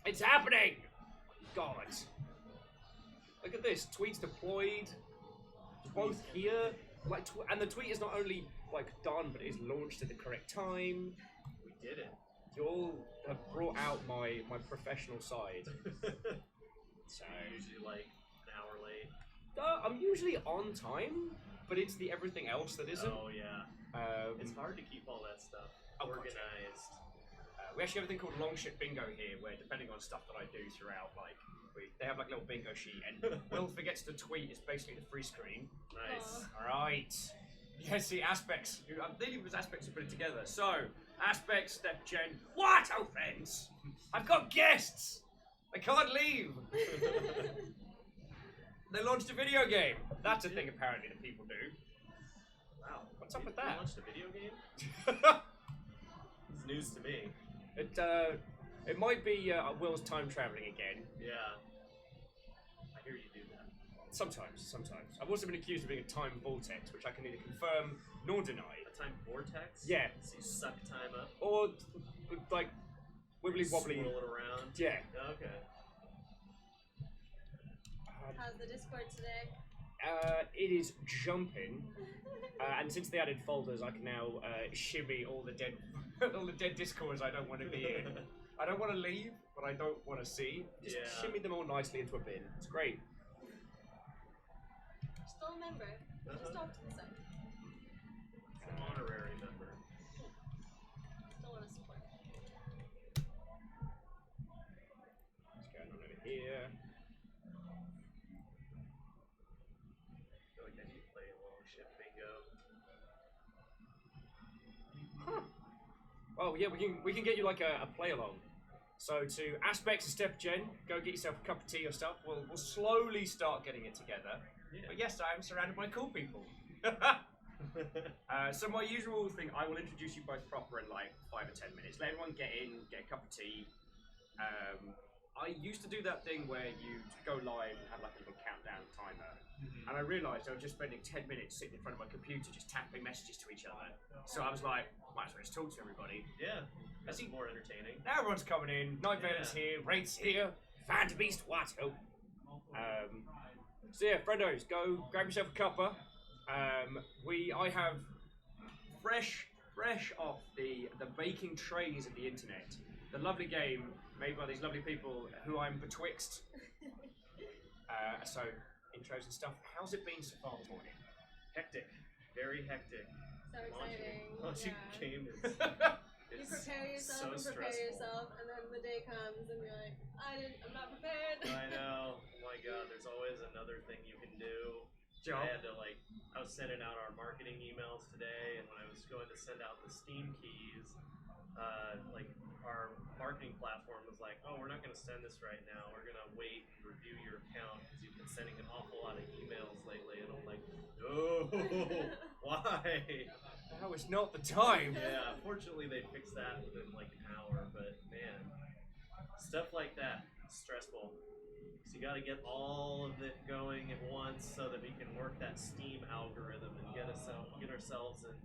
It's happening! God. Look at this. Tweet's deployed. Both here. Like, and the tweet is not only like done, but it is launched at the correct time. We did it. You all have brought out my professional side. So usually like an hour late. I'm usually on time, but it's the everything else that isn't. Oh yeah. It's hard to keep all that stuff organized. We actually have a thing called long shit bingo here, where depending on stuff that I do throughout, like they have like a little bingo sheet, and Will forgets to tweet. It's basically the free screen. Nice. All right. You can see aspects. I'm thinking it was aspects to put it together. So aspects, step gen. What? Oh, friends! I've got guests. I can't leave. They launched a video game. That's a thing apparently that people do. Wow. What's up with that? They launched a video game? It's news to me. It might be Will's time traveling again. Yeah. I hear you do that. Sometimes. I've also been accused of being a time vortex, which I can neither confirm nor deny. A time vortex? Yeah. So you suck time up? Or, like, wibbly wobbly. Swirl it around? Yeah. Okay. How's the Discord today? It is jumping, and since they added folders, I can now shimmy all the dead discords I don't want to be in. I don't want to leave, but I don't want to see. Just shimmy them all nicely into a bin. It's great. Still a member. Just off to the side. It's an honorary member. Still want to support. What's going on over here? I feel like I need to play a long ship bingo. Huh. Well, yeah, we can get you like a play along. So to aspects of step gen, go get yourself a cup of tea or stuff. We'll slowly start getting it together. Yeah. But yes, I am surrounded by cool people. So my usual thing, I will introduce you both proper in like 5 or 10 minutes. Let everyone get in, get a cup of tea. I used to do that thing where you go live and have like a little countdown timer. And I realised I was just spending 10 minutes sitting in front of my computer just tapping messages to each other. So I was like, might as well just talk to everybody. Yeah, that's more entertaining. Now everyone's coming in. Night Veil's here, Wraith's here, Phantom Beast, what? Oh. So yeah, friendos, go grab yourself a cuppa. I have fresh off the baking trays of the internet. The lovely game made by these lovely people who I'm betwixt. So intros and stuff. How's it been so far this morning? Hectic, very hectic. So exciting. Launching game is you prepare yourself so and prepare stressful. yourself, and then the day comes and you're like, I'm not prepared. I know. Oh my god, there's always another thing you can do. Job. I had to I was sending out our marketing emails today, and when I was going to send out the Steam keys, our marketing platform was like, oh, we're not going to send this right now. We're going to wait and review your account because you've been sending an awful lot of emails lately. And I'm like, no, why? Now is not the time. Yeah, fortunately they fixed that within like an hour, but man, stuff like that, stressful. So you got to get all of it going at once so that we can work that Steam algorithm and get ourselves in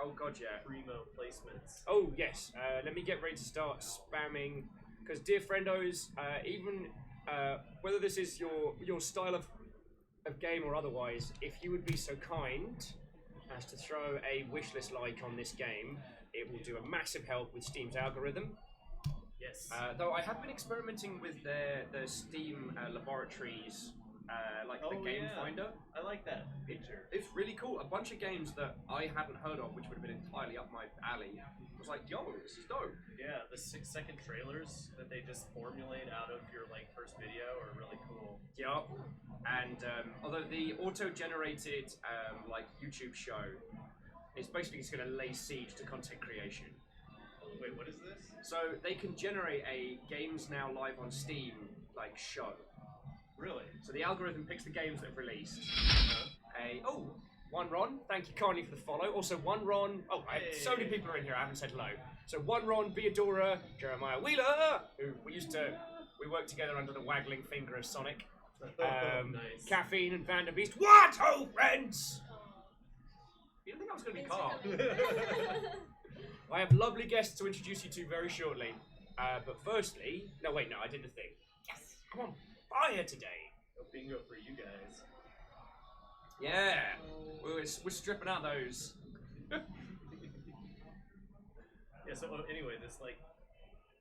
Oh god, yeah. primo placements. Oh yes. Let me get ready to start spamming. Because dear friendos, even whether this is your style of game or otherwise, if you would be so kind as to throw a wishlist like on this game, it will do a massive help with Steam's algorithm. Yes. Though I have been experimenting with their Steam laboratories, the Game Finder. I like that feature. It's really cool. A bunch of games that I hadn't heard of, which would have been entirely up my alley. I was like, yo, this is dope. Yeah, the 6-second trailers that they just formulate out of your first video are really cool. Yup. And although the auto-generated YouTube show is basically just going to lay siege to content creation. Wait, what is this? So they can generate a games now live on Steam show. Really? So the algorithm picks the games that have released. One Ron, thank you kindly for the follow. Also one Ron, so many people are in here I haven't said hello. So one Ron, Beadora, Jeremiah Wheeler, who we worked together under the waggling finger of Sonic. Nice. Caffeine and Vander Beast. What? Oh, friends! You didn't think I was going to be calm. I have lovely guests to introduce you to very shortly. But firstly, no, wait, no, I did the thing. Yes, come on, fire today. No bingo for you guys. Yeah, we're stripping out those. Yeah. So anyway, this like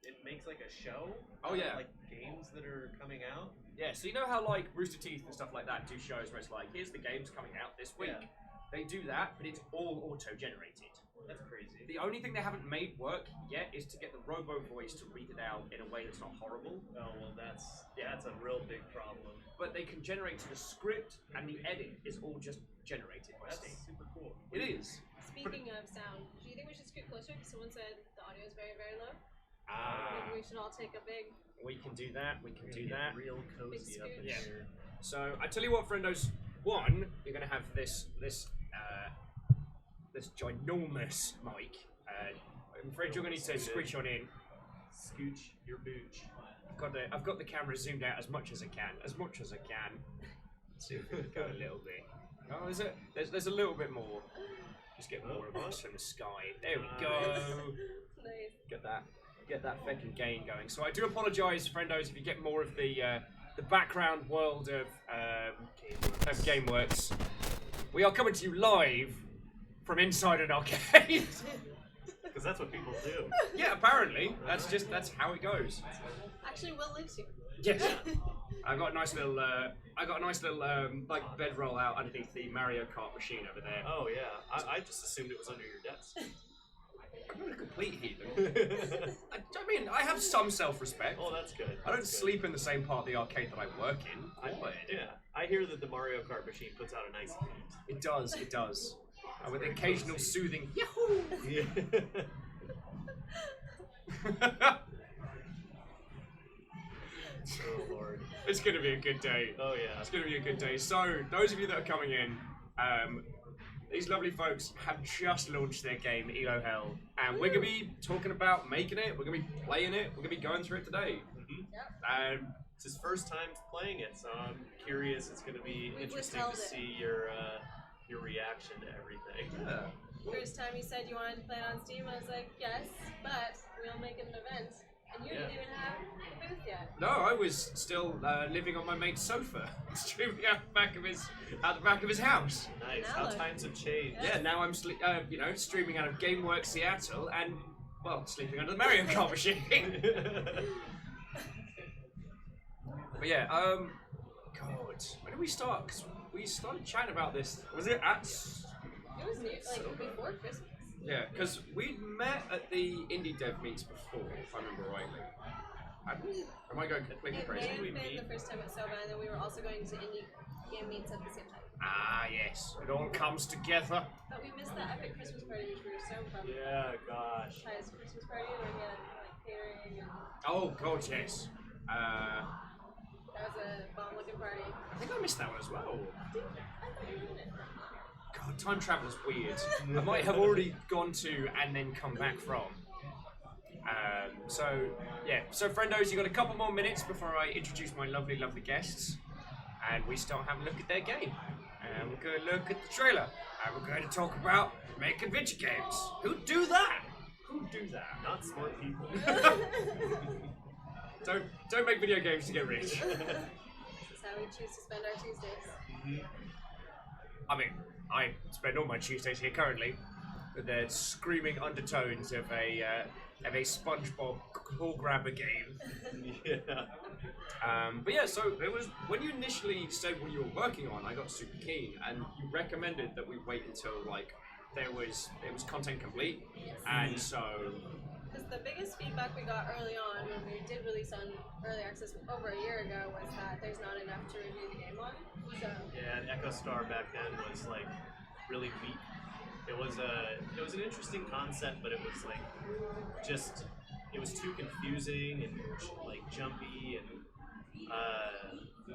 it makes like a show. Oh, yeah. Like games that are coming out. Yeah, so you know how like Rooster Teeth and stuff like that do shows where it's like, here's the games coming out this week. Yeah. They do that, but it's all auto-generated. That's crazy. The only thing they haven't made work yet is to get the robo voice to read it out in a way that's not horrible. Oh well, that's a real big problem. But they can generate to the script, and the edit is all just generated by That's Steam. super cool. It is. Speaking of sound, do you think we should scoot closer? Because someone said the audio is very, very low. Maybe we should all take a big. We can do that. We can do Get that. real cozy up in Yeah. here. So I tell you what, friendos. One, you're gonna have this ginormous mic. I'm afraid you're gonna need to squish on in. Scooch your booch. I've got the camera zoomed out as much as I can. Let's see if we can go a little bit. Oh, is it? There's a little bit more. Just get more of us from the sky. There we go. Nice. Get that fucking gain going. So I do apologise, friendos, if you get more of the background world of GameWorks. We are coming to you live from inside an arcade. Because that's what people do. Yeah, apparently that's how it goes. Actually, Will lives here. Yes. I got a nice little like bedroll out underneath the Mario Kart machine over there. Oh yeah, I just assumed it was under your desk. I'm not a complete heathen. I mean, I have some self-respect. Oh, that's good. I don't That's good. sleep in the same part of the arcade that I work in. Yeah, I hear that the Mario Kart machine puts out a nice heat. It does. With occasional soothing yahoo! Yeah. Oh Lord. It's gonna be a good day. Oh yeah. It's gonna be a good day. So, those of you that are coming in, these lovely folks have just launched their game, Elo Hell, and we're gonna be talking about making it, we're gonna be playing it, we're gonna be going through it today. Mm-hmm. It's his first time playing it, so I'm curious. It's going to be interesting to see your reaction to everything. Yeah. First time you said you wanted to play it on Steam, I was like, yes, but we'll make it an event. And you didn't even have the booth yet. No, I was still living on my mate's sofa, streaming out the back of his house. Nice. Now How look. times have changed. Yeah, now I'm streaming out of GameWorks Seattle and sleeping under the Mario Kart machine. But yeah, God, when did we start? 'Cause we started chatting about this. Was it at? It was before Christmas. Yeah, because we'd met at the indie dev meets before, if I remember rightly. Am I going completely It may crazy? have been the first time at Soba, and then we were also going to indie game meets at the same time. Ah, yes, it all comes together. But we missed the epic Christmas party, which we were so pumped. Yeah, gosh. Ty's Christmas party where we had like catering and Oh, God, yes. that was a bomb-looking party. I think I missed that one as well. I thought you were in it. God, time travel's weird. I might have already gone to and then come back from. So friendos, you got a couple more minutes before I introduce my lovely, lovely guests, and we start having a look at their game. And we're going to look at the trailer, and we're going to talk about making video games. Who do that? Not smart people. Don't make video games to get rich. This is how we choose to spend our Tuesdays. I mean, I spend all my Tuesdays here currently with the screaming undertones of a SpongeBob claw grabber game. Yeah. But yeah, so it was when you initially said what you were working on, I got super keen, and you recommended that we wait until like it was content complete, and so. Because the biggest feedback we got early on when we did release on early access over a year ago was that there's not enough to review the game on. So Yeah, and Echo Star back then was like really weak. It was an interesting concept, but it was like it was too confusing and like jumpy and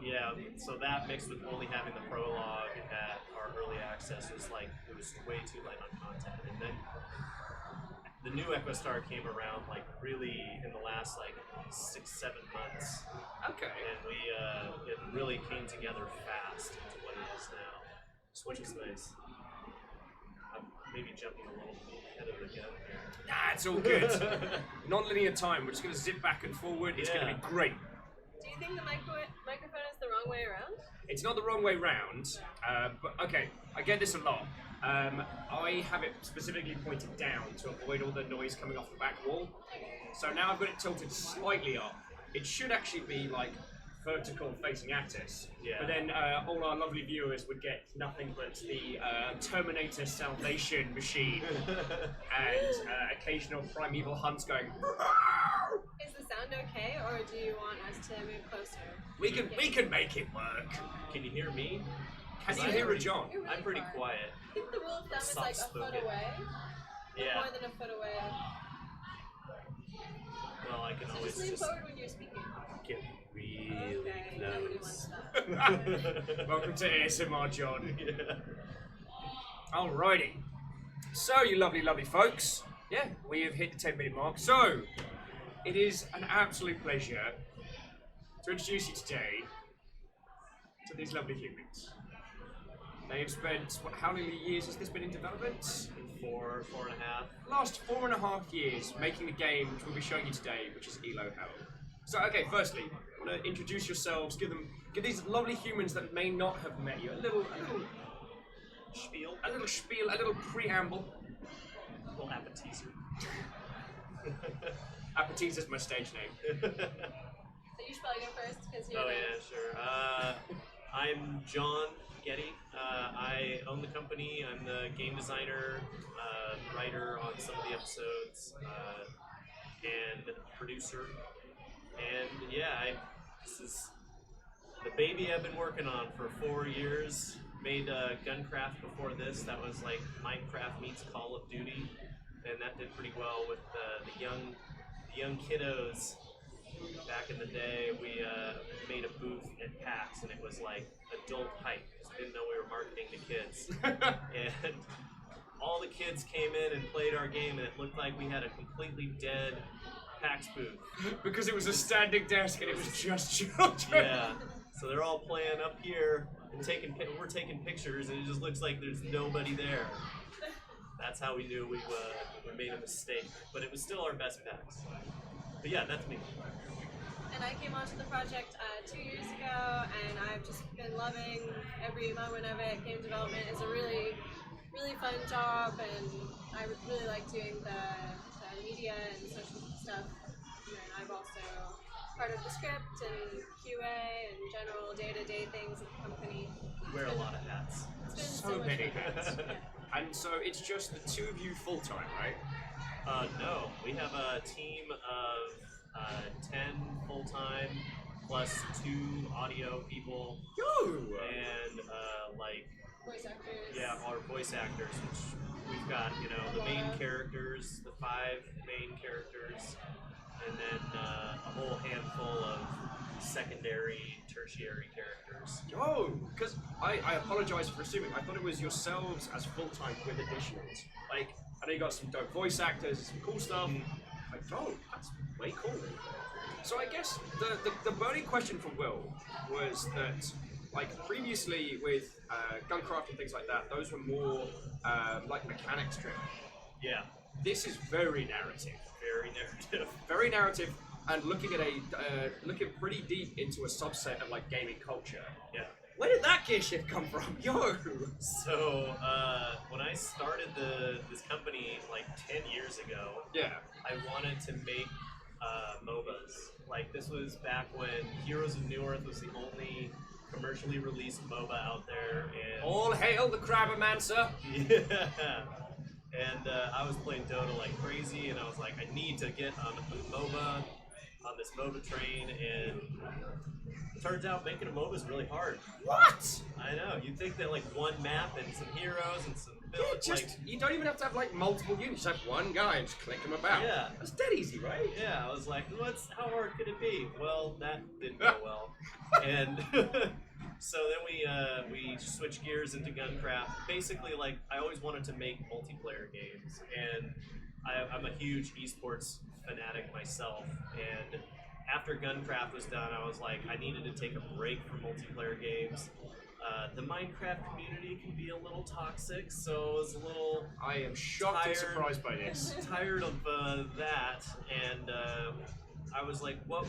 yeah. So that mixed with only having the prologue at our early access was like it was way too light on content. And then the new Echo Star came around like really in the last like 6-7 months. Okay. And it really came together fast into what it is now, which is nice. maybe jumping a little ahead of the gun here. Nah, it's all good. Non-linear time. We're just going to zip back and forward. It's going to be great. Do you think the microphone is the wrong way around? It's not the wrong way round, but okay, I get this a lot. I have it specifically pointed down to avoid all the noise coming off the back wall. So now I've got it tilted slightly up. It should actually be like vertical facing at us. Yeah. But then all our lovely viewers would get nothing but the Terminator Salvation machine and occasional primeval hunts going. Is the sound okay, or do you want us to move closer? We can make it work. Can you hear me? Can you hear it, John? You're really I'm pretty far. quiet. I think the rule of thumb is like a foot Soft-spoken. away. Yeah. More than a foot away. Well, I can So always just lean just forward when you're speaking. get really Okay, nobody wants close. that. Welcome to ASMR, John. Yeah. Alrighty. So, you lovely, lovely folks, yeah, we have hit the 10-minute mark. So, it is an absolute pleasure to introduce you today to these lovely humans. They have spent, how many years has this been in development? 4 and a half. Last 4.5 years making the game which we'll be showing you today, which is Elo Hell. So, okay, firstly, I want to introduce yourselves, give these lovely humans that may not have met you a little Spiel. a little preamble. A little appetizer. Appetizer's my stage name. So you should probably go first, because you're Oh the... yeah, sure. I'm John Getty. I own the company. I'm the game designer, writer on some of the episodes, and producer. And yeah, this is the baby I've been working on for 4 years. Made Guncraft before this. That was like Minecraft meets Call of Duty, and that did pretty well with the young kiddos. Back in the day, we made a booth at PAX, and it was like adult hype. We didn't know we were marketing to kids, and all the kids came in and played our game, and it looked like we had a completely dead PAX booth. Because it was a standing desk and it was just children. Yeah, so they're all playing up here and we're taking pictures, and it just looks like there's nobody there. That's how we knew we made a mistake, but it was still our best PAX. But yeah, that's me. And I came onto the project 2 years ago, and I've just been loving every moment of it. Game development is a really, really fun job, and I really like doing the media and social stuff. And I'm also part of the script and QA and general day-to-day things at the company. Wear a lot of hats. It's been So much many fun. hats. Yeah. And so it's just the two of you full time, right? No, we have a team of 10 full-time plus 2 audio people Yo! and Voice actors. yeah, our voice actors, which we've got, the main characters, the 5 main characters, and then a whole handful of secondary, tertiary characters. Oh, because I apologize for assuming. I thought it was yourselves as full time with additionals. Like, I know you got some dope voice actors, some cool stuff. Like, oh, that's way cool. So I guess the burning question for Will was that, like, previously with Guncraft and things like that, those were more like mechanics driven. Yeah, This is very narrative. very narrative. Very narrative, and looking at looking pretty deep into a subset of like gaming culture. Yeah. Where did that gear shift come from? Yo! So when I started this company like 10 years ago, Yeah. I wanted to make MOBAs. Like, this was back when Heroes of New Earth was the only commercially released MOBA out there, and All hail the Crabomancer! yeah. And I was playing Dota like crazy, and I was like, I need to get on this MOBA train, and it turns out making a MOBA is really hard. What? I know. You'd think that like one map and some heroes and some Yeah, builds, just you don't even have to have like multiple units. Just have one guy and just click him about. Yeah. That's dead easy, right? yeah, I was like, how hard could it be? Well, that didn't go well. And so then we switched gears into Guncraft. Basically, like, I always wanted to make multiplayer games, and I'm a huge esports fanatic myself. And after Guncraft was done, I was like, I needed to take a break from multiplayer games. The Minecraft community can be a little toxic, so I was a little I am shocked and tired- surprised by this. tired of that, and I was like, what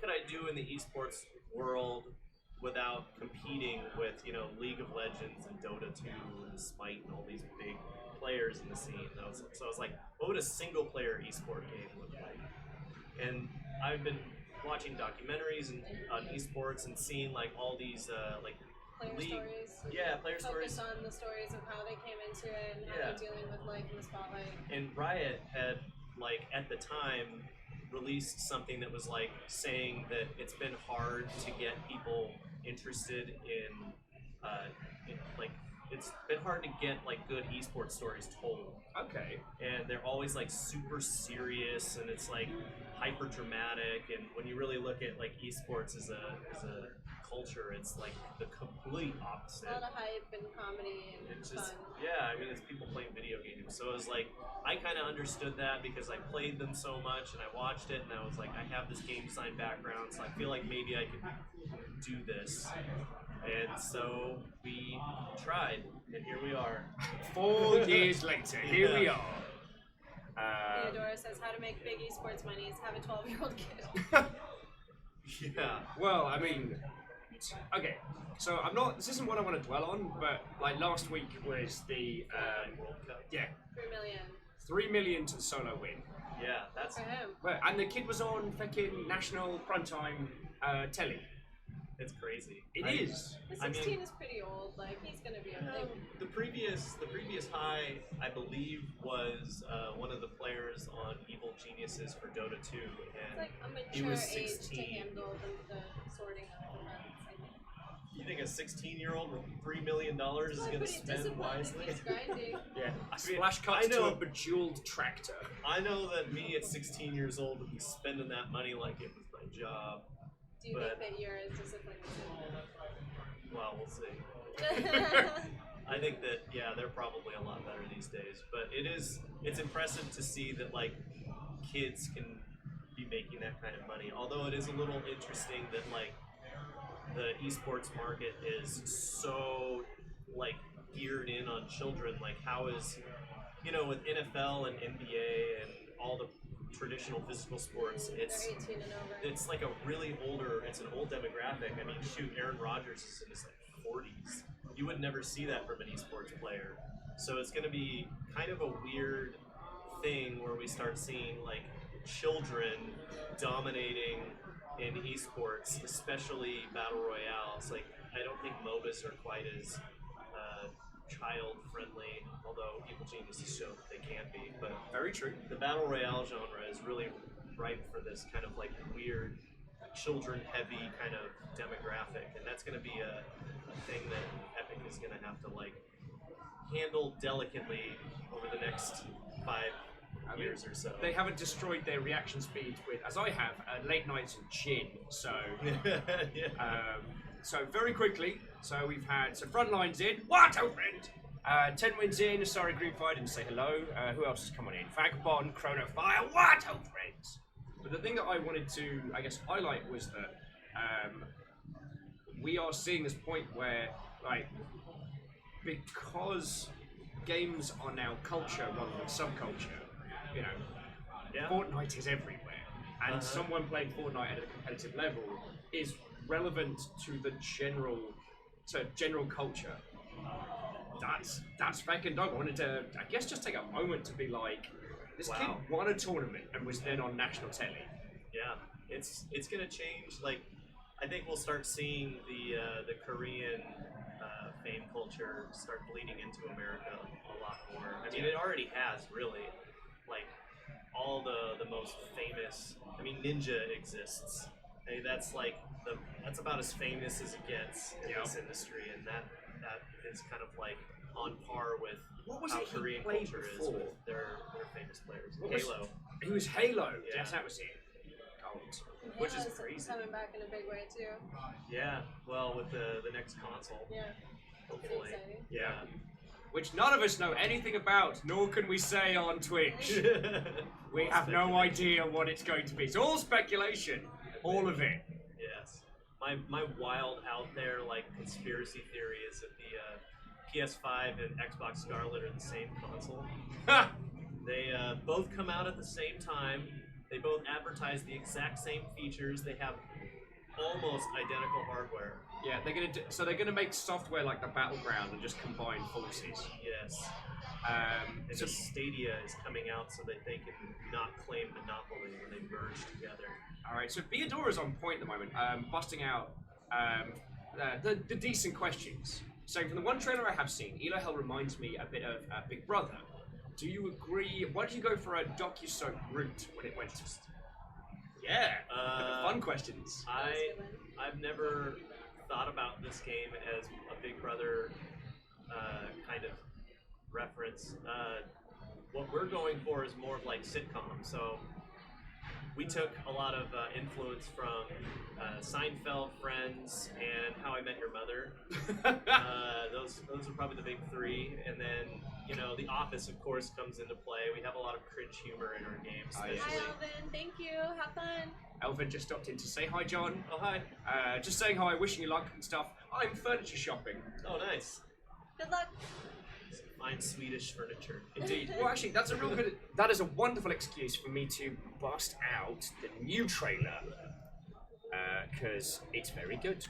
could I do in the esports world without competing with, League of Legends and Dota 2 and Smite and all these big players in the scene? So I was like, what would a single player esport game look like? And I've been watching documentaries on esports and seeing like all these Player League- stories. player stories. Focus on the stories of how they came into it and how Yeah. they're dealing with life in the spotlight. And Riot had, like, at the time, released something that was like saying that it's been hard to get people interested in like, it's been hard to get like good esports stories told. Okay. And they're always like super serious, and it's like hyper dramatic. And when you really look at like esports as a culture, it's like the complete opposite. A lot of hype and comedy and It's fun. just, yeah, I mean, it's people playing video games. So it was like, I kind of understood that because I played them so much and I watched it, and I was like, I have this game design background, so I feel like maybe I could do this. And so we tried, and here we are. 4 years later, here we Yeah. are. Theodora says how to make big esports money is have a 12-year-old kid. Yeah. Well, I mean, okay. So this isn't what I want to dwell on, but like last week was the World Cup. yeah, 3 million 3 million to the solo win. Yeah, that's for him. And the kid was on fucking national primetime telly. it's crazy. It I- is. The I mean- 16 is pretty old. Like he's gonna be a big. The previous high, I believe, was one of the players on Evil Geniuses for Dota 2, It's and like a he mature was age to 16. handle the sorting of the events. I think. You think a 16-year-old with $3 million is Well, going to pretty spend disciplined wisely? if he's grinding. Yeah. I mean, Splash I cuts to know- a bejeweled tractor. I know that me at 16 years old would be spending that money like it was my job. Do you But- think that you're as disciplined Well, we'll see. as him? I think that, yeah, they're probably a lot better these days. But it's impressive to see that, like, kids can be making that kind of money. Although it is a little interesting that, like, the esports market is so, like, geared in on children. Like, how is, with NFL and NBA and all the traditional physical sports, They're it's 18 and over. it's like it's an old demographic. I mean, shoot, Aaron Rodgers is in his like 40s. You would never see that from an esports player. So it's going to be kind of a weird thing where we start seeing like children dominating in esports, especially battle royales. Like, I don't think MOBAs are quite as child friendly, although Evil Geniuses show that they can be. But Very true. the battle royale genre is really ripe for this kind of like weird, children-heavy kind of demographic, and that's going to be a thing that Epic is going to have to like handle delicately over the next 5 years or so. They haven't destroyed their reaction speed with, as I have, late nights and gin. So, Yeah. so very quickly. So we've had Frontlines in. What, old friend? 10 wins in. Sorry, Greenfire didn't say hello. Who else is coming in? Vagabond, Chronofire. What, old friends? But the thing that I wanted to, I guess, highlight was that we are seeing this point where, like, because games are now culture rather than subculture, Yeah. Fortnite is everywhere, and someone playing Fortnite at a competitive level is relevant to the general culture. That's fucking dope. I wanted to, I guess, just take a moment to be like, this Wow. kid won a tournament and was then on national telly. Yeah, it's gonna change. Like, I think we'll start seeing the Korean fame culture start bleeding into America a lot more. I mean, it already has, really. Like, all the most famous. I mean, Ninja exists. I mean, that's like that's about as famous as it gets in this industry, and that is kind of like on par with What was how it he Korean played culture is before? with their famous players. What was- Halo. He was Halo. Yeah. Yes, that was it. Gold. Which is Halo's crazy. coming back in a big way too. Yeah, well, with the next console, Yeah. hopefully. exciting. Yeah. Which none of us know anything about, nor can we say on Twitch. We have no idea what it's going to be. It's all speculation. All of it. Yes. my wild out there like conspiracy theory is that the PS5 and Xbox Scarlet are the same console. They both come out at the same time. They both advertise the exact same features. They have almost identical hardware. Yeah, they're gonna make software like the Battleground and just combine forces. Yes. And So the Stadia is coming out so that they can not claim monopoly when they merge together. all right, so Beadora's on point at the moment, busting out the decent questions. So from the one trailer I have seen, Elohel reminds me a bit of Big Brother. Do you agree? Why did you go for a docu-soap route when it went to? Yeah, fun questions. I've never thought about this game as a Big Brother kind of reference. What we're going for is more of like sitcom. So we took a lot of influence from Seinfeld, Friends, and How I Met Your Mother. Those are probably the big three. And then, The Office, of course, comes into play. We have a lot of cringe humor in our games. Hi, Elvin. Thank you. Have fun. Elvin just stopped in to say hi, John. Oh, hi. Just saying hi, wishing you luck and stuff. I'm furniture shopping. Oh, nice. Good luck. Fine Swedish furniture. Indeed. Well, actually, that is a wonderful excuse for me to bust out the new trailer. Because it's very good.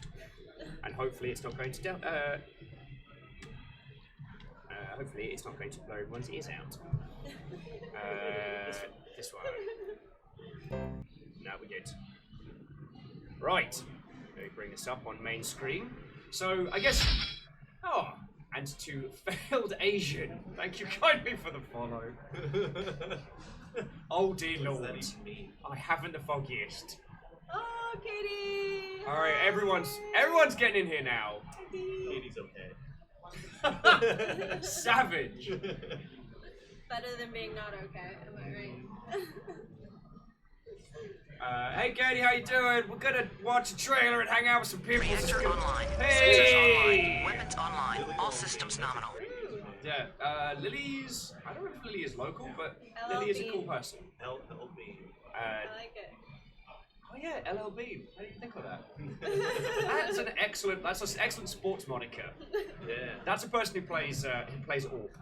And hopefully it's not going to hopefully it's not going to blow everyone's ears out. This one. No, we're good. Right. Let me bring this up on main screen. So, I guess... Oh, and to Failed Asian, thank you kindly for the follow. Oh dear Lord, I haven't the foggiest. Oh, Katie! Alright, everyone's getting in here now. Katie's okay. Savage. Better than being not okay, am I right? Hey Katie, how you doing? We're gonna watch a trailer and hang out with some people. Reactor online. Hey! Systems online. Weapons online. All systems nominal. Yeah, Lily's... I don't know if Lily is local, but Lily is a cool person. LLB. I like it. Oh yeah, LLB. I didn't think of that. That's an excellent sports moniker. Yeah. That's a person who plays Orc.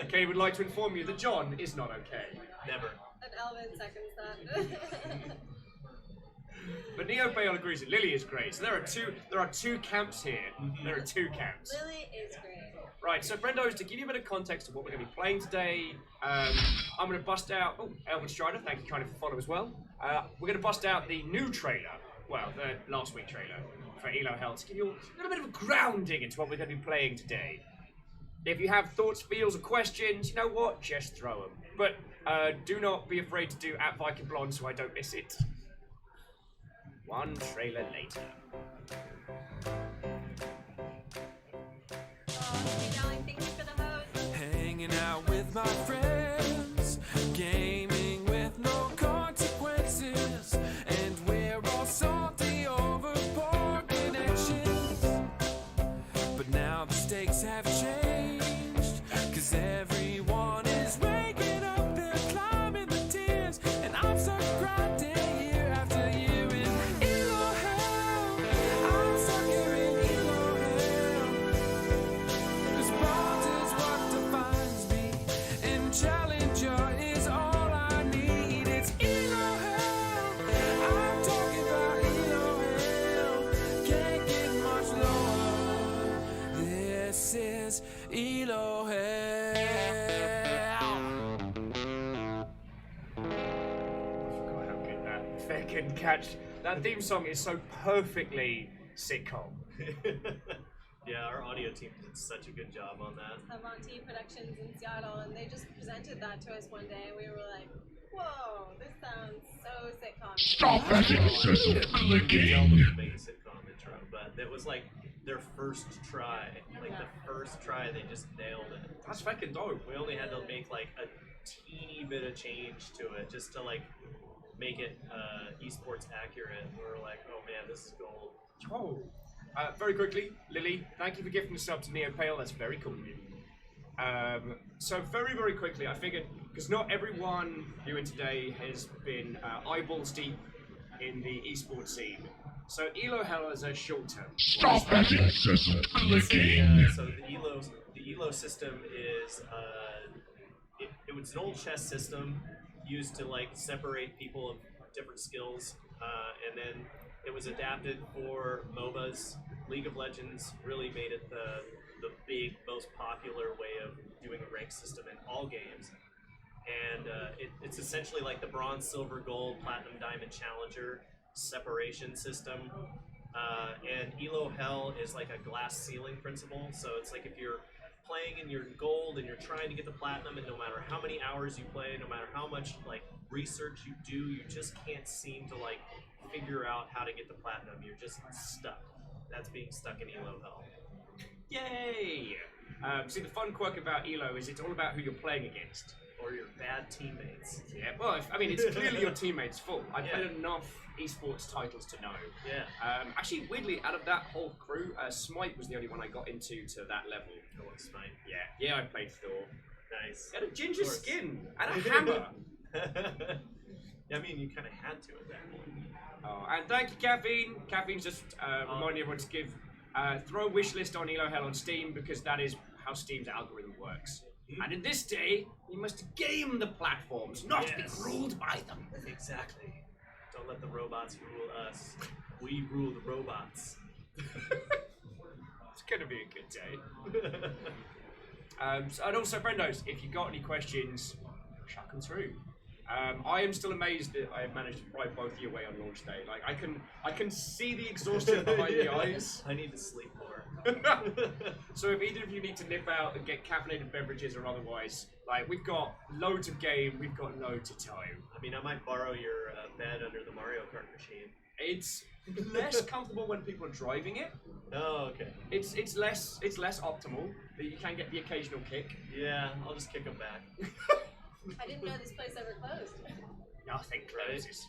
Katie would like to inform you that John is not okay. Never. And Elvin seconds that. But Neo Bayon agrees that Lily is great. So there are two camps here. There are two camps. Lily is great. Right, so friendos, to give you a bit of context of what we're going to be playing today, I'm going to bust out... Oh, Elvin Strider, thank you kindly for follow as well. We're going to bust out the new trailer, well, the last week trailer, for Elohel, to give you a little bit of a grounding into what we're going to be playing today. If you have thoughts, feels, or questions, you know what? Just throw them. But do not be afraid to do @Viking Blonde so I don't miss it. One trailer later. Darling, thank you for the host. Hanging out with my friends, gaming with no consequences, and we're all salty over poor connections. But now the stakes have changed, 'cause everyone is waking up, they're climbing the tiers, and I'm stuck grinding year after year in Elohel. I'm stuck here in Elohel. This bond is what defines me, and Challenger is all I need. It's Elohel. I'm talking about Elohel. Can't get much lower. This is Elohel. God, how good that fucking catch. That theme song is so perfectly sitcom. Yeah, our audio team did such a good job on that. Avanti Productions in Seattle, and they just presented that to us one day, and we were like, whoa, this sounds so sitcom. Stop that incessant clicking! To make a sitcom intro, but it was like their first try. Like the first try, they just nailed it. That's fucking dope. We only had to make like a teeny bit of change to it just to like make it esports accurate. And we were like, oh man, this is gold. Oh. Very quickly, Lily, thank you for gifting the sub to Neo Pale. That's very cool of you. So very, very quickly, I figured, because not everyone viewing today has been eyeballs deep in the esports scene. So Elo Hell is a short term. Stop that incessant clicking. So the Elo system is it was an old chess system used to like separate people of different skills, and then it was adapted for MOBAs. League of Legends really made it the big, most popular way of doing a rank system in all games. And it's essentially like the bronze, silver, gold, platinum, diamond, challenger separation system. And Elo Hell is like a glass ceiling principle. So it's like if you're playing in your gold and you're trying to get the platinum, and no matter how many hours you play, no matter how much like research you do, you just can't seem to like figure out how to get the platinum. You're just stuck. That's being stuck in Elo Hell. Yay! See, the fun quirk about Elo is it's all about who you're playing against. Or your bad teammates. Yeah, well, I mean, it's clearly your teammates' fault. I've Yeah. played enough esports titles to know. Yeah. Actually, weirdly, out of that whole crew, Smite was the only one I got into to that level. Oh, it's fine. Yeah, I played Thor. Nice. He had a ginger Of course. skin and a hammer. I mean, you kind of had to at that point. Oh, and thank you, Caffeine. Caffeine's just reminding everyone to give throw a wish list on Elo Hell on Steam, because that is how Steam's algorithm works. And in this day, we must game the platforms, not be Yes. ruled by them. Exactly. Don't let the robots rule us. We rule the robots. It's gonna be a good day. And also, friendos, if you got any questions, chuck them through. I am still amazed that I have managed to pry both of you away on launch day. Like I can see the exhaustion behind the eyes. I need to sleep more. So if either of you need to nip out and get caffeinated beverages or otherwise, like we've got loads of game, we've got loads of time. I mean, I might borrow your bed under the Mario Kart machine. It's less comfortable when people are driving it. Oh, okay. It's less optimal, but you can get the occasional kick. Yeah, I'll just kick them back. I didn't know this place ever closed. Nothing closes.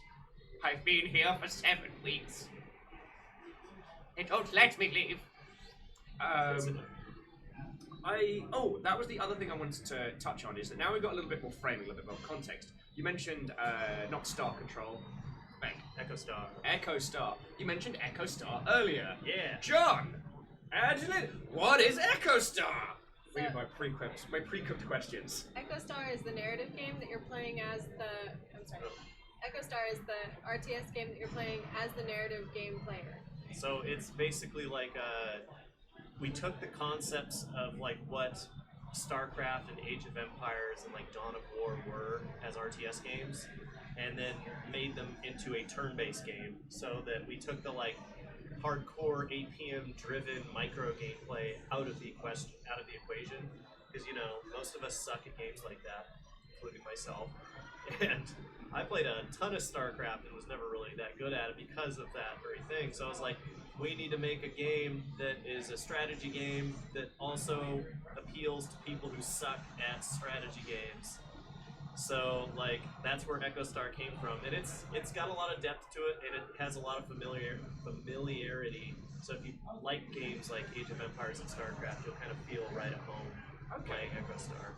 I've been here for 7 weeks. They don't let me leave. That was the other thing I wanted to touch on, is that now we've got a little bit more framing, a little bit more context. You mentioned not Star Control, Echo Star. Echo Star. You mentioned Echo Star earlier. Yeah. John, Angela, what is Echo Star? So- My pre-cooked questions. Echo Star is the narrative game that you're playing as the. I'm sorry. Echo Star is the RTS game that you're playing as the narrative game player. So it's basically like we took the concepts of like what StarCraft and Age of Empires and like Dawn of War were as RTS games, and then made them into a turn-based game. So that we took the like hardcore APM driven micro gameplay out of the equation, because you know most of us suck at games like that, including myself. And I played a ton of StarCraft and was never really that good at it because of that very thing. So I was like, we need to make a game that is a strategy game that also appeals to people who suck at strategy games. So like that's where Echo Star came from, and it's got a lot of depth to it, and it has a lot of familiarity. So if you like games like Age of Empires and StarCraft, you'll kind of feel right at home playing Echo Star.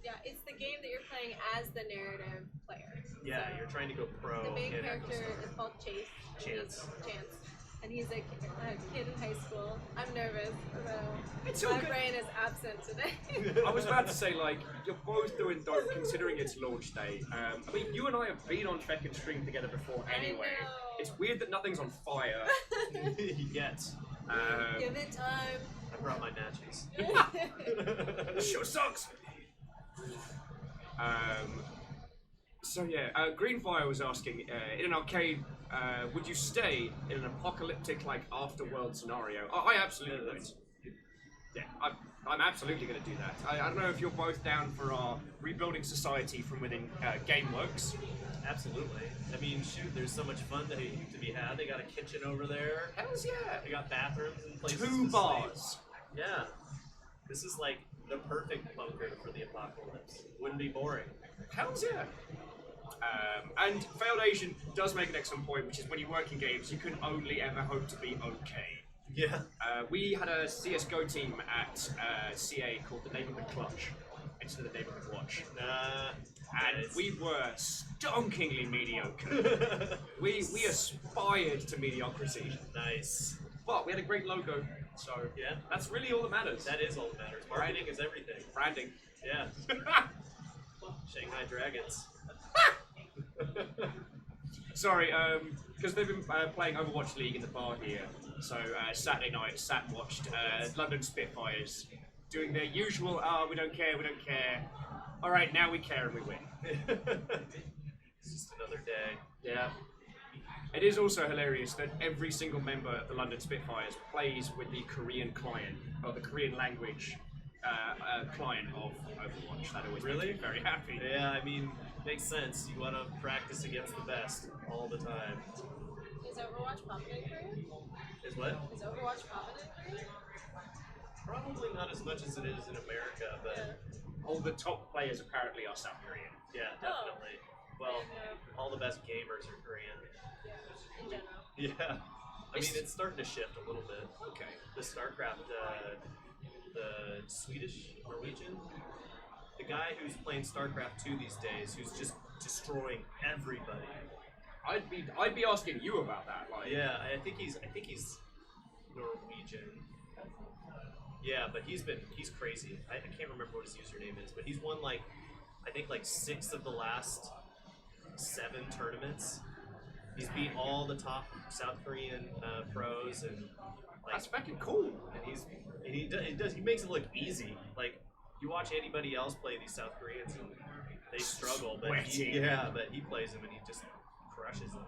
Yeah, it's the game that you're playing as the narrative player. Yeah, So you're trying to go pro the main in Echo character Star. is called Chase. and Chance. Chance. And he's a kid in high school. I'm nervous, It's so all my good. brain is absent today. I was about to say, like, you're both doing dope considering it's launch day. I mean, you and I have been on Feck and String together before I anyway. know. It's weird that nothing's on fire. Yet. Give it time. I brought my matches. Sure sucks. So yeah, Greenfire was asking, in an arcade, would you stay in an apocalyptic, like, afterworld scenario? I absolutely would. Yeah, I'm absolutely going to do that. I don't know if you're both down for our rebuilding society from within GameWorks. Absolutely. I mean, shoot, there's so much fun to be had. They got a kitchen over there. Hells yeah. They got bathrooms and places 2 to bars. sleep. Yeah. This is like the perfect bunker for the apocalypse. Wouldn't be boring. Hells yeah. And Failed Asian does make an excellent point, which is when you work in games, you can only ever hope to be okay. Yeah. We had a CS:GO team at CA called the Neighborhood Clutch instead of the Neighborhood Watch, and Nice. we were stonkingly mediocre. we aspired to mediocrity, Nice. but we had a great logo, so Yeah. that's really all that matters. That is all that matters. Marketing is everything. Branding. Yeah. Shanghai Dragons. Sorry, because they've been playing Overwatch League in the bar here. So Saturday night, sat and watched London Spitfires doing their usual, we don't care, we don't care. All right, now we care and we win. It's just another day. Yeah. It is also hilarious that every single member of the London Spitfires plays with the Korean client, or the Korean language client of Overwatch. That always Really? makes me very happy. Yeah, I mean, makes sense. You want to practice against the best all the time. Is Overwatch popping in Korea? Is what? Is Overwatch popping in Korea? Probably not as much as it is in America, but All the top players apparently are South Korean. yeah, definitely. Well, all the best gamers are Korean. In general. Yeah. I mean, it's starting to shift a little bit. Okay. The StarCraft, the Swedish, Norwegian, the guy who's playing StarCraft 2 these days, who's just destroying everybody. I'd be asking you about that. Like, Yeah, I think he's Norwegian. Yeah, but he's crazy. I can't remember what his username is, but he's won like 6 of the last 7 tournaments. He's beat all the top South Korean pros, and like, that's fucking cool. and he makes it look easy. Like, you watch anybody else play these South Koreans, and they struggle, but he plays them and he just crushes them.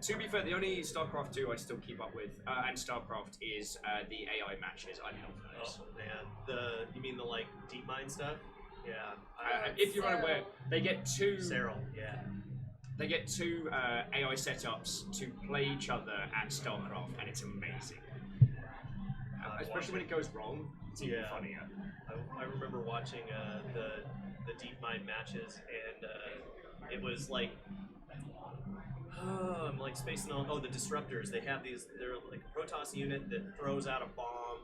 To be fair, the only StarCraft 2 I still keep up with, and StarCraft, is the AI matches. I'm not those. Oh man, you mean the like DeepMind stuff? Yeah. If you're unaware, they get two. Cyril, yeah. They get 2 AI setups to play each other at StarCraft, and it's amazing. Especially when it goes wrong, it's even funnier. I remember watching the DeepMind matches, and it was like, I'm like spacing on. Oh, the disruptors. They have these. They're like a Protoss unit that throws out a bomb,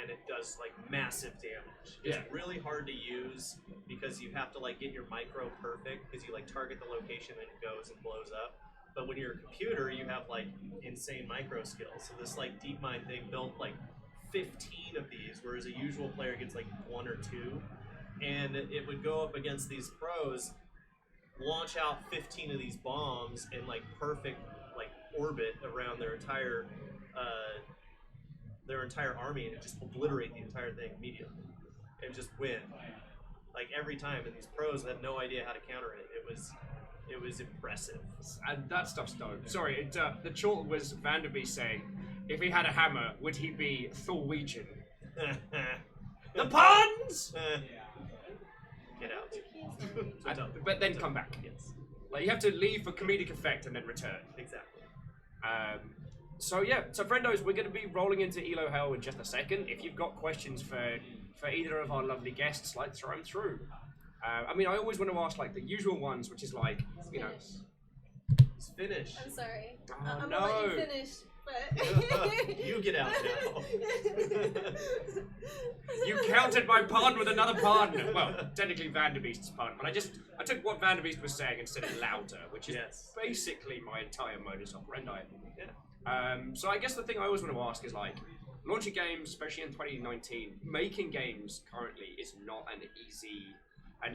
and it does like massive damage. It's really hard to use because you have to like get your micro perfect, because you like target the location and it goes and blows up. But when you're a computer, you have like insane micro skills. So this like DeepMind thing built like 15 of these, whereas a usual player gets like 1 or 2, and it would go up against these pros, launch out 15 of these bombs in like perfect like orbit around their entire army, and just obliterate the entire thing immediately and just win like every time. And these pros had no idea how to counter it. It was impressive. And that stuff's dope. Sorry, the chort was Vanderby saying, if he had a hammer, would he be Norwegian? The puns! Get out. But then come back. Yes. Like, you have to leave for comedic effect and then return. Exactly. So friendos, we're going to be rolling into Elo Hell in just a second. If you've got questions for either of our lovely guests, like, throw them through. I mean, I always want to ask like the usual ones, which is like, you know, It's finished. I'm sorry. Oh, I'm no. gonna let you finish, but You get out now. You countered my pun with another pun. Well, technically Vanderbeest's pun, but I took what Vanderbeest was saying and said it louder, which is basically my entire modus operandi. Yeah. So I guess the thing I always want to ask is like, launching games, especially in 2019, making games currently is not an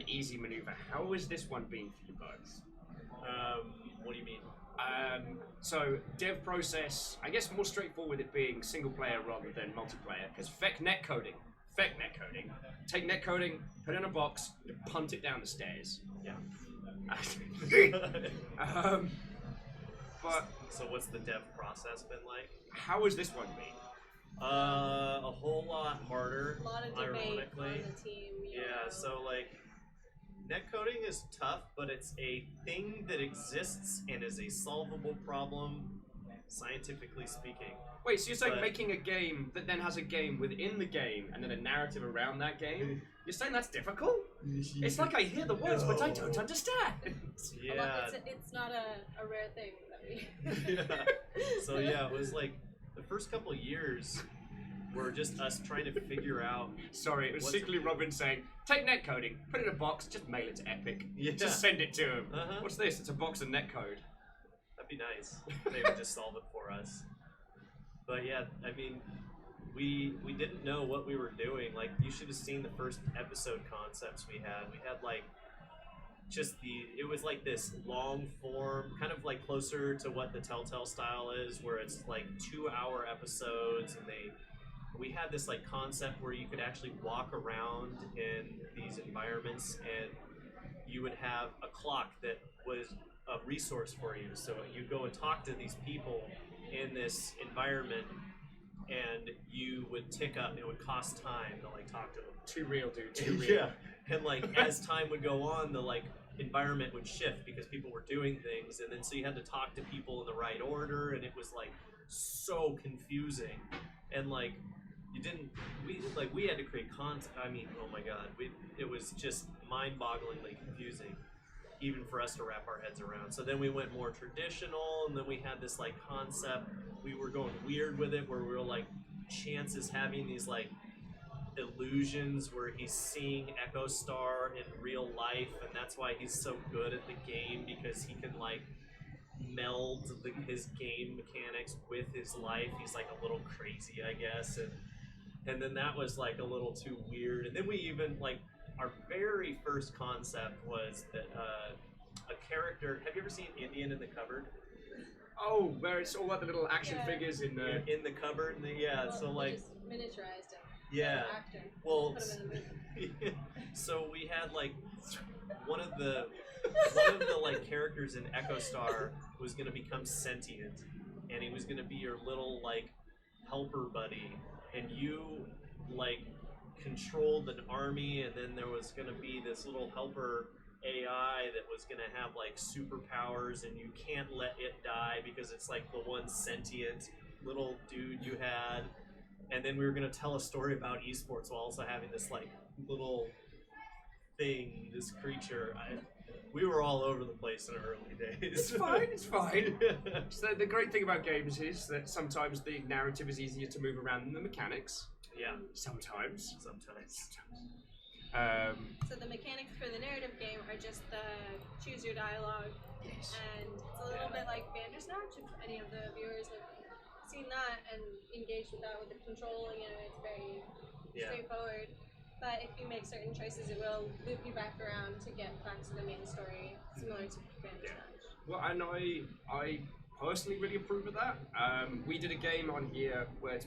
easy maneuver. How has this one been for you both? What do you mean? So dev process, I guess more straightforward with it being single player rather than multiplayer, because feck netcoding. Take netcoding, put it in a box, and punt it down the stairs. Yeah. But So what's the dev process been like? how has this one been? A whole lot harder. a lot of debate ironically. on the team. Yeah, so like netcoding is tough, but it's a thing that exists and is a solvable problem, scientifically speaking. Wait, so you're saying But- making a game that then has a game within the game and then a narrative around that game? You're saying that's difficult? It's like I hear the words, but I don't understand. Yeah. It's not a rare thing that we. Yeah. So yeah, it was like the first couple of years were just us trying to figure out. Sorry, it was What's secretly it- Robin saying, take netcoding, put it in a box, just mail it to Epic. Yeah. Just send it to him. Uh-huh. What's this? It's a box of netcode. That'd be nice. They would just solve it for us. But yeah, I mean, we didn't know what we were doing. Like, you should have seen the first episode concepts we had. We had like it was like this long form, kind of like closer to what the Telltale style is, where it's like 2-hour episodes, and we had this like concept where you could actually walk around in these environments, and you would have a clock that was a resource for you. So you go and talk to these people in this environment, and you would tick up. It would cost time to like talk to them. Too real, dude. Too real. Yeah, and like as time would go on, the like environment would shift because people were doing things, and then so you had to talk to people in the right order, and it was like so confusing, and like we had to create content. I mean, oh my god, it was just mind-bogglingly confusing, even for us to wrap our heads around. So then we went more traditional, and then we had this like concept. We were going weird with it, where we were like, Chance is having these like illusions where he's seeing Echo Star in real life, and that's why he's so good at the game, because he can like meld his game mechanics with his life. He's like a little crazy, I guess, and then that was like a little too weird. And then we even like our very first concept was that a character. Have you ever seen Indian in the Cupboard? Oh, where it's all like the little action Yeah. figures in the... In the cupboard, and Well, so they like just miniaturized him. yeah. Actor. Well, Put him in the movie. so we had like one of the like characters in Echo Star was gonna become sentient, and he was gonna be your little like helper buddy, and you like controlled an army, and then there was gonna be this little helper AI that was gonna have like superpowers, and you can't let it die because it's like the one sentient little dude you had. And then we were gonna tell a story about esports while also having this like little thing, this creature. We were all over the place in our early days. It's fine, it's fine. So the great thing about games is that sometimes the narrative is easier to move around than the mechanics. Yeah, Sometimes. sometimes. So the mechanics for the narrative game are just the choose your dialogue, Yes. and it's a little bit like Bandersnatch. If any of the viewers have seen that and engaged with that with the controlling, it's very Yeah. straightforward. But if you make certain choices, it will loop you back around to get back to the main story, similar to Bandersnatch. Well, and I personally really approve of that. We did a game on here where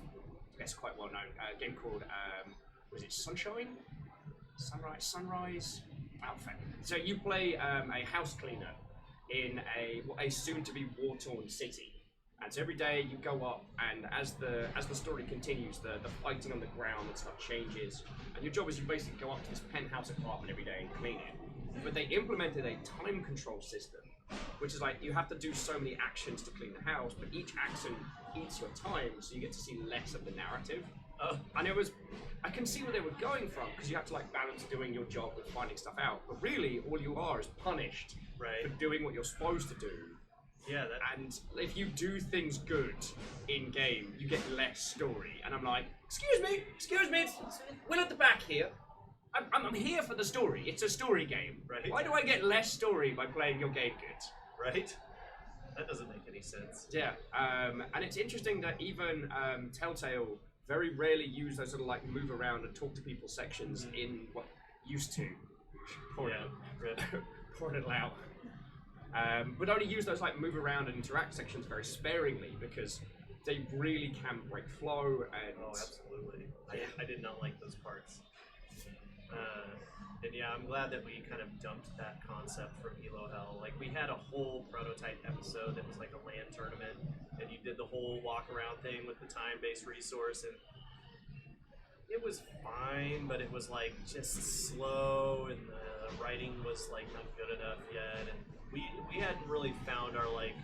it's quite well known, a game called, was it Sunshine? Sunrise? Outfit. So you play a house cleaner in a soon-to-be war-torn city. And so every day you go up, and as the story continues, the fighting on the ground and stuff changes. And your job is you basically go up to this penthouse apartment every day and clean it. But they implemented a time control system, which is like you have to do so many actions to clean the house, but each action eats your time, so you get to see less of the narrative. And I can see where they were going from, because you have to like balance doing your job with finding stuff out. But really, all you are is punished Right. for doing what you're supposed to do. Yeah, that. And if you do things good in game, you get less story. And I'm like, excuse me, we're at the back here. I'm here for the story. It's a story game. Right. Why do I get less story by playing your game good? Right? That doesn't make any sense. Yeah, and it's interesting that even Telltale very rarely use those sort of like move around and talk to people sections in what used to. Poor little out. But only use those like move around and interact sections very sparingly, because they really can break flow. And Oh, absolutely. I did not like those parts. And yeah, I'm glad that we kind of dumped that concept from Halo Hell. Like, we had a whole prototype episode that was like a LAN tournament, and you did the whole walk around thing with the time-based resource, and it was fine, but it was like just slow, and the writing was like not good enough yet, and we hadn't really found our like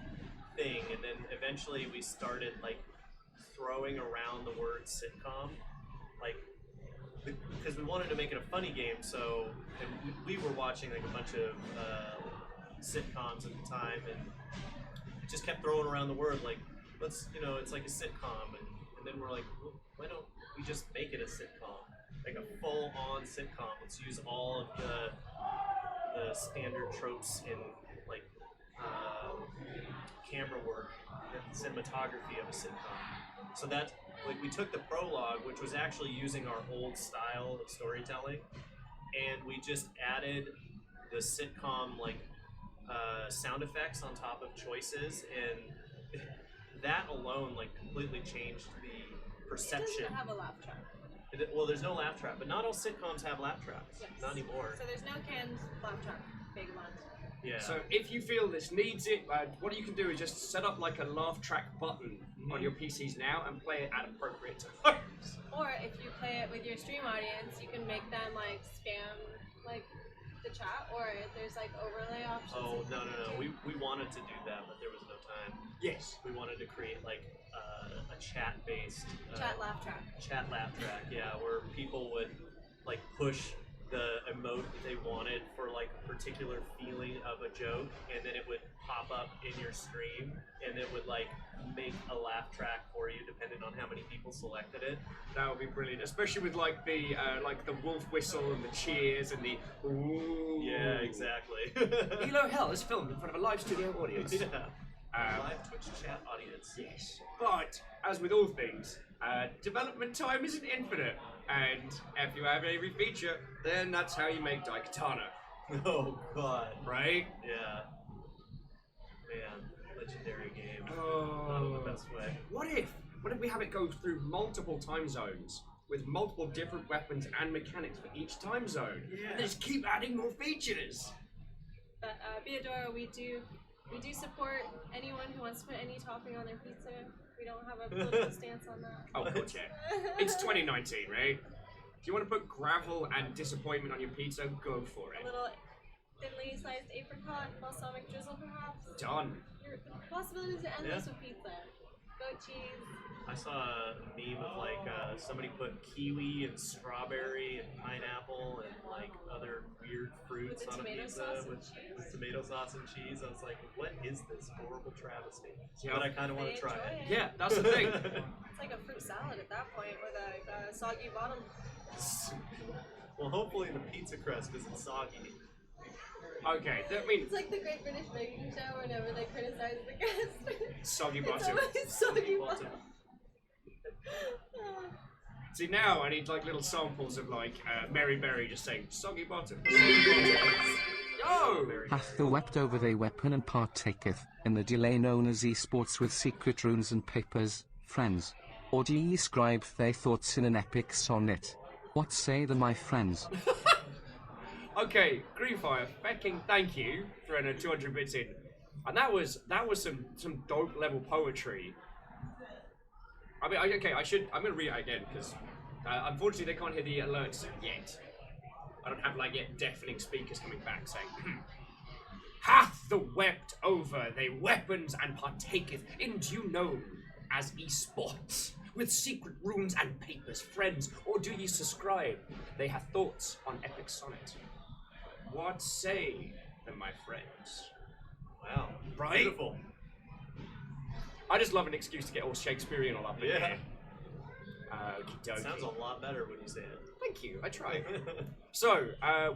thing. And then eventually we started like throwing around the word sitcom, like, because we wanted to make it a funny game. So, and we were watching like a bunch of sitcoms at the time, and just kept throwing around the word like let's, you know, it's like a sitcom, and then we're like, well, why don't we just make it a sitcom, like a full-on sitcom? Let's use all of the standard tropes in like camera work and cinematography of a sitcom. So that, like, we took the prologue, which was actually using our old style of storytelling, and we just added the sitcom like sound effects on top of choices, and that alone like completely changed the It perception. doesn't have a laugh track. Well, there's no laugh track, but not all sitcoms have laugh tracks. Yes. Not anymore. So there's no canned laugh track. Big one. Yeah. So if you feel this needs it, what you can do is just set up like a laugh track button on your PCs now and play it at appropriate times. Or if you play it with your stream audience, you can make them like spam like the chat, or there's like overlay options. Oh no. We wanted to do that, but there was no time. Yes. We wanted to create like a chat-based Chat laugh track. chat laugh track. Yeah, where people would like push the emote they wanted for like a particular feeling of a joke, and then it would pop up in your stream, and it would like make a laugh track for you depending on how many people selected it. That would be brilliant, especially with like the wolf whistle and the cheers and the ooh. Yeah, exactly. Elo Hell is filmed in front of a live studio audience. Yeah. Um, Live Twitch chat audience. Yes, but as with all things, development time isn't infinite, and if you have every feature, then that's how you make Daikatana, Oh god. right? Yeah. Man, legendary game. Not in Oh. the best way. What if we have it go through multiple time zones with multiple different weapons and mechanics for each time zone, Yeah. and then just keep adding more features? But Beadora, we do support anyone who wants to put any topping on their pizza. We don't have a political stance on that. Oh god, yeah. It's 2019, right? If you want to put gravel and disappointment on your pizza, go for A it. little thinly sliced apricot, balsamic drizzle, perhaps. Done. The possibilities are endless with pizza. Goat cheese. I saw a meme of like somebody put kiwi and strawberry and pineapple and like other weird fruits With the on a tomato pizza sauce and with cheese? tomato sauce and cheese. I was like, what is this horrible travesty? Yeah. But I kind of want They to try enjoy it. it. Yeah, that's the thing. It's like a fruit salad at that point with a soggy bottom. Well, hopefully the pizza crust isn't soggy. Okay, I mean, It's like the Great British Baking Show whenever they criticize the guest. soggy It's bottom. always soggy bottom. bottom. See, now I need like little samples of like Mary Berry just saying soggy bottom. Soggy bottom. Yo! Hath the wept over they weapon and partaketh in the delay known as esports with secret runes and papers, friends. Or do ye scribe their thoughts in an epic sonnet? What say the my friends? Okay, Greenfire, fucking thank you for throwing 200 bits in, and that was some dope level poetry. I mean, I'm gonna read it again because unfortunately they can't hear the alerts yet. I don't have like yet deafening speakers coming back saying, "Hath the wept over they weapons and partaketh in due known as esports with secret runes and papers, friends, or do ye subscribe? They have thoughts on epic sonnet. What say them, my friends?" Wow. Right? Beautiful. I just love an excuse to get all Shakespearean all up in Yeah. here. Okie dokie. Sounds a lot better when you say it. Thank you, I tried. So,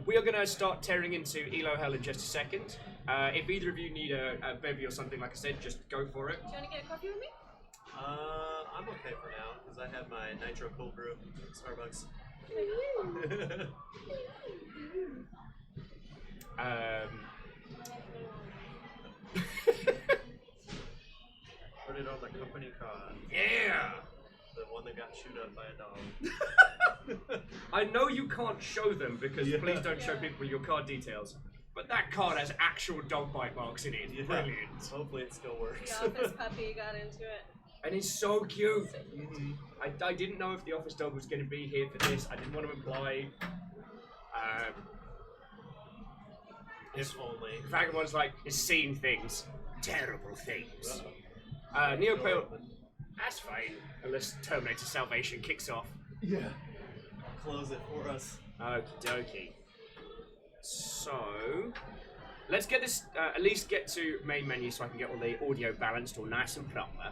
we are going to start tearing into Elo Hell in just a second. If either of you need a bevy or something, like I said, just go for it. Do you want to get a coffee with me? I'm okay for now because I have my nitro cold brew at Starbucks. Put it on the company card. Yeah! The one that got chewed up by a dog. I know you can't show them because Yeah. please don't show people your card details, but that card has actual dog bite marks in it. It's brilliant. Hopefully it still works. The office puppy got into it. And it's so cute. Mhm. I didn't know if the office dog was going to be here for this. I didn't want to imply. If only. Vagabond's like, is seeing things. Terrible things. Uh-oh. Neopale. That's fine. Unless Terminator Salvation kicks off. Yeah. Close it for us. Okie dokie. So, let's get this, at least get to main menu so I can get all the audio balanced all nice and proper.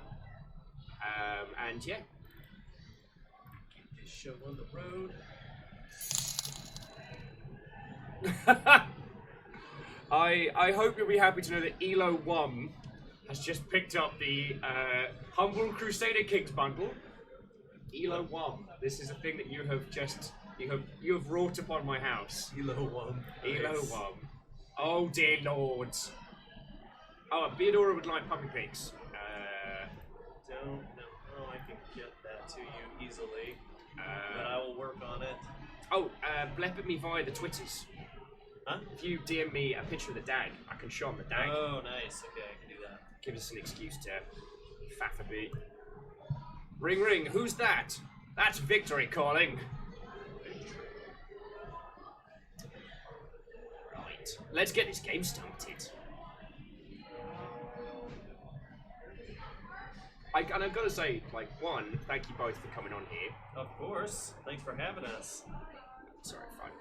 And yeah. Get this show on the road. I hope you'll be happy to know that Elo 1 has just picked up the Humble Crusader Kings bundle. Elo 1. This is a thing that you have wrought upon my house. Elo 1. Elo 1. Oh dear lord. Oh, Theodora would like puppy pigs. Don't know how I can get that to you easily, but I will work on it. Oh, blep at me via the Twitters. Huh? If you DM me a picture of the dag, I can show him the dag. Oh, nice. Okay, I can do that. Give us an excuse to faff a bit. Ring ring, who's that? That's Victory calling. Right, let's get this game started. And I've got to say, like, one, thank you both for coming on here. Of course. Thanks for having us. Sorry, fine.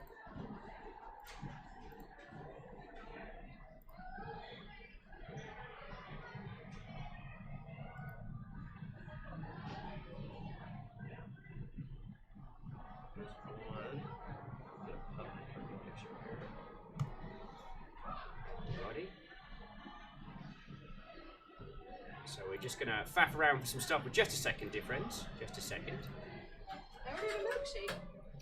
Alrighty. So we're just gonna faff around with some stuff with just a second, dear friends. Just a second. I ordered a milkshake.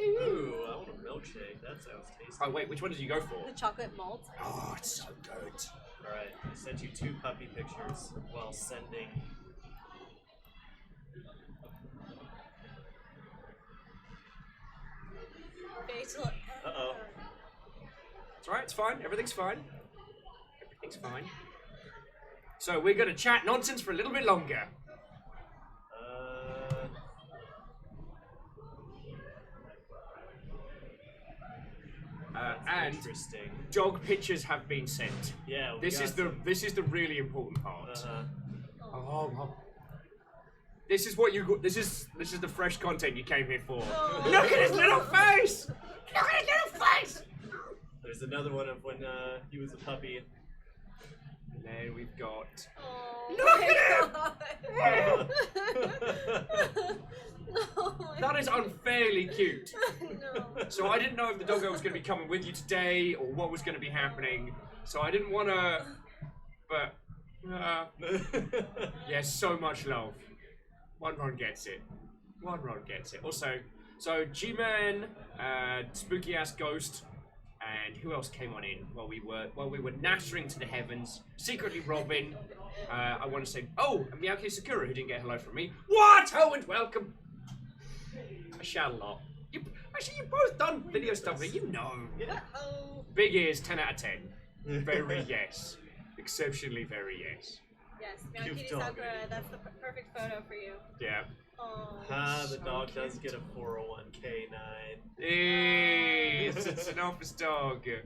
Ooh, I want a milkshake. That sounds tasty. Oh wait, which one did you go for? The chocolate malt. Oh, it's so good. Alright, I sent you 2 puppy pictures while sending. Facial. Uh-oh. It's alright, it's fine. Everything's fine. Everything's fine. So we're gonna chat nonsense for a little bit longer. And Interesting. dog pictures have been sent. Yeah, we This got is the some- this is the really important part. Uh-huh. Oh, this is what you got. This is the fresh content you came here for. Oh. Look at his little face. Look at his little face. There's another one of when he was a puppy. And then we've got. Oh, Look at him! No. That is unfairly cute. No. So I didn't know if the doggo was going to be coming with you today or what was going to be happening. So I didn't want to. But. Yeah, so much love. One Ron gets it. One Ron gets it. Also, so G-Man, Spooky Ass Ghost, and who else came on in while we were nattering to the heavens, secretly Robin. I want to say, oh, and Miyake Sakura, who didn't get a hello from me. What? Oh, and welcome. I shout a lot. Actually, you've both done video stuff, but you know. Oh. Big ears, 10 out of 10. Very yes. Exceptionally very yes. Yes, You've Miyake done Sakura, it. that's the perfect photo for you. Yeah. Oh. The So dog does cute. get a 401k9. Hey, it's an office dog. Right,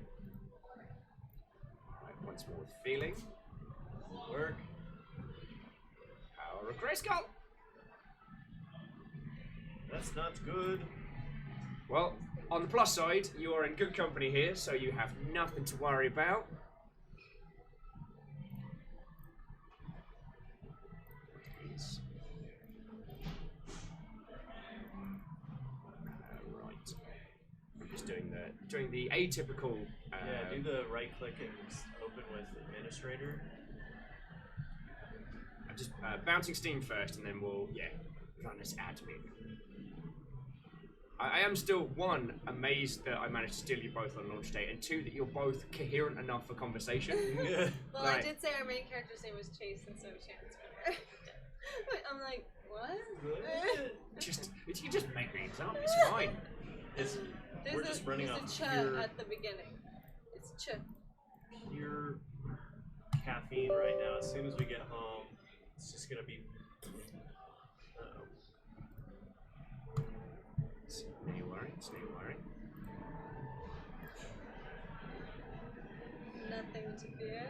once more with feeling. Work. Power of Grayskull. That's not good. Well, on the plus side, you are in good company here, so you have nothing to worry about. Right. I'm just doing the atypical. Yeah, do the right click and open with administrator. I'm just bouncing Steam first, and then we'll run as admin. I am still, one, amazed that I managed to steal you both on launch day, and two, that you're both coherent enough for conversation. Well, Right. I did say our main character's name was Chase, and so Chance. I'm like, what? You just make things up. It's fine. We're just running there's off a ch pure, at the beginning. It's ch. pure caffeine right now. As soon as we get home, it's just gonna be. No worries, no worries. Nothing to fear.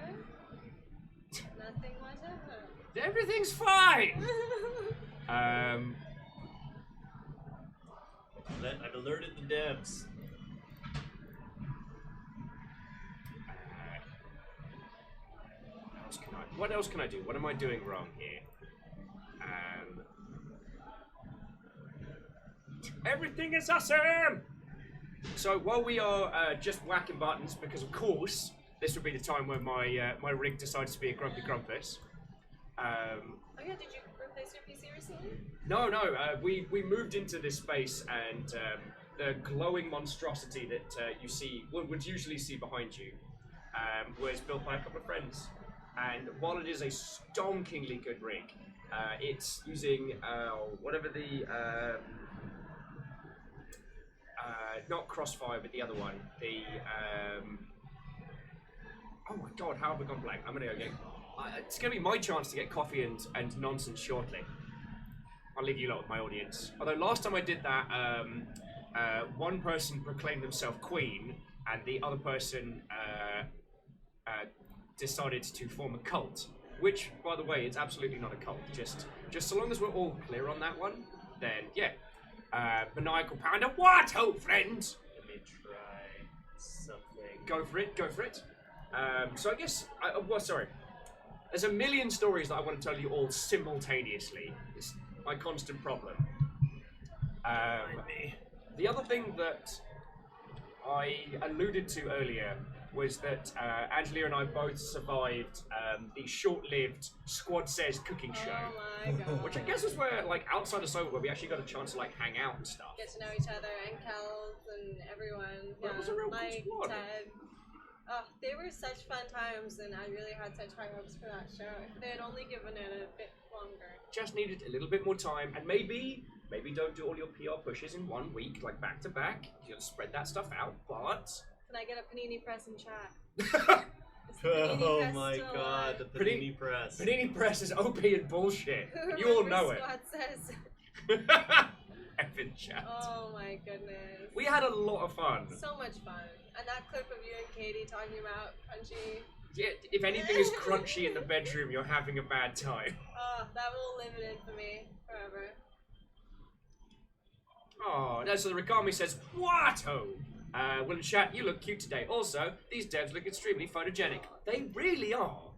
Nothing whatever. Everything's fine. I've alerted the devs. What else can I do? What am I doing wrong here? Everything is awesome! So while we are just whacking buttons, because of course this would be the time when my rig decides to be a grumpy grumpus. Oh yeah, did you replace your PC recently? No, we moved into this space, and the glowing monstrosity that you see, would usually see behind you, was built by a couple of friends. And while it is a stonkingly good rig, it's using whatever the not Crossfire, but the other one. The oh my god, how have I gone blank? I'm gonna go get. It's gonna be my chance to get coffee and nonsense shortly. I'll leave you lot with my audience. Although last time I did that, one person proclaimed themselves queen, and the other person decided to form a cult. Which, by the way, it's absolutely not a cult. Just so long as we're all clear on that one, then yeah. Maniacal Pounder, what, old friends? Let me try something. Go for it. So I guess, sorry. There's a million stories that I want to tell you all simultaneously. It's my constant problem. The other thing that I alluded to earlier was that Angelia and I both survived the short-lived Squad Says cooking show. Oh my god. Which I guess is where, like, outside of Sober, we actually got a chance to, like, hang out and stuff. Get to know each other, and Kels, and everyone. Well, it was a real Mike, good squad. Ted. Oh, they were such fun times, and I really had such high hopes for that show. If they had only given it a bit longer. Just needed a little bit more time, and maybe don't do all your PR pushes in 1 week, like back to back. You gotta spread that stuff out, but... Can I get a panini press in chat? Is the panini Oh press my still god, alive? the Panini Press. Panini Press is OP and bullshit. Who You all remembers know it. Squad Says? Effing chat. Oh my goodness. We had a lot of fun. So much fun. And that clip of you and Katie talking about Crunchy. Yeah, if anything is crunchy in the bedroom, you're having a bad time. Oh, that will live in infamy forever. Oh, no, so the Rikami says, what, oh? Well, in chat, you look cute today. Also, these devs look extremely photogenic. They really are.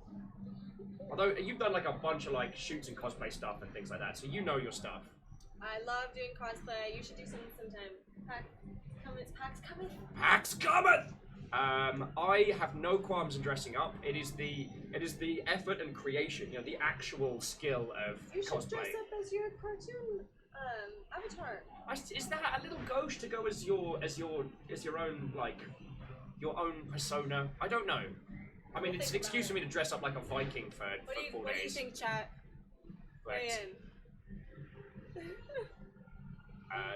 Although, you've done like a bunch of like shoots and cosplay stuff and things like that, so you know your stuff. I love doing cosplay. You should do something sometime. PAX cometh. PAX cometh! I have no qualms in dressing up. It is the effort and creation, you know, the actual skill of You should cosplay. dress up as your cartoon avatar. Is that a little gauche to go as your own like your own persona? I don't know. I mean, it's an excuse for me to dress up like a Viking for 4 What do you days. think, chat? Weigh in.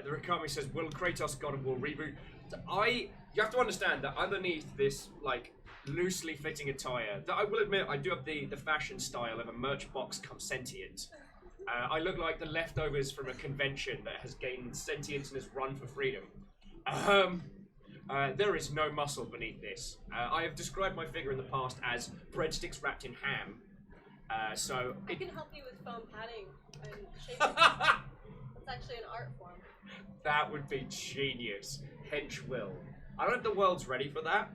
The Rikami says, "Will Kratos God of War reboot?" You have to understand that underneath this like loosely fitting attire, that I will admit I do have the fashion style of a merch box come sentient. I look like the leftovers from a convention that has gained sentience and has run for freedom. There is no muscle beneath this. I have described my figure in the past as breadsticks wrapped in ham. I can help you with foam padding and shape it. It's actually an art form. That would be genius. Hench will. I don't know if the world's ready for that.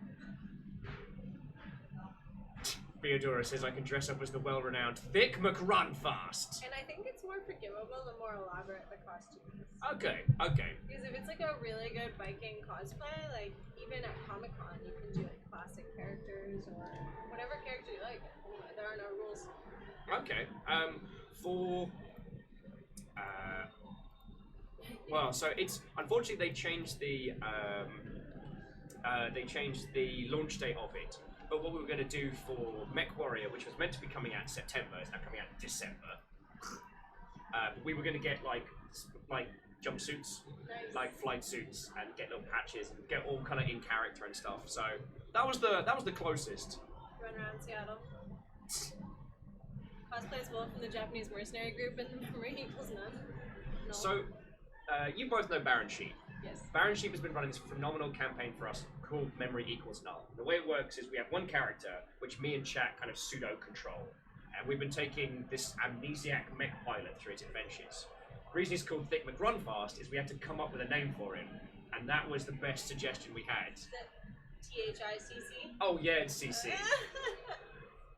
Theodora says I can dress up as the well-renowned Thick McRunfast. And I think it's more forgivable the more elaborate the costume is. Okay. Because if it's like a really good Viking cosplay, like even at Comic-Con you can do like classic characters or whatever character you like. There are no rules. Okay. Well, so it's unfortunately they changed the launch date of it. But what we were going to do for Mech Warrior, which was meant to be coming out in September, is now coming out in December. We were going to get like jumpsuits, Nice. like flight suits, and get little patches and get all kind of in character and stuff. So that was the closest. Run around Seattle. Cosplays Wolf from the Japanese mercenary group and Marine equals none. No. So you both know Baron Sheep. Yes. Baron Sheep has been running this phenomenal campaign for us called Memory Equals Null. The way it works is we have one character, which me and chat kind of pseudo-control. And we've been taking this amnesiac mech pilot through its adventures. The reason he's called Thick McRunfast is we had to come up with a name for him. And that was the best suggestion we had. THICC? Oh yeah, it's CC.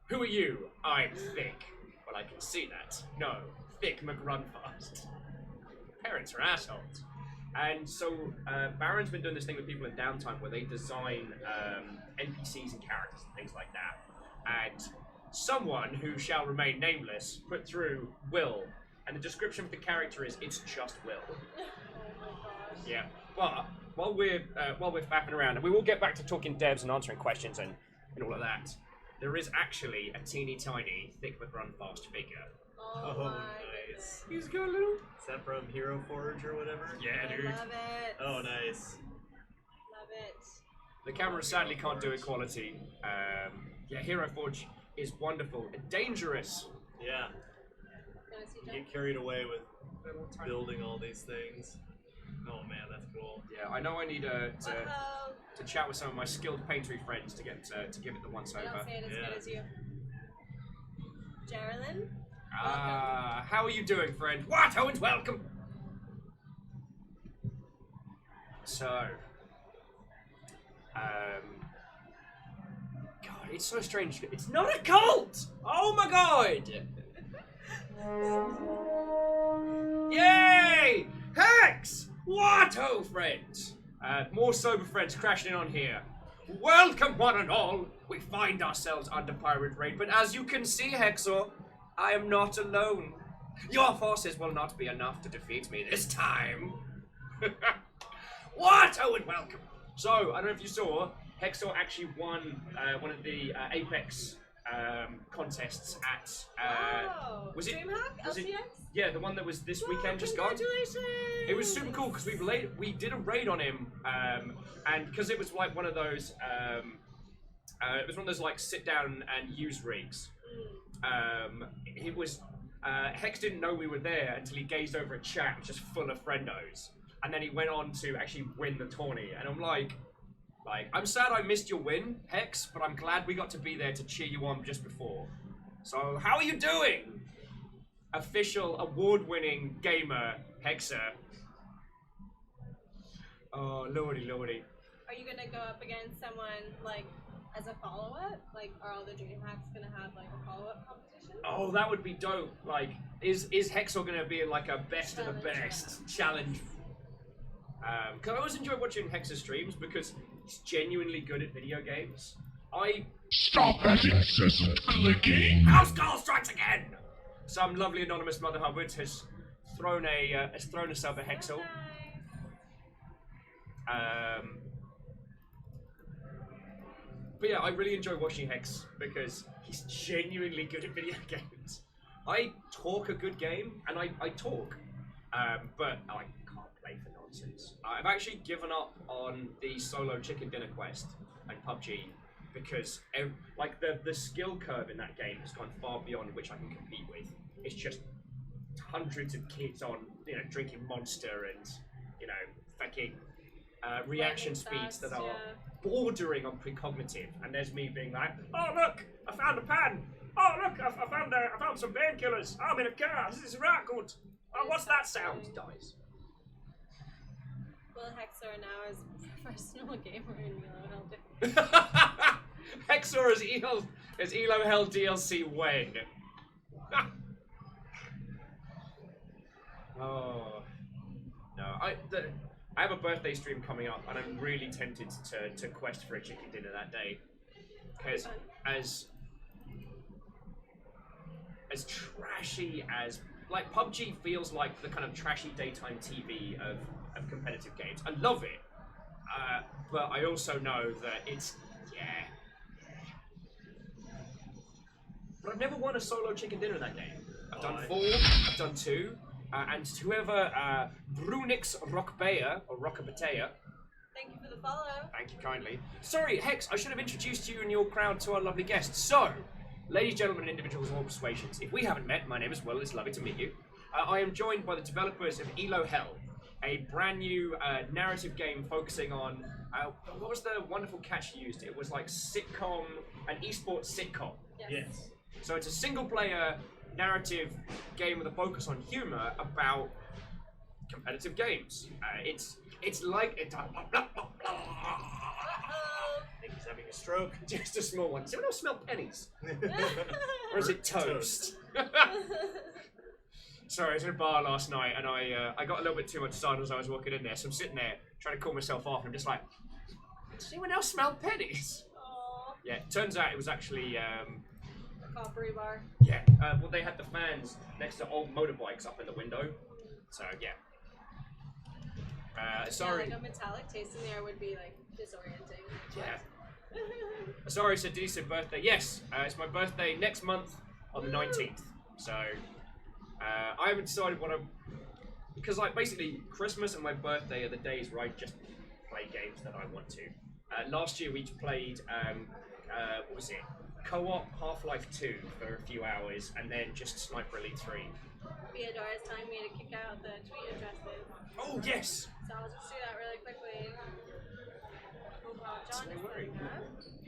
Who are you? I'm Thick. Well, I can see that. No, Thick McRunfast. Parents are assholes. And so Baron's been doing this thing with people in downtime where they design NPCs and characters and things like that. And someone who shall remain nameless put through Will, and the description of the character is it's just Will. Oh my gosh. Yeah, but while we're faffing around, and we will get back to talking devs and answering questions and all of that, there is actually a teeny tiny Thick McRunfast figure. Oh, Oh, my nice. goodness. He's got a little. Is that from Hero Forge or whatever? Yeah, I dude. love it. Oh, nice. Love it. The camera sadly can't do equality. Yeah, Hero Forge is wonderful and dangerous. Yeah. Can I see You John? get carried away with building all these things. Oh man, that's cool. Yeah, I know I need to Uh-oh. chat with some of my skilled paintery friends to get to give it the once I over. don't say it as Yeah. good as you. Geraldine? How are you doing, friend? What? Oh, and welcome. So, God, it's so strange. It's not a cult. Oh my God. Yay! Hex! What, oh friends? More sober friends crashing in on here. Welcome, one and all. We find ourselves under pirate raid, but as you can see, Hexor, I am not alone. Your forces will not be enough to defeat me this time. What? Oh, and welcome. So, I don't know if you saw, Hexor actually won one of the Apex contests at. Oh, was it? DreamHack? was it- LCX? Yeah, the one that was this Wow, weekend just gone. congratulations! It was super cool because we did a raid on him, and because it was like one of those, it was one of those like sit down and use rigs. It was Hex didn't know we were there until he gazed over a chat just full of friendos, and then he went on to actually win the tourney. And I'm like, I'm sad I missed your win, Hex, but I'm glad we got to be there to cheer you on just before. So how are you doing? Official award-winning gamer Hexer. Oh lordy lordy. Are you gonna go up against someone like as a follow-up? Like, are all the DreamHacks gonna have like a follow-up competition? Oh, that would be dope. Like, is Hexor gonna be like a best of the Challenge best challenge? Cause I always enjoy watching Hexer streams because he's genuinely good at video games. Stop that incessant clicking. House call strikes again. Some lovely anonymous Mother Hubbard has thrown a sub at Hexor. But yeah, I really enjoy watching Hex because he's genuinely good at video games. I talk a good game, and I talk, but I can't play for nonsense. I've actually given up on the solo chicken dinner quest and PUBG because like the skill curve in that game has gone far beyond which I can compete with. It's just hundreds of kids on, drinking Monster and, fucking reaction speeds that are bordering on precognitive, and there's me being like, oh look, I found a pan. Oh look, I found some painkillers. I'm in a car. This is right good. Oh, what's that sound? Dies. Will Hexor now is professional gamer in Yellow Hell. Hexor is Elo Hell DLC Wang. Oh no, I have a birthday stream coming up, and I'm really tempted to quest for a chicken dinner that day, because as trashy as like PUBG feels like the kind of trashy daytime TV of competitive games. I love it, but I also know that it's But I've never won a solo chicken dinner in that game. I've done 4, I've done 2, and whoever Brunix Rockbea or Rockabatea. Thank you for the follow. Thank you kindly. Sorry, Hex, I should have introduced you and your crowd to our lovely guests. So, ladies, gentlemen, and individuals of all persuasions, if we haven't met, my name is Will, it's lovely to meet you. I am joined by the developers of Elo Hell, a brand new narrative game focusing on, what was the wonderful catch you used? It was like sitcom, an esports sitcom. Yes. So it's a single-player narrative game with a focus on humor about competitive games. It's like it. I think he's having a stroke. Just a small one. Does anyone else smell pennies? Or is it toast? Sorry, I was in a bar last night and I got a little bit too much cider as I was walking in there, so I'm sitting there trying to cool myself off and I'm just like, does anyone else smell pennies? Aww. Yeah, turns out it was actually, A coppery bar. yeah, well they had the fans next to old motorbikes up in the window, so yeah. Sorry. Yeah, like a metallic taste in there would be like disorienting. Yeah. Sorry, so did you say birthday? Yes, it's my birthday next month on the 19th. So, I haven't decided what I'm... Because, like, basically, Christmas and my birthday are the days where I just play games that I want to. Last year we each played, what was it? Co-op Half-Life 2 for a few hours, and then just Sniper Elite 3. Theodora's telling me to kick out the tweet addresses. Oh, yes! So I'll just do that really quickly. John is worry. doing that.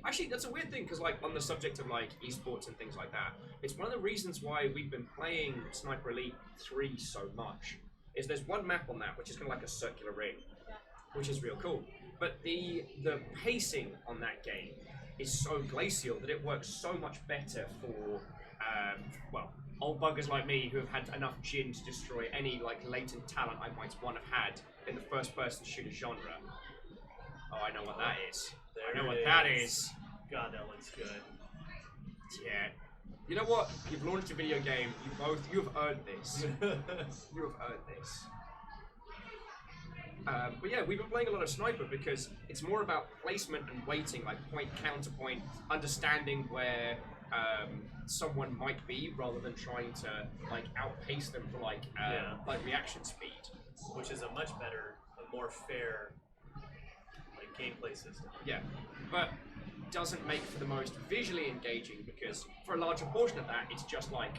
Actually, that's a weird thing, because, like, on the subject of, like, esports and things like that, it's one of the reasons why we've been playing Sniper Elite 3 so much, is there's one map on that, which is kind of like a circular ring, which is real cool. But the pacing on that game is so glacial that it works so much better for, well, old buggers like me who have had enough gin to destroy any, like, latent talent I might want have had in the first-person shooter genre. Oh, I know what that is. I know what that is. God, that looks good. Yeah. You know what? You've launched a video game. You've earned this. You have earned this. But yeah, we've been playing a lot of Sniper because it's more about placement and waiting, like point, counterpoint, understanding where someone might be rather than trying to like outpace them for like reaction speed. Which is a much better, a more fair gameplay system. Yeah, but doesn't make for the most visually engaging because for a larger portion of that, it's just like,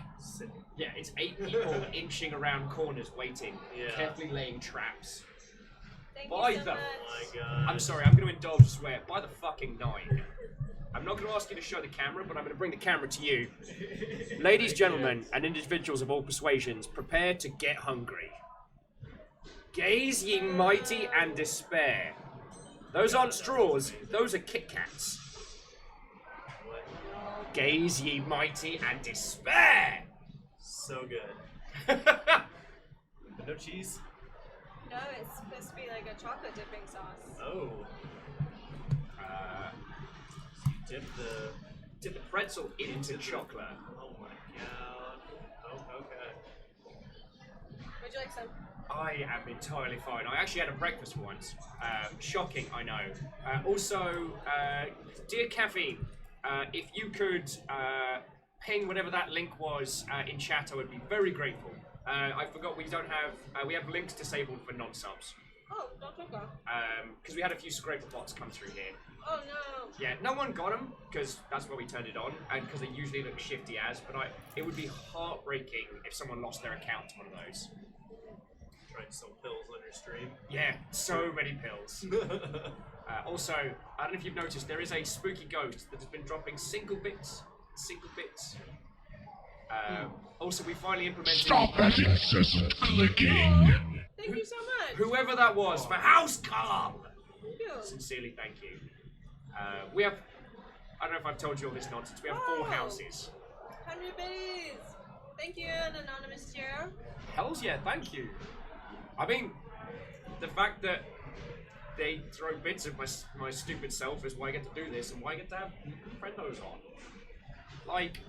yeah, it's 8 people inching around corners waiting, carefully laying traps. Thank By you so the... much. Oh my god. I'm sorry, I'm going to indulge a swear. By the fucking 9. I'm not going to ask you to show the camera, but I'm going to bring the camera to you. Ladies, gentlemen, and individuals of all persuasions, prepare to get hungry. Gaze ye mighty and despair. Those aren't straws, those are Kit Kats. What? Gaze ye mighty and despair! So good. But no cheese? No, it's supposed to be like a chocolate dipping sauce. Oh. Dip the pretzel into chocolate. Oh my god. Oh, okay. Would you like some? I am entirely fine. I actually had a breakfast once. Shocking, I know. Also, dear Caffeine, if you could ping whatever that link was in chat, I would be very grateful. I forgot we don't have, we have links disabled for non-subs. Oh, don't take that. Because we had a few scraper bots come through here. Oh no. Yeah, no one got them, because that's why we turned it on, and because they usually look shifty as, but it would be heartbreaking if someone lost their account to one of those. Trying to sell pills on your stream. Yeah, so many pills. Also, I don't know if you've noticed, there is a spooky ghost that has been dropping single bits. Also, we finally implemented... Stop that incessant clicking! Thank you so much. Whoever that was, for House Calm! Thank you. Sincerely, thank you. We have... I don't know if I've told you all this nonsense. We have 4 houses. 100 biddies. Thank you, an anonymous cheer. Hells yeah, thank you. I mean, the fact that they throw bits of my stupid self is why I get to do this and why I get to have friendos on. Like...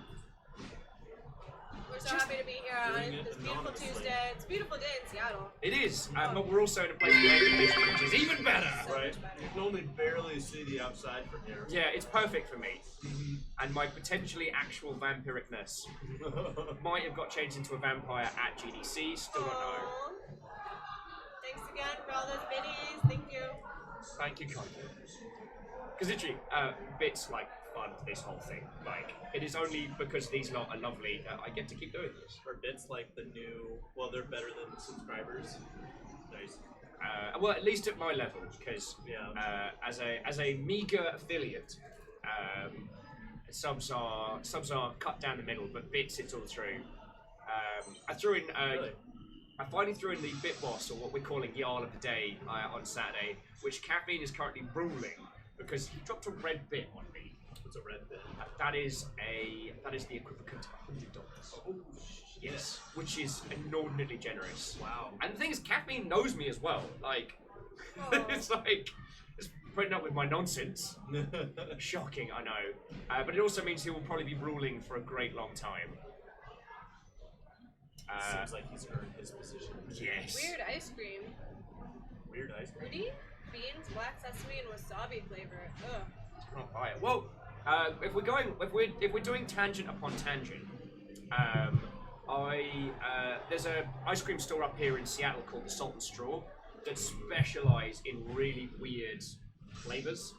We're so happy to be here on this beautiful Tuesday. It's a beautiful day in Seattle. It is, but we're also in a place where air which is even better. So Right. much better. You can only barely see the outside from here. Yeah, it's perfect for me. And my potentially actual vampiricness might have got changed into a vampire at GDC, still don't know. Aw. Thanks again for all those biddies. Thank you. Thank you, Connie. Because literally, bits like fun this whole thing. Like, it is only because these lot are lovely that I get to keep doing this. Are bits like the new, well, they're better than subscribers. Nice. Well, at least at my level, because as a meager affiliate, subs are cut down the middle, but bits it's all through. I threw in. Really? I finally threw in the bit boss, or what we're calling Jarl of the Day, on Saturday, which Caffeine is currently ruling because he dropped a red bit on me. What's a red bit? That is the equivalent of $100. Oh, Yes, which is inordinately generous. Wow. And the thing is, Caffeine knows me as well. Like, Oh. it's putting up with my nonsense. Shocking, I know. But it also means he will probably be ruling for a great long time. Seems like he's earned his position. Yes. Weird ice cream. Weird ice cream. Fruity? Beans, black sesame, and wasabi flavor. Ugh. Can't buy it. Well, if we're doing tangent upon tangent, there's a ice cream store up here in Seattle called the Salt and Straw that specialise in really weird flavors.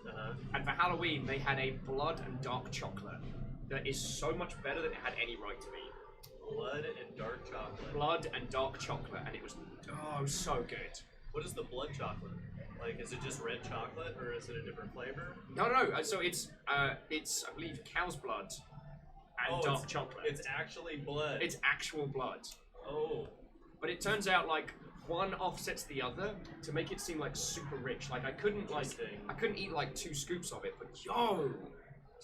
And for Halloween, they had a blood and dark chocolate that is so much better than it had any right to be. Blood and dark chocolate. Blood and dark chocolate, and it was so good. What is the blood chocolate? Like, is it just red chocolate, or is it a different flavor? No. So it's I believe cow's blood and dark chocolate. It's actually blood. It's actual blood. Oh. But it turns out like one offsets the other to make it seem like super rich. Like I couldn't eat like 2 scoops of it, but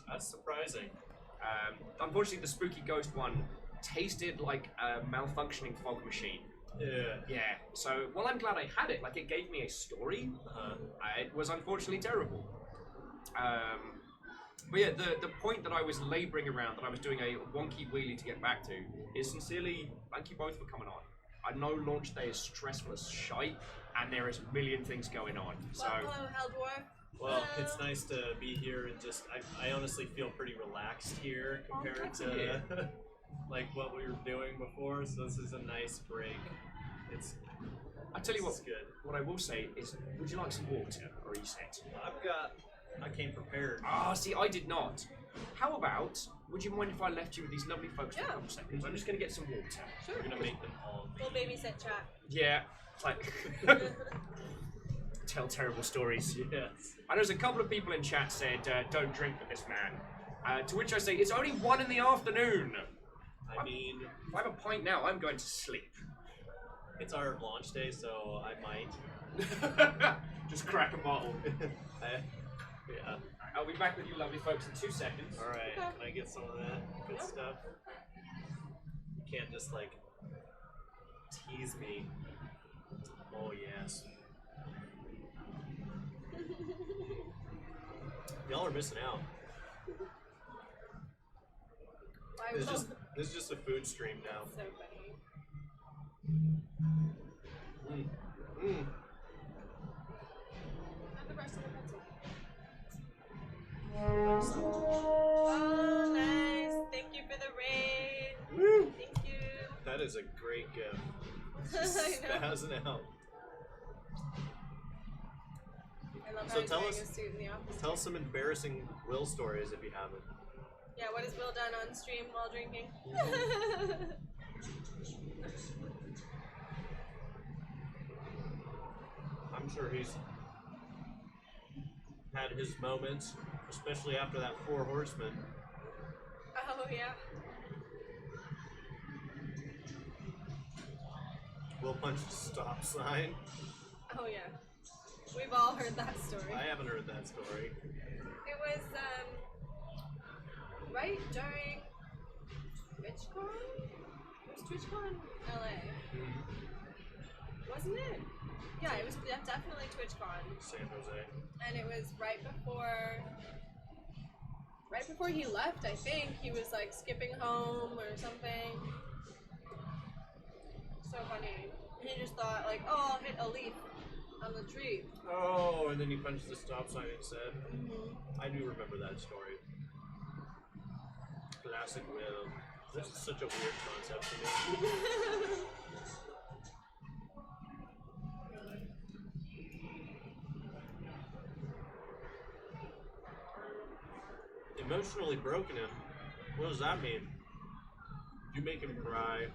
That's surprising. Unfortunately, the spooky ghost one tasted like a malfunctioning fog machine. Yeah. So, well, I'm glad I had it. Like, it gave me a story. It was unfortunately terrible. But yeah, the point that I was labouring around, that I was doing a wonky wheelie to get back to, is sincerely, thank you both for coming on. I know launch day is stressful as shite, and there is a million things going on. So. Well, hello, Heldor. Well, it's nice to be here and just, I honestly feel pretty relaxed here compared to like what we were doing before, so this is a nice break. I tell you what, good. What I will say is, would you like some water, or are you set? I came prepared. See, I did not. How about, would you mind if I left you with these lovely folks for a couple seconds? I'm just going to get some water. Sure. We're gonna make them all. We'll babysit chat. Yeah, like, tell terrible stories. Yes. And there's a couple of people in chat said, don't drink with this man. To which I say, it's only 1 in the afternoon. I mean, if I have a pint now, I'm going to sleep. It's our launch day, so I might. Just crack a bottle. Yeah. I'll be back with you lovely folks in 2 seconds. Alright, can I get some of that good stuff? You can't just, like, tease me. Oh, yes. Y'all are missing out. This is just a food stream now. So funny. Not the rest of the pencil. Oh, nice. Thank you for the raid. Woo! Thank you. That is a great gift. I know. Spazzing out. I love So how he's tell wearing us- a suit in the office. Tell us some embarrassing Will stories if you haven't. Yeah, what has Will done on stream while drinking? I'm sure he's had his moments, especially after that 4 Horsemen. Oh, yeah. Will punch the stop sign. Oh, yeah. We've all heard that story. I haven't heard that story. It was, right during TwitchCon? It was TwitchCon LA. Wasn't it? Yeah, it was definitely TwitchCon. San Jose. And it was right before he left, I think. He was like skipping home or something. So funny. He just thought like, oh, I'll hit a leaf on the tree. Oh, and then he punched the stop sign instead. I do remember that story. Classic Will. This is such a weird concept to me. Emotionally broken him. What does that mean? You make him cry.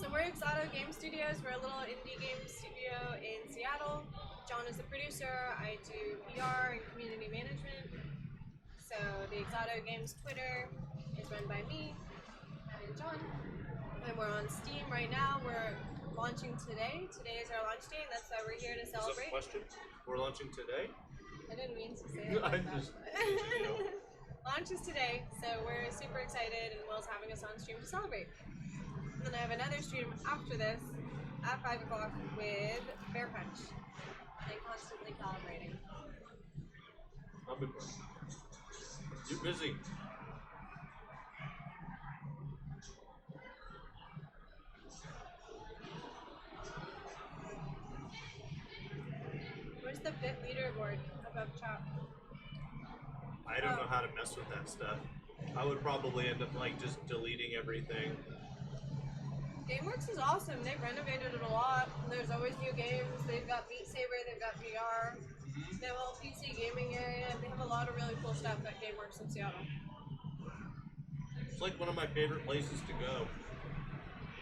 So we're Exoto Game Studios. We're a little indie game studio in Seattle. John is the producer. I do PR and community management. So the Exoto Games Twitter is run by me and John. And we're on Steam right now. We're launching today. Today is our launch day, and that's why we're here to Is that a celebrate. question? We're launching today? I didn't mean to say it I like that. just- Launch is today, so we're super excited, and Will's having us on stream to celebrate. And then I have another stream after this at 5 o'clock with Bear Punch and constantly calibrating. I'll be You're busy. Where's the bit leaderboard above top? I don't know how to mess with that stuff. I would probably end up like just deleting everything. GameWorks is awesome. They've renovated it a lot. There's always new games. They've got Beat Saber. They've got VR. They have a whole PC gaming area. They have a lot of really cool stuff at GameWorks in Seattle. It's like one of my favorite places to go.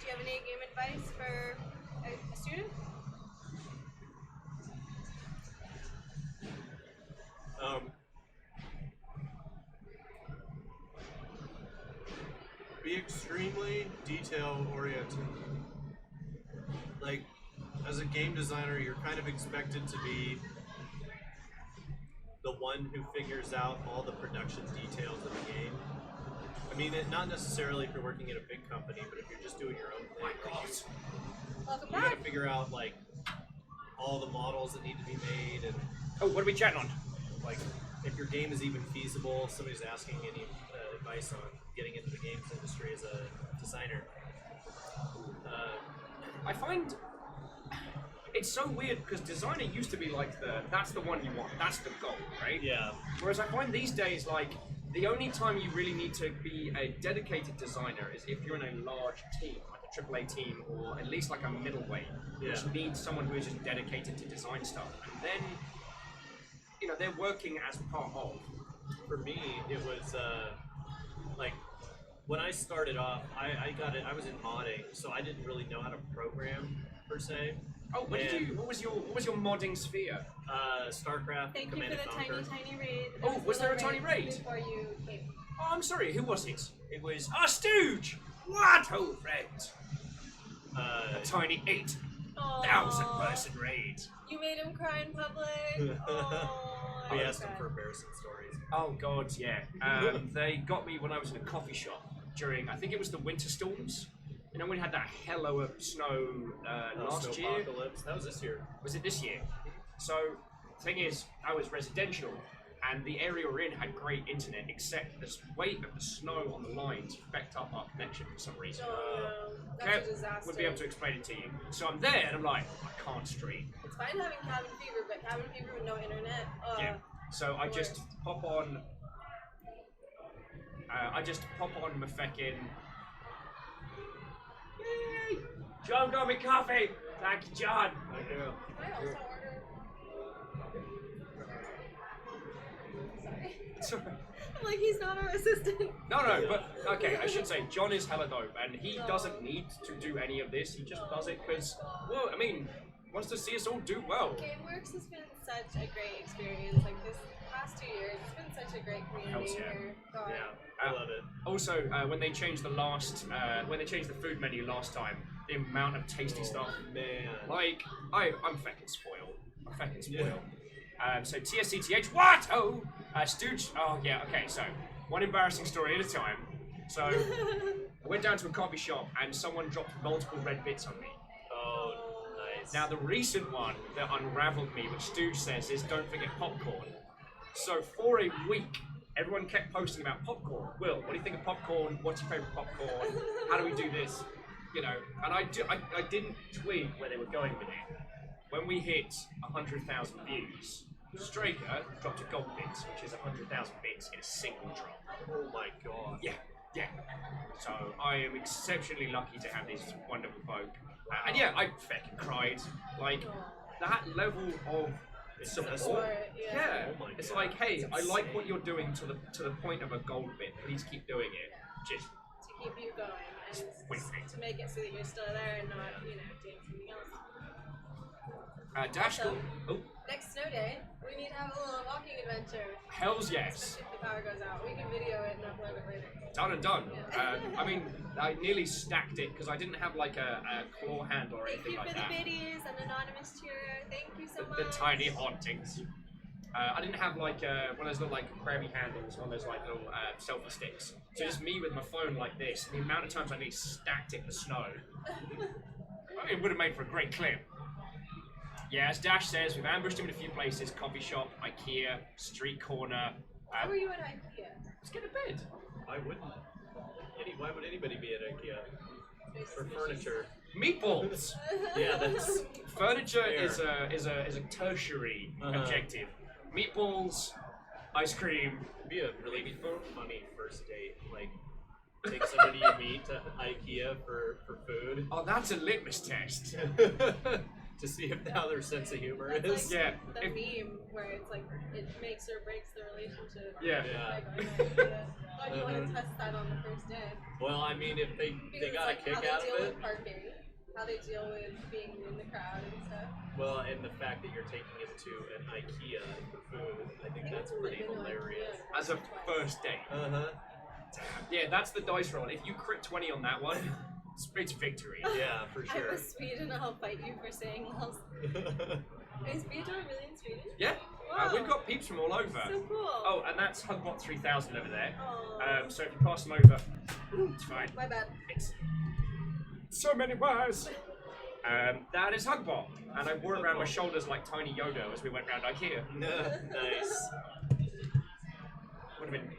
Do you have any game advice for a student? Be extremely detail oriented. Like, as a game designer, you're kind of expected to be the one who figures out all the production details of the game. I mean, not necessarily if you're working at a big company, but if you're just doing your own thing, Welcome you gotta back. figure out like all the models that need to be made, and Oh, what are we chatting on? like if your game is even feasible. If somebody's asking any advice on getting into the games industry as a designer. I find it's so weird because designer used to be like that's the one you want, that's the goal, right? Yeah. Whereas I find these days, like, the only time you really need to be a dedicated designer is if you're in a large team, like a AAA team, or at least like a middleweight, which Yeah. needs someone who is just dedicated to design stuff. And then, you know, they're working as part of. For me, it was like when I started off, I was in modding, so I didn't really know how to program per se. Oh, what was your modding sphere? StarCraft, Thank you Command for and the Conquer. tiny raid. Oh, was there a tiny raid? Before you came. Oh, I'm sorry, who was it? It was Stooge! What, old friend? A tiny 8,000 Aw. person raid. You made him cry in public. Oh, We asked them for embarrassing stories. Oh god, yeah. They got me when I was in a coffee shop during, I think it was the winter storms. You know, we had that hello of snow last year. Snowpocalypse. That was this year. Was it this year? So, the thing is, I was residential, and the area we're in had great internet, except the weight of the snow on the lines fecked up our connection for some reason. Oh, no. Kev That's a disaster. would be able to explain it to you. So I'm there, and I'm like, I can't stream. It's fine having cabin fever, but cabin fever with no internet. Yeah. So I just worst. pop on. My feckin'. Yay! John got me coffee. Thank you, John. Can I also order? Sorry. Sorry. I'm like, he's not our assistant. No, but okay, I should say John is hella dope, and he doesn't need to do any of this. He just does it because, well, I mean, wants to see us all do well. GameWorks has been such a great experience. Like this past 2 years, it's been such a great community Hells yeah. here. God. Yeah, I love it. Also, when they changed the food menu last time, the amount of tasty stuff. Man. Like, I'm fucking spoiled. I'm fucking spoiled. So TSCTH, what? Oh, Stooge. Oh yeah. Okay. So one embarrassing story at a time. So I went down to a coffee shop and someone dropped multiple red bits on me. Oh, nice. Now the recent one that unraveled me, which Stooge says, is don't forget popcorn. So for a week, everyone kept posting about popcorn. Will, what do you think of popcorn? What's your favorite popcorn? How do we do this? You know, and I didn't tweet where they were going with it. When we hit 100,000 views, Straker dropped a gold bit, which is 100,000 bits in a single drop. Oh my god. Yeah. So I am exceptionally lucky to have this wonderful folk. And yeah, I fucking cried. Like, that level of support. Support, yeah. Oh my It's God. like, hey, That's I like insane. what you're doing to the point of a gold bit. Please keep doing it. Just To keep you going and Wait. to make it so that you're still there and not, doing something else. Dash. Also, Oh, next snow day, we need to have a little walking adventure. hells yes. Especially if the power goes out. We can video it and upload it later. Done and done. Yeah. I mean, I nearly stacked it because I didn't have like a claw handle or Thank anything you like for that. the biddies and anonymous cheer. Thank you so much. The tiny hauntings. I didn't have like one of those little like crabby handles on those like little selfie sticks. So just me with my phone like this. The amount of times I nearly stacked it in the snow. It would have made for a great clip. Yeah, as Dash says, we've ambushed him in a few places: coffee shop, IKEA, street corner. How are you at IKEA? Let's get a bed. I wouldn't. Why would anybody be at IKEA for furniture? Meatballs. Yeah, that's Furniture fair. is a tertiary objective. Meatballs, ice cream. It'd be a really funny first date. Like, take somebody you meet to IKEA for food Oh, that's a litmus test. to see if how their sense of humor That's is. like Yeah, the if- meme where it's like it makes or breaks the relationship. Yeah. Yeah. Like, you want to test that on the first day. Well, I mean, if they Because got a it's like kick how they out deal of it. with parking, how they deal with being in the crowd and stuff. Well, and the fact that you're taking it to an IKEA for food, I think that's I've pretty been to hilarious. IKEA As a twice. first date. Yeah, that's the dice roll. If you crit 20 on that one, it's victory. Yeah, for I'm sure. a Sweden, I'll fight you for saying else. Is Beato really in Sweden? Yeah, Wow. we've got peeps from all over. So cool. Oh, and that's Hugbot 3000 over there. Aw. So if you pass them over, it's fine. My bad. It's so many bars. That is Hugbot, and I wore it around my shoulders like Tiny Yoda as we went round IKEA. Nice. Would have been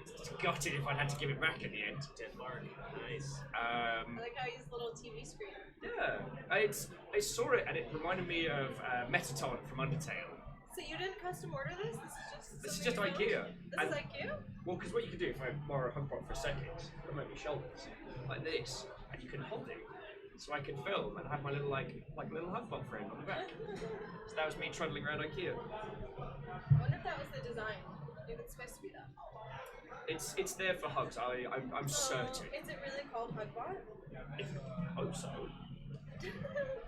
gutted if I'd had to give it back in the end. Denmark. Nice. I like how you use a little TV screen. Yeah, I saw it and it reminded me of Metaton from Undertale. So you didn't custom order this? This is something just you IKEA. found? This And- is IKEA? Well, because what you can do if I borrow a Hugbot for a second, come over your shoulders like this, and you can hold it, so I can film and have my little like a little Hugbot friend on the back. So that was me trundling around IKEA. I wonder if that was the design. If it's supposed to be that. It's there for hugs. I'm certain. Is it really called Hugbot? I hope so.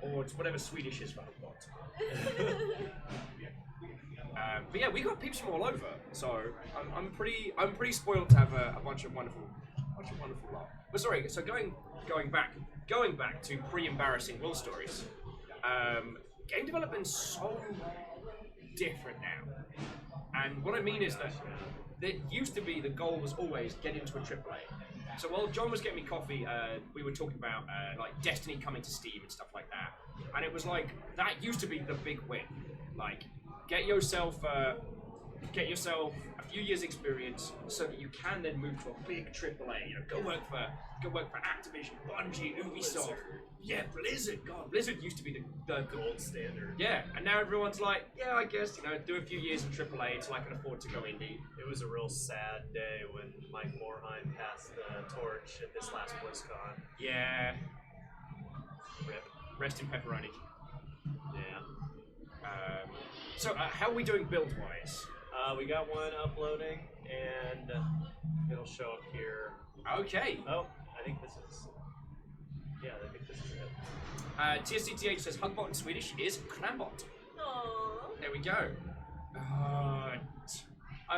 Or it's whatever Swedish is for Hugbot. But yeah, we got peeps from all over, so I'm pretty spoiled to have a bunch of wonderful lot. But sorry, so going back to pre-embarrassing Will stories. Game development's so different now, and what I mean is that used to be the goal was always get into a AAA. So while John was getting me coffee, we were talking about like Destiny coming to Steam and stuff like that, and it was like that used to be the big win. Like get yourself a few years experience so that you can then move to a big AAA. You know, go work for Activision, Bungie, Ubisoft. Yeah, Blizzard. God, Blizzard used to be the Gold standard. yeah, and now everyone's like, yeah, I guess do a few years in AAA until I can afford to go indie. It was a real sad day when Mike Morheim passed the torch at this last BlizzCon. Yeah, Rip. rest in pepperoni. Yeah. So how are we doing build-wise? We got one uploading, and it'll show up here. Okay. Oh, I think this is. Yeah, I think this is it. TSCTH says Hugbot in Swedish is Krambot. Aww. There we go.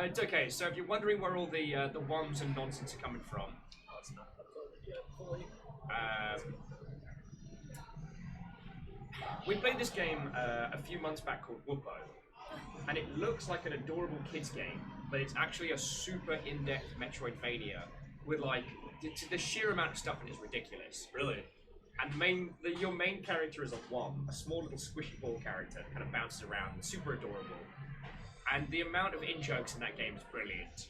It's okay. So if you're wondering where all the wums and nonsense are coming from, Oh, it's not uploaded yet fully. we played this game a few months back called Whoopo, and it looks like an adorable kids game, but it's actually a super in-depth Metroidvania with like the sheer amount of stuff in it is ridiculous. Really? And your main character is a wom, a small little squishy ball character that kind of bounces around, super adorable. And the amount of in-jokes in that game is brilliant.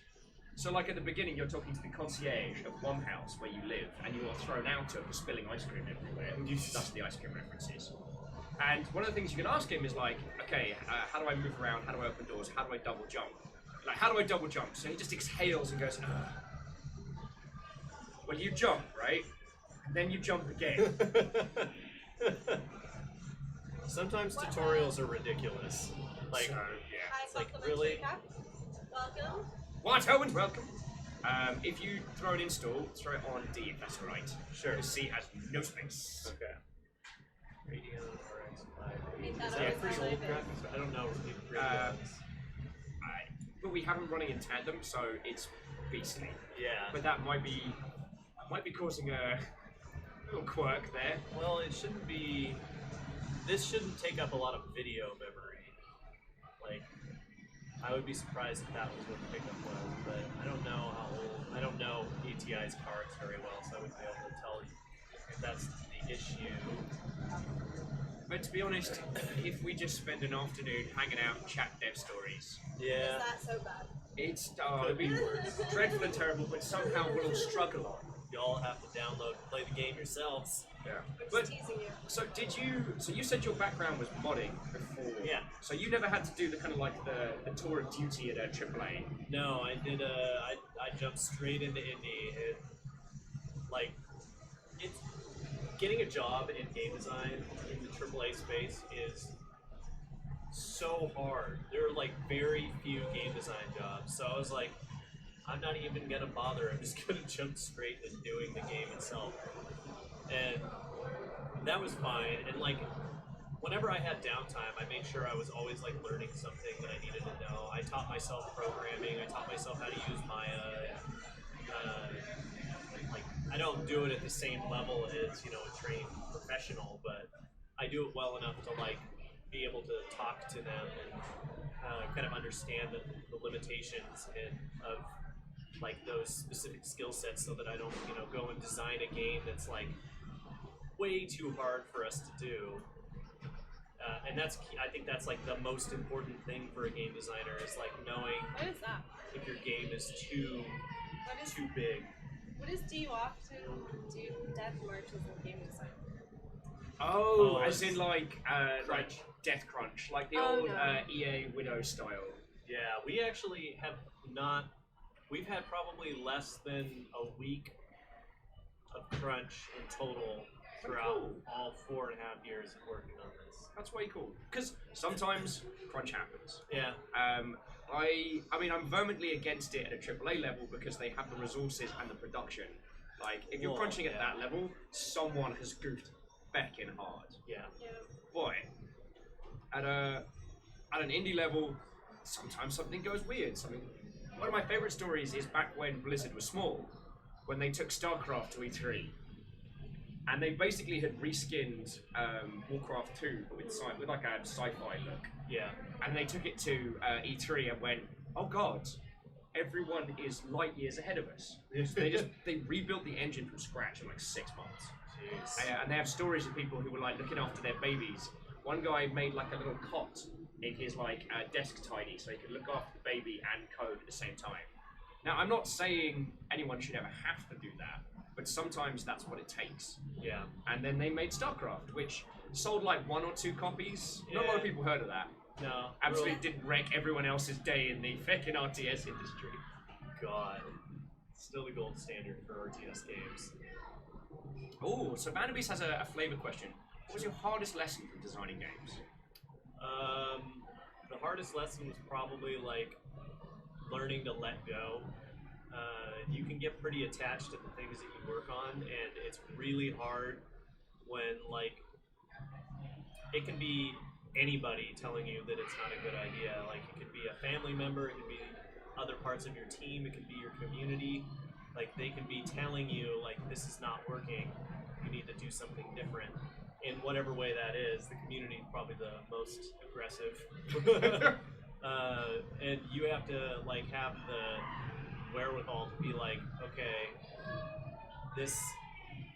So like at the beginning, you're talking to the concierge of Wom House where you live, and you are thrown out of spilling ice cream everywhere. That's the ice cream references. And one of the things you can ask him is like, okay, how do I move around? How do I open doors? How do I double jump? Like, how do I double jump? So he just exhales and goes, ugh. Well, you jump, right? And then you jump again. Sometimes tutorials are ridiculous. Like, So, yeah. Hi, It's like, complimentary really? cap. Welcome. What? Oh, and welcome. If you throw an install, throw it on D if that's all right. Sure. Because C has no space. Okay. Radeon RX That Yeah, always pretty was my old thing. graphics. I don't know if it really Uh, was. But we have them running in tandem, so it's beastly. Yeah. But that might be causing a little quirk there. Well, it shouldn't be. This shouldn't take up a lot of video memory. Like, I would be surprised if that was what the pickup was, but I don't know how old. I don't know ATI's cards very well, so I wouldn't be able to tell you if that's the issue. But to be honest, if we just spend an afternoon hanging out and chat dev stories, Yeah. Is that so bad? it's it'd be dreadful and terrible, but somehow we'll struggle on. You all have to download and play the game yourselves. Yeah. I'm But just teasing you. so did you? So you said your background was modding before. Yeah. So you never had to do the kind of like the tour of duty at a AAA. No, I did. I jumped straight into indie. It's getting a job in game design in the AAA space is so hard. There are like very few game design jobs, so I was like, I'm not even gonna bother. I'm just gonna jump straight into doing the game itself, and that was fine. And like, whenever I had downtime, I made sure I was always like learning something that I needed to know. I taught myself programming. I taught myself how to use Maya. Like, I don't do it at the same level as a trained professional, but I do it well enough to like be able to talk to them and kind of understand the limitations of like those specific skill sets, so that I don't go and design a game that's like way too hard for us to do. And that's I think that's like the most important thing for a game designer, is like knowing What is that? if your game is too What is? big. What is? Do you often do dev merges in game design? Oh, Oh, as in like Crunch. Death Crunch, like the Oh, old no. EA Widow style. Yeah, we actually have not. We've had probably less than a week of crunch in total throughout cool. all 4.5 years of working on this. That's way cool. Because sometimes crunch happens. Yeah. I mean, I'm vehemently against it at a AAA level because they have the resources and the production. Like, if you're Well, crunching at yeah. that level, someone has goofed becking hard. Yeah. Yeah. Boy, at an indie level, sometimes something goes weird. One of my favorite stories is back when Blizzard was small, when they took StarCraft to E3. And they basically had reskinned Warcraft 2 with like a sci-fi look. Yeah. And they took it to E3 and went, oh god, everyone is light years ahead of us. They rebuilt the engine from scratch in like 6 months. Jeez. And they have stories of people who were like looking after their babies. One guy made like a little cot in his like desk tidy so he could look after the baby and code at the same time. Now, I'm not saying anyone should ever have to do that, but sometimes that's what it takes. Yeah. And then they made StarCraft, which sold like 1 or 2 copies. Not a lot of Yeah. people heard of that. No. Absolutely didn't wreck everyone else's day in the fucking RTS industry. God. Still the gold standard for RTS games. Oh, so Vanderbeest has a flavor question. What was your hardest lesson from designing games? The hardest lesson was probably like learning to let go. You can get pretty attached to the things that you work on, and it's really hard when like it can be anybody telling you that it's not a good idea. Like, it could be a family member, it could be other parts of your team, it could be your community. Like, they can be telling you like, this is not working, you need to do something different. In whatever way that is, the community is probably the most aggressive. And you have to like have the wherewithal to be like, okay, this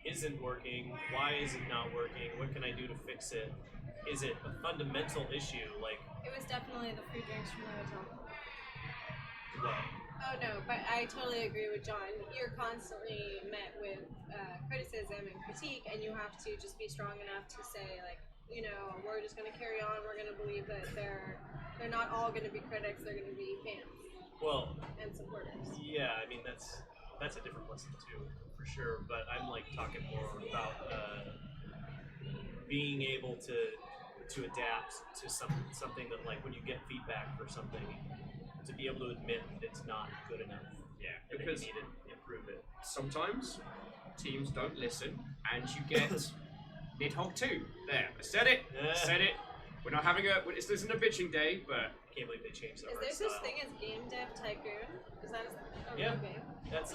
isn't working. Why is it not working? What can I do to fix it? Is it a fundamental issue? Like, It was definitely the food drinks from the hotel. what? Oh no, but I totally agree with John. You're constantly met with criticism and critique, and you have to just be strong enough to say, like, we're just going to carry on. We're going to believe that they're not all going to be critics. They're going to be fans Well, and supporters. yeah, I mean that's a different lesson too, for sure. But I'm like talking more about being able to adapt to something that, like, when you get feedback for something, to be able to admit that it's not good enough. Yeah, And because that you need to improve it. sometimes teams don't listen and you get Nidhogg 2. There, I said it. I said it. We're not having a. This isn't a bitching day, but I can't believe they changed the Is art there style. such thing as Game Dev Tycoon? Is that a Yeah. real game? That's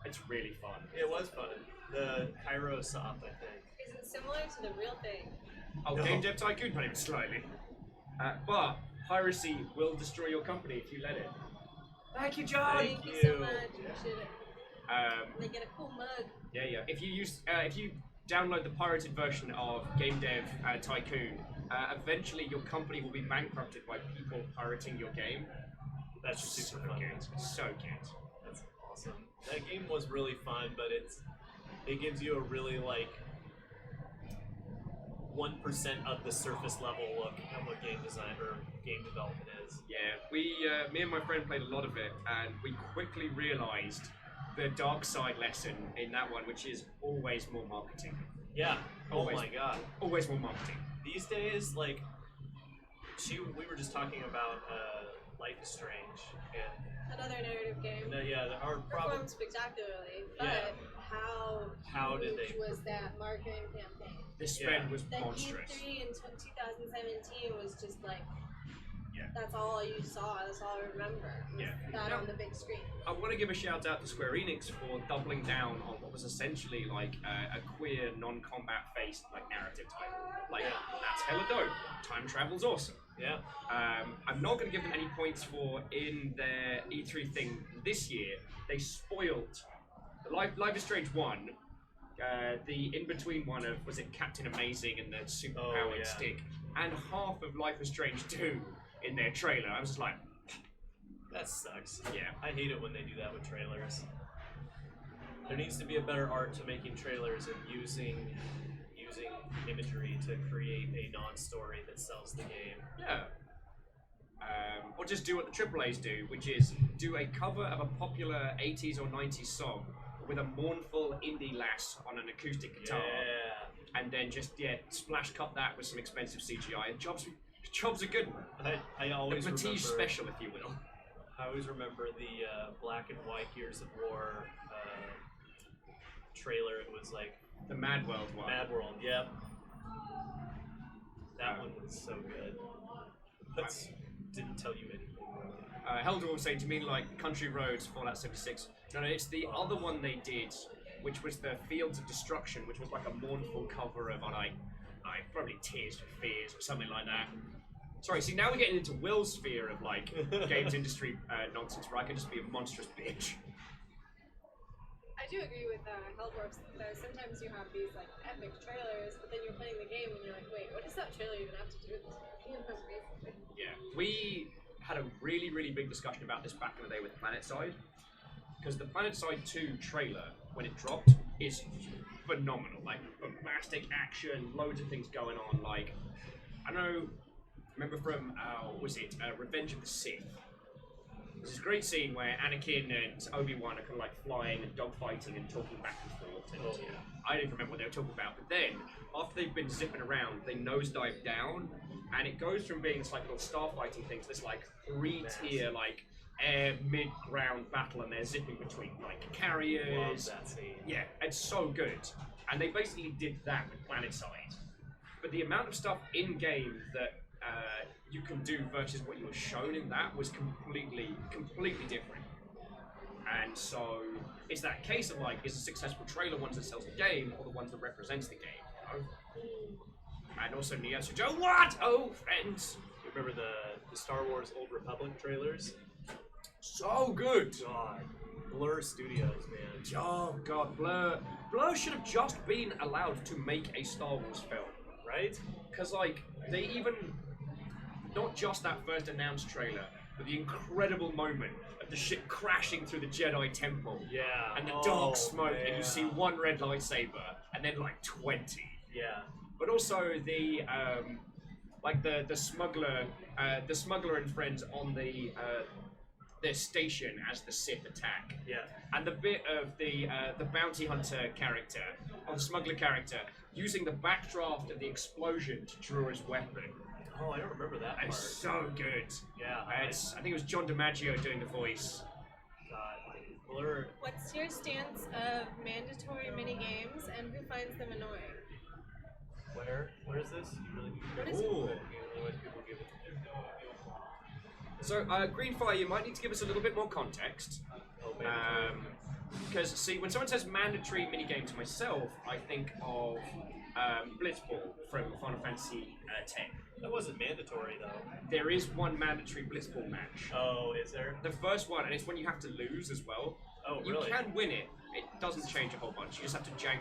it's really fun. it was fun. The Cairo Soft, I think. Is it similar to the real thing? Oh, No. Game Dev Tycoon, not even slightly. But piracy will destroy your company if you let it. Thank you, John. Thank you so much. Appreciate it. They get a cool mug. Yeah. If you download the pirated version of Game Dev Tycoon, eventually your company will be bankrupted by people pirating your game. That's super fun. Good. So good. That's awesome. That game was really fun, but it gives you a really like 1% of the surface level look at what game design or game development is. Yeah, me and my friend played a lot of it, and we quickly realized the dark side lesson in that one, which is always more marketing. Yeah. Always. Oh my god. Always more marketing. These days, like, we were just talking about Life is Strange, and Another narrative game. our problem. Performed spectacularly, but Yeah. how did huge they- was that marketing campaign? The spend Yeah. was The monstrous. E3 in 2017 was just like, Yeah. that's all you saw, that's all I remember. Was Yeah. That No. on the big screen. I want to give a shout out to Square Enix for doubling down on what was essentially like a queer, non-combat based like narrative title. Like that's hella dope. Time travel's awesome. Yeah. I'm not going to give them any points for in their E3 thing this year. They spoiled the Life is Strange 1. The in-between one of, was it Captain Amazing and the superpowered yeah. stick, and half of Life is Strange 2 in their trailer. I was just like, That sucks. yeah. I hate it when they do that with trailers. There needs to be a better art to making trailers and using imagery to create a non-story that sells the game. Yeah. Or just do what the AAAs do, which is do a cover of a popular 80s or 90s song with a mournful indie lass on an acoustic guitar, Yeah. and then just splash cut that with some expensive CGI, and jobs are good. I The always Prestige remember. special, if you will. I always remember the black and white Gears of War trailer. It was like The Mad World one. Mad World. Yep. That one was so good. But didn't tell you anything. Helder will say, do you mean like Country Roads, Fallout 76? No, it's the other one they did, which was the Fields of Destruction, which was like a mournful cover of like probably Tears for Fears or something like that. Sorry, see, now we're getting into Will's sphere of like games industry nonsense, where I can just be a monstrous bitch. I do agree with Hellworks. Sometimes you have these like epic trailers, but then you're playing the game and you're like, wait, what does that trailer even have to do with this game? Basically. Yeah, we had a really, really big discussion about this back in the day with PlanetSide, because the PlanetSide 2 trailer, when it dropped, is phenomenal. Like, bombastic action, loads of things going on. Like, I know, remember from, Revenge of the Sith? There's this great scene where Anakin and Obi-Wan are kind of like flying and dogfighting and talking back and forth. And I don't even remember what they were talking about. But then, after they've been zipping around, they nosedive down, and it goes from being this like little starfighting thing to this like 3-tier like air mid-ground battle, and they're zipping between like carriers. Love that scene. Yeah, it's so good. And they basically did that with PlanetSide. But the amount of stuff in game that you can do versus what you were shown in that was completely different. And so it's that case of like, is a successful trailer one that sells the game or the one that represents the game? You know? And also Neo Joe, what? Oh, friends. You remember the Star Wars Old Republic trailers? So good. God, Blur Studios, man. Oh god, Blur should have just been allowed to make a Star Wars film. Right? Because, like, they even, not just that first announced trailer, but the incredible moment of the ship crashing through the Jedi Temple. Yeah. And the dark smoke, and man. you see one red lightsaber, and then, like, 20. Yeah. But also the, the smuggler and friends on their station as the Sith attack. Yeah. And the bit of the bounty hunter character, or the smuggler character, using the backdraft of the explosion to draw his weapon. Oh, I don't remember that part. It's so good. Yeah. I think it was John DiMaggio doing the voice. God. Blur. What's your stance of mandatory mini games and who finds them annoying? Where is this? You really What is it? Ooh. Otherwise people give it. So, Greenfire, you might need to give us a little bit more context. Oh, man. Because, see, when someone says mandatory minigame to myself, I think of Blitzball from Final Fantasy X. That wasn't mandatory though. There is one mandatory Blitzball match. Oh, is there? The first one, and it's when you have to lose as well. Oh, You really? can win it. It doesn't change a whole bunch. You just have to jank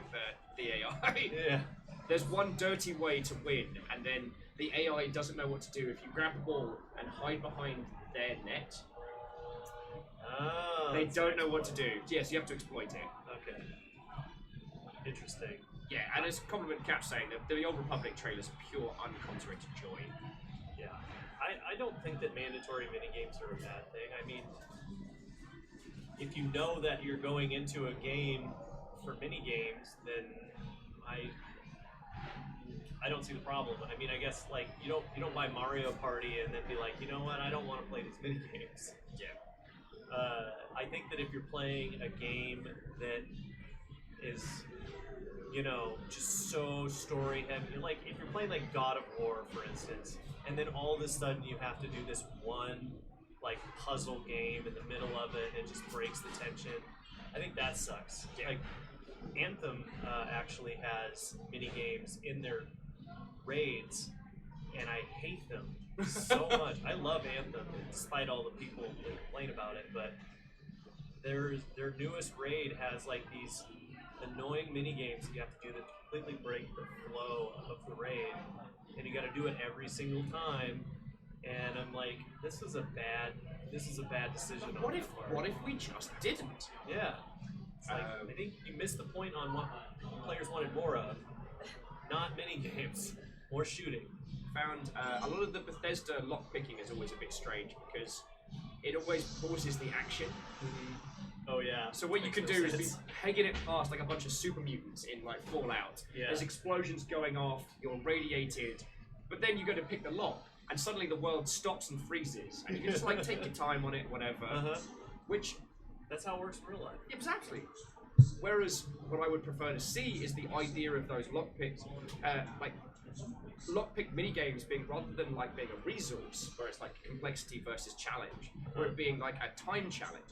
the AI. Yeah. There's one dirty way to win, and then the AI doesn't know what to do. If you grab the ball and hide behind their net, Oh. they that's don't know what to excellent. do. Yes, you have to exploit it. Okay. Interesting. Yeah, and as Compliment Cap saying, the Old Republic trailer's pure uncontracted joy. Yeah. I don't think that mandatory minigames are a bad thing. I mean, if you know that you're going into a game for minigames, then I don't see the problem. I mean, I guess like you don't buy Mario Party and then be like, you know what, I don't want to play these minigames. Yeah. I think that if you're playing a game that is, just so story heavy, like if you're playing like God of War, for instance, and then all of a sudden you have to do this one like puzzle game in the middle of it and it just breaks the tension. I think that sucks. Yeah. Like Anthem actually has mini games in their raids, and I hate them so much. I love Anthem, despite all the people that complain about it, but their newest raid has like these annoying mini games you have to do that completely break the flow of the raid, and you got to do it every single time. And I'm like, this is a bad decision. But on what my if part. we just didn't? Yeah. It's like, I think you missed the point on what players wanted more of. Not mini games, more shooting. Found a lot of the Bethesda lockpicking is always a bit strange because it always pauses the action. Oh yeah. So what you Makes can no do is be sense. pegging it past like a bunch of super mutants in like Fallout. Yeah. There's explosions going off, you're radiated, but then you go to pick the lock, and suddenly the world stops and freezes, and you can just like take your time on it, whatever. Uh-huh. Which That's how it works in real life. exactly. Whereas what I would prefer to see is the idea of those lockpicks, like lockpick minigames being rather than like being a resource, where it's like complexity versus challenge, or it being like a time challenge.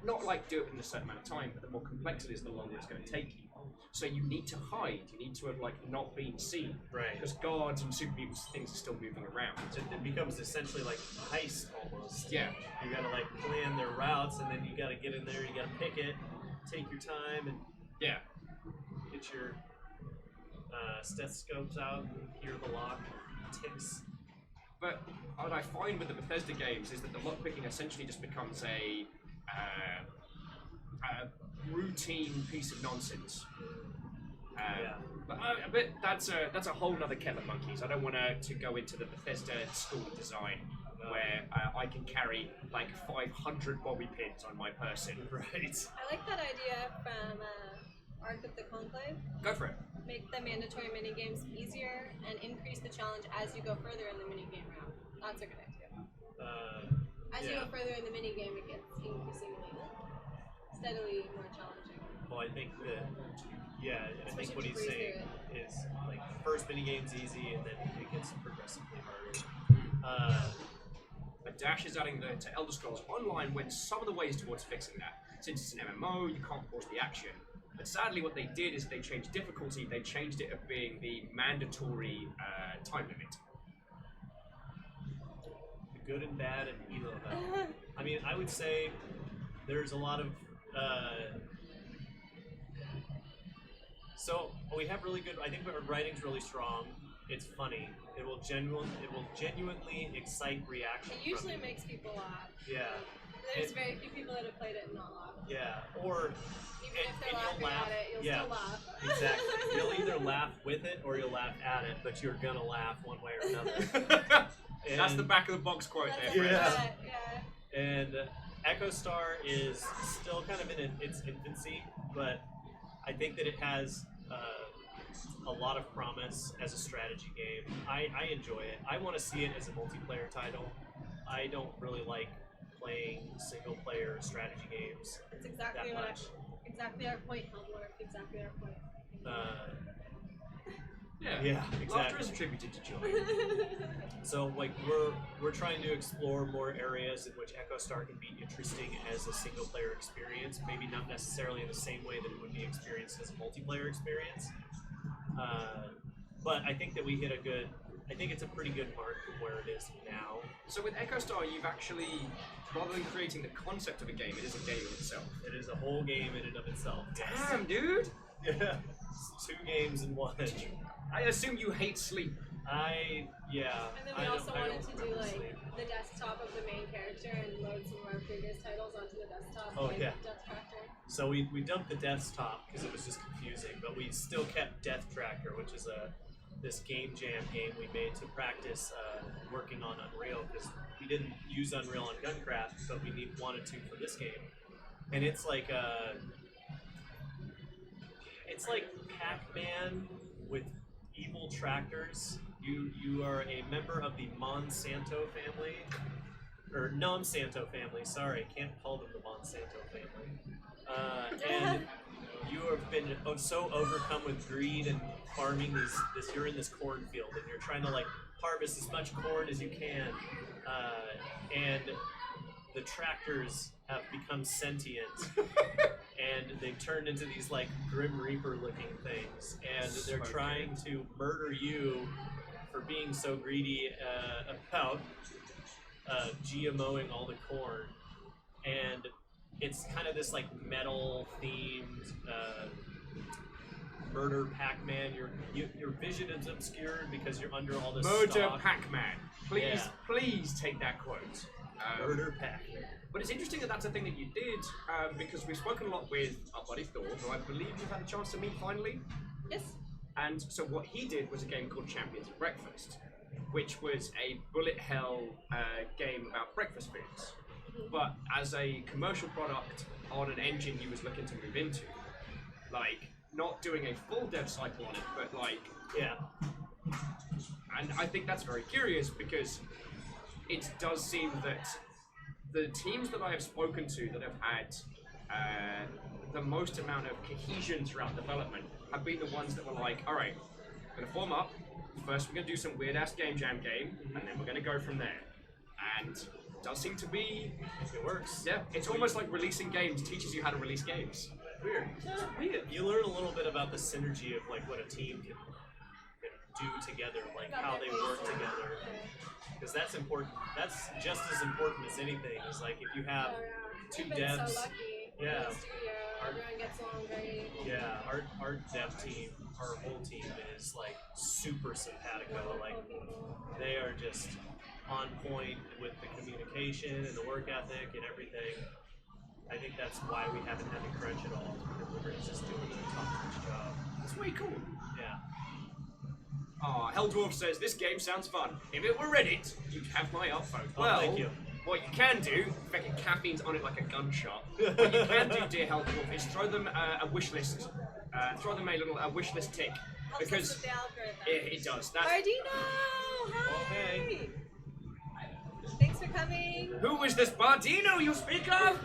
Not like do it in a certain amount of time, but the more complex it is, the longer it's going to take you. So you need to hide. You need to have like not been seen, Right. because guards and super mutants things are still moving around. It becomes essentially like a heist almost. Yeah. You gotta like plan their routes, and then you gotta get in there. You gotta pick it, take your time, and Yeah. get your stethoscopes out, and hear the lock ticks. But what I find with the Bethesda games is that the lockpicking essentially just becomes a routine piece of nonsense. Yeah. But that's a whole nother kettle of monkeys. I don't want to go into the Bethesda school of design where I can carry like 500 bobby pins on my person. Right. I like that idea from Arc of the Conclave. Go for it. Make the mandatory minigames easier and increase the challenge as you go further in the minigame round. That's a good idea. As you Yeah. go further in the minigame, it gets increasingly, steadily more challenging. Well, I think that, I Especially think what if you he's breeze saying through is like the first minigame's easy, and then it gets progressively harder. But Dash is adding to Elder Scrolls Online went some of the ways towards fixing that. Since it's an MMO, you can't pause the action. But sadly, what they did is they changed difficulty. They changed it of being the mandatory time limit. The good and bad and evil of that. I mean, I would say there's a lot of. So we have really good. I think our writing's really strong. It's funny. It will genuinely excite reaction. It usually from you. makes people laugh. Yeah. There's very few people that have played it and not laugh. Yeah. Or Even if they're and laughing you'll laugh. at it, you'll Yeah. still laugh. Exactly. You'll either laugh with it or you'll laugh at it, but you're gonna laugh one way or another. That's the back of the box quote That's there, a friends. bet, yeah. And Echo Star is still kind of in its infancy, but I think that it has a lot of promise as a strategy game. I enjoy it. I want to see it as a multiplayer title. I don't really like playing single-player strategy games That's exactly that what much. exactly our point, Helmworth. Exactly our point. Yeah, Laughter exactly. is attributed to joy. So like we're trying to explore more areas in which Echo Star can be interesting as a single player experience. Maybe not necessarily in the same way that it would be experienced as a multiplayer experience. But I think that we hit a good. I think it's a pretty good mark from where it is now. So with Echo Star, you've actually, rather than creating the concept of a game, it is a game in itself. It is a whole game in and of itself. Yes. Damn, dude! Yeah. It's 2 games in one. I assume you hate sleep. Yeah. And then we also wanted to do like the desktop of the main character and load some of our previous titles onto the desktop. Oh, like yeah. Death Tracker. So we dumped the desktop because it was just confusing, but we still kept Death Tracker, which is this game jam game we made to practice working on Unreal, because we didn't use Unreal on Guncraft, but we wanted to for this game. And it's like Pac-Man with evil tractors. You are a member of the Monsanto family, or Monsanto family. Sorry, can't call them the Monsanto family. And you have been so overcome with greed and farming this. You're in this cornfield and you're trying to like harvest as much corn as you can, and the tractors have become sentient. And they've turned into these like Grim Reaper looking things, and they're trying to murder you for being so greedy about GMOing all the corn. And it's kind of this like metal themed murder Pac-Man. Your vision is obscured because you're under all this Murder stock. Pac-Man. Please, Yeah. please take that quote. Murder Pac-Man. But it's interesting that that's a thing that you did, because we've spoken a lot with our buddy Thor, who I believe you've had a chance to meet finally. Yes. And so what he did was a game called Champions of Breakfast, which was a bullet hell game about breakfast foods. But as a commercial product on an engine he was looking to move into, like not doing a full dev cycle on it, but like Yeah. And I think that's very curious because it does seem that the teams that I have spoken to that have had the most amount of cohesion throughout development have been the ones that were like, all right, we're going to form up. First, we're going to do some weird-ass game jam game, and then we're going to go from there. And it does seem to be... It works. Yeah, it's almost like releasing games teaches you how to release games. Weird. You learn a little bit about the synergy of like what a team can do together, like how they work together. Because that's important. That's just as important as anything. Is like if you have two We've been devs. so lucky. Yeah. In the studio, everyone gets along great. Yeah, our dev team, our whole team is like super simpatico. Like they are just on point with the communication and the work ethic and everything. I think that's why we haven't had to crunch at all, because we're just doing a top-notch job. That's way cool. Yeah. Aw, Helldwarf says, this game sounds fun. If it were Reddit, you'd have my upvote. Oh, Well, thank you. what you can do, fucking caffeine's on it like a gunshot. What you can do, dear Helldwarf, is throw them a wish list. Throw them a little wish list tick. Helps us Because with the algorithm. it does. That's, Bardino! Hi! hey. Thanks for coming. who is this Bardino you speak of?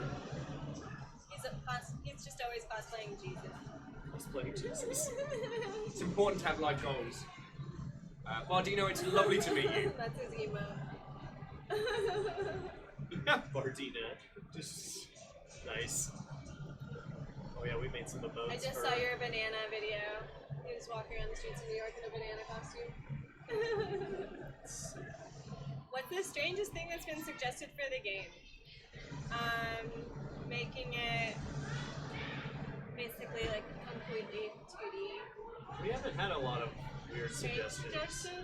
He's just always cosplaying Jesus. Let's play Jesus. It's important to have life goals. Bardino, it's lovely to meet you. That's his emo. Bardina. Just nice. Oh yeah, we made some emotes. I just for... saw your banana video. He was walking around the streets of New York in a banana costume. What's the strangest thing that's been suggested for the game? Making it basically like completely 2D. We haven't had a lot of weird Strange suggestions.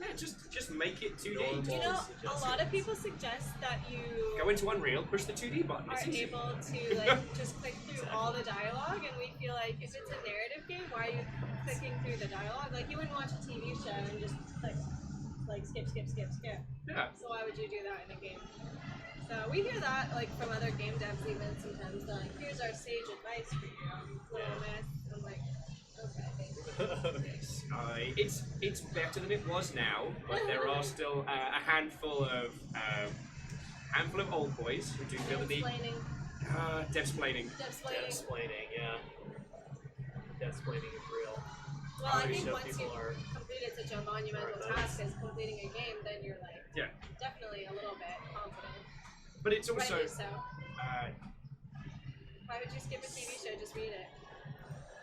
Yeah, just make it 2D. Normal. You know, a suggestions. lot of people suggest that you Go into Unreal, push the 2D button. are It's easy. able to like just click through all the dialogue, and we feel like if it's a narrative game, why are you clicking through the dialogue? Like you wouldn't watch a TV show and just like skip. Yeah. So why would you do that in a game? So we hear that like from other game devs even sometimes. They're like, here's our sage advice for you, little miss. I'm like, okay. It's better than it was now, but there are still a handful of old boys who do feel the need. Devsplaining. Devsplaining. Devsplaining. Devsplaining, yeah. Devsplaining is real. Well, I think show once people you've are completed such a monumental task as completing a game, then you're like definitely a little bit confident. But it's also Rightly so. Why would you skip a TV show? Just read it.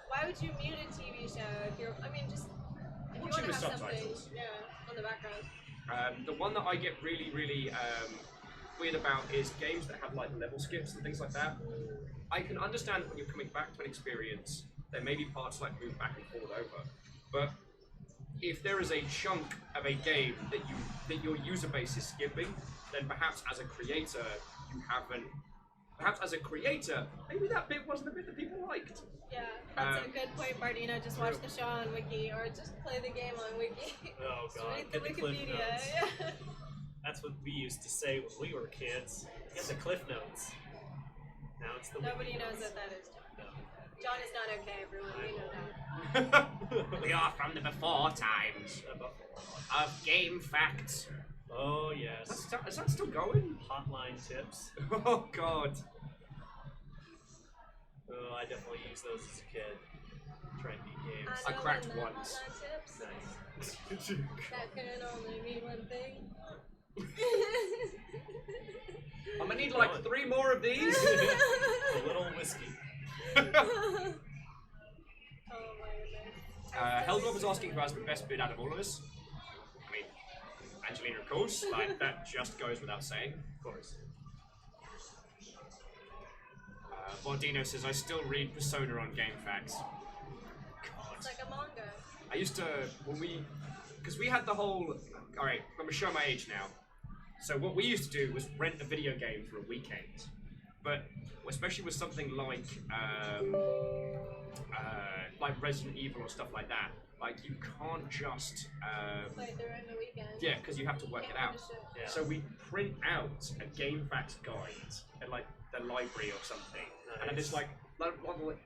Why would you mute a TV show if you're? I mean, just if you want Watch it to with have something, subtitles. on the background. The one that I get really, really weird about is games that have like level skips and things like that. I can understand that when you're coming back to an experience, there may be parts like move back and forward over, but if there is a chunk of a game that your user base is skipping, then perhaps as a creator you haven't. Perhaps as a creator, maybe that bit wasn't the bit that people liked. Yeah, that's a good point, Bardino. Just watch the show on Wiki, or just play the game on Wiki. Oh Just god, read the get the cliff Wikipedia. notes. Yeah. That's what we used to say when we were kids. Get the cliff notes. Now it's the Nobody wiki knows notes. that is John. No. John is not okay, everyone. We know that. We are from the before times of game facts. Oh yes. Is that still going? Hotline tips. Oh god. Oh, I definitely used those as a kid. Trying to beat games. I know cracked when the once. hotline tips, Nice. that can only mean one thing. I'm gonna need like 3 more of these. A little whiskey. Oh my goodness. Heldorf was asking who has the best bid out of all of us. I mean, Angelina, of course. Like that just goes without saying. Of course. Bordino says I still read Persona on GameFAQs. It's like a manga. I used to because we had the whole. All right, I'm gonna show my age now. So what we used to do was rent a video game for a weekend, but especially with something like Resident Evil or stuff like that. Like you can't just Play during the weekend. yeah, because you have to work it out. Yeah. So we print out a GameFAQs guide at like the library or something, and then it's like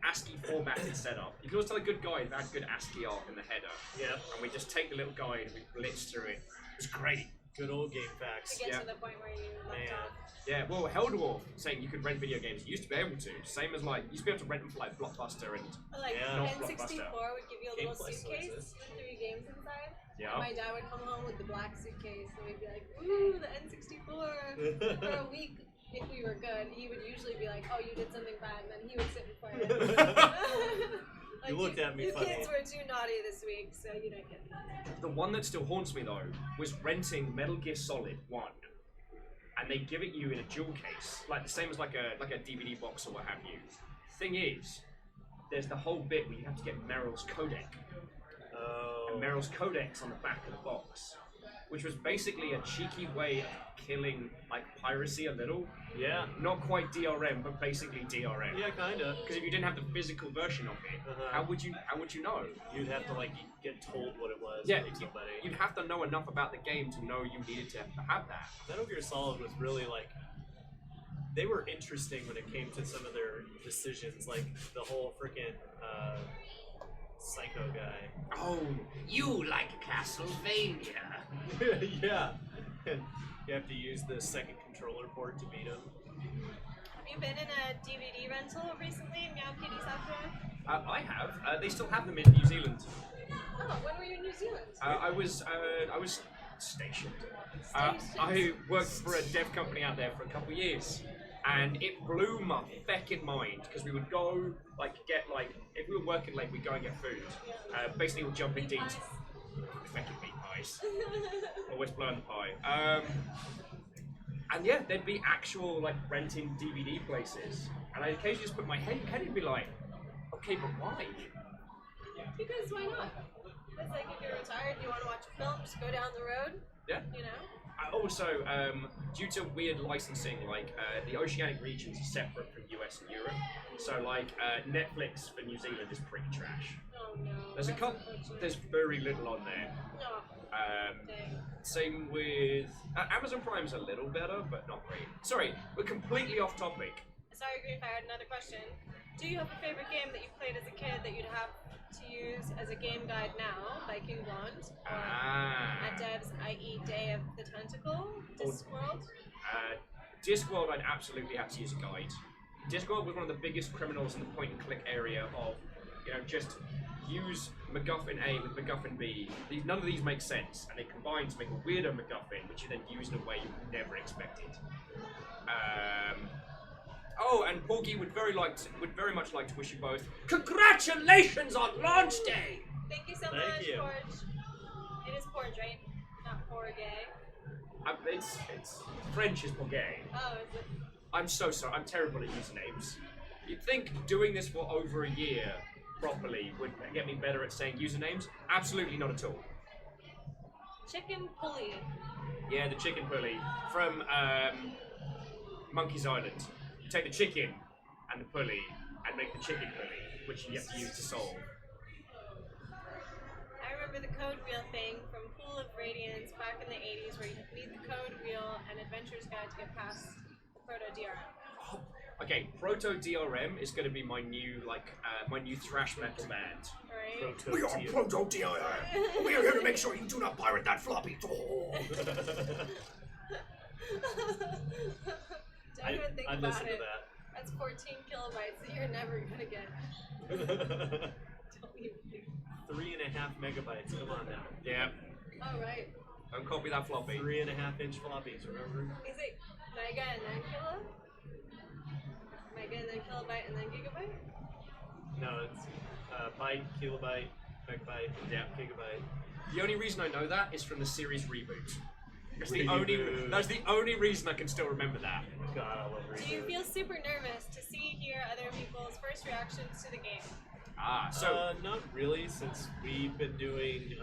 ASCII formatted setup. You can always tell a good guide if it had good ASCII art in the header. Yeah. And we just take the little guide and we blitz through it. It was great. Good old game facts. To get Yeah. to the point where you left Man. off. Yeah, well, Heldorf saying you could rent video games. You used to be able to. Same as like, you used to be able to rent them for like Blockbuster and Like Yeah. Not N64 Blockbuster. would give you a little Gameplay suitcase sources. with 3 games inside. yeah. And my dad would come home with the black suitcase and we'd be like, ooh, the N64 for a week. If we were good, he would usually be like, oh, you did something bad, and then he would sit and play it. You looked at me you funny. kids were too naughty this week, so you didn't get that. The one that still haunts me though was renting Metal Gear Solid 1. And they give it you in a jewel case, like the same as like a DVD box or what have you. Thing is, there's the whole bit where you have to get Meryl's codec. Oh. And Meryl's codec's on the back of the box, which was basically a cheeky way of killing like piracy a little. Yeah. Not quite DRM, but basically DRM. Yeah, kinda. Because if you didn't have the physical version of it, how would you know? You'd have to like get told what it was. Yeah, from somebody. you'd have to know enough about the game to know you needed to have that. Metal Gear Solid was really like, they were interesting when it came to some of their decisions, like the whole freaking Psycho guy. Oh, you like Castlevania? Yeah. And you have to use the second controller port to beat him. Have you been in a DVD rental recently in Meow Kitty Software? I have. They still have them in New Zealand. Oh, when were you in New Zealand? I was stationed. I worked for a dev company out there for a couple of years, and it blew my feckin' mind because we would go get if we were working late, we'd go and get food. Basically, we'd jump in Meat deep. pies? Feckin' meat pies. Always blowing the pie. And yeah, there'd be actual renting DVD places, and I'd occasionally just put my head and be like, okay, but why? Because why not? It's like if you're retired and you want to watch a film, just go down the road. Yeah. You know? Also, due to weird licensing, the oceanic regions are separate from US and Europe. So, Netflix for New Zealand is pretty trash. Oh no. There's a that's couple. unfortunate. There's very little on there. No. Dang. Same with Amazon Prime's a little better, but not great. Sorry, we're completely off topic. Sorry, Green Fire, another question. Do you have a favorite game that you played as a kid that you'd have to use as a game guide now? Viking Blonde? Or at Dev's, i.e. Day of the Tentacle? Discworld? Discworld, I'd absolutely have to use a guide. Discworld was one of the biggest criminals in the point-and-click area of, just use MacGuffin A with MacGuffin B. None of these make sense, and they combine to make a weirder MacGuffin, which you then use in a way you never expected. Oh, and Porgy would very much like to wish you both congratulations on launch day. Thank you so Thank much, you. Porge. It is Porge, right? Not Porge. It's French is Porgy. Oh, is it? I'm so sorry. I'm terrible at usernames. You'd think doing this for over a year properly would get me better at saying usernames. Absolutely not at all. Chicken pulley. Yeah, the chicken pulley from Monkey's Island. You take the chicken and the pulley and make the chicken pulley, which you have to use to solve. I remember the code wheel thing from Pool of Radiance back in the 80s where you need the code wheel and Adventurer's Guide to get past the proto-DRM. Okay, Proto DRM is going to be my new thrash metal band. Right? We are Proto DRM. We are here to make sure you do not pirate that floppy. Don't even think I'd about listen it. to that. That's 14 kilobytes that you're never gonna get. Don't even think. 3.5 megabytes. Come on now. Yeah, Oh, right. don't copy that floppy. 3.5-inch floppies. Remember? Is it mega and 9 kilo? Mega and then kilobyte and then gigabyte? No, it's byte, kilobyte, megabyte, Yeah. gigabyte. The only reason I know that is from the series reboot. That's Reboot. that's the only reason I can still remember that. God, I love Do you Reboot. feel super nervous to hear other people's first reactions to the game? So Not really, since we've been doing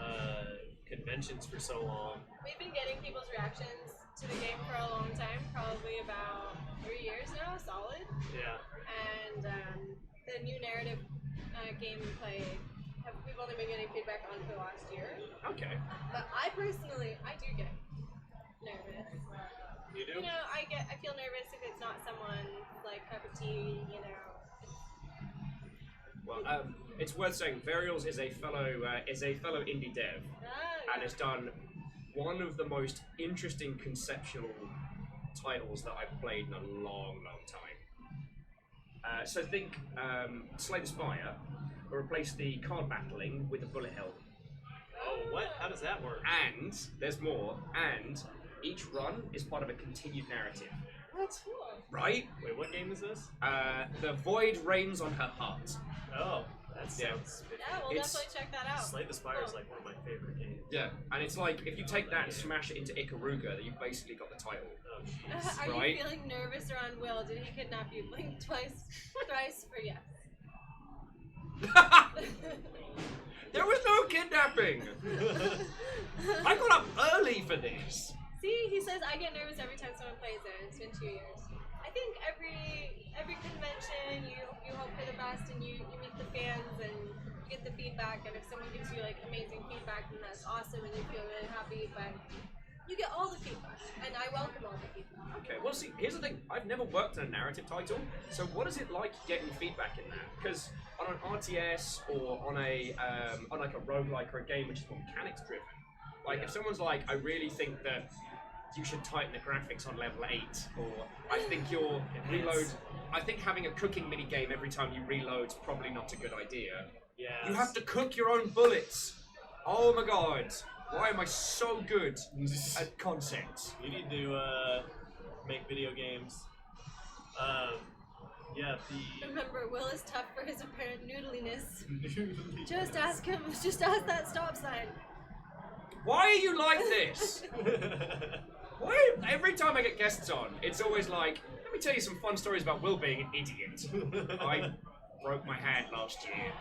conventions for so long. We've been getting people's reactions to the game for a long time, probably about 3 years now, solid. Yeah. And the new narrative game we played, we've only been getting feedback on for the last year. okay. But I personally, I do get nervous. You do? You know, I feel nervous if it's not someone like cup of tea, you know. Well, it's worth saying Varials is a fellow indie dev, and has done one of the most interesting conceptual titles that I've played in a long, long time. So think Slay the Spire, or replace the card battling with a bullet hell. Oh, what? How does that work? And there's more. And each run is part of a continued narrative. That's cool. Right? Wait, what game is this? The void reigns on her heart. Oh, that Yeah. sounds. Yeah, we'll It's- definitely check that out. Slay the Spire is Cool. like one of my favorite games. Yeah, and it's like if you take that and smash it into Ikaruga, then you've basically got the title. Oh, jeez. Are right? you feeling nervous around Will? Did he kidnap you? Blink twice, thrice for yes. There was no kidnapping. I got up early for this. See, he says I get nervous every time someone plays it. It's been 2 years. I think every convention you hope for the best and you meet the fans and you get the feedback, and if someone gives you like amazing feedback, then that's awesome and you feel really happy. But you get all the feedback, and I welcome all the feedback. Okay, well, see, here's the thing. I've never worked on a narrative title, so what is it like getting feedback in that? Because on an RTS or on like a roguelike or a game which is more mechanics driven, like if someone's like, I really think that you should tighten the graphics on level 8, or I think your reload, I think having a cooking mini game every time you reload's probably not a good idea. Yeah. You have to cook your own bullets. Oh my god. Why am I so good at concepts? You need to make video games. Yeah, Remember, Will is tough for his apparent noodliness. the. Just ask him. Just ask that stop sign. Why are you like this? Why? Every time I get guests on, it's always like, let me tell you some fun stories about Will being an idiot. I broke my hand last year.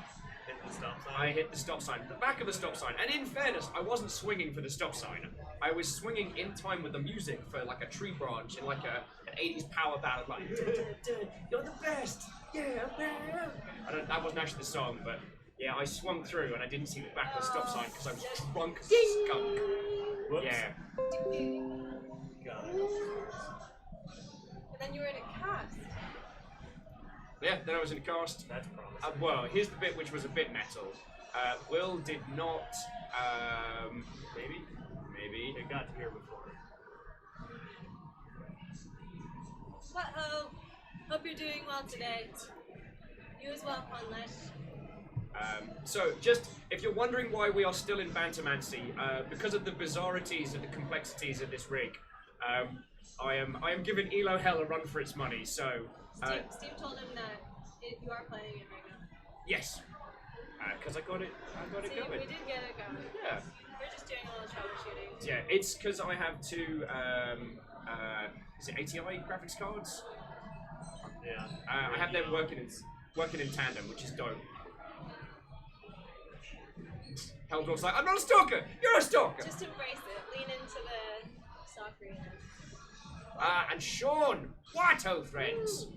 Hit the stop sign. I hit the stop sign, the back of the stop sign, and in fairness, I wasn't swinging for the stop sign. I was swinging in time with the music for like a tree branch in like an 80s power ballad, like, "Dun, dun, dun, you're the best, yeah, man." That wasn't actually the song, but yeah, I swung through and I didn't see the back of the stop sign because I was drunk as a skunk. Whoops. Yeah. God. And then you were in a cast. Yeah, then I was in a cast. That's promising. Well, here's the bit which was a bit metal. Will did not, maybe, It got to here before. Hope you're doing well today. You as well, Conlet. So, just if you're wondering why we are still in Bantermancy, because of the bizarrities and the complexities of this rig, I am giving Elo Hell a run for its money. So, Steve told him that you are playing it right now. yes, because I got it See, going. we did get it going. Yeah. We're just doing a little troubleshooting. Yeah, it's because I have two, is it ATI graphics cards? Yeah. I have them working in tandem, which is dope. Hellgor's like, I'm not a stalker! You're a stalker! Just embrace it. Lean into the stalker. And Sean, what old friends?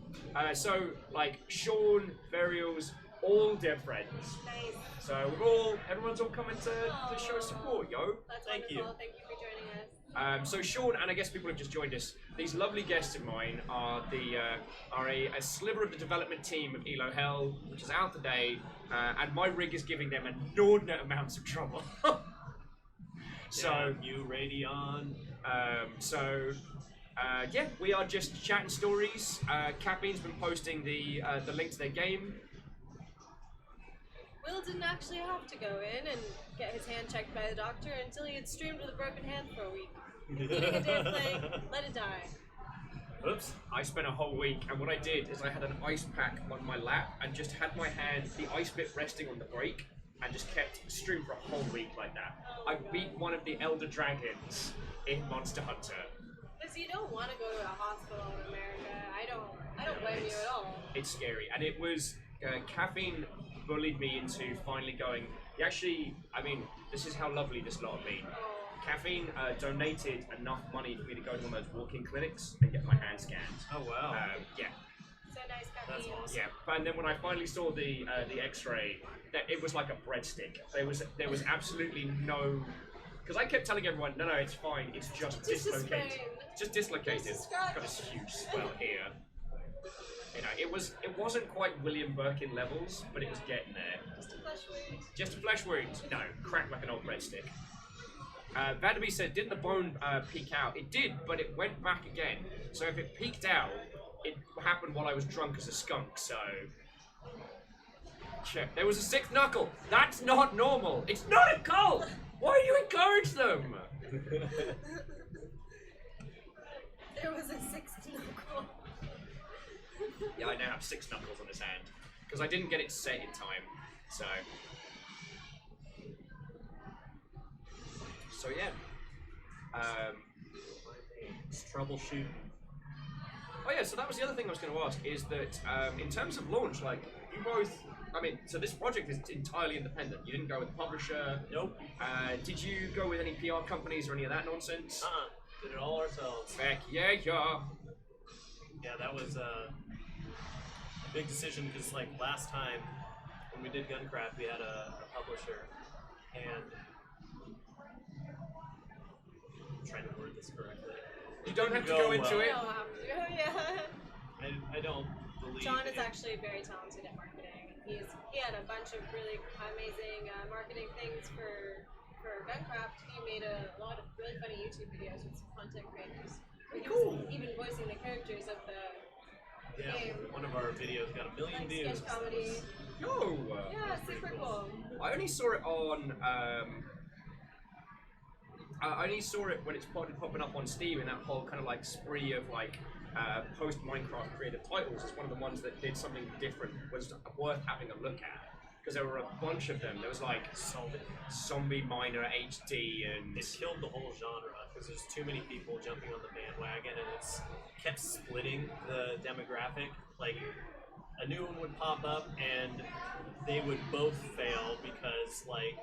So, like, Sean, Burials, all dear friends. Nice. So everyone's all coming to show support, yo. That's Thank wonderful. you. Thank you for joining us. So Sean, and I guess people have just joined us. These lovely guests of mine are a sliver of the development team of Elo Hell, which is out today, and my rig is giving them inordinate amounts of trouble. So you Radeon. Yeah, we are just chatting stories. Caffeine's been posting the link to their game. Will didn't actually have to go in and get his hand checked by the doctor until he had streamed with a broken hand for a week. Needing a day of playing, let it die. Oops. I spent a whole week, and what I did is I had an ice pack on my lap and just had my hand, the ice bit resting on the brake, and just kept streaming for a whole week like that. I beat one of the Elder Dragons in Monster Hunter. Because you don't want to go to a hospital in America. I don't blame you at all. It's scary, and it was Caffeine bullied me into finally going. He actually, I mean, this is how lovely this lot have been. Caffeine donated enough money for me to go to one of those walk-in clinics and get my hand scanned. Oh wow. Yeah. So nice, That's Caffeine. awesome. Yeah, and then when I finally saw the X-ray, that it was like a breadstick. There was absolutely no, because I kept telling everyone, no, it's fine, it's just Just a dislocated. sprain. Just dislocated. Just a scratch. Got this huge swell here. You know, it wasn't quite William Birkin levels, but it was getting there. Just a flesh wound. Just a flesh wound. No, cracked like an old breadstick. Vanderby said, didn't the bone peek out? It did, but it went back again. So if it peeked out, it happened while I was drunk as a skunk, so... Check. There was a sixth knuckle! That's not normal! It's not a cult! Why do you encourage them? There was a sixth knuckle. Yeah, I now have 6 knuckles on his hand. Because I didn't get it set in time, so... So yeah. It's troubleshooting. Oh yeah, so that was the other thing I was going to ask, is that in terms of launch, like, you both, I mean, so this project is entirely independent. You didn't go with a publisher. Nope. Did you go with any PR companies or any of that nonsense? Did it all ourselves. Heck yeah. Yeah, that was a big decision because, like, last time when we did Guncraft, we had a publisher, and I'm trying to word this correctly. You don't have to Go go into well. it. You don't have to. Yeah. I don't believe John is it. actually very talented at marketing. He had a bunch of really amazing marketing things for Guncraft. He made a lot of really funny YouTube videos with some content creators. He was even voicing the characters of the game. One of our videos got 1 million Like views. sketch comedy. Yo! Yeah, super cool. I only saw it on, I only saw it when it's popping up on Steam in that whole kind of like spree of like post-Minecraft creative titles. It's one of the ones that did something different, was worth having a look at. Because there were a bunch of them. There was like Zombie Miner HD and... It killed the whole genre because there's too many people jumping on the bandwagon, and it's kept splitting the demographic. Like, a new one would pop up and they would both fail because, like,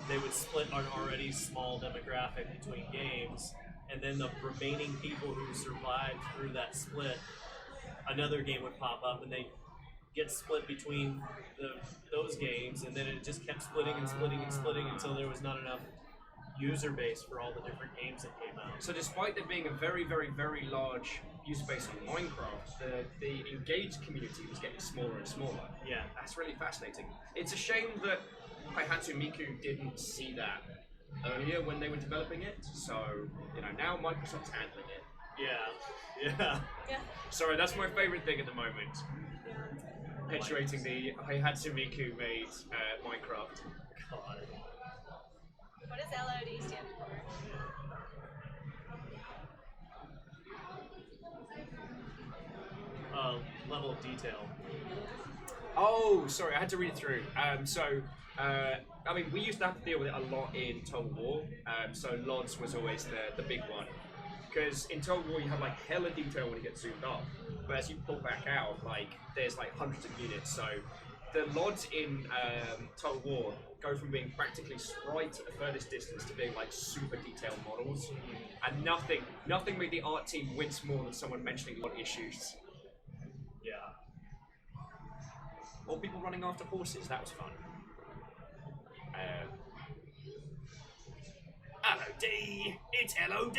they would split an already small demographic between games, and then the remaining people who survived through that split, another game would pop up and they get split between those games, and then it just kept splitting and splitting and splitting until there was not enough user base for all the different games that came out. So despite there being a very, very, very large user base on Minecraft, the engaged community was getting smaller and smaller. Yeah. That's really fascinating. It's a shame that Daihatsu Miku didn't see that earlier when they were developing it, so, you know, now Microsoft's handling it. Yeah. Yeah. Sorry, that's my favorite thing at the moment. perpetuating the Heihatsu Miku made Minecraft. God. What does LOD stand for? Level of detail. Oh, sorry, I had to read it through. I mean, we used to have to deal with it a lot in Total War. So LODs was always the big one. Because in Total War, you have like hella detail when you get zoomed up. But as you pull back out, like, there's like hundreds of units. So the LODs in Total War go from being practically sprites at the furthest distance to being like super detailed models. And nothing made the art team wince more than someone mentioning LOD issues. Yeah. Or people running after horses, that was fun. LOD, it's LOD,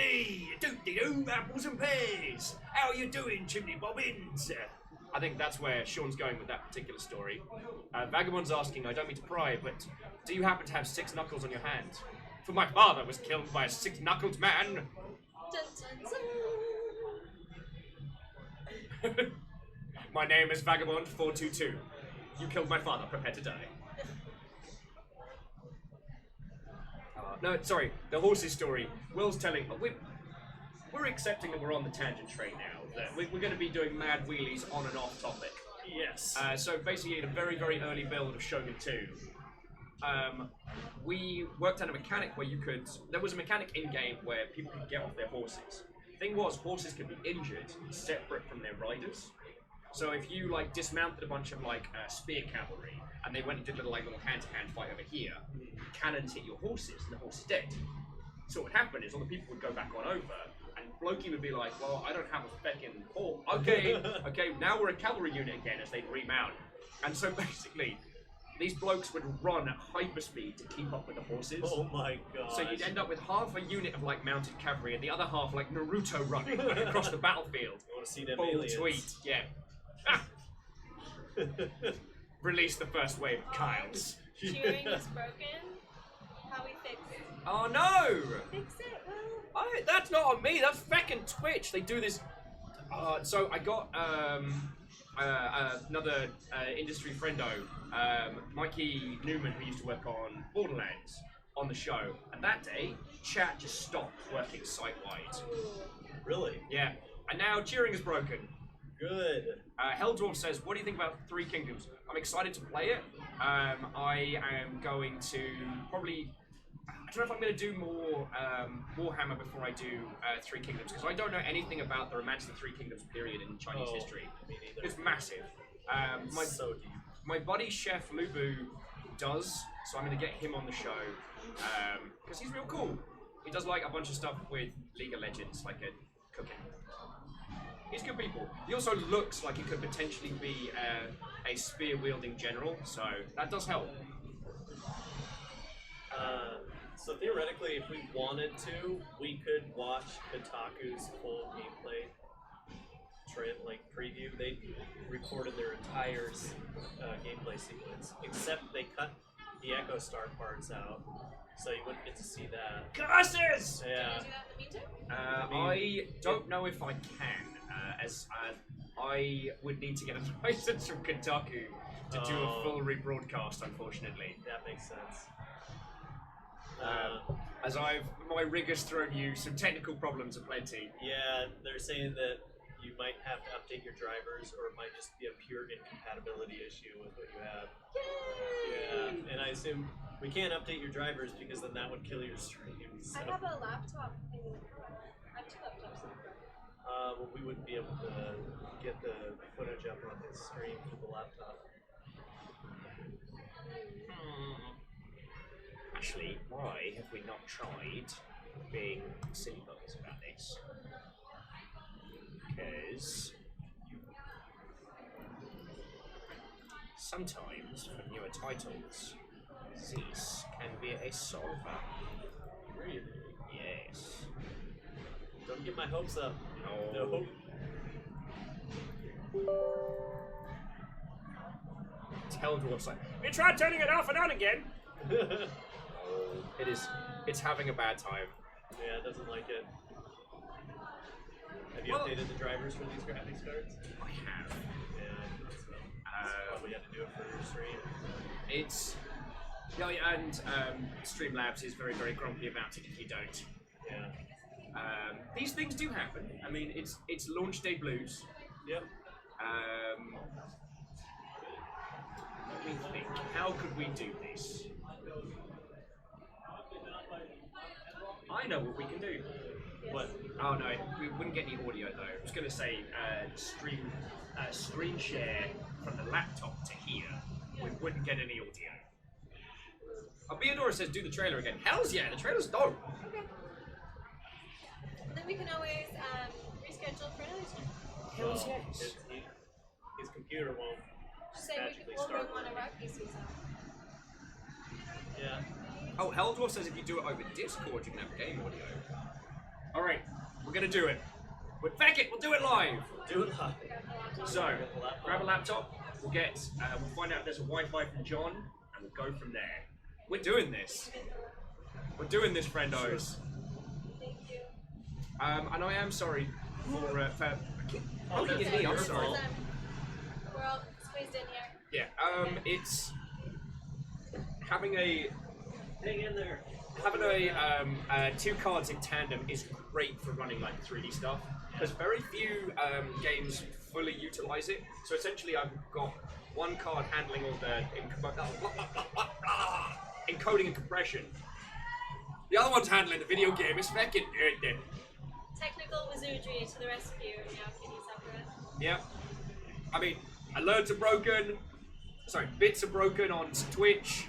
doop-de-doo, apples and pears. How you doing, chimney bobbins? I think that's where Sean's going with that particular story. Vagabond's asking, I don't mean to pry, but do you happen to have 6 knuckles on your hand? For my father was killed by a 6-knuckled man. Dun, dun, dun. My name is Vagabond 422. You killed my father, prepare to die. No, sorry, the horses story. Will's telling... We're accepting that we're on the tangent train now. That we're going to be doing mad wheelies on and off topic. Yes. So basically, in a very, very early build of Shogun 2, we worked out a mechanic where you could... There was a mechanic in-game where people could get off their horses. The thing was, horses could be injured separate from their riders. So if you like dismounted a bunch of like spear cavalry and they went and did little hand-to-hand fight over here, cannons hit your horses and the horse is dead. So what would happen is all the people would go back on over and Blokey would be like, well, I don't have a feckin' horse. Okay, now we're a cavalry unit again as they'd remount. And so basically, these blokes would run at hyperspeed to keep up with the horses. Oh my god. So you'd end up with half a unit of like mounted cavalry and the other half like Naruto running across the battlefield. I want to see them Full aliens. tweet, yeah. Release the first wave of Kyles. Cheering is broken. How we fix it? Oh no! Fix it, Will. That's not on me, that's feckin' Twitch. They do this. So I got another industry friendo, Mikey Newman, who used to work on Borderlands, on the show. And that day, chat just stopped working site-wide. Really? Yeah. And now cheering is broken. Good. Helldwarf says, what do you think about Three Kingdoms? I'm excited to play it. I am going to probably... I don't know if I'm going to do more Warhammer before I do Three Kingdoms, because I don't know anything about the Romance of the Three Kingdoms period in Chinese history. Me neither. It's massive. So deep. My buddy Chef Lubu does, so I'm going to get him on the show, because he's real cool. He does like a bunch of stuff with League of Legends, like cooking. He's good people. He also looks like he could potentially be a spear-wielding general, so that does help. So theoretically, if we wanted to, we could watch Kotaku's full gameplay preview. They recorded their entire gameplay sequence, except they cut the Echo Star parts out, so you wouldn't get to see that. Curses! Yeah. Can you do that in the meantime? I don't know if I can, as I would need to get a license from Kotaku to do a full rebroadcast, unfortunately. That makes sense. As my rig has thrown you some technical problems aplenty. Yeah, they're saying that you might have to update your drivers, or it might just be a pure incompatibility issue with what you have. Yay! Yeah, and I assume we can't update your drivers because then that would kill your stream. So. I have a laptop. I have 2 laptops in the front. Well, we wouldn't be able to get the footage up on his stream through the laptop. Actually, why have we not tried being silly buggers about this? Because sometimes for newer titles, this can be a solver. Really? Yes. Don't get my hopes up. No. Tell Dwarf's like, we tried turning it off and on again. It's having a bad time. Yeah, it doesn't like it. Have you updated the drivers for these graphics cards? I have. Yeah, I think so. do it for your stream. It's yeah, and Streamlabs is very, very grumpy about it if you don't. Yeah. These things do happen. I mean, it's launch day blues. Yep. Let me think. How could we do this? I know what we can do. What? Oh no, we wouldn't get any audio though. I was going to say screen share from the laptop to here. We wouldn't get any audio. Beadora says do the trailer again. Hell's yeah, the trailer's dope. Okay. And then we can always reschedule for another time. Hell's Well, yes. his computer won't Just say magically we'll start bring one of working. our PCs out. Yeah. Oh, Heldor says if you do it over Discord, you can have game audio. Alright, we're gonna do it. But feck it, we'll do it live! Do it live. So, grab a laptop, we'll find out if there's a Wi-Fi from John, and we'll go from there. We're doing this. We're doing this, friendos. Thank you. And I am sorry for Oh, poking that's at me, not I'm your sorry. fault. We're all squeezed in here. Yeah, it's having a Hang in there. two cards in tandem is great for running like 3D stuff because very few games fully utilize it. So essentially, I've got one card handling all the encoding and compression. The other one's handling the video game. It's fucking good. Technical wizardry to the rescue. Now, can you Sakura? Yeah. I mean, alerts are broken. Sorry, bits are broken on Twitch.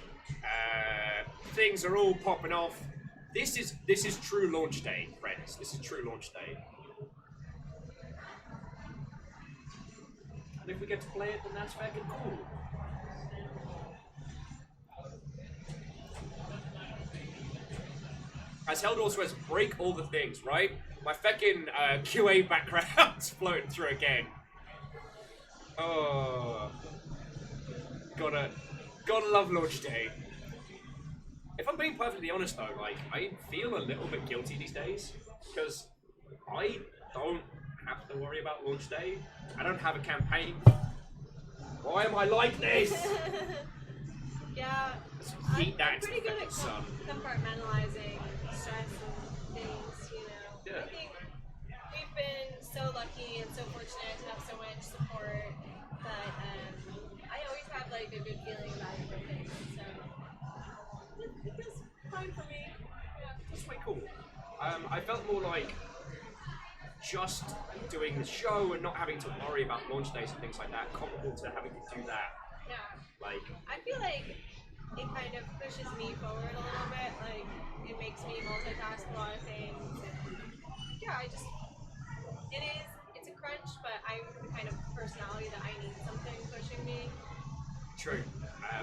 Things are all popping off. This is true launch day, friends. This is true launch day. And if we get to play it, then that's fucking cool. As Heldor says, break all the things, right? My fucking QA background's floating through again. Oh, gotta love launch day. If I'm being perfectly honest though, like, I feel a little bit guilty these days because I don't have to worry about launch day. I don't have a campaign. Why am I like this? Yeah, Heat that I'm into pretty the good at fucking sun. compartmentalizing stress and things, you know. Yeah. I think we've been so lucky and so fortunate to have so much support that I always have like a good feeling about everything. So it feels fine for me. Yeah. That's quite cool. I felt more like just doing the show and not having to worry about launch days and things like that, comparable to having to do that. Yeah. Like, I feel like it kind of pushes me forward a little bit. Like it makes me multitask a lot of things. And yeah, it's a crunch, but I'm the kind of personality that I need something pushing me. true.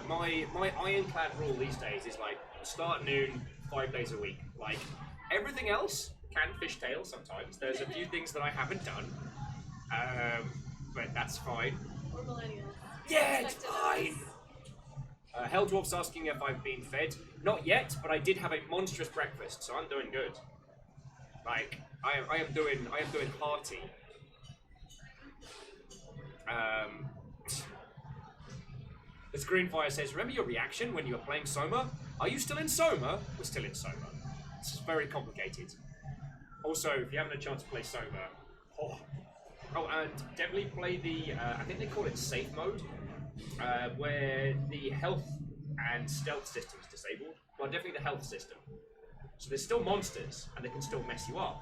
My ironclad rule these days is like start noon, 5 days a week. Like everything else can fishtail sometimes. There's a few things that I haven't done, but that's fine. We're millennials. Yeah, it's Expected fine. us. Helldwarf's asking if I've been fed. Not yet, but I did have a monstrous breakfast, so I'm doing good. Like I am doing hearty. The Screenfire says, remember your reaction when you were playing Soma? Are you still in Soma? We're still in Soma. It's very complicated. Also, if you haven't had a chance to play Soma, oh, and definitely play the, I think they call it safe mode, where the health and stealth system is disabled. Well, definitely the health system. So there's still monsters, and they can still mess you up,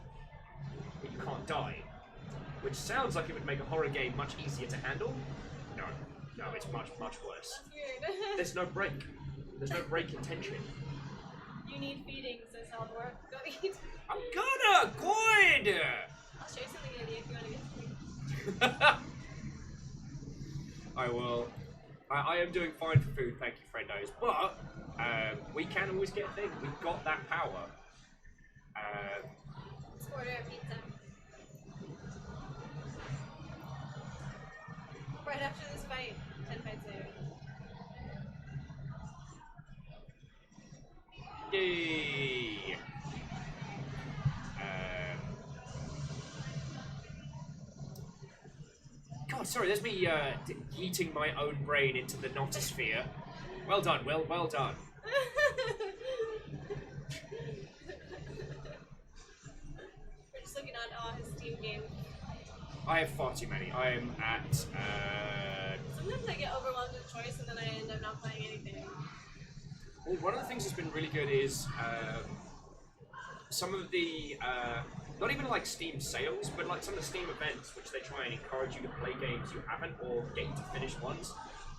but you can't die. Which sounds like it would make a horror game much easier to handle. No, it's much, much worse. That's weird. There's no break. There's no break in tension. You need feeding, says Haldor. Go eat. I'm gonna! Good! I'll show you something handy if you want to get food. I will. I am doing fine for food, thank you, friendos. But we can always get things. We've got that power. Let's order a pizza. Right after this fight, 10 fights later. Yay! God, sorry. sorry, there's me heating my own brain into the notosphere. Well done, Will. Well done. We're just looking at all his Steam games. I have far too many. I am at. Sometimes I get overwhelmed with choice and then I end up not playing anything. Well, one of the things that's been really good is some of the. Not even like Steam sales, but like some of the Steam events, which they try and encourage you to play games you haven't or get you to finish ones.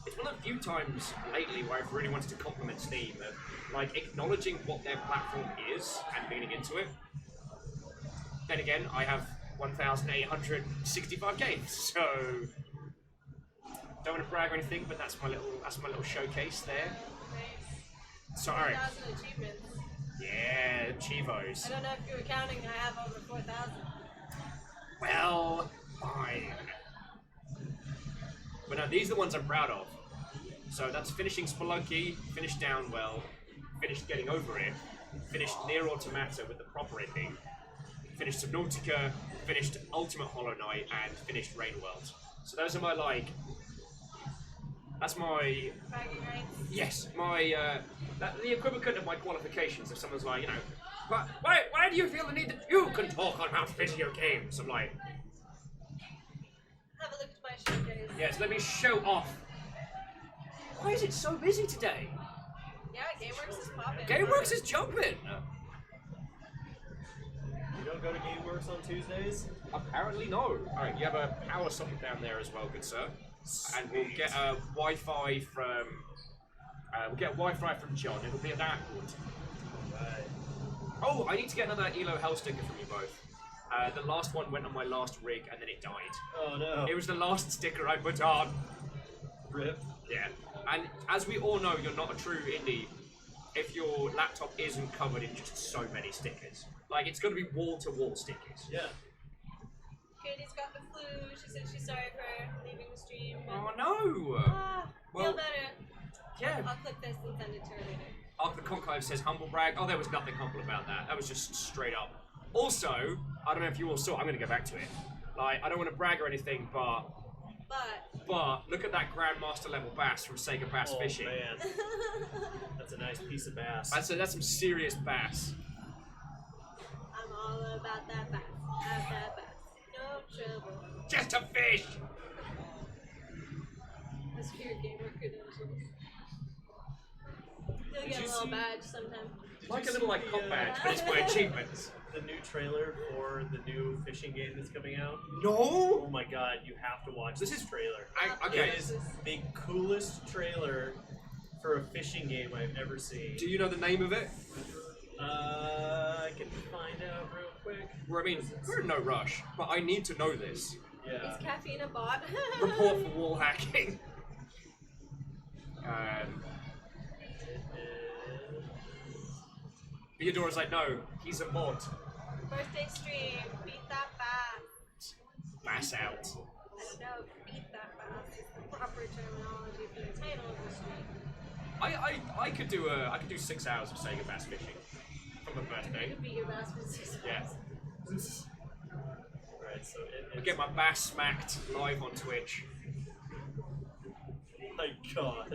It's one of the few times lately where I've really wanted to compliment Steam of like acknowledging what their platform is and leaning into it. Then again, I have 1,865 games, so don't want to brag or anything, but that's my little showcase there. Nice. Sorry. 4,000 achievements. Yeah, Chivos. I don't know if you were counting, I have over 4,000. Well, fine. But no, these are the ones I'm proud of. So that's finishing Spelunky, finished Downwell, finished Getting Over It, finished Nier Automata with the proper ending, finished Subnautica, finished Ultimate Hollow Knight, and finished Rainworld. So those are my, like... That's my... Bragging rights. Yes, my... the equivalent of my qualifications. If someone's like, you know, why do you feel the need that you can talk about video games? I'm like... Have a look at my showcase. Yes, let me show off. Why is it so busy today? Yeah, GameWorks is popping. GameWorks is jumping. You don't go to GameWorks on Tuesdays? Apparently no. Alright, you have a power socket down there as well, good sir. And we'll get Wi-Fi from... John. It'll be at that wood. Right. Oh, I need to get another ELO Hell sticker from you both. The last one went on my last rig and then it died. Oh no. It was the last sticker I put on. Rip. Yeah. And as we all know, you're not a true indie if your laptop isn't covered in just so many stickers. Like, it's going to be wall-to-wall stickers. Yeah. Katie's got the flu. She said she's sorry for leaving the stream. Oh, no! Feel better. Yeah. I'll clip this and send it to her later. Arthur Conclave says humble brag. Oh, there was nothing humble about that. That was just straight up. Also, I don't know if you all saw, I'm going to go back to it. Like, I don't want to brag or anything, but look at that Grandmaster level bass from Sega Bass Fishing. Man. That's a nice piece of bass. That's some serious bass. I'm all about that bass. Have that bass. No trouble. Just a fish! That's for your gamer credentials. You'll Did get a you little see- badge sometime. Like a little like cop badge, but it's my achievements. The new trailer for the new fishing game that's coming out. No! Oh my god, you have to watch this trailer. Okay. It is the coolest trailer for a fishing game I've ever seen. Do you know the name of it? I can find out real quick. Well, I mean, we're in no rush, but I need to know this. Yeah. Is caffeine a bot? Report for wall hacking. Theodora's like, no, he's a mod. Birthday stream. Beat that bass. Bass out. I don't know. Beat that bass is the proper terminology for the title of the stream. I could do 6 hours of Sega Bass Fishing from a You birthday. could beat your bass for 6 Yeah. months. Right, so I get my bass smacked live on Twitch. My god.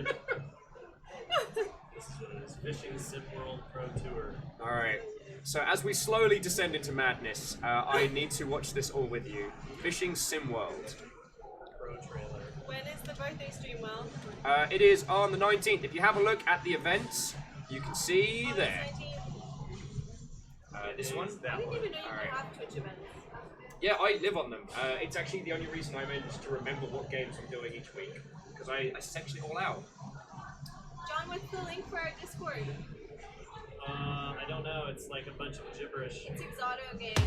This is what it is. Fishing Sim World Pro Tour. Alright, so as we slowly descend into madness, I need to watch this all with you. Fishing Sim World. Pro trailer. When is the birthday stream, Will? It is on the 19th. If you have a look at the events, you can see August there. 19th? This one? I That didn't one. even know you Alright. could have Twitch events. Yeah, I live on them. It's actually the only reason I managed to remember what games I'm doing each week, because I section it all out. John, what's the link for our Discord? I don't know. It's like a bunch of gibberish. It's Exoto Games.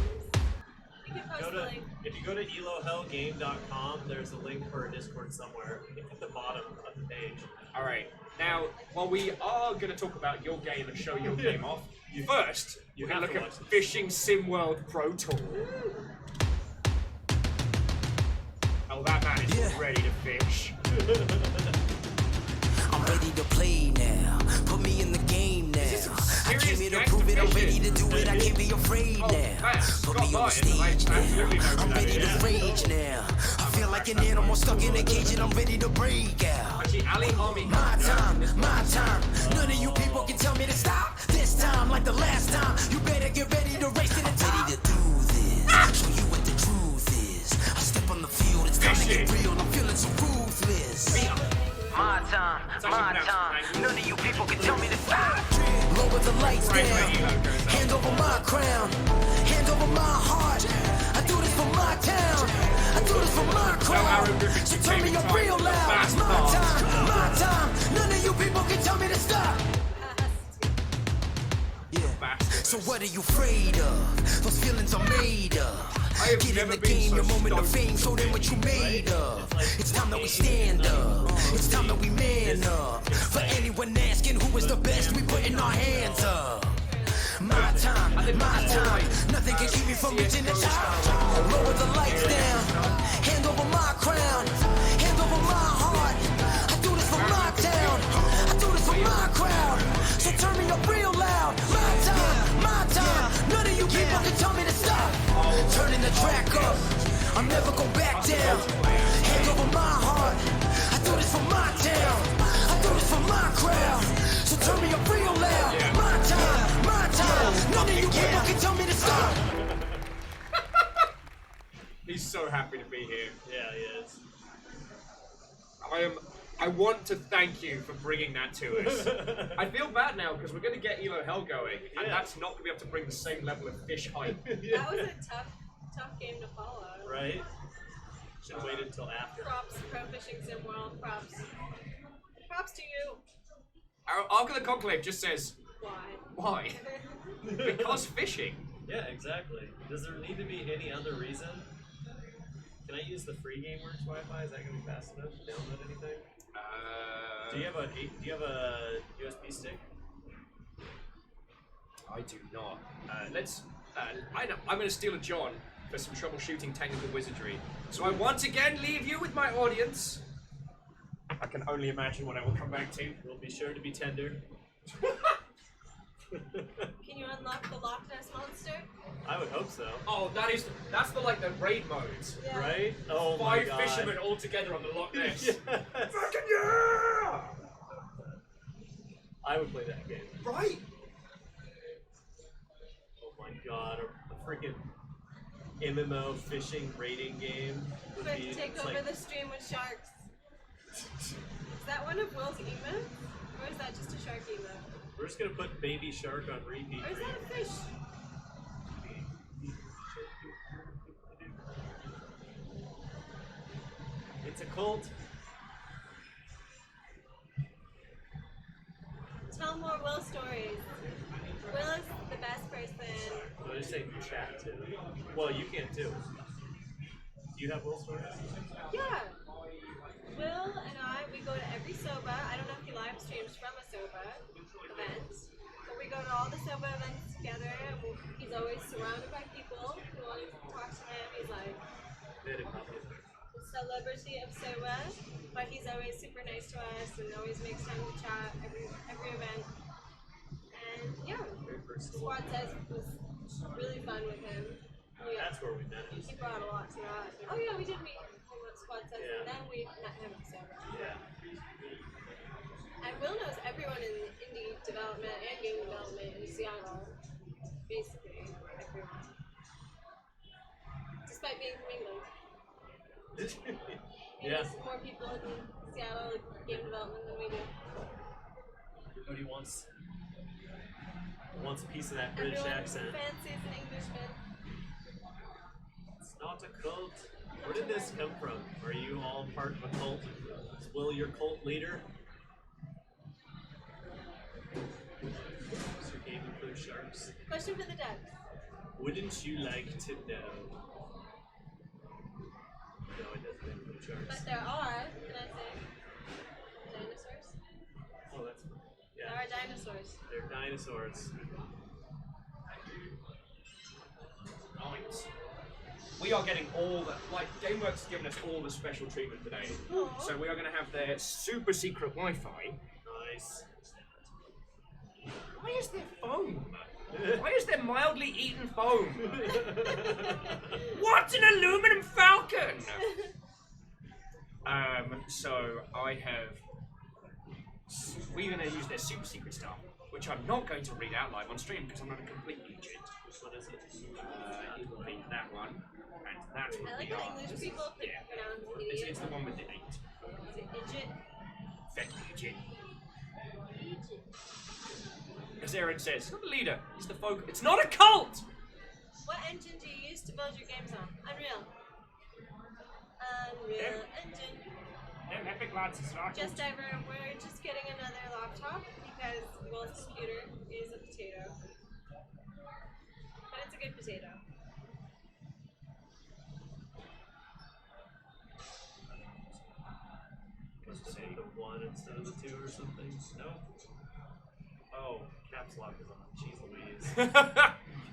You can post the link. If you go to elohellgame.com, there's a link for a Discord somewhere. It's at the bottom of the page. Alright, now, while we are going to talk about your game and show your game off, first, You we're going have to to look watch at this. Fishing Sim World Pro Tour. Oh, that man is ready to fish. I'm ready to play now. Put me in the game now. I came here to prove it. I'm ready to do it. I can't be afraid now. Put me on the stage now. I'm ready to rage now. I feel like an animal stuck in a cage and I'm ready to break out. Actually, Ali Army. My time, my time. None of you people can tell me to stop. This time, like the last time, you better get ready to race to the top. Ready to do this, show you what the truth is. I step on the field, it's time to get real. I'm feeling so ruthless. My time, my time. None of you people can tell me to stop. Lower the lights down. Hand over my crown. Hand over my heart. I do this for my town. I do this for my crowd. So turn me up real loud. It's my time, my time. None of you people can tell me to stop. Yeah. So what are you afraid of? Those feelings are made of. Get in the game, your moment of fame, show them what you made of. It's time that we stand up. It's time that we man up. For anyone asking who is the best, we putting our hands up. My time, my time. Nothing can keep me from reaching the top. Lower the lights down. Hand over my crown. Hand over my heart. I do this for my town. I do this for my crowd. So turn me up real loud. My time, my time. None of you people can tell me to stop. Turning the track up. I'm never gonna back down. Hand over my heart. I do this for my town. I do this for my crowd. So turn me up real loud. My time, my time. None of you people can tell me to stop. He's so happy to be here. Yeah, he is. I want to thank you for bringing that to us. I feel bad now because we're going to get Elo Hell going, and that's not going to be able to bring the same level of fish hype. That was a tough game to follow. Right? Should have waited until after. Props, Pro Fishing Sim World, props. Props to you. Our Ark of the Conclave just says, Why? why? Because fishing. Yeah, exactly. Does there need to be any other reason? Can I use the free GameWorks Wi-Fi? Is that going to be fast enough to download anything? Do you have a USB stick? I do not. I'm going to steal a John for some troubleshooting technical wizardry. So I once again leave you with my audience. I can only imagine what I will come back to. We'll be sure to be tender. Can you unlock the Loch Ness Monster? I would hope so. Oh, that's the raid modes, Yeah. Right? Oh my Five god. fishermen all together on the Loch Ness. Yes. Fucking yeah! I would play that game. Right. Oh my god, a freaking MMO fishing raiding game would Quick, be take it's over like, the stream with sharks. Is that one of Will's emotes? Or is that just a shark emote? we're just gonna put baby shark on repeat. Or is that a fish? It's a cult. Tell more Will stories. Will is the best person. I just say chat too. Well, you can too. Do you have Will stories? Yeah. Will and we go to every SOBA. I don't know if he live streams from a SOBA event, but we go to all the SOBA events together, and he's always surrounded by people who want to talk to him. He's like the celebrity of SOBA, but he's always super nice to us and always makes time to chat every event. And yeah, Squad Says was really fun with him. Yeah. That's where we met him. He brought a lot to that. Oh yeah, we did meet him at Squad Says, and then we met him at SOBA. Yeah. And Will knows everyone in indie development and game development in Seattle. Basically, everyone. Despite being from England. He knows more people in Seattle game development than we do. Everybody wants a piece of that British Everyone accent. fancies an Englishman. It's not a cult. Where did this come from? Are you all part of a cult? Is Will your cult leader? Does your game include sharks? Question for the devs. Wouldn't you like to know? No, it doesn't include sharks. But there are, can I say, dinosaurs? Oh, that's There yeah. are dinosaurs. They're dinosaurs. Nice. We are getting all the, GameWorks has given us all the special treatment today. Aww. So we are going to have their super secret Wi-Fi. Nice. Why is there foam? Why is there mildly eaten foam? What's an aluminum falcon? So I have. We're going to use their super secret stuff, which I'm not going to read out live on stream because I'm not a complete idiot. What is it? It will be that one, and that will I like be how English people pronounce idiot. It's the one with the 8. Is it idiot? Feck idiot. As Aaron says, it's not a leader, it's the folk. It's not a cult! What engine do you use to build your games on? Unreal. Unreal Engine. Them epic lads is not Just ever, we're just getting another laptop because Will's computer is a potato. But it's a good potato. Must have made the 1 instead of the 2 or something. No? Oh, caps lock is on. Jeez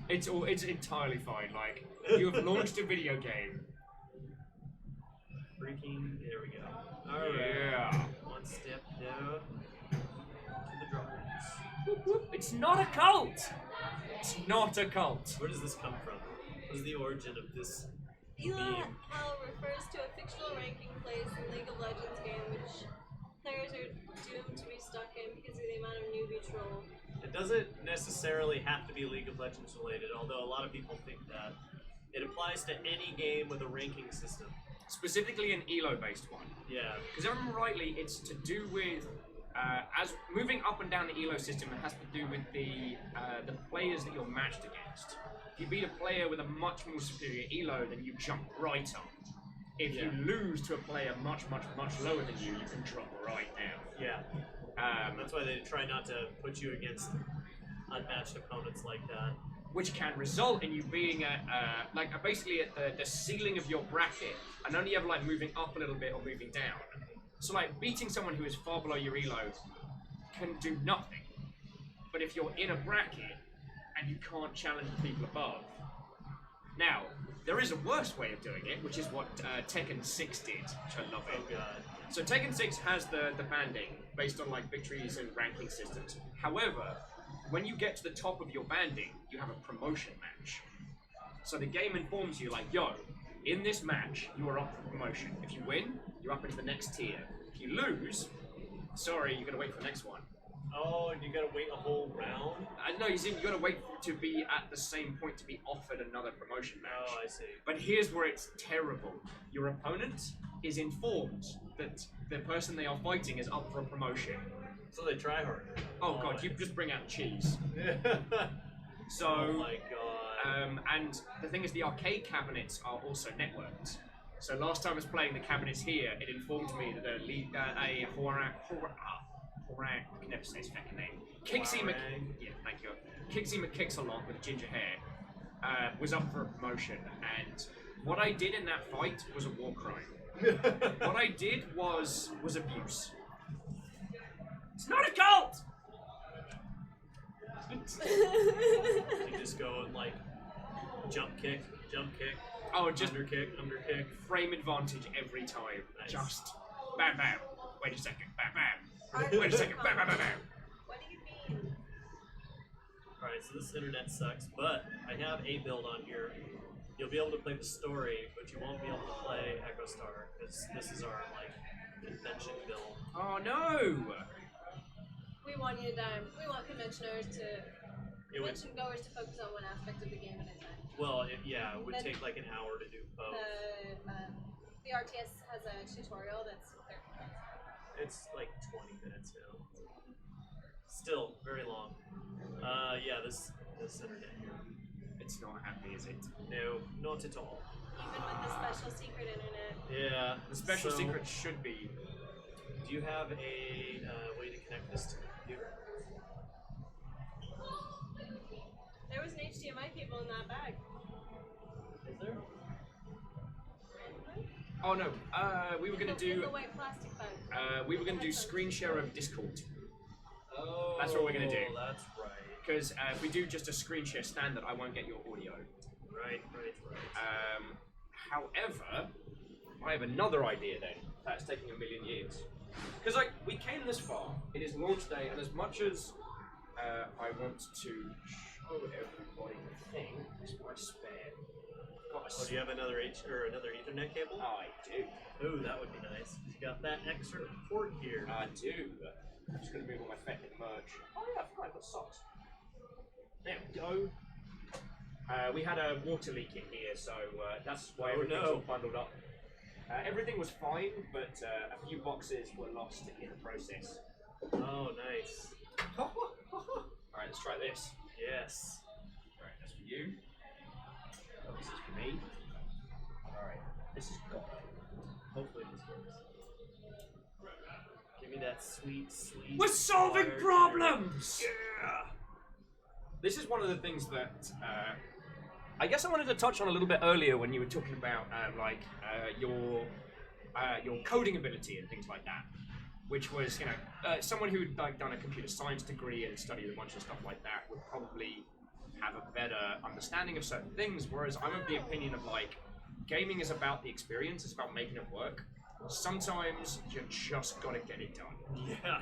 Louise. It's entirely fine. Like, you have launched a video game. Freaking, there we go. Alright. Yeah. One step down to the drums. It's not a cult! It's not a cult. Where does this come from? What is the origin of this Ela meme? Hell refers to a fictional ranking place in League of Legends game which players are doomed to be stuck in because of the amount of newbie troll. It doesn't necessarily have to be League of Legends related, although a lot of people think that. It applies to any game with a ranking system. Specifically an ELO-based one. Yeah. Because if I remember rightly, it's to do with as moving up and down the ELO system. It has to do with the players that you're matched against. If you beat a player with a much more superior ELO, then you jump right up. If you lose to a player much lower than you can drop right down. Yeah. That's why they try not to put you against unmatched opponents like that. Which can result in you being at basically at the ceiling of your bracket, and only ever like moving up a little bit or moving down. So like beating someone who is far below your elo can do nothing. But if you're in a bracket and you can't challenge the people above, now there is a worse way of doing it, which is what Tekken 6 did, which I love it. Oh god. So Tekken 6 has the banding based on like victories and ranking systems. However, when you get to the top of your banding, you have a promotion match. So the game informs you like, yo, in this match, you are up for promotion. If you win, you're up into the next tier. If you lose, sorry, you gotta wait for the next one. Oh, and you gotta wait a whole round? No, you see, you gotta wait to be at the same point to be offered another promotion match. Oh, I see. But here's where it's terrible. Your opponent is informed that the person they are fighting is up for a promotion. So they try harder. Oh god, you just bring out cheese. So, oh my god. and the thing is, the arcade cabinets are also networked. So last time I was playing the cabinets here, it informed me that I can never say his fucking name. Yeah, thank you. Kixie McKix-a-lot with ginger hair was up for a promotion, and what I did in that fight was a war crime. What I did was abuse. It's not a cult! You just go and like jump kick. Oh, just underkick. Frame advantage every time. Nice. Just bam bam. Wait a second. Bam bam. Wait a second. Bam bam bam bam. What do you mean? Alright, so this internet sucks, but I have a build on here. You'll be able to play the story, but you won't be able to play Echo Star, because this is our like convention build. Oh no! We want conventioners convention goers to focus on one aspect of the game at a time. Well, it would take like an hour to do both. The RTS has a tutorial that's 30 minutes. It's like 20 minutes now. Still very long. This internet here. It's not happy, is it? No, not at all. Even with the special secret internet. Yeah. The special secret should be. Do you have a way to connect this to the computer? There was an HDMI cable in that bag. Is there? Oh no, we were gonna In do. the white plastic bag. We were gonna do screen share of Discord. Oh, That's what we're gonna do. That's right. Because if we do just a screen share standard, I won't get your audio. Right. However, I have another idea then. That's taking a million years. Because we came this far. It is launch day, and as much as I want to show everybody the thing, is my spare. Oh, do you have another another Ethernet cable? I do. Ooh, that would be nice. You got that extra port here. I do. I'm just going to move all my Fetid merch. Oh yeah, I forgot I've got socks. There we go. We had a water leak in here, so that's why everything's all bundled up. Everything was fine, but a few boxes were lost in the process. Oh, nice. Alright, let's try this. Yes. Alright, that's for you. Oh, this is for me. Alright, this is good. Hopefully this works. Give me that sweet, sweet. We're solving water problems! Yeah! This is one of the things that I guess I wanted to touch on a little bit earlier when you were talking about your coding ability and things like that, which was, you know, someone who'd like done a computer science degree and studied a bunch of stuff like that would probably have a better understanding of certain things, whereas I'm of the opinion of like, gaming is about the experience, it's about making it work. Sometimes you just gotta get it done. Yeah.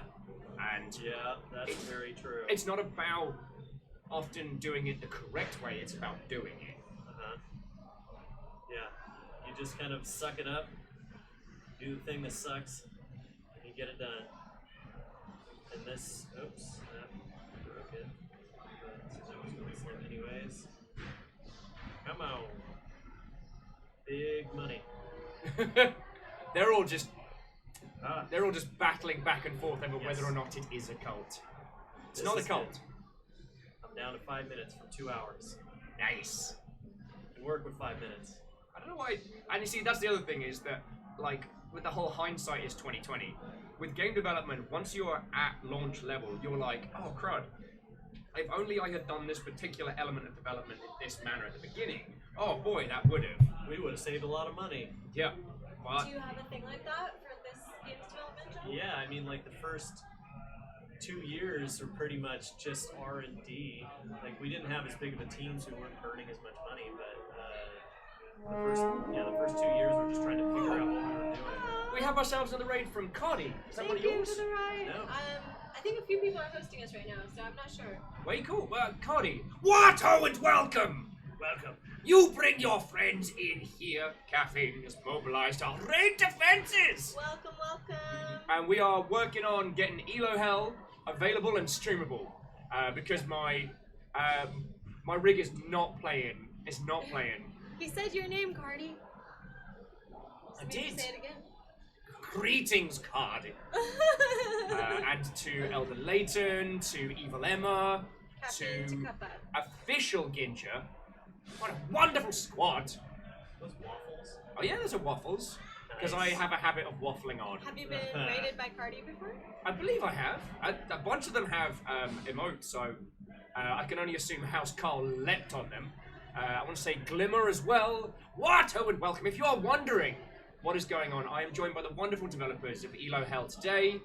And yeah, that's very true. It's not about often doing it the correct way, it's about doing it. Yeah. You just kind of suck it up, do the thing that sucks, and you get it done. And this, oops, that broke it. But that was really slow anyways. Come on. Big money. They're all just battling back and forth over whether or not it is a cult. It's not a cult. Good. I'm down to 5 minutes from 2 hours. Nice. Can work with 5 minutes. I don't know why. And you see, that's the other thing is that, like, with the whole hindsight is 2020. With game development, once you're at launch level, you're like, oh crud. If only I had done this particular element of development in this manner at the beginning. Oh boy, that would have. We would have saved a lot of money. Yeah. But Do you have a thing like that for this games development job? Yeah, I mean, like the first 2 years are pretty much just R&D. Like we didn't have as big of a team, so we weren't earning as much money. But the first 2 years we're just trying to figure out what we were doing. we have ourselves another raid from Cardi. Is that one of yours? Thank you for the ride. No. I think a few people are hosting us right now, so I'm not sure. Way cool. Cardi. What? Oh, and welcome. Welcome. You bring your friends in here. Caffeine is mobilized our raid defenses. Welcome, welcome. And we are working on getting Elo Hell available and streamable. Because my rig is not playing. It's not playing. He said your name, Cardi. I Maybe did. say it again. Greetings, Cardi. And to Elder Layton, to Evil Emma, Caffeine to to cut that. Official Ginger. What a wonderful squad. Those waffles. Oh yeah, there's a Waffles. Because I have a habit of waffling on. Have you been raided by Cardi before? I believe I have. A bunch of them have emotes, so I can only assume House Carl leapt on them. I want to say Glimmer as well. What? Oh, and welcome. If you are wondering what is going on, I am joined by the wonderful developers of Elo Hell today.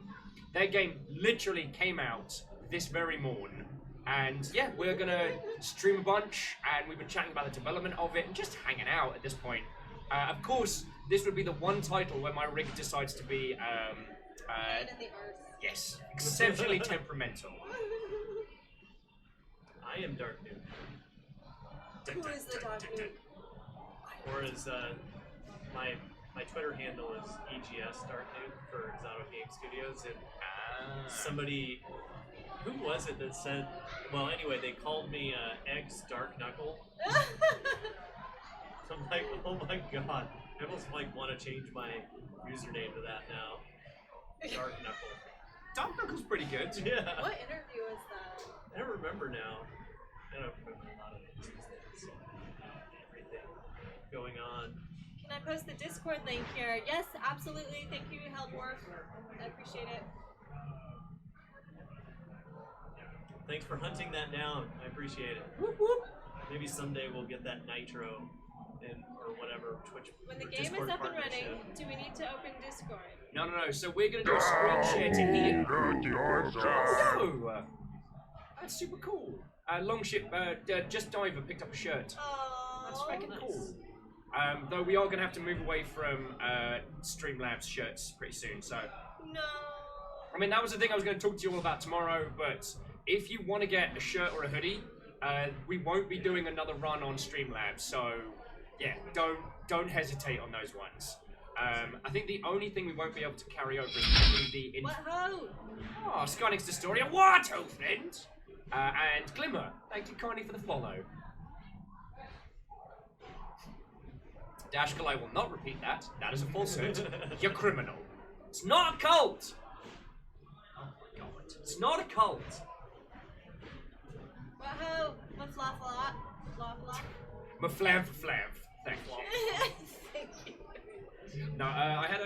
Their game literally came out this very morn. And yeah, we're going to stream a bunch, and we've been chatting about the development of it and just hanging out at this point. Of course, this would be the one title where my rig decides to be, Pain in the arse. yes, exceptionally temperamental. I am Dark Noon. Who is the dog nude? Or is my Twitter handle is EGS Dark Noon for Exotic Game Studios, and somebody, who was it that said? Well, anyway, they called me Eggs Dark Knuckle. I'm like, oh my god, I almost like want to change my username to that now. Dark Knuckle. Dark Knuckle's pretty good. Yeah. What interview is that? I don't remember now. I don't remember a lot of things these days. Everything going on. Can I post the Discord link here? Yes, absolutely. Thank you, Heldworth. I appreciate it. Thanks for hunting that down. I appreciate it. Whoop, whoop. Maybe someday we'll get that Nitro or whatever Twitch. When the or game Discord is up and running, partnership. do we need to open Discord? No. So we're going to do a screen share to here. Oh, that's super cool. Longship, Just Diver picked up a shirt. Oh, That's fucking nice. cool. Though we are going to have to move away from Streamlabs shirts pretty soon, so... No. I mean, that was the thing I was going to talk to you all about tomorrow, but if you want to get a shirt or a hoodie, we won't be doing another run on Streamlabs, so Yeah, don't hesitate on those ones. I think the only thing we won't be able to carry over is probably the... What ho? Oh, Skynix Astoria, what, old friend? And Glimmer, thank you kindly for the follow. Dashkal, I will not repeat that. That is a falsehood. You're criminal. It's not a cult! Oh my god. It's not a cult. What ho? What fla fla? Fla fla? Maflam for flam. Thank you. Thank you. No, I had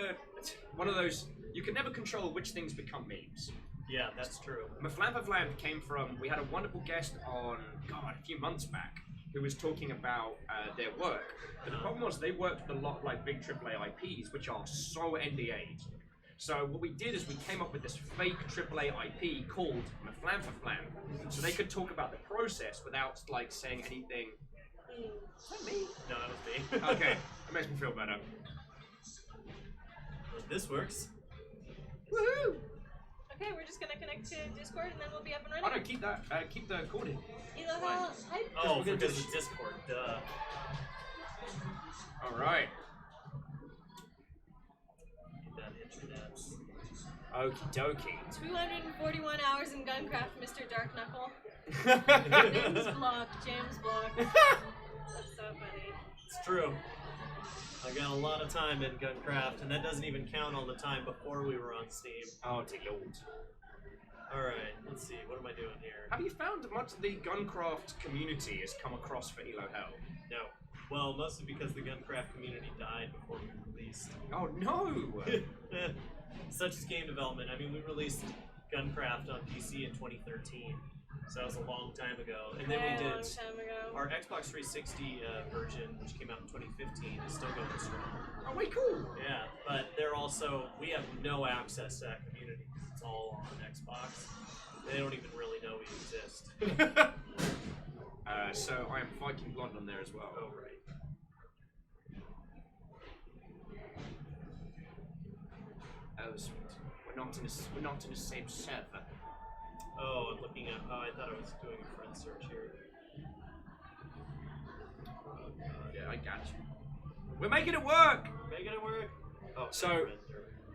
one of those. You can never control which things become memes. Yeah, that's true. Maflam came from. We had a wonderful guest on, God, a few months back, who was talking about their work. But the problem was they worked with a lot of like big AAA IPs, which are so NDA'd. So what we did is we came up with this fake AAA IP called Maflam, so they could talk about the process without like saying anything. Is that me? No, that was me. Okay, that makes me feel better. This works. Woohoo! Okay, we're just gonna connect to Discord and then we'll be up and Oh running. no, keep that. Keep the cord in. Elo, hi. Oh, we're gonna because do- of Discord. Duh. All right. That internet. Okie dokie. 241 hours in Guncraft, Mr. Dark Knuckle. James Block, James Block. That's so funny. It's true. I got a lot of time in Guncraft, and that doesn't even count all the time before we were on Steam. Oh dear lord. Alright, let's see. What am I doing here? Have you found much of the Guncraft community has come across for Elo Hell? No. Well, mostly because the Guncraft community died before we released. Oh no! Such as game development. I mean, we released Guncraft on PC in 2013, so that was a long time ago. And then we A did long time ago. our Xbox 360 version, which came out in 2015, is still going strong. Oh wait, cool! Yeah, but they're also, we have no access to that community because it's all on Xbox. They don't even really know we exist. So I am Viking Blonde on there as well. Oh, right. Oh sweet. We're not in the same server. Oh, I'm looking at, I thought I was doing a friend search here. Yeah, I got you. We're making it work! Making it work? Oh, So- friend.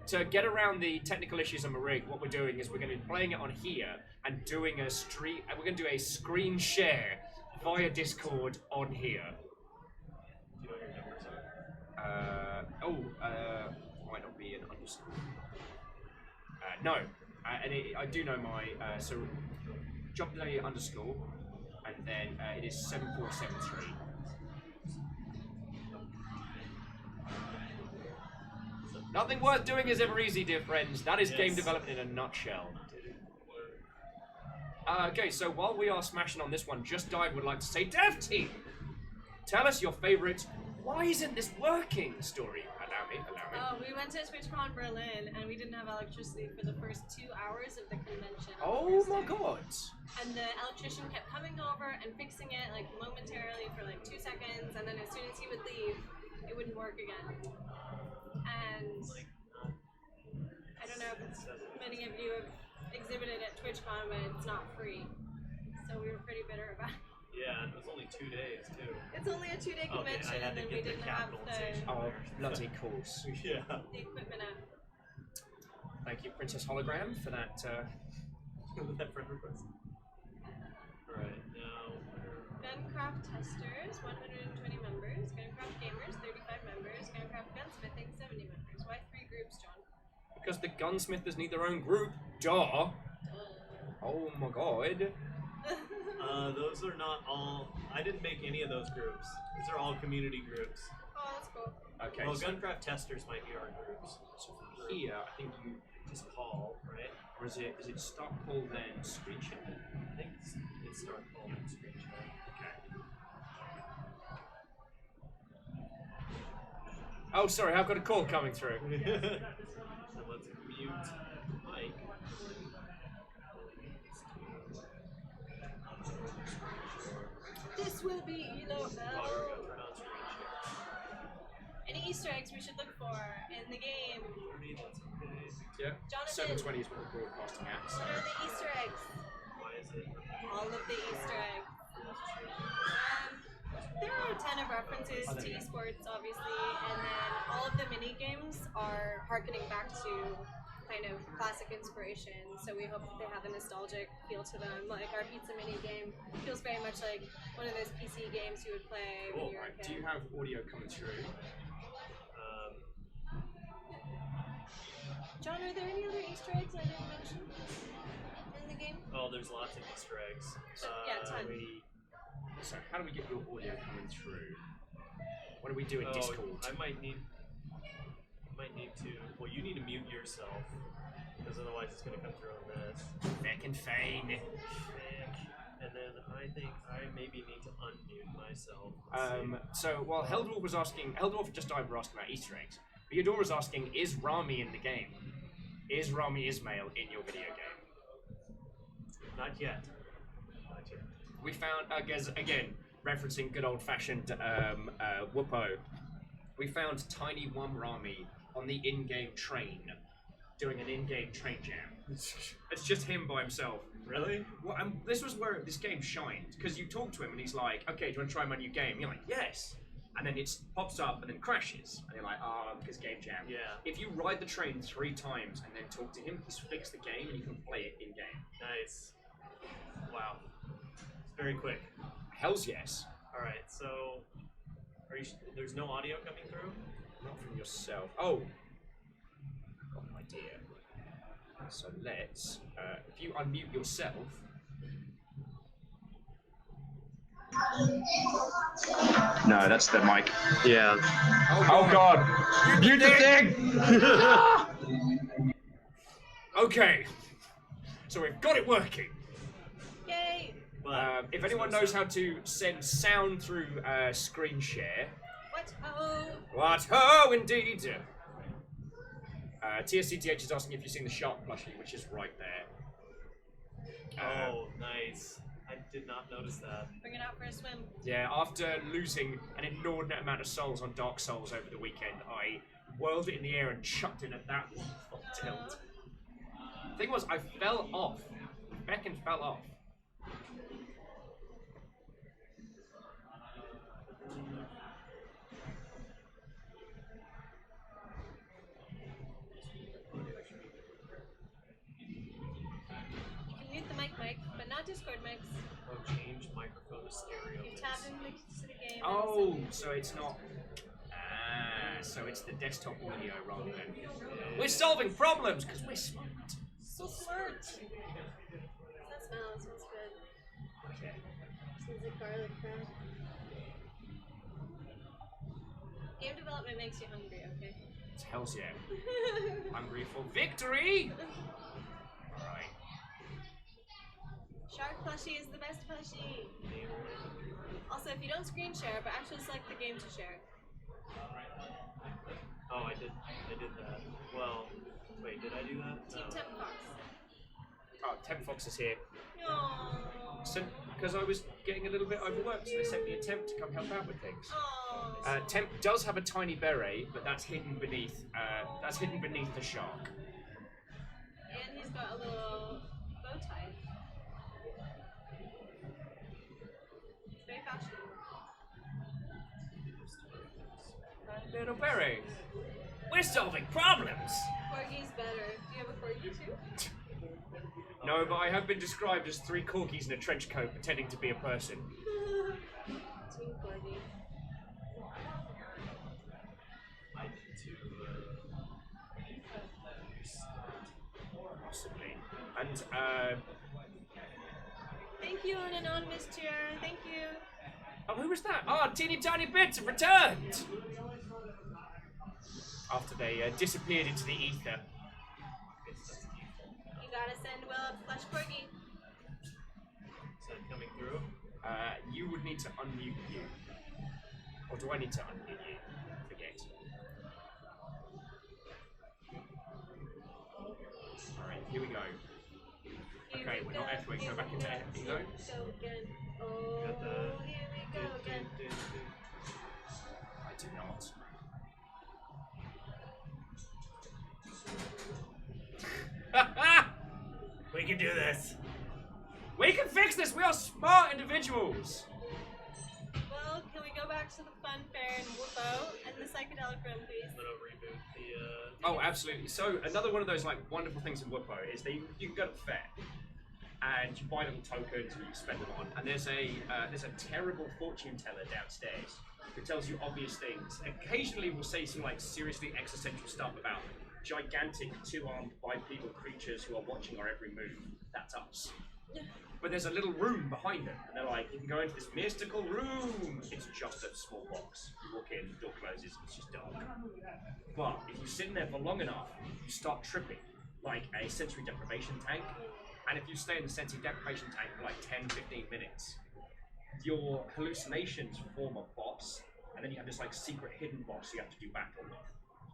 To get around the technical issues on my rig, what we're doing is we're going to be playing it on here and doing a stream. We're going to do a screen share via Discord on here. Do you know what your numbers are? Might not be an underscore. No, and I do know my. So, drop the underscore, and then it is 7473. Nothing worth doing is ever easy, dear friends. That is game Yes. development in a nutshell. Okay, so while we are smashing on this one, Just Died would like to say, Dev Team, tell us your favorite "Why isn't this working?" story. Allow me. Oh, we went to TwitchCon Berlin and we didn't have electricity for the first 2 hours of the convention. on Oh Thursday. my god. And the electrician kept coming over and fixing it like momentarily for like 2 seconds, and then as soon as he would leave, it wouldn't work again. And I don't know if many of you have exhibited at TwitchCon, but it's not free. So we were pretty bitter about it. Yeah, and it was only 2 days, too. It's only a 2-day convention, I had and to then we get the didn't have capitalization. Oh, bloody course. Yeah. the equipment up. Thank you, Princess Hologram, for that. That friend request. Alright, now Guncraft testers, 120 members. Guncraft gamers, 35 members. Guncraft gunsmithing, 70 members. Why 3 groups, John? Because the gunsmithers need their own group. Duh. Oh my god. those are not all. I didn't make any of those groups. These are all community groups. Oh, that's cool. Okay, Well, so, Guncraft testers might be our groups. so from here, I think you Just call, right? or is it start pull then screen share? I think it's start call and screen share. Okay. Oh, sorry, I've got a call coming through. So let's mute Mike. This will be Elo Oh, here we Hell. go. Turn on screen share. Any Easter eggs we should look for in the game? 30, that's okay. Yeah. Jonathan. 720 is what we're broadcasting at. What are the Easter eggs? Why is it? All of the Easter eggs. There are a ton of references to esports, obviously, and then all of the mini games are harkening back to kind of classic inspiration. So we hope that they have a nostalgic feel to them. Like our pizza mini game feels very much like one of those PC games you would play when you were a kid. Do you have audio coming through? John, are there any other Easter eggs I didn't mention in the game? Oh, there's lots of Easter eggs. Yeah, a ton. So how do we get your audio coming through? What do we do in Discord? I might need to. Well, you need to mute yourself because otherwise it's going to come through on this. Feck and Fane. And then I think I maybe need to unmute myself. So while Heldorf was asking, Heldorf and Just I were asking about Easter eggs. Theodore was asking, is Rami in the game? Is Rami Ismail in your video game? Not yet. Not yet. We found, again, referencing good old-fashioned Whoopo, we found Tiny One Rami on the in-game train, doing an in-game train jam. It's just him by himself. Really? Well, this was where this game shined, because you talk to him and he's like, okay, do you want to try my new game? You're like, yes! And then it pops up and then crashes. And you're like, because game jam. Yeah. If you ride the train 3 times and then talk to him, he's fixed the game and you can play it in-game. Nice. Wow. It's very quick. Hells yes. Alright, so... there's no audio coming through? Not from yourself. Oh! I've got an idea. So let's... if you unmute yourself... No, that's the mic. Yeah. Oh god! Mute the thing! Okay. So we've got it working. Yay! If anyone knows how to send sound through screen share... What? Oh! What? Oh, indeed! TSCTH is asking if you've seen the shark plushie, which is right there. Oh, nice. I did not notice that. Bring it out for a swim. Yeah, after losing an inordinate amount of souls on Dark Souls over the weekend, I whirled it in the air and chucked it at that one on tilt. The thing was, I fell off. Beckon fell off. You can mute the mic, but not Discord mics. Oh, change microphone to stereo. You tab in the game. Oh, so it's not... so it's the desktop audio rather than... We're solving problems, because we're smart. So smart. What's that smell? It smells good. Okay. Smells like garlic bread. Game development makes you hungry, okay? Hells yeah. Hungry for victory! Alright. Shark plushie is the best plushie. Also, if you don't screen share, but actually select the game to share. Oh, I did that. Well, wait, did I do that? Team Temp Fox. Oh, Temp Fox is here. Aww. Because I was getting a little bit overworked, so they sent me a Temp to come help out with things. Aww. Temp does have a tiny beret, but that's hidden beneath the shark. And he's got a little bow tie. It's very fashionable. Little beret. We're solving problems! Corgi's better. Do you have a corgi too? No, but I have been described as 3 corgis in a trench coat pretending to be a person. Team corgi. I need to... Possibly. And, Thank you, an anonymous cheer. Thank you. oh, who was that? Oh, Teeny Tiny Bits have returned! After they disappeared into the ether. You gotta send Will a plush corgi. Is that coming through? You would need to unmute you. Or do I need to unmute you? Forget. Alright, here we go. Okay, we're not F, we go back into F. Here we go. Go again. Oh, here we go again. I do not. We can do this. We can fix this. We are smart individuals. Well, can we go back to the fun fair and Whoopo and the psychedelic room, please? I'm gonna reboot the. Oh, absolutely. So another one of those like wonderful things in Whoopo is that you can go to the fair and you buy little tokens and you spend them on. And there's a terrible fortune teller downstairs who tells you obvious things. Occasionally, will say some like seriously existential stuff about gigantic two-armed bipedal creatures who are watching our every move. That's us. But there's a little room behind them, and they're like, you can go into this mystical room. It's just a small box. You walk in, the door closes, it's just dark. But if you sit in there for long enough, you start tripping, like a sensory deprivation tank. And if you stay in the sensory deprivation tank for like 10, 15 minutes, your hallucinations form a boss, and then you have this like secret hidden boss you have to do battle with.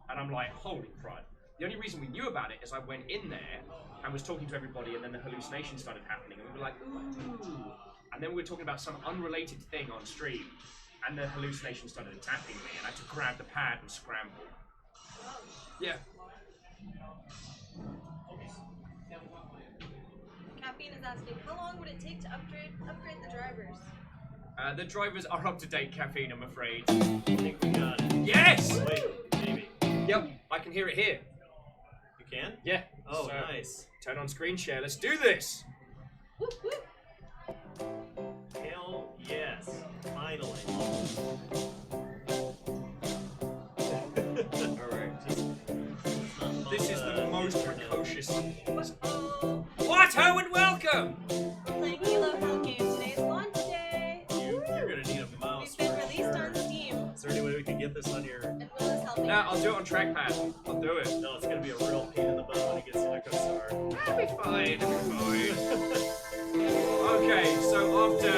And I'm like, holy crud. The only reason we knew about it is I went in there and was talking to everybody, and then the hallucinations started happening, and we were like, ooh. And then we were talking about some unrelated thing on stream, and the hallucinations started attacking me, and I had to grab the pad and scramble. Yeah. Caffeine is asking, how long would it take to upgrade the drivers? The drivers are up to date, Caffeine, I'm afraid. I think we got it. Yes! Wait, maybe. Yep, I can hear it here. You can? Yeah. Oh, So, nice. Turn on screen share. Let's do this. Whoop, whoop. Hell yes. Finally. Alright. This is the most precocious. Uh-oh. What? Ho and welcome! Playing Halo Hell game. Today's launch day. You're gonna need a mouse. We've been for released sure. on Steam, Is there any way we can get this on your? and Will is helping. No, I'll do it on trackpad. I'll do it. No, it's gonna be a real pain in the butt when it gets to Echo Star. I'll be fine. I'll be fine. Okay, so after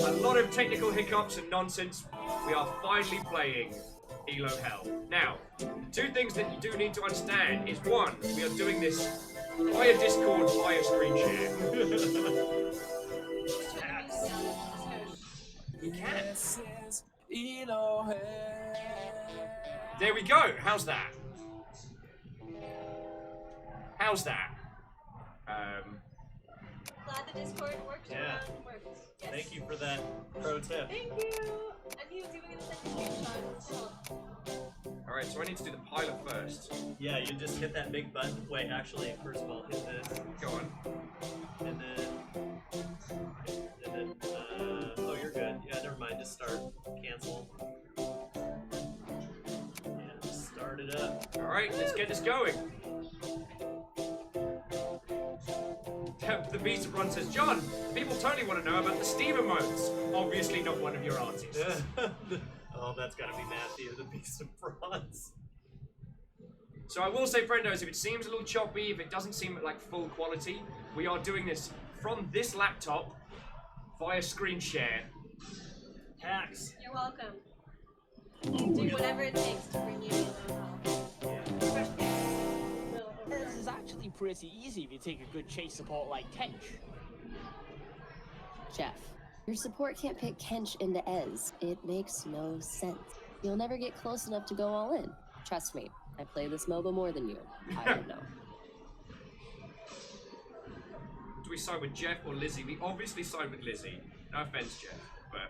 a lot of technical hiccups and nonsense, we are finally playing Elo Hell. Now, two things that you do need to understand is one, we are doing this via Discord, via screen share. You can. There we go. How's that? How's that? Glad the Discord works. Yeah. Works. Yes. Thank you for that pro tip. Thank you. And he was even gonna send me a screenshot. Alright, so I need to do the pilot first. Yeah, you just hit that big button. Wait, actually, first of all, hit this, Go on. and then, oh, you're good. Yeah, never mind. Just start. Cancel. Yeah, just start it up. Alright, let's get this going. The Beast of Run says, John, people totally want to know about the Steam emotes. Obviously not one of your artists. Oh, that's gotta be Matthew, the Beast of Bronze. So I will say, friendos, if it seems a little choppy, if it doesn't seem like full quality, we are doing this from this laptop via screen share. Hacks. You're welcome. Do whatever it takes to bring you Halo Hell. This is actually pretty easy if you take a good chase support like Kench. Jeff, your support can't pick Kench into Ez. It makes no sense. You'll never get close enough to go all in. Trust me, I play this MOBA more than you. I don't know. Do we side with Jeff or Lizzie? We obviously side with Lizzie. No offense, Jeff, but...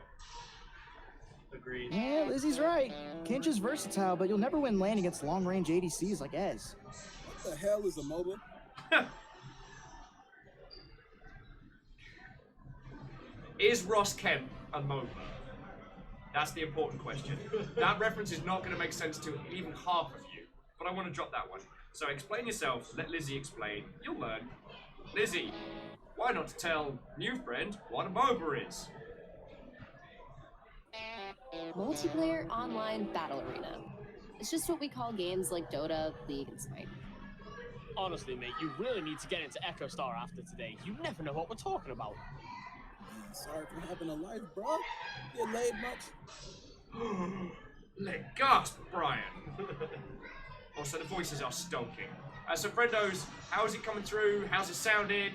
Agreed. Yeah, Lizzie's right. Kench is versatile, but you'll never win lane against long-range ADCs like Ez. What the hell is a MOBA? Is Ross Kemp a MOBA? That's the important question. That reference is not going to make sense to even half of you, but I want to drop that one. So explain yourself, let Lizzie explain, you'll learn. Lizzie, why not tell new friend what a MOBA is? Multiplayer online battle arena. It's just what we call games like Dota, League, and Smite. Honestly, mate, you really need to get into Echo Star after today. You never know what we're talking about. Sorry for having a life, bro. Get laid much? Let gasp, Brian. Also, the voices are stonking. So, friendos, how is it coming through? How's it sounding?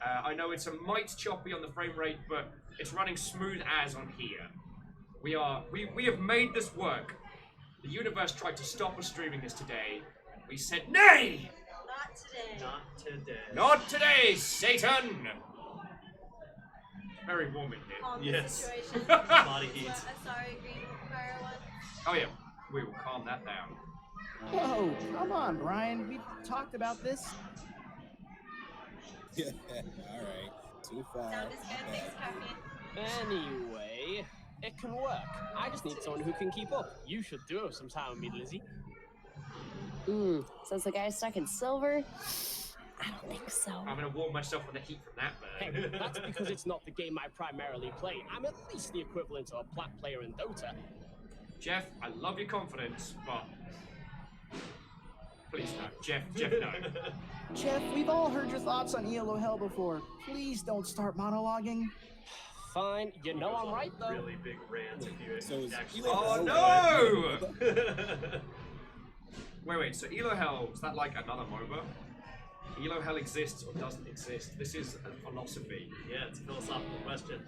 I know it's a mite choppy on the frame rate, but it's running smooth as on here. We have made this work. The universe tried to stop us streaming this today. We said, nay! Not today. Not today. Not today, Satan! very warm in here. On the Yes. situation. Body heat. Sorry, green fire one. Oh yeah, we will calm that down. Whoa, come on, Brian. We've talked about this. Yeah, alright. Too far. Sound is good, thanks, Caffeine. Anyway, it can work. I just need someone who can keep up. You should do it sometime with me, Lizzie. Says the guy stuck in silver? I don't think so. I'm gonna warm myself with the heat from that Hey, bird. that's because it's not the game I primarily play. I'm at least the equivalent of a plat player in Dota. Jeff, I love your confidence, but please no. Jeff, no. Jeff, we've all heard your thoughts on ELO Hell before. Please don't start monologuing. Fine, you know I'm right though. Really big rant if you So is actually. Elo Oh Hell no! Wait, so Elo Hell, is that like another MOBA? Elo Hell exists or doesn't exist? This is a philosophy. Yeah, it's a philosophical question.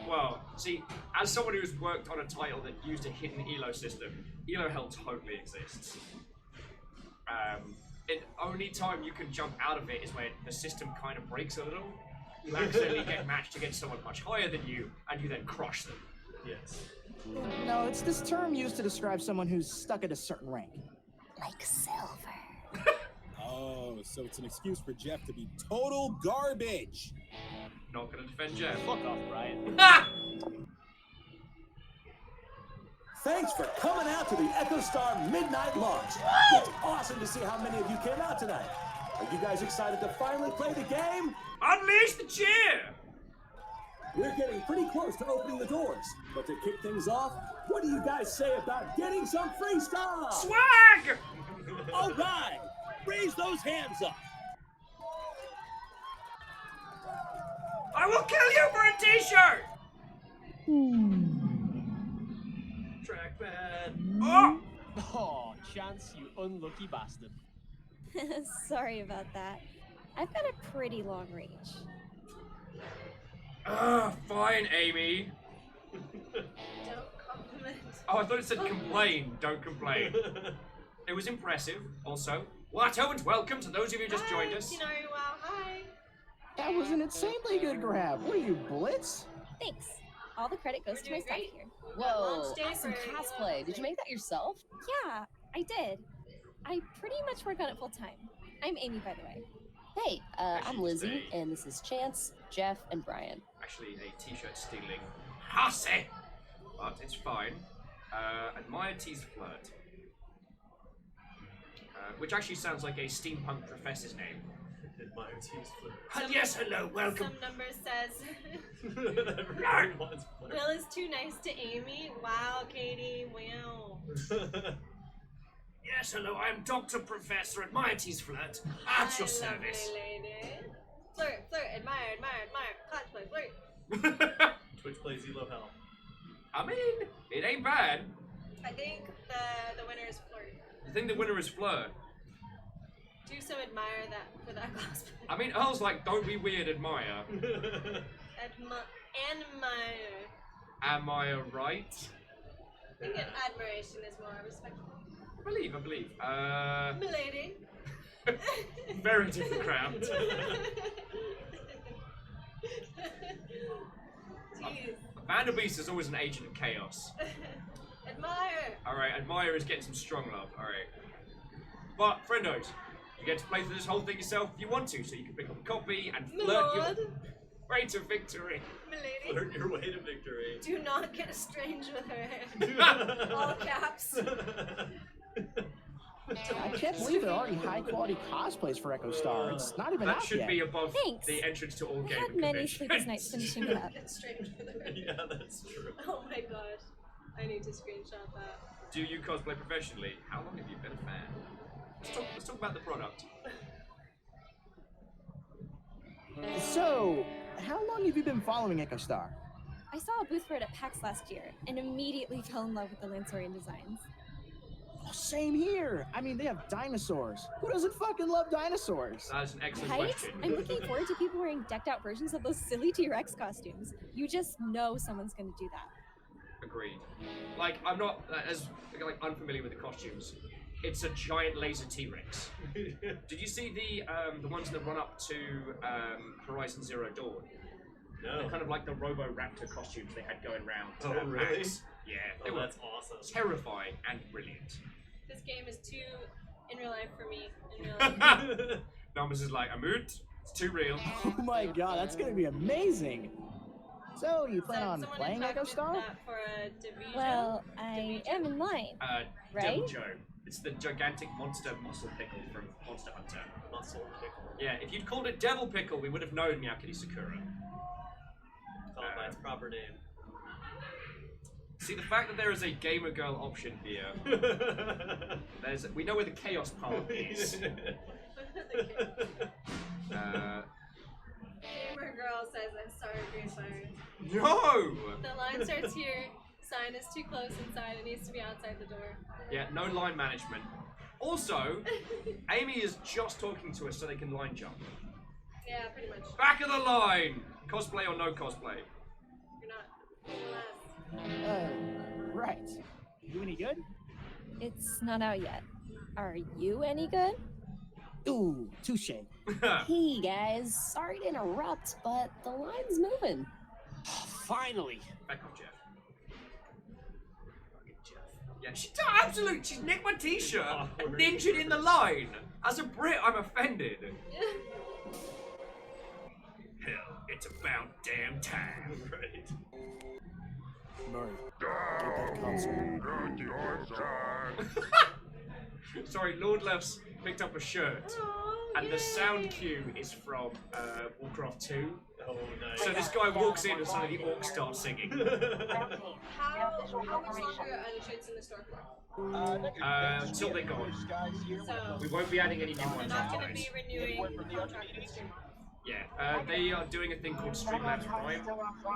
Well, see, as someone who's worked on a title that used a hidden Elo system, Elo Hell totally exists. The only time you can jump out of it is when the system kind of breaks a little. You accidentally get matched against someone much higher than you, and you then crush them. Yes. No, it's this term used to describe someone who's stuck at a certain rank. Like silver. Oh, so it's an excuse for Jeff to be total garbage. Not gonna defend Jeff. Fuck off, Brian. Thanks for coming out to the Echo Star Midnight Launch. It's awesome to see how many of you came out tonight. Are you guys excited to finally play the game? Unleash the cheer! We're getting pretty close to opening the doors. But to kick things off, what do you guys say about getting some free stuff? Swag! All right, raise those hands up. I will kill you for a t-shirt! Trackpad. Oh! Oh, Chance, you unlucky bastard. Sorry about that. I've got a pretty long range. Fine, Amy. Don't compliment. Oh, I thought it said complain. Don't complain. It was impressive. Also, Watto and welcome to those of you who just joined us. Hi. That was an insanely good grab. What are you, Blitz? Thanks. All the credit goes to my staff here. Whoa, launch day awesome for cosplay. Did you make that yourself? Yeah, I did. I pretty much work on it full time. I'm Amy, by the way. Hey, I'm Lizzie, and this is Chance, Jeff, and Brian. Actually, a t-shirt stealing hussy, but it's fine. Admire T's flirt, which actually sounds like a steampunk professor's name. Admire T's flirt. Yes, hello, welcome. Some number says Everyone wants flirt. Will is too nice to Amy. Wow, Katie. Wow. Yes, hello, I am Dr. Professor Admire T's flirt at your service. Lovely lady. Flirt, admire, cosplay, flirt. Twitch plays Elo Hell. I mean, it ain't bad. I think the winner is flirt. You think the winner is flirt? Do some admire that for that cosplay. I mean, Earl's like, don't be weird, admire. Admire. Am I right? I think admiration is more respectful. I believe. Milady. Very different crowd. Jeez. Vanderbeest is always an agent of chaos. Admire. Alright, admire is getting some strong love. Alright. But, friendos, you get to play through this whole thing yourself if you want to, so you can pick up a copy and flirt your way to victory. Milady. Flirt your way to victory. Do not get estranged with her. All caps. I can't believe there are already high-quality cosplays for Echo Star. It's not even That out should yet. be above Thanks. the entrance to all I gaming had many conventions. sleepless nights finishing it up. Estranged with her. Yeah, that's true. Oh my gosh. I need to screenshot that. Do you cosplay professionally? How long have you been a fan? Let's talk about the product. So, how long have you been following Echo Star? I saw a booth for it at PAX last year and immediately fell in love with the Lansorian designs. Oh, same here. I mean, they have dinosaurs. Who doesn't fucking love dinosaurs? That is an excellent Right? question. I'm looking forward to people wearing decked out versions of those silly T-Rex costumes. You just know someone's gonna do that. Agreed. Like, I'm not as unfamiliar with the costumes. It's a giant laser T-Rex. Did you see the ones that run up to Horizon Zero Dawn? No. They're kind of like the Robo-Raptor costumes they had going around. Oh, really? PAX. Yeah, they were that's awesome. terrifying and brilliant. This game is too in real life for me. In real life. Numbers is like, Amut, it's too real. Oh my god, that's gonna be amazing. So, you plan on Someone playing Echo impacted Star? that for a division. Well, I am in line. Right? Devil Joe. It's the gigantic monster muscle pickle from Monster Hunter. Muscle pickle. Yeah, if you'd called it Devil Pickle, we would have known Miyakini Sakura. Call it by its proper name. See, the fact that there is a gamer girl option here, we know where the chaos part is. Gamer girl says, I'm sorry, Green Fire. No! The line starts here. Sign is too close inside. It needs to be outside the door. Yeah, no line management. Also, Amy is just talking to us so they can line jump. Yeah, pretty much. Back of the line! Cosplay or no cosplay? You're not. Right. You any good? It's not out yet. Are you any good? Ooh, touche. Hey guys, sorry to interrupt, but the line's moving. Finally. Back off, Jeff. Yeah, she's absolute. She's nicked my t-shirt and ninjaed in the line. As a Brit, I'm offended. Hell, it's about damn time. Right. Murray, get that console. Sorry, Lord Love's picked up a shirt, and the sound cue is from Warcraft 2. Oh, nice. So this guy walks in and suddenly the orcs start singing. How much longer are the shirts in the store for? Until they're gone. So, We won't be adding any new they're ones not after going to this. be renewing the contract with Stream. Yeah, they are doing a thing called Streamlabs Prime,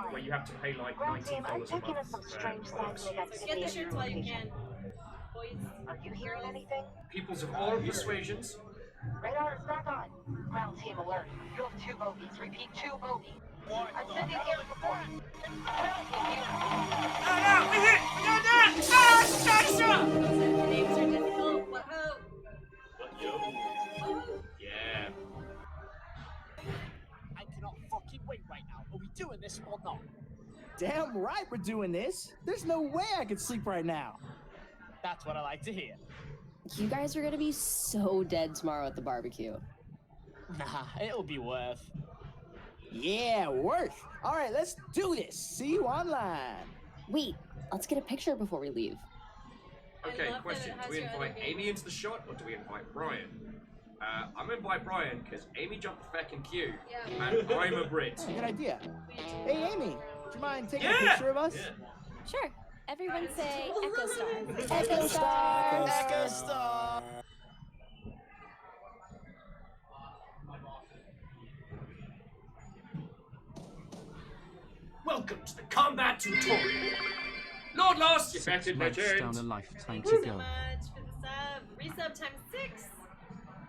where you have to pay like $19 a month. So get the shirts while you can. Boys. Are you hearing anything? Peoples of all persuasions. Radar is back on. Ground team alert. You have 2 bogies. Repeat, 2 bogies. I'm sending air support. Names are difficult. What hope? Yeah. I cannot fucking wait right now. Are we doing this or not? Damn right we're doing this. There's no way I could sleep right now. That's what I like to hear. You guys are gonna be so dead tomorrow at the barbecue. Nah, it'll be worth. Yeah, worth. All right, let's do this. See you online. Wait, let's get a picture before we leave. Okay, love that question. it has Do we your invite other Amy into the shot, or do we invite Brian? I'm gonna invite Brian, because Amy jumped the feckin' queue, Yeah. and I'm a Brit. Oh, good idea. Hey, Amy, would you mind taking a Yeah! picture of us? Sure. Everyone say Echo Star. Echo Star! Echo Star! Welcome to the combat tutorial. Lord Lost, you're back in Months down legend. a lifetime Thank to you so go. much for the sub. Resub times 6.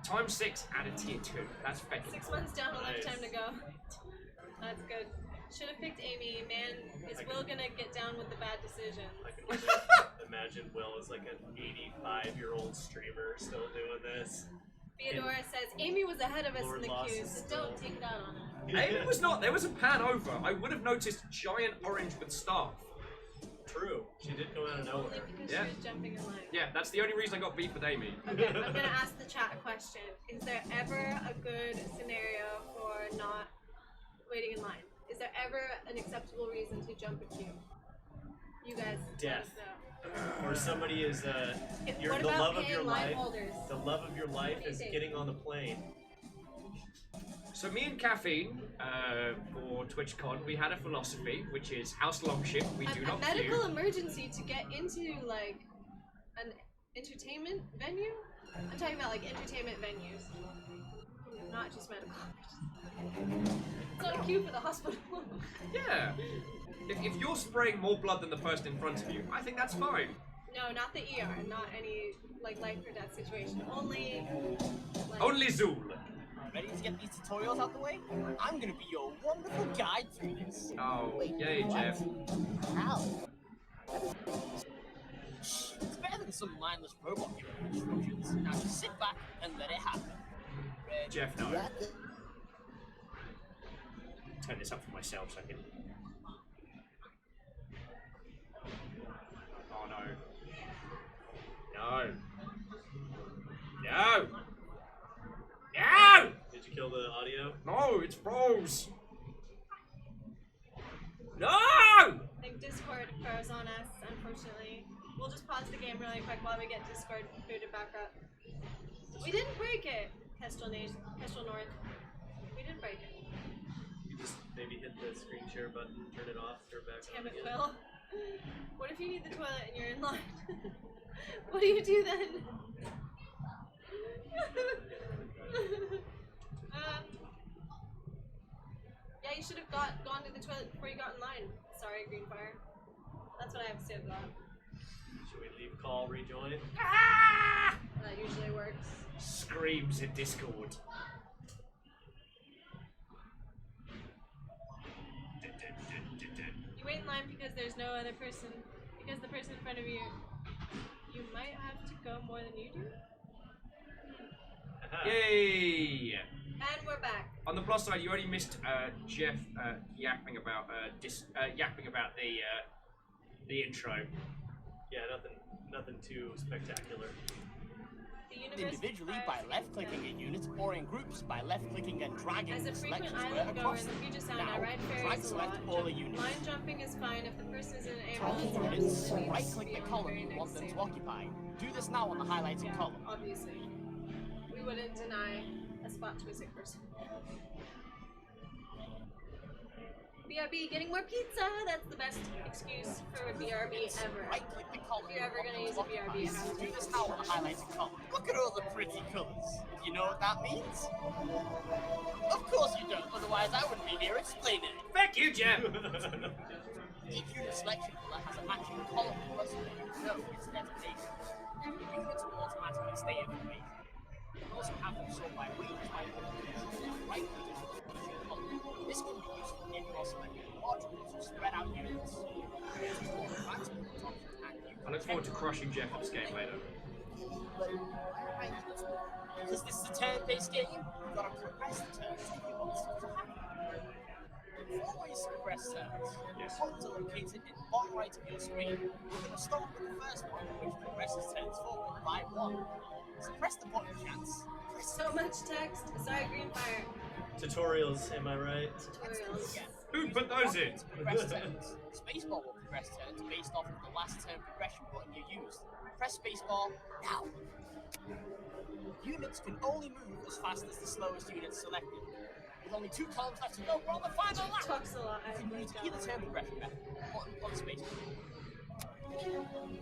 Time 6 out of tier 2. That's feckin' 6 cool. months down, a lifetime to go. That's good. Should have picked Amy. Man, is Will gonna get down with the bad decision? I can imagine Will is like an 85-year-old streamer still doing this. Theodora says Amy was ahead of us Lord in the Lost queue, is so still- don't take that on her. Amy was not. There was a pan over. I would have noticed giant orange with staff. True. She did come out of Only nowhere. because Yeah. she was jumping in line. Yeah, that's the only reason I got beef with Amy. Okay, I'm gonna ask the chat a question. Is there ever a good scenario for not waiting in line? Is there ever an acceptable reason to jump a queue? You guys Death. let us know. Or somebody is What the about love of paying your line life. holders? The love of your life do you is think? getting on the plane. So me and Caffeine, for TwitchCon, we had a philosophy, which is house long ship, we do A not medical queue. emergency to get into like an entertainment venue? I'm talking about like entertainment venues. Not just medical. It's not a queue for the hospital. Yeah. If you're spraying more blood than the person in front of you, I think that's fine. No, not the ER, not any like life or death situation. Only like, Only Zool. Ready to get these tutorials out the way? I'm gonna be your wonderful guide through this. Oh, yay, Jeff. How? Shh, it's better than some mindless robot giving instructions. Now just sit back and let it happen. Ready? Jeff, no. turn this up for myself so I can. Oh no. No. No! No! Did you kill the audio? No, it's froze! No! I think Discord froze on us, unfortunately. We'll just pause the game really quick while we get Discord booted back up. We didn't break it, Kestrel North. We didn't break it. You just maybe hit the screen share button, turn it off, turn it back on Damn it, again. Will. What if you need the toilet and you're in line? What do you do then? Yeah, you should have gone to the toilet before you got in line. Sorry, Greenfire. That's what I have to say to that. Should we leave call, rejoin? Ah! That usually works. Screams in Discord. You wait in line because there's no other person, because the person in front of you might have to go more than you do. Yay! And we're back. On the plus side, you only missed Jeff yapping about the intro. Yeah, nothing too spectacular. Individually by left-clicking in units, or in groups by left-clicking and dragging As a the frequent selections where island goer across in the them. Future Sound, Now, I ride drag ferries a select lot. all the units. Line jumping is fine if the person is in an Target ambulance. units, or right-click the column you want them to occupy. Do this now on the highlighted column. Obviously. We wouldn't deny a spot to a sick person. BRB, getting more pizza! That's the best excuse for a BRB ever. Right-click the column If you're ever going to use a BRB, it has to Do be this now on the highlighted column. Look at all the pretty colours. You know what that means? Of course you don't, otherwise I wouldn't be here explaining it. Thank you, Jeff! Each unit selection colour has a matching column plus no its designation. The units will automatically stay information. You can also have them sort by range by right click the column. This can be useful in your selected modules to spread out units. I look forward to crushing Jeff in this game later. Because this is a turn-based game, you've got to progress the turns if you want stuff to happen. Four ways to progress turns. Yes. Buttons are located in the bottom right of your screen. We're going to start with the first one, which progresses turns forward by 1. So press the button, chance. So much text. Sorry, Greenfire. Tutorials, am I right? Tutorials. Yeah. Who put those in? Progress turns. Spacebar will progress turns based off of the last turn progression button you used. Press spacebar now. Units can only move as fast as the slowest unit selected. With only 2 columns left to go, we're on the final lap. Talks a lot. You can use either turn progression method, button on spacebar.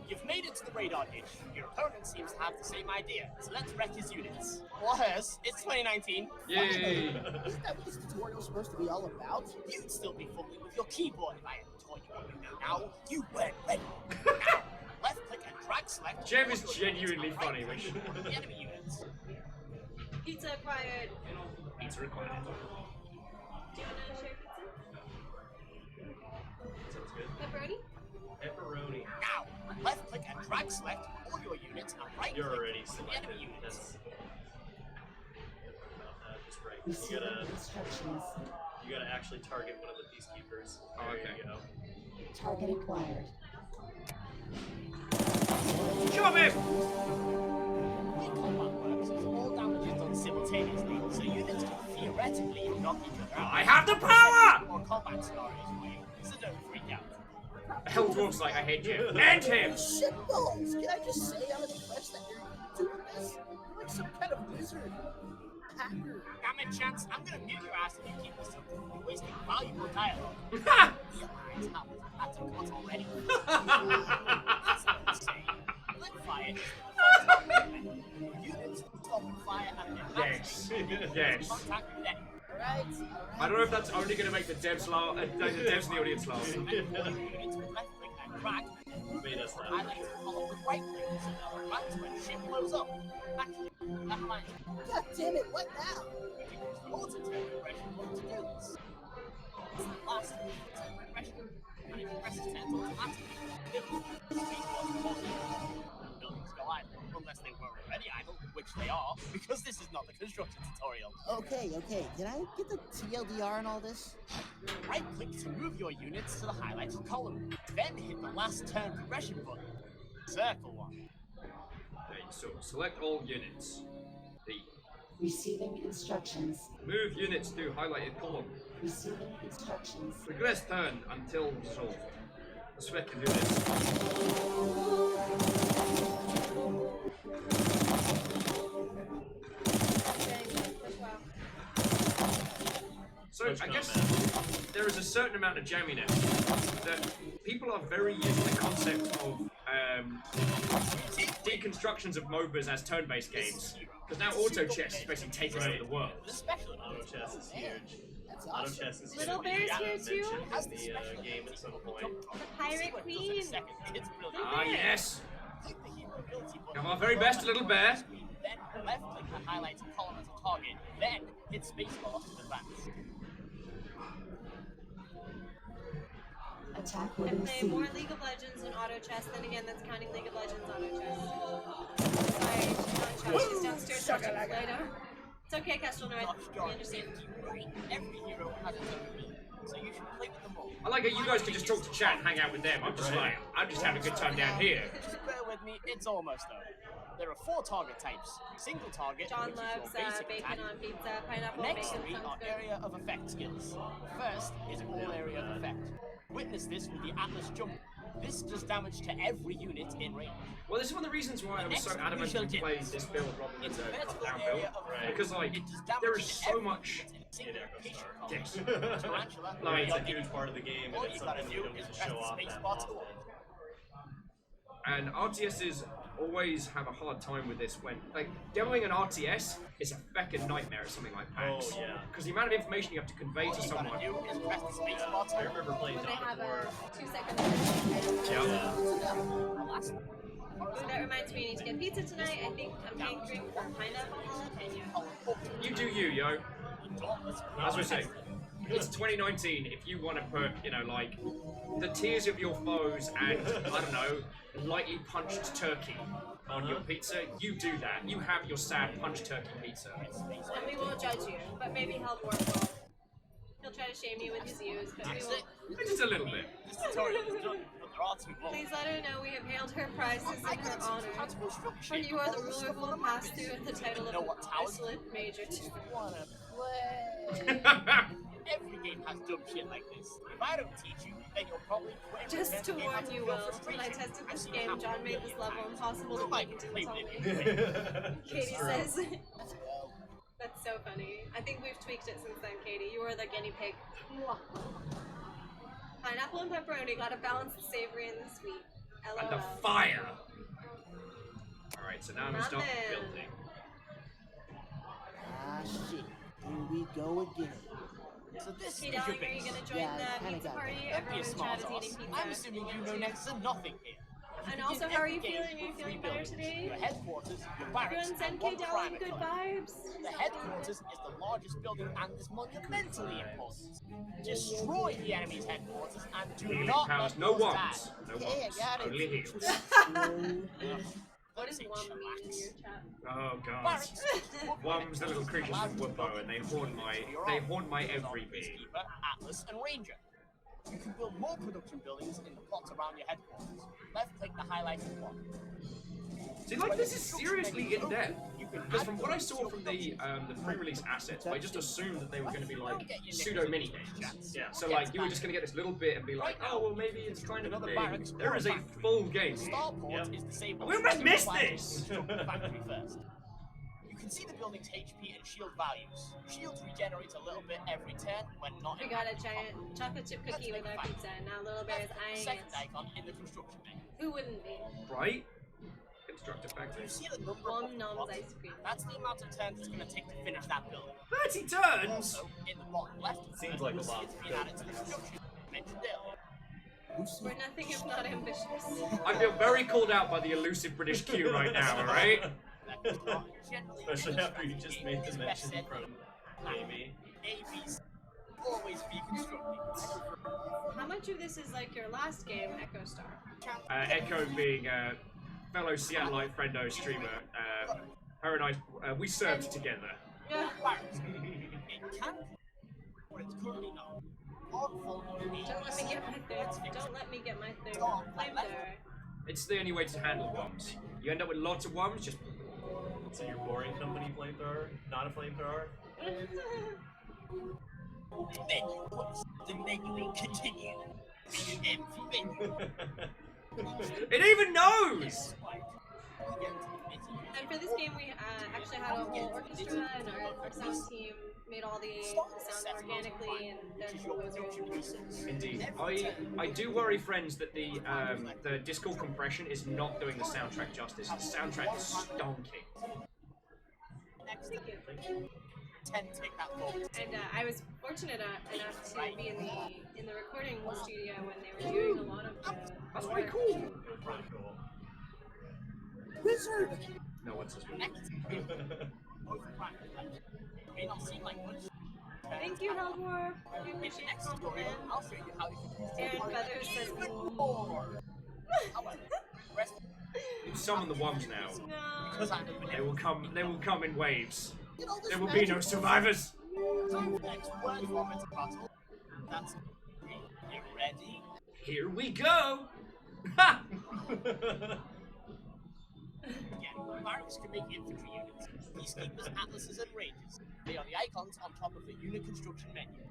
You've made it to the radar ditch. Your opponent seems to have the same idea, so let's wreck his units. Or hers. It's 2019. Yay! Isn't that what this tutorial's supposed to be all about? You'd still be fumbling with your keyboard if I hadn't told you what you know now. You weren't ready. Now, left click and drag select. Jeff is genuinely funny, which... The enemy units. Pizza acquired. Pizza required. Do you want to share pizza? Sounds good. Pepperoni? Pepperoni. Now, left click and drag select all your units and right You're click already the selected. enemy units. That's just right. You gotta actually target one of the peacekeepers. Oh, There okay. you go. Target acquired. Show him! The way combat works is all damage is done simultaneously, so units can theoretically knock each other out. I have the power! Or combat scenarios for you, so don't freak out. Hell dwarf's like, I hate you. End him! Shit balls! Can I just say I'm impressed that you're doing this? You're like some kind of wizard. Hacker. Damn it, Chance, I'm gonna mute your ass if you keep this up. You're wasting valuable dialogue. Ha! Realize how that's a cut already. That's what I'm saying. Let fire is the first target. Units stop and fire and then Yes. Yes. contact with enemy. Alright. I don't know if that's only going to make the devs laugh, the devs in the audience laugh. And all units with left click and drag. Made us laugh. I like to follow with right click so that we're back to when shit blows up. Actually, that reminds me. God damn it, what now? You can use the auto-turn progression button to do this. It's the last turn progression, and it progresses turns automatically. Buildings go idle, unless they were already idle, which they are, because this is not the construction tutorial. Okay, can I get the TLDR and all this? Right-click to move your units to the highlighted column. Then hit the last turn progression button. Circle one. Okay, so select all units. D. Receiving instructions. Move units to highlighted column. Receiving instructions. Progress turn until resolved. Select units. So I guess there is a certain amount of jamminess that people are very used to the concept of deconstructions of MOBAs as turn-based games. Because now auto chess is basically taking over the world. Auto chess is huge. Auto chess is Little Bear's here too. in the game at some point. The Pirate Queen. Ah, yes. Come on, very best, Little Bear. Then left-click the highlighted column as a target. Then hit spacebar to advance. Attack I within play C. more League of Legends than Auto Chess, then again, that's counting League of Legends Auto Chess. Sorry, she's not in charge. She's downstairs watching Play-Doh. It's okay, Kestrel North. We understand. Every hero has its own beat, so you should play with them all. I like it. You guys can just talk to chat and hang out with them. I'm just like, I'm just having a good time down here. Just bear with me, it's almost over. There are 4 target types. Single target, John which loves is your basic bacon attack. on pizza, pineapple Next bacon 3 sounds are good. area of effect skills. First is all area of effect. Witness this with the Atlas jump. This does damage to every unit in range. Well, this is one of the reasons why I was so adamant to play this build rather than the top-down build. Because, like, there is so much... Yes. Like, it's a huge part of the game, and it's something we don't get to show off that often. And RTSs always have a hard time with this when, like, demoing an RTS is a feckin' nightmare at something like PAX. Oh, yeah. Because the amount of information you have to convey to someone. I remember playing When they Dawn of have War. a 2-second Yeah. Ooh, that reminds me, I need to get pizza tonight. I think I'm hankering for pineapple jalapeno. You do you, yo. As we say, it's 2019. If you want to put, you know, like, the tears of your foes and, I don't know, lightly punched turkey on your pizza, you do that. You have your sad punched turkey pizza. And we won't judge you, but maybe Hellborn will. He'll try to shame you with his views, but we won't. Just a little bit. This tutorial is done, but there are 2 more. Please let her know we have hailed her prizes in her honor. For you are the ruler who will pass through with the title of Excellent Major 2. Wanna play? Every game has dumb shit like this. If I don't teach you, then you'll probably quit. Just to warn you, Will, when I tested this game, John made this level impossible to make until he told me. Katie says... That's so funny. I think we've tweaked it since then, Katie. You were the guinea pig. Pineapple and pepperoni gotta balance the savory and the sweet. LOL. And the fire! Alright, so now I'm gonna start Nothing. building. Ah, shit. Here we go again. So this Hey, is your darling, are you base. gonna join Yeah, the kinda pizza got party? Don't be a Everyone in smart chat is ass. eating pizza. I'm assuming you know next to nothing here. And also, how are you feeling? Are you feeling better today? Your headquarters, your barracks, Everyone send and K one Dallin private good club. vibes. The headquarters is the largest building and is monumentally important. Destroy the enemy's headquarters and do Healing not powers, let no yours wants. die. No Okay, I wants. got it. Only heals. What is one mean in your chat? Oh god. Wom's the little creatures from Woodbow and they haunt my every being. Peacekeeper, Atlas, and Ranger. You can build more production buildings in the plots around your headquarters. Left-click the highlighted plot. See, like, this is seriously in depth. Because from what I saw from the pre-release assets, I just assumed that they were going to be like pseudo mini games. Yeah. So like you were just going to get this little bit and be like, oh well, maybe it's kind of a thing. There is a full game. Starport is disabled. We almost missed this. Factory first. You can see the building's HP and shield values. Shields regenerate a little bit every turn when not We in got a active giant combat. chocolate chip cookie with our pizza, and now Little Bear is eyeing Second it. icon in the construction menu. Who wouldn't be? Right? Construct a factory. You see the number One of Nom's plots? ice cream. That's the amount of turns it's going to take to finish that building. 30 turns? Also, in the bottom left, Seems like a lot. it's been added to the construction mentioned earlier. We're nothing if not ambitious. I feel very called out by the elusive British Q right now, alright? Especially after you just made the mention from Amy. ABs always be constructing. How much of this is like your last game, Echo Star? Echo being a fellow Seattleite friendo streamer. Her and I, we served together. Yeah. It can, but it's currently not. Don't let me get my third. Don't let me get my third flamethrower. It's the only way to handle bombs. You end up with lots of bombs, just... So you're boring company flamethrower, not a flamethrower? The menu continue. It even knows! And for this game, we actually had a whole orchestra, and our sound team made all the sounds organically, and their logos are Indeed. I do worry, friends, that the Discord compression is not doing the soundtrack justice. The soundtrack is stonking. Thank you. And I was fortunate enough to be in the recording studio when they were doing a lot of the. That's pretty cool. It was pretty cool. Wizard! No one says wizard. Thank you, Hellwar. We appreciate the compliment. Aaron Feathers says You summon the worms now. No. They will come in waves. There will be no survivors. That's you ready? Here we go. Ha! Barracks can make infantry units. Peacekeepers, atlases, and rangers. They are the icons on top of the unit construction menu.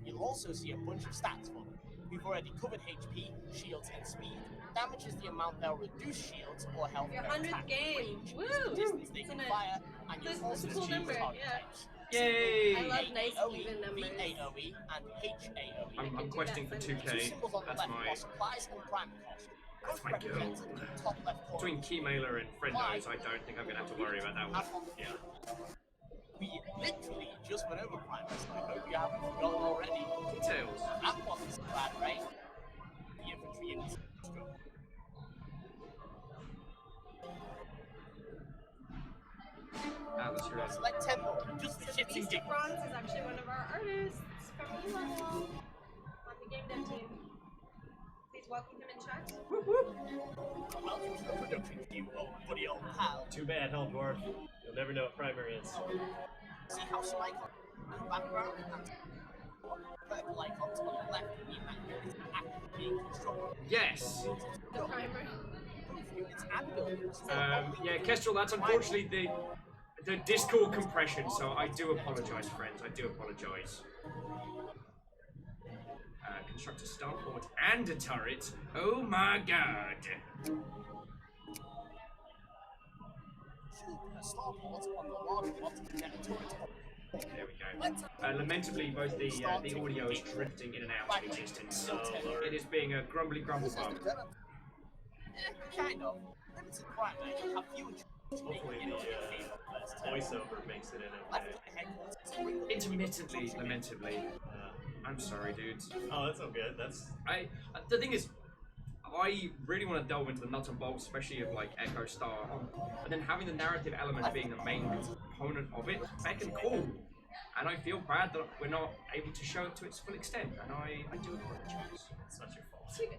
You'll also see a bunch of stats for them. We've already covered HP, shields, and speed. Damage is the amount they'll reduce shields or health. Your 100th game. Woo! Distance they can fire, and you'll also That's a cool choose number, target yeah. types. Yay! I love nice AOE, even numbers. VAOE, and HAOE. I'm questing for 2K. That's my... supplies and plan cost. That's my goal. Between Keymailer and Friendos, I don't think I'm going to have to worry about that one. Yeah. We literally just went over primes. I hope you haven't forgotten already. Details. That wasn't so bad, right? The infantry units. Atlas Heroes. Select 10 more, just for shits and Mr. giggles. Bronze is actually one of our artists from E-Level on the game dev team. Please welcome him in chat. Welcome to the production team, old buddy, old pal. Too bad, Hellborg. You'll never know what primer is. See how some icons in the background and purple icons on the left mean that units are actively being constructed. Yes. The primer. Units and buildings. Yeah, Kestrel, that's unfortunately the Discord compression, so I do apologise, friends. I do apologise. Construct a starport and a turret. Oh my god. Shoot a starport on the large plot to get a turret. There we go. Lamentably, both the audio is drifting in and out of existence. It is being a grumbly grumble bum. Kind of. Limited primer. Have few Hopefully the voiceover makes it in okay. Intermittently, lamentably. I'm sorry, dudes. Oh, that's all good. That's... The thing is, I really want to delve into the nuts and bolts, especially of like Echo Star, and then having the narrative element being the main component of it, fucking cool. And I feel bad that we're not able to show it to its full extent, and I do apologize. It's not your fault.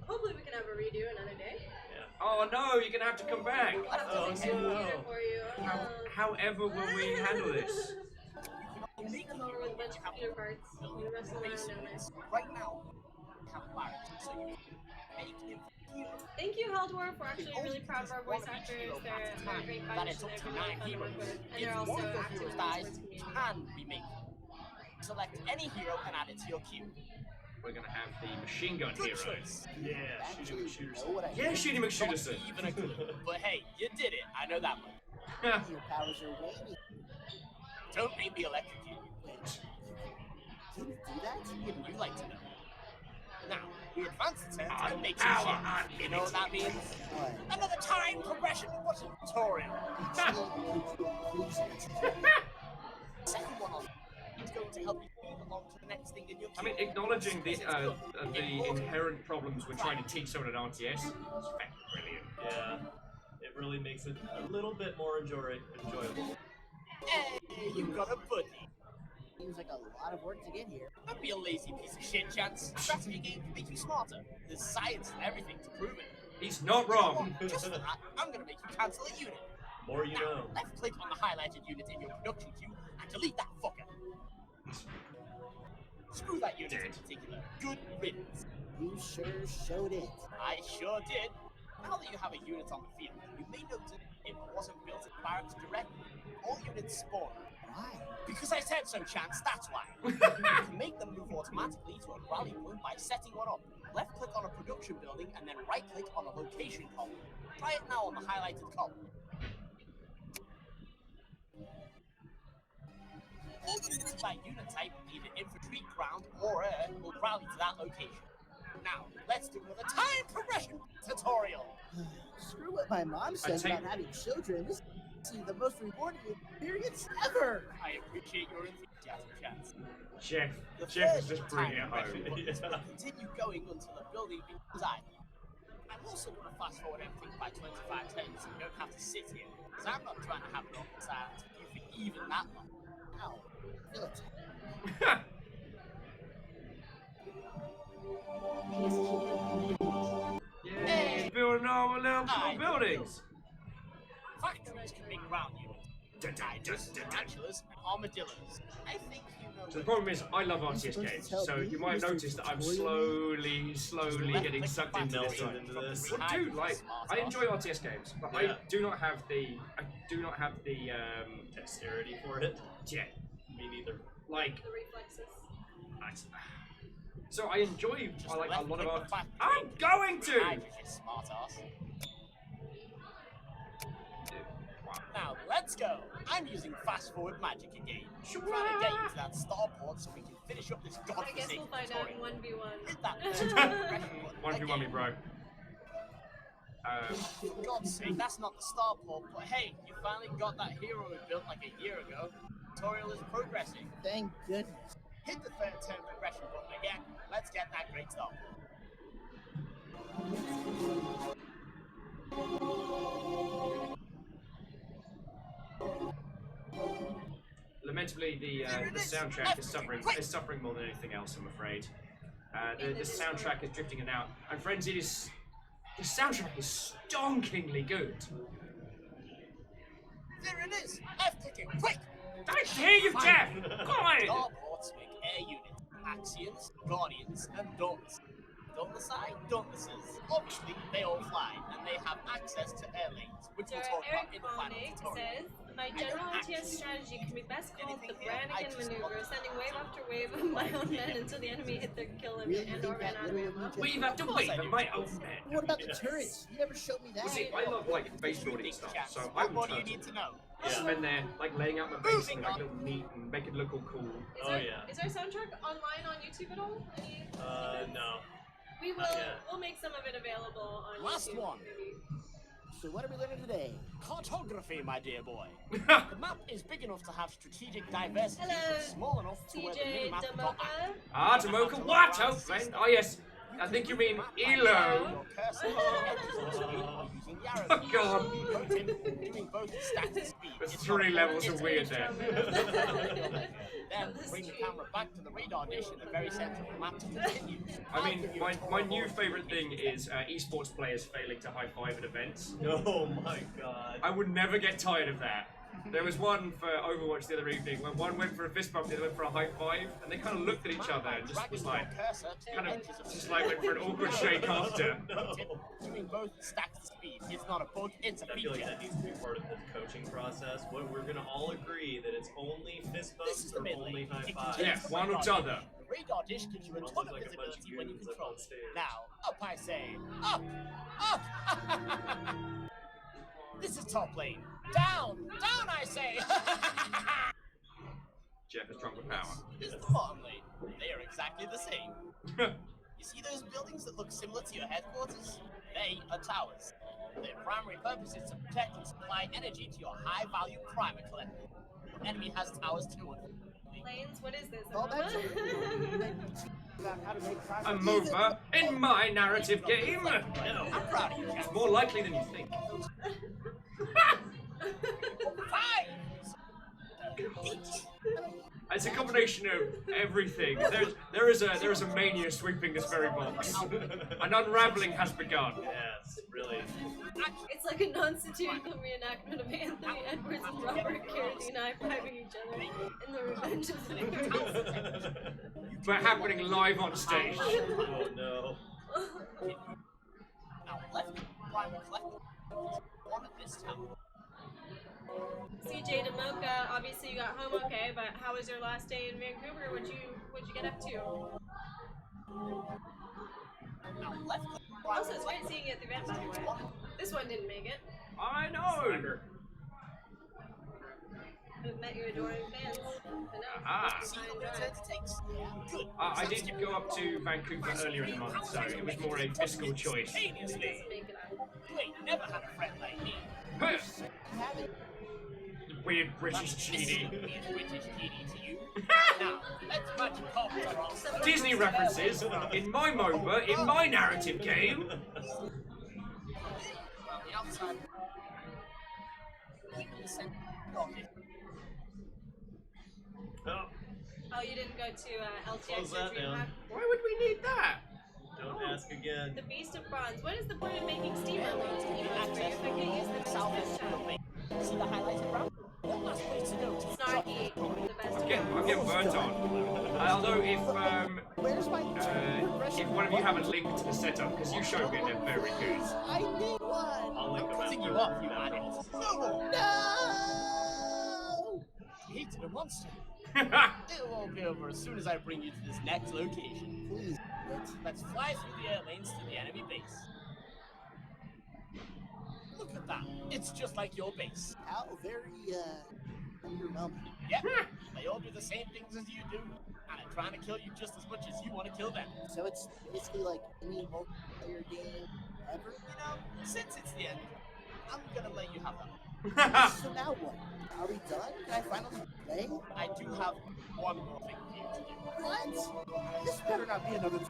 Hopefully we can have a redo another day. Yeah. Oh no, you're gonna have to come back. We'll have to fix your computer for you. However will we handle this? Just come over with a bunch of computer parts and wrestle around down there. Right now, have barracks, so you make it. Thank you, Heldorf. We're actually really proud of our voice actors. They're a great bunch, and they're really fun to work with. And they're also active in the sports community. And remake. Select any hero and add it to your queue. We're gonna have the machine gun Good hero. choice. Yeah, Shooty McShooterson. Yeah, Shooty McShooterson. Not even a clue. But hey, you did it. I know that one. Your powers are waning. Don't make me electrocute you. Can you do that? Even you like to know. Now, we advance the turn and make some shit. You know what that means? Another time progression. What's a tutorial? Second one on. It's going to help you move along to the next thing in your queue. I mean, acknowledging the inherent problems we're trying to teach someone at RTS is fucking brilliant. Yeah, it really makes it a little bit more enjoyable. Hey, you got a buddy. Seems like a lot of work to get here. Don't be a lazy piece of shit, Chance. Strategy game can make you smarter. There's science and everything to prove it. He's not wrong. Just for that, I'm gonna make you cancel a unit. More you know. Left click on the highlighted unit in your production queue and delete that fucker. Screw that unit in particular. Good riddance. You sure showed it. I sure did. Now that you have a unit on the field, you may notice it wasn't built in barracks directly. All units spawn. Why? Because I said so, Chance, that's why. You can make them move automatically to a rally point by setting one up. Left click on a production building and then right click on a location column. Try it now on the highlighted column. All units by unit type, either infantry, ground, or air, will rally to that location. Now, let's do another time progression tutorial. Screw what my mom says about having children. This is the most rewarding experience ever. I appreciate your enthusiasm, Chance. Jeff is just bringing it home. Continue going until the building becomes idle. I'm also going to fast forward everything by 25 seconds so you don't have to sit here. Because I'm not trying to have an awkward silence with you for even that long. Ow. Feel it. Yay! Building all little buildings. Factories can make ground units. Tarantulas, and armadillos. I think you know. So the problem is, I love RTS games, so you might have noticed that I'm slowly getting sucked into this one. Well, dude, like, I enjoy RTS games, but I do not have the dexterity for it. Yeah. Me neither. Like, The reflexes. so I enjoy a lot of art. I'm going to! Smart ass. Now, let's go. I'm using fast forward magic again. Trying to get you to that starport so we can finish up this godforsaken I guess we'll find out in 1v1. Hit that 1v1 me, bro. For God's sake, that's not the starport, but hey, you finally got that hero we built like a year ago. Tutorial is progressing. Thank goodness. Hit the third turn progression button again. Let's get that great start. Lamentably, the soundtrack is suffering more than anything else, I'm afraid. The soundtrack is drifting in and out. And friends, the soundtrack is stonkingly good. There it is! F-clicking, quick! I hear you, Jeff! God! Starports make air units, Axions, Guardians, and Dauntless. Dauntlesses. Obviously, they all fly, and they have access to air lanes, which we'll talk about in the final tutorial. Says, my general RTS strategy can be best called the Brannigan maneuver, sending wave after wave of my own men until the enemy hit their kill limit and or ran out of ammo. Wave after wave of my own men. What about the turrets? You never showed me that. Well, see, I love like base building stuff, so I would do you need to know? I'm in there, like laying out my base and like little neat and make it look all cool. Is our soundtrack online on YouTube at all? No. We will. We'll make some of it available on Last YouTube. one. Maybe. So what are we learning today? Cartography, my dear boy. The map is big enough to have strategic diversity, but small enough to where the mini-map got Damoka, what? Oh, friend. Oh, yes. I think you mean ELO. Oh, God. There's 3 levels of weird there. Then bring the camera back to the radar dish in the very center of the map to continue. I mean, my new favourite thing is esports players failing to high-five at events. Oh my God. I would never get tired of that. There was one for Overwatch the other evening when one went for a fist bump, the other went for a high five, and they kind of looked at each other and just was like, went for an awkward shake after. Doing both stacks the speed is not a bug, it's a I feature. feel like that needs to be part of the coaching process. We're gonna all agree that it's only fist bumps or only high fives. Yeah, one or the other. The radar dish gives you a ton of visibility when you control it. Now, up I say, up! Up! This is top lane. Down! Down I say! Jeff is drunk with power. This is the bottom lane. They are exactly the same. You see those buildings that look similar to your headquarters? They are towers. Their primary purpose is to protect and supply energy to your high-value primer collectors. Your enemy has towers too. Lanes, what is this? A MOBA in my narrative game? I'm proud of you, It's more likely than you think. It's a combination of everything. There is a mania sweeping this very box. An unraveling has begun. Yes, really. It's like a non-satirical reenactment of Anthony Edwards and Robert Carradine high-fiving each other in The Revenge of the Nerds. But happening live on stage. Oh no. Now, left primer collector. One at this time. CJ DeMocha, obviously you got home okay, but how was your last day in Vancouver? What'd you get up to? Now, left Also, it's great seeing you at the event, by the way. This one didn't make it. I know! I've met your adoring fans. Ah. Good. I did go up to Vancouver earlier in the month, so it was more a fiscal choice. Simultaneously. You ain't never had a friend like me. Weird British genie. Weird British genie to you. Now, let's match a copy. Disney references in my MOBA, in my narrative game. Well, the outside. Even the center. Okay. Oh, you didn't go to LTX Close or that down. DreamHack? Why would we need that? Don't ask again. The Beast of Bronze. What is the point of making Steam unloads when you have to if I can't use them as a shot? See the highlights of brown? One last place to go. Snarky, the best. I'm getting burnt on. Although if one of you haven't linked to the setup, because you showed me and they're very good. I need one. I'll link them Putting after. you up, you animals. No! Hated a monster. It won't be over as soon as I bring you to this next location. Please. Let's fly through the air lanes to the enemy base. Look at that. It's just like your base. How very, underwhelming. Yeah, they all do the same things as you do. And are trying to kill you just as much as you want to kill them. So it's basically like any multiplayer game ever? You know, since it's the end, I'm gonna let you have that. So now what? Are we done? Can I finally play? I do have one more thing for you to do. What? This better not be another...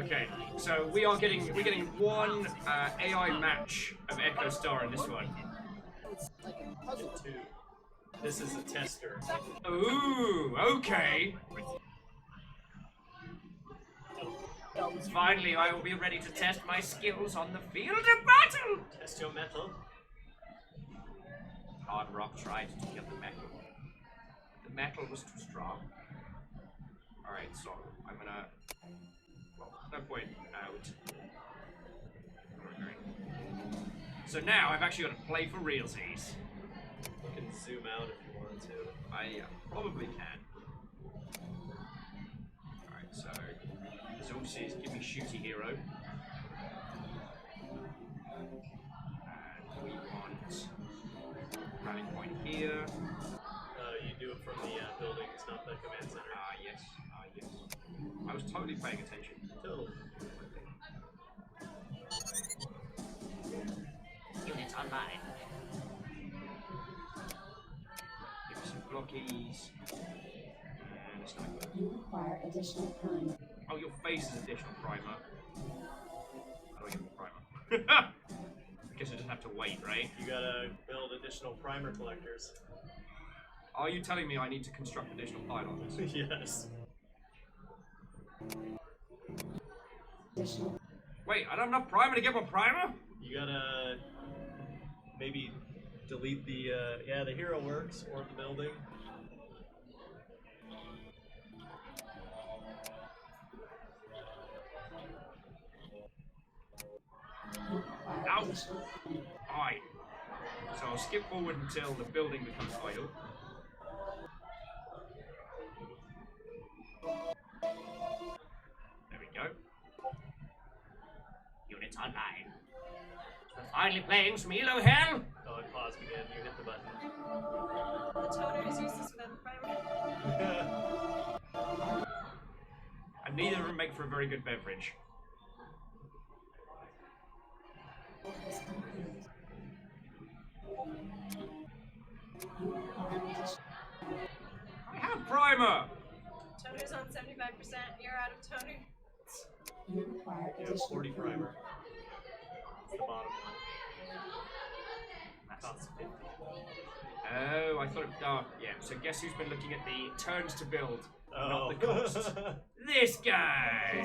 Okay, so we're getting one AI match of Echo Star in this one. It's like a puzzle. Two. This is a tester. Ooh, okay. Finally, I will be ready to test my skills on the field of battle. Test your metal. Hard Rock tried to kill the metal. The metal was too strong. Alright, so I'm gonna... Well, no point out. So now I've actually got to play for realsies. You can zoom out if you want to. I probably can. Alright, so Zeus says give me shooty hero. And we want rally point here. You do it from the buildings, not the command center. Yes. Yes. I was totally paying attention. Totally. Units online. Give me some blockies. And a sniper. You require additional primer. Oh, your face is additional primer. How do I get more primer? I guess I just have to wait, right? You gotta build additional primer collectors. Are you telling me I need to construct additional pylons? Yes. Additional. Wait, I don't have enough primer to get more primer? You gotta maybe delete the the hero works or the building. Ow! Alright. So I'll skip forward until the building becomes idle. There we go. Units online. We're finally playing some Elo Hell! Oh, it paused again. You hit the button. The toner is useless without the primer. And neither of them make for a very good beverage. I have primer! Toner's on 75%. You're out of toner. You require You have additional 40 primer. It's the bottom one. Costs 50. Oh, I thought it... Oh, yeah. So guess who's been looking at the turns to build not the cost. This guy!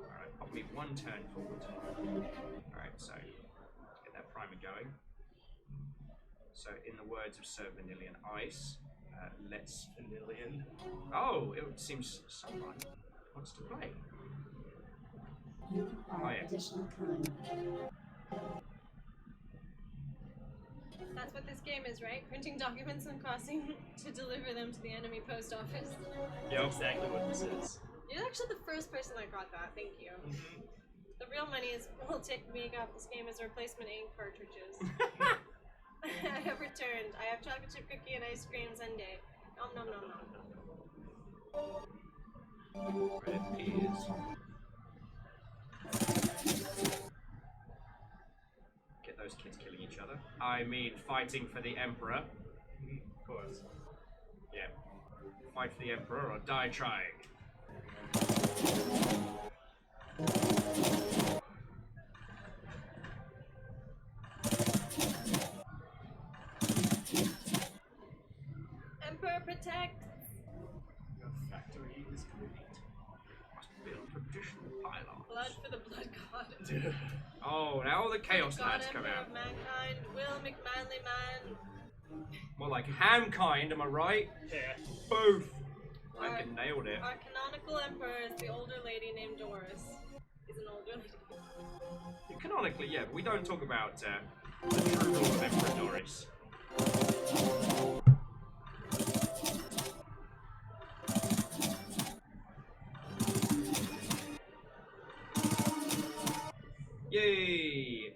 Alright, pop me one turn forward. Alright, so get that primer going. So, in the words of Sir Vanillian Ice, let's Vanillian. Oh, it seems someone wants to play. You require additional time. That's what this game is, right? Printing documents and causing to deliver them to the enemy post office. Yeah, exactly what this is. You're actually the first person that got that. Thank you. The real money is will take me off this game as replacement ink cartridges. I have returned. I have chocolate chip cookie and ice cream sundae. Nom nom nom nom. Red peas. Get those kids killing each other. I mean, fighting for the Emperor. Of course. Yeah. Fight for the Emperor or die trying. Emperor protect! Your factory is complete. Must build traditional pylons. Blood for the blood god. Dude. Oh, now all the Chaos God lads come Emperor out. of mankind, Will McManly man. More like Hamkind, am I right? Yeah. Both. I fucking nailed it. Our canonical emperor is the older lady named Doris. He's an older lady. Canonically, yeah, but we don't talk about the true rule of Emperor Doris. Yay!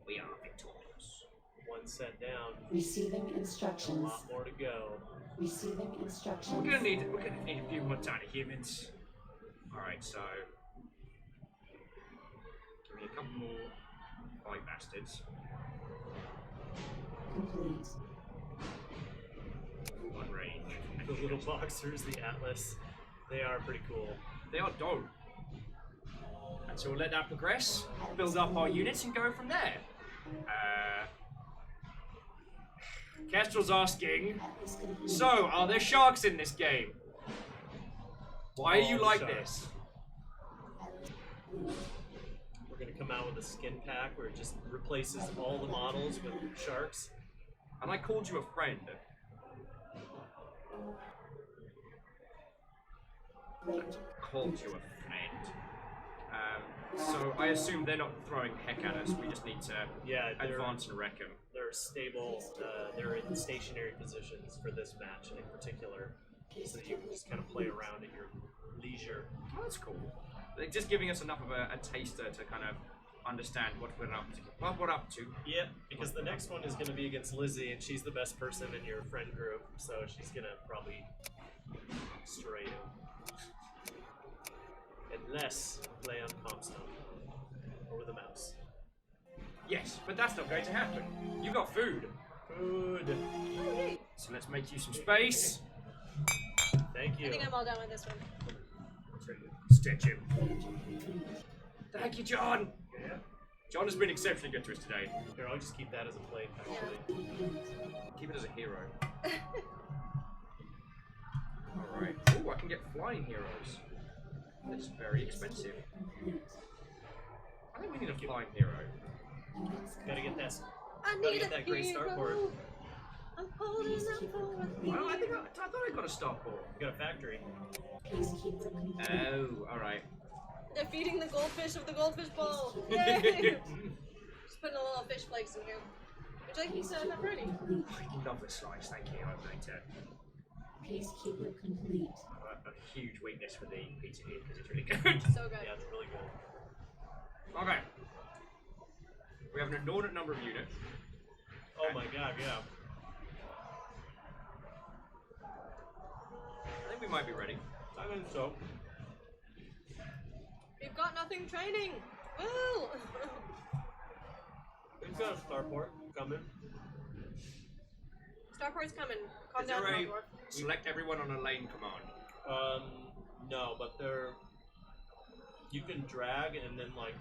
We are victorious. One set down. Receiving A instructions. lot more to go. Receiving instructions. We're gonna need a few more tiny humans. Alright, so give me a couple more white bastards. Complete. One range. The little boxers, the Atlas, they are pretty cool. They are dope. And so we'll let that progress, build up our units, and go from there. Kestrel's asking, so, are there sharks in this game? Why are you like this? We're gonna come out with a skin pack where it just replaces all the models with sharks. And I called you a friend. Called you a friend. So I assume they're not throwing heck at us. We just need to advance and wreck them. They're stable. They're in stationary positions for this match in particular, so that you can just kind of play around at your leisure. Oh, that's cool. They're just giving us enough of a taster to kind of understand what we're up to. What we're up to. Yeah, because the next one is going to be against Lizzie, and she's the best person in your friend group, so she's going to probably destroy you. Unless you play on Comstone or with a mouse. Yes, but that's not going to happen. You got food. Food. So let's make you some space. Thank you. I think I'm all done with this one. Stitch him. Thank you, John. Yeah. John has been exceptionally good to us today. Here, I'll just keep that as a plate, actually. Keep it as a hero. Alright. Oh, I can get flying heroes. That's very expensive. I think we need a flying hero. Gotta get that. I Gotta need get that great starport. I'm holding up for a Well, I thought I got a starport. You got a factory. Oh, alright. Defeating the goldfish of the goldfish bowl. Yay! Just putting a little fish flakes in here. Would you like me to have ready? Love the slice, thank you. I'd like to. Peacekeeper complete. A huge weakness for the pizza here because it's really good. So good. Yeah, it's really good. Okay. We have an inordinate number of units. Oh my god, yeah. I think we might be ready. I think so. We've got nothing training. Woo! We've got a starport coming. Starport's coming. Calm Is down, there a Starport. select everyone on a lane command? No, but they're. You can drag and then, like,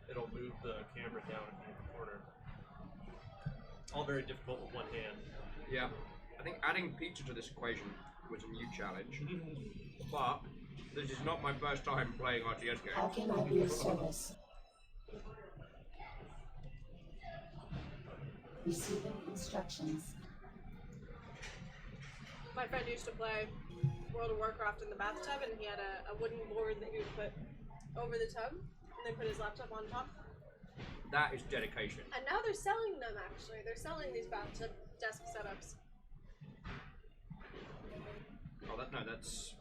it'll move the camera down in the corner. all very difficult with one hand. Yeah. I think adding pizza to this equation was a new challenge. But this is not my first time playing RTS games. How can I be of service? Receiving instructions. My friend used to play World of Warcraft in the bathtub, and he had a wooden board that he would put over the tub, and then put his laptop on top. That is dedication. And now they're selling them, actually. They're selling these bathtub desk setups. Oh, that's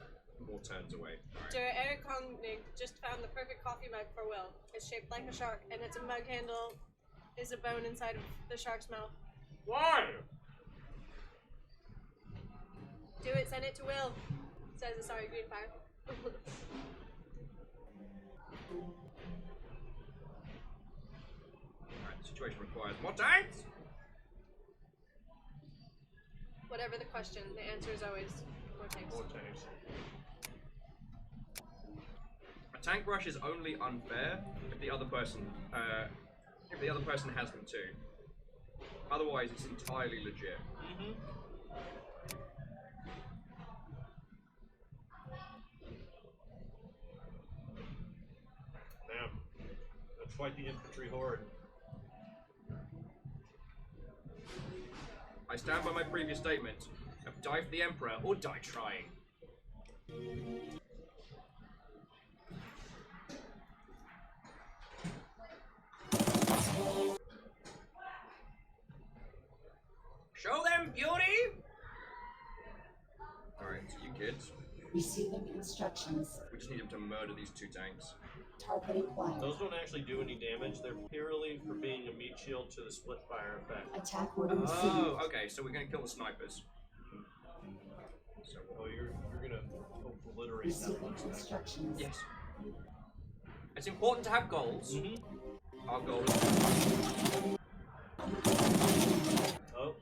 more turns away. Eric Kongnig just found the perfect coffee mug for Will. It's shaped like a shark, and its a mug handle is a bone inside of the shark's mouth. Why? Do it, send it to Will. Says a sorry green fire. Alright, the situation requires more tanks! Whatever the question, the answer is always more tanks. More tanks. A tank rush is only unfair if the other person has them too. Otherwise, it's entirely legit. Mm-hmm. Damn. That's quite the infantry horde. I stand by my previous statement of die for the Emperor or die trying. Show them beauty! Alright, so you kids. Receiving instructions. We just need them to murder these two tanks. Target acquired. Those don't actually do any damage. They're purely for being a meat shield to the split fire effect. Attack order received. Oh, okay, so we're gonna kill the snipers. So, you're gonna obliterate Receiving that one. instructions. Yes. It's important to have goals. Mm-hmm. Our goal is... Oh.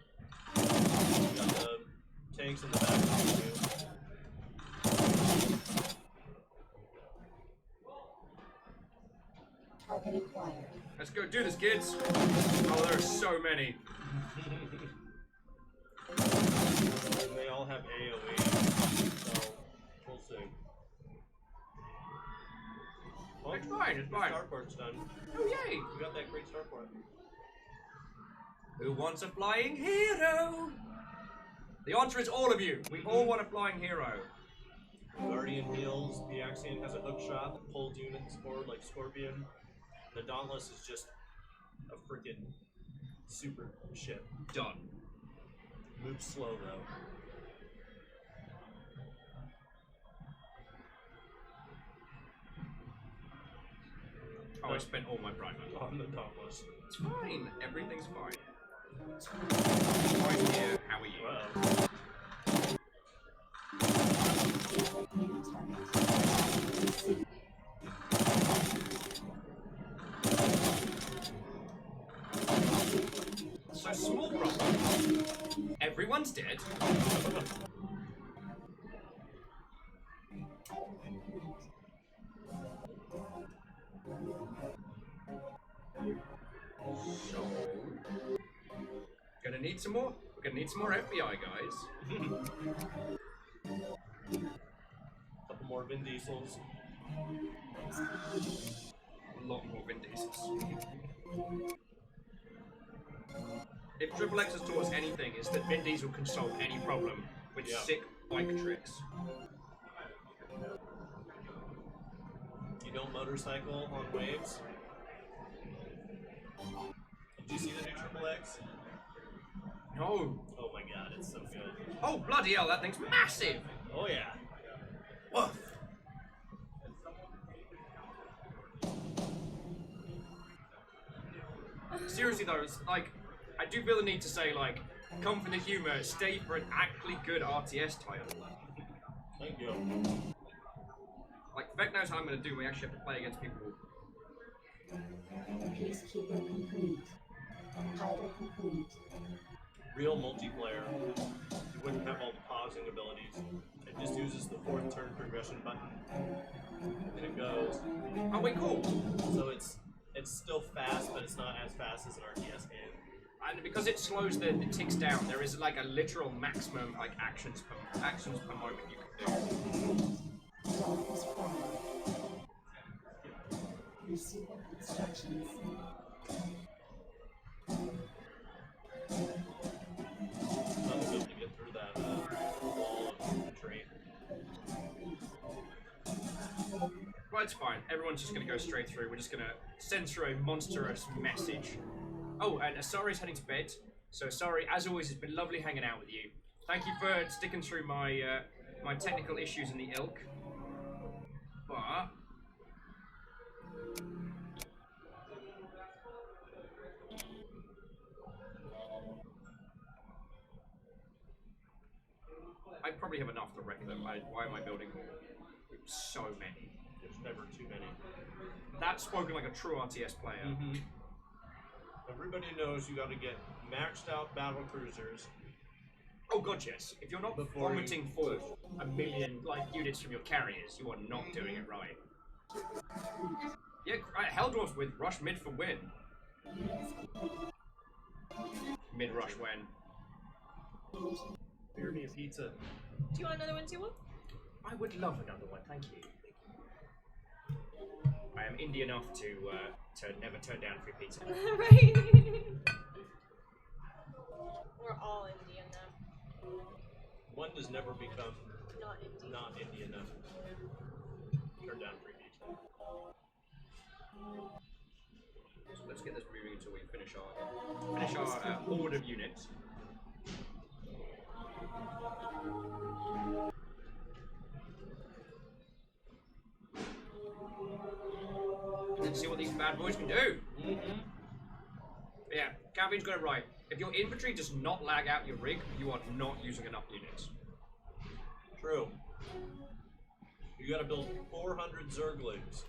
Got the tanks in the back of you. Target acquired. Let's go do this, kids! Oh, there are so many. They all have AoE, so we'll see. Oh, It's fine, it's fine. Starport's done. Oh, yay! We got that great starport. Who wants a flying hero? The answer is all of you. We all want a flying hero. Guardian heals. The Axion has a hook shot that pulls units forward like Scorpion. The Dauntless is just a freaking super ship. Done. Moves slow though. Oh, I spent all my prime money. On the Dauntless. It's fine. Everything's fine. Right here. How are you? So small problem. Everyone's dead. So, gonna need some more. We're gonna need some more FBI guys. Couple more Vin Diesels. A lot more Vin Diesels. If Triple X has taught us anything, it's that Vin Diesel can solve any problem with sick bike tricks. You don't motorcycle on waves? Did you see the new Triple X? No. Oh my god, it's so good. Oh, bloody hell, that thing's massive! Oh yeah. Woof. Seriously though, it's like, I do feel the need to say, like, come for the humour, stay for an actually good RTS title. Thank you. Like, Vec knows how I'm going to do when we actually have to play against people. Peacekeeper complete. Pilot complete. Real multiplayer, you wouldn't have all the pausing abilities. It just uses the 4th turn progression button. And it goes. Oh wait, cool. So it's still fast, but it's not as fast as an RTS game. And because it slows the ticks down, there is like a literal maximum like actions per moment you can do. Receiving instructions. Not able to get through that wall of infantry. Well, it's fine. Everyone's just going to go straight through. We're just going to send through a monstrous message. Oh, and Asari's heading to bed. So, Asari, as always, it's been lovely hanging out with you. Thank you for sticking through my my technical issues in the ilk. But I probably have enough to wreck them. Why am I building more? So many. There's never too many. That's spoken like a true RTS player. Mm-hmm. Everybody knows you got to get maxed out battle cruisers. Oh god, yes. If you're not vomiting forth a million units from your carriers, you are not doing it right. Yeah, Hell Dwarfs with rush mid for win. Mid rush when. Beer me a pizza. Do you want another one too? I would love another one, thank you. I am indie enough to never turn down free pizza. Right. We're all Indian now. One does never become not indie enough. Turn down free pizza. So let's get this moving until we finish our horde of units. Let's see what these bad boys can do. Mm-hmm. Yeah, Gavin's got it right. If your infantry does not lag out your rig, you are not using enough units. True. You gotta build 400 Zerglings.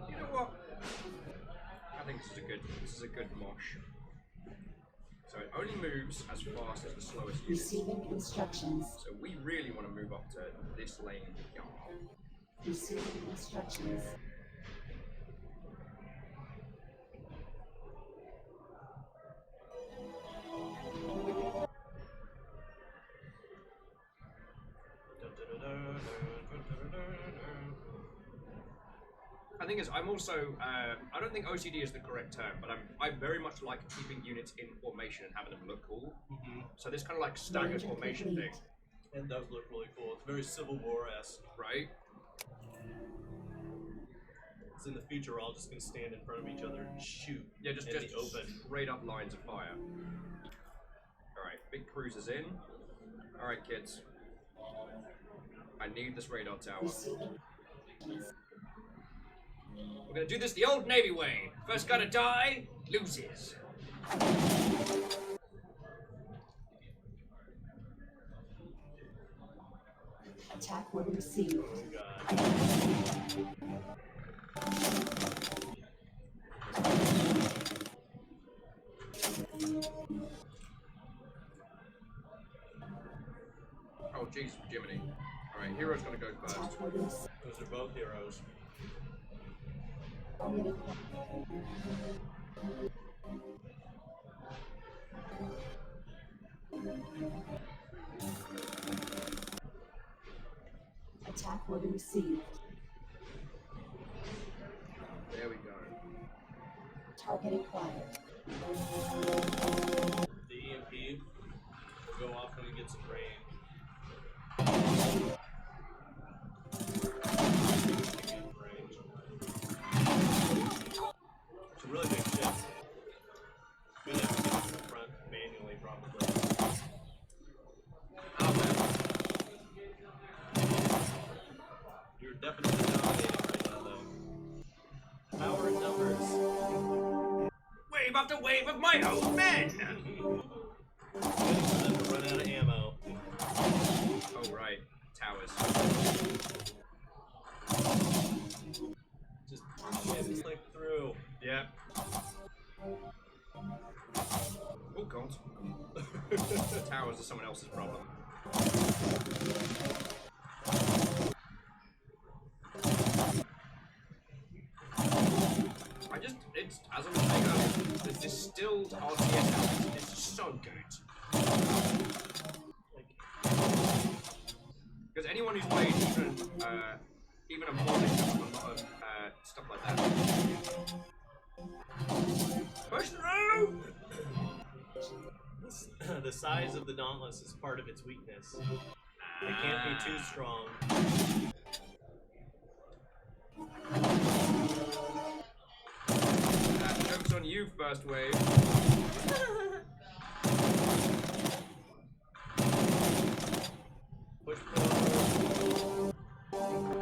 You know what? I think this is a good mosh. So it only moves as fast as the slowest unit. Receiving instructions. So we really want to move up to this lane. Receiving instructions. I think I'm also, I don't think OCD is the correct term, but I very much like keeping units in formation and having them look cool. Mm-hmm. So this kind of like staggered formation thing. It does look really cool. It's very Civil War-esque. Right? It's in the future, we're all just going to stand in front of each other and shoot. Yeah, just open. Straight up lines of fire. Alright, big cruisers in. Alright, kids. I need this radar tower. We're gonna do this the old Navy way. First gotta die, loses. Attack order received. Oh jeez, Jiminy. Alright, hero's gonna go first. Those are both heroes. Attack order received. There we go. Target acquired. The EMP will go off when it gets in range. It's a really big shift. We'd have to get to the front manually, probably. Oh man. You're definitely dominating right now, though. Power in numbers. Wave after wave of my own men! Waiting for them to run out of ammo. Oh right, towers. Just slip through. Yeah. Oh god. Towers are someone else's problem. it's, as I was saying earlier, the distilled RTS element is so good. Because anyone who's played even a modest lot of stuff like that. Push through! The size of the Dauntless is part of its weakness. It can't be too strong. Joke's on you, first wave. Push forward.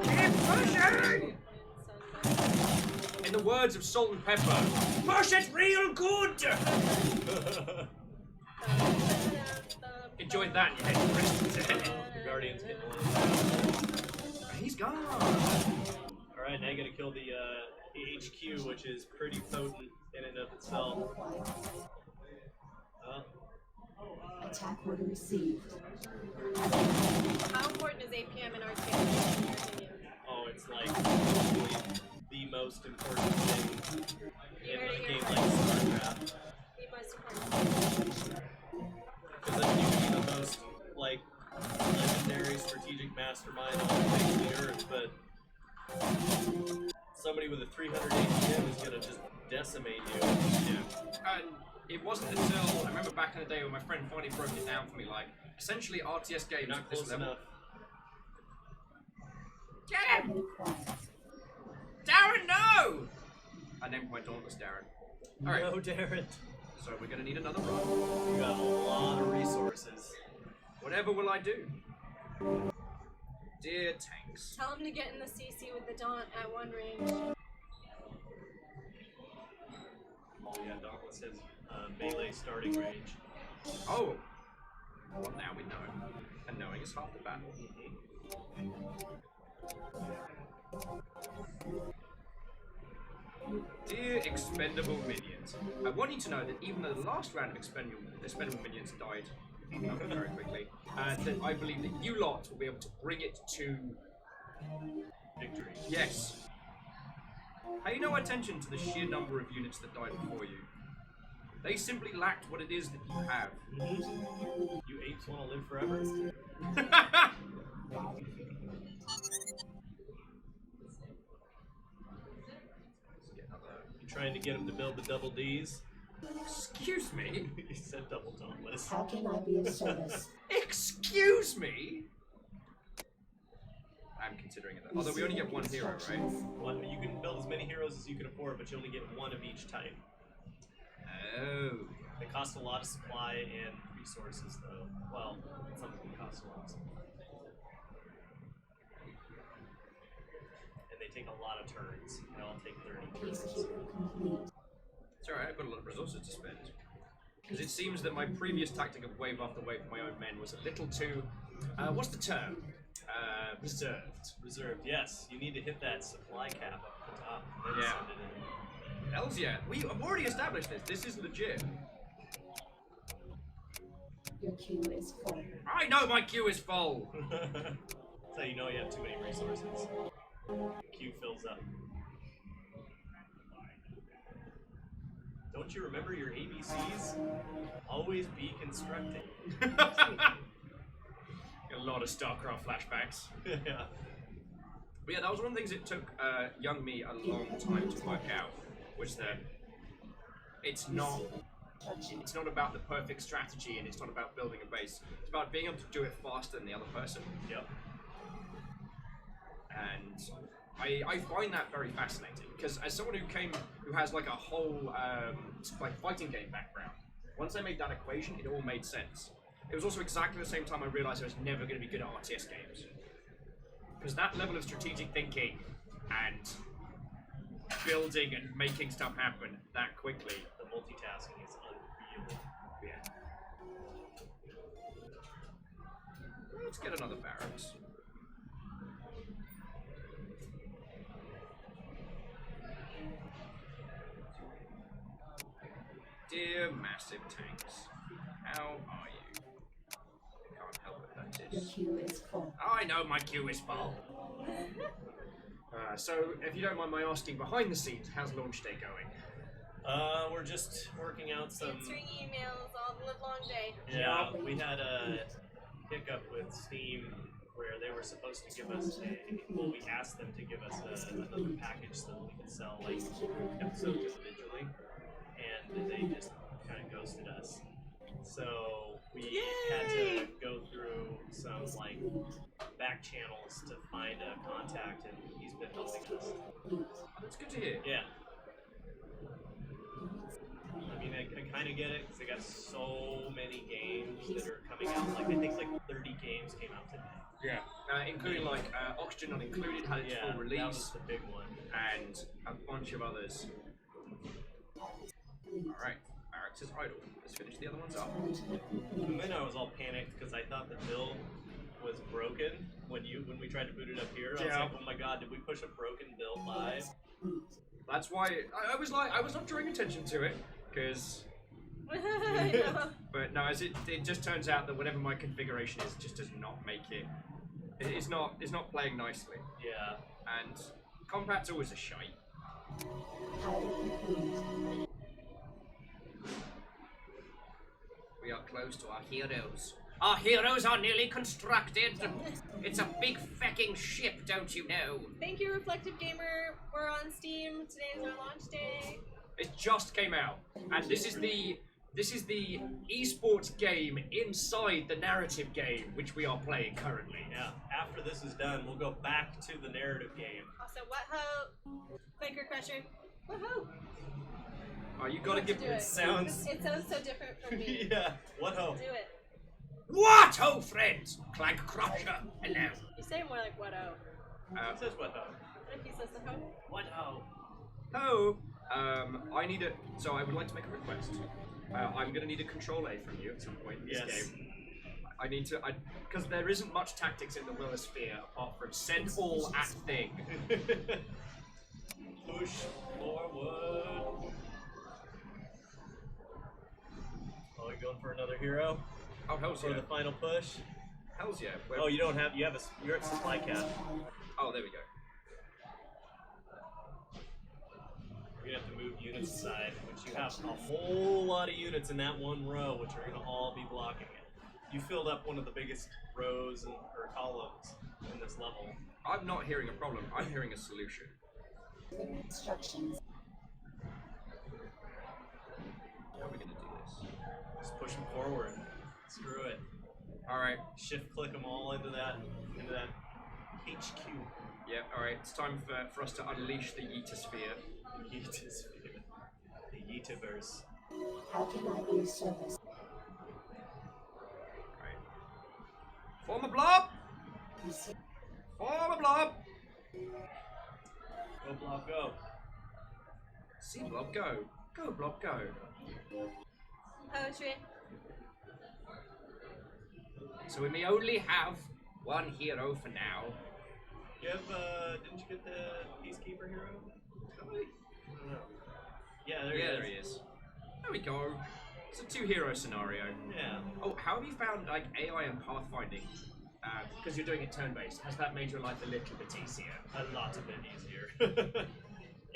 Keep pushing! In the words of Salt and Pepper, push it real good! Enjoyed that and your head crystals in it. The Guardian's getting one. He's gone. Alright, now you gotta kill the HQ, which is pretty potent in and of itself. Attack order received. How important is APM in RTS in your opinion? Oh, it's like probably the most important thing in a game like StarCraft. The most important. Because then you can be the most, like, legendary strategic mastermind on the face of the earth, but somebody with a 300 APM is gonna just decimate you. Yeah. And it wasn't until I remember back in the day when my friend finally broke it down for me, like essentially RTS games Not at this close level. enough. Get him! Darren, no! I named my Dauntless Darren. Alright. No, Darren. So we're gonna need another run. You got a lot of resources. Whatever will I do? Dear tanks. Tell him to get in the CC with the Daunt at one range. Oh yeah, Dauntless has melee starting range. Oh! Well, now we know. And knowing is half the battle. Dear expendable minions, I want you to know that even though the last round of expendable minions died very quickly, that I believe that you lot will be able to bring it to victory. Yes. Pay no attention to the sheer number of units that died before you. They simply lacked what it is that you have. You apes want to live forever? You trying to get him to build the double Ds? Excuse me? He said double Dauntless. How can I be of service? Excuse me? I'm considering it. Although we only get one hero, right? Well, you can build as many heroes as you can afford, but you only get one of each type. Oh. They cost a lot of supply and resources, though. Well, some of them cost a lot of supply. And they take a lot of turns. They all take 30 turns. It's alright, I've got a lot of resources to spend. Because it seems that my previous tactic of wave after wave for my own men was a little too... what's the term? Reserved. Reserved, yes. You need to hit that supply cap up at the top. Then Yeah. send it in. Hells yeah. I've already established this. This is legit. Your queue is full. I know my queue is full! That's how you know you have too many resources. Queue fills up. Don't you remember your ABCs? Always be constructing. A lot of StarCraft flashbacks. Yeah. But yeah, that was one of the things it took young me a long time to work out, was that it's not about the perfect strategy and it's not about building a base. It's about being able to do it faster than the other person. Yep. And I find that very fascinating because as someone who has like a whole like fighting game background, once I made that equation, it all made sense. It was also exactly the same time I realized I was never going to be good at RTS games. Because that level of strategic thinking and building and making stuff happen that quickly. The multitasking is unreal. Yeah. Let's get another barracks. Dear massive tanks, how are you? Can't help it, that Your is. queue is full. I know my queue is full. So, if you don't mind my asking, behind the scenes, how's launch day going? We're just working out some. Answering emails all the livelong day. Yeah, we had a hiccup with Steam where they were supposed to give us we asked them to give us another package so that we could sell like episodes individually, and they just kind of ghosted us. So we had to go through some like back channels to find a contact, and he's been helping us. That's good to hear. Yeah. I mean, I kind of get it because they got so many games that are coming out. Like I think like 30 games came out today. Yeah. Including like Oxygen Not Included had its full release. That was the big one. And a bunch of others. Alright, Barracks is idle. Let's finish the other ones up. And then I was all panicked because I thought the build was broken when we tried to boot it up here. I was like, oh my god, did we push a broken build live? That's why I was not drawing attention to it, because. But no, as it just turns out that whatever my configuration is, just does not make it. It's not playing nicely. Yeah. And combat's always a shite. We are close to our heroes. Our heroes are nearly constructed. It's a big fecking ship, don't you know? Thank you, Reflective Gamer. We're on Steam. Today is our launch day. It just came out, and this is the esports game inside the narrative game, which we are playing currently. Yeah. After this is done, we'll go back to the narrative game. Also, what ho? Quaker Crusher. What ho? Oh, you gotta give it. Sounds. It sounds so different from me. Yeah. What ho? Do it. What ho, friends? Clank Crusher. Hello. You say more like what ho. It says what ho. What if he says the ho? What ho? Ho. I need a. So I would like to make a request. I'm gonna need a control A from you at some point in this game. I need to, because there isn't much tactics in the Willosphere apart from send all at thing. Push forward. Oh, you going for another hero? Oh, hell's for the final push? Hell's yeah. Oh, you don't have. You're at supply cap. Oh, there we go. You're gonna have to move units aside, which you have a whole lot of units in that one row, which are gonna all be blocking it. You filled up one of the biggest rows or columns in this level. I'm not hearing a problem. I'm hearing a solution. Instructions. How are we gonna do this? Just push them forward. Screw it. All right. Shift click them all into that HQ. Yeah. All right. It's time for us to unleash the Yeetosphere. Yeetosphere. The Yeetiverse. How can I be of service? Right. Form a blob! Form a blob! Go blob, go. See blob, go. Go blob, go. Poetry. So we may only have one hero for now. You have, didn't you get the Peacekeeper hero? I don't know. Yeah, there he is. There we go. It's a 2-hero scenario. Yeah. Oh, how have you found like AI and pathfinding? Because you're doing it turn-based. Has that made your life a little bit easier? A lot of bit easier.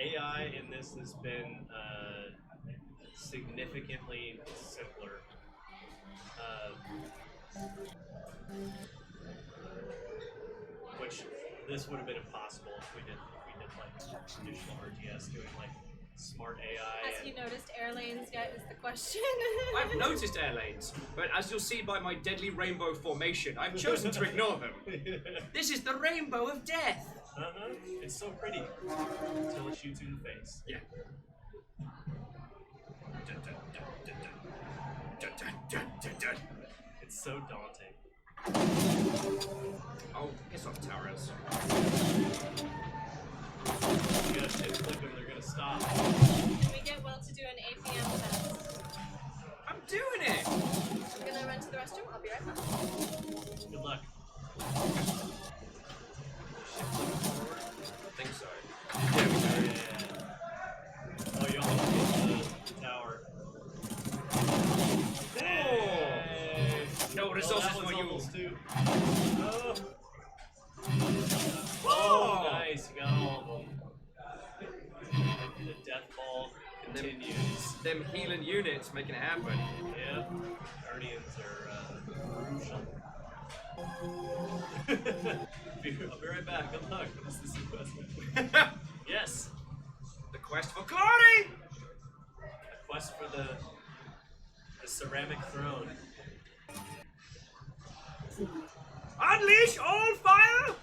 AI in this has been significantly simpler. Which this would have been impossible if we did like traditional RTS doing like smart AI. Has he noticed air lanes yet is the question. I've noticed air lanes, but as you'll see by my deadly rainbow formation, I've chosen to ignore them. This is the rainbow of death. It's so pretty until it shoots you in the face. Yeah. It's so daunting. Oh, piss off, Towers. You gotta shift click them, they're gonna stop. Can we get Will to do an APM test? I'm doing it! I'm gonna run to the restroom. I'll be right back. Good luck. I think so. Yeah. Oh, you almost get the tower. Hey. No resources that for you. Almost too. Oh. Oh, nice. You got all of them. continues. Them healing units making it happen. Yep. Guardians are crucial. I'll be right back. Good luck. This is the quest. Yes. The quest for glory. A quest for the ceramic throne. Unleash all fire.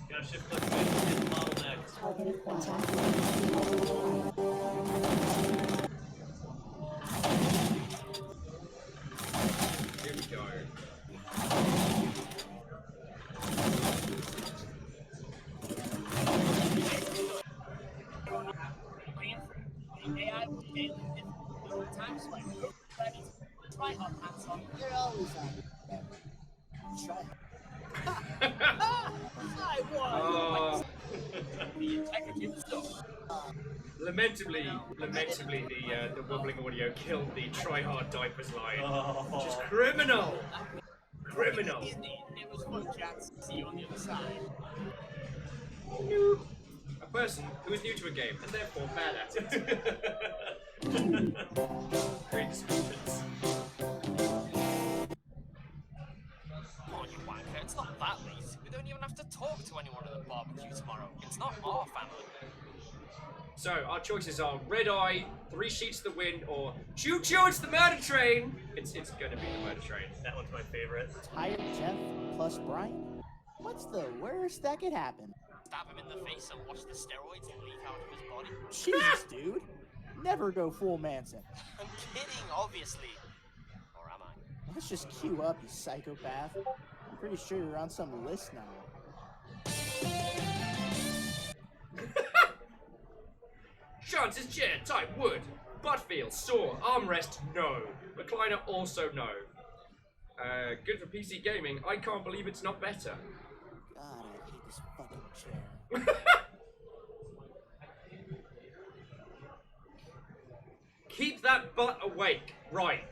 Gotta shift click to hit the bottlenecks. Targeted contact. Here we go. The AI will daily different times like ready to try hard hands on. You're always on. Try. I won. The integrity of the store. Lamentably, the wobbling audio killed the try hard diapers line. Which is criminal. Criminal. Indeed, it was fun, chats. See you on the other side. Noob. A person who is new to a game and therefore bad at it. Great descriptions. Come on, you wanker. It's not that late. We don't even have to talk to anyone at the barbecue tomorrow. It's not our family. So, our choices are Red Eye, 3 Sheets to the Wind, or Choo Choo, it's the murder train! It's gonna be the murder train. That one's my favorite. Tired Jeff plus Brian? What's the worst that could happen? Stab him in the face and watch the steroids leak out of his body. Jesus, dude. Never go full Manson. I'm kidding, obviously. Or am I? Let's just queue up, you psychopath. I'm pretty sure you're on some list now. Chances chair, type wood. Butt feel, saw, armrest, no. Recliner, also no. Good for PC gaming. I can't believe it's not better. God, I hate this fucking chair. Keep that butt awake. Right.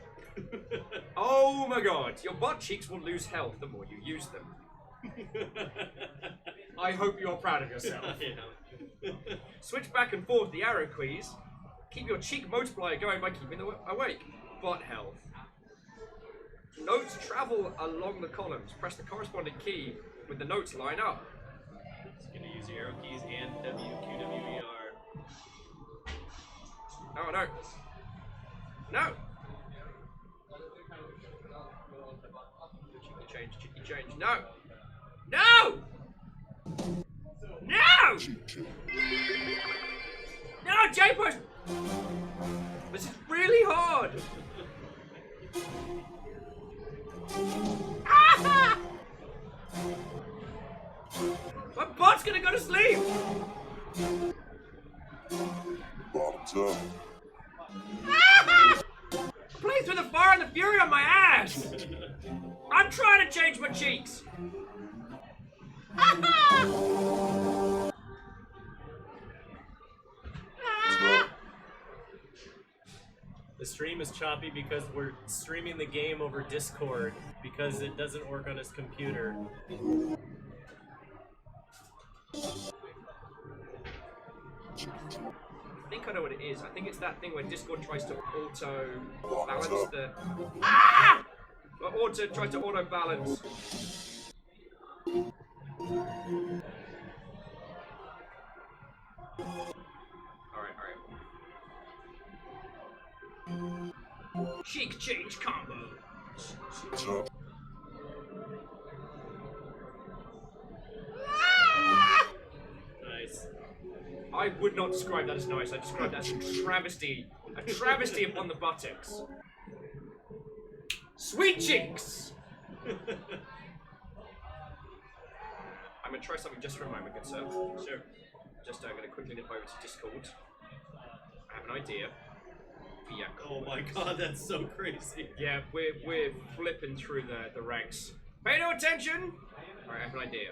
Oh my god. Your butt cheeks will lose health the more you use them. I hope you're proud of yourself. Switch back and forth the arrow keys. Keep your cheek multiplier going by keeping them awake. Butt health. Notes travel along the columns. Press the corresponding key with the notes line up. It's gonna use your arrow keys and WQWER. Oh no. No! Cheeky change. No! No! No! No, J-Push! This is really hard! Ah! My butt's gonna go to sleep! Bottoms up. Ah! Playing through the fire and the fury on my ass! I'm trying to change my cheeks! The stream is choppy because we're streaming the game over Discord because it doesn't work on his computer. I think I know what it is. I think it's that thing where Discord tries to auto balance the. Ah! Well, auto tries to auto balance. Alright. Cheek change combo. Nice. I would not describe that as nice. I describe that as a travesty upon the buttocks. Sweet cheeks! I'm gonna try something just for a moment, good sir. Sure. Just gonna quickly nip over to Discord. I have an idea. Yeah. Oh my god, that's so crazy. Yeah, we're flipping through the ranks. Pay no attention! Alright, I have an idea.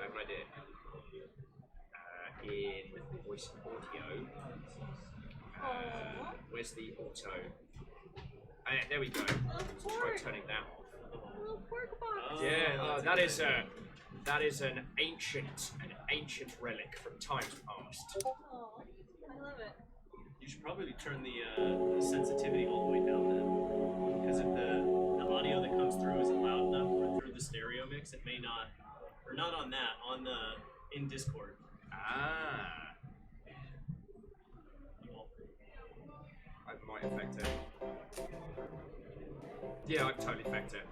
In voice audio. Where's the auto? There we go. Let's try turning that off. Yeah, that is That is an ancient relic from times past. Oh, I love it. You should probably turn the sensitivity all the way down then. Because if the audio that comes through isn't loud enough or through the stereo mix, it may not, or not on that, on the, in Discord. Ah. I might affect it. Yeah, I'd totally affect it.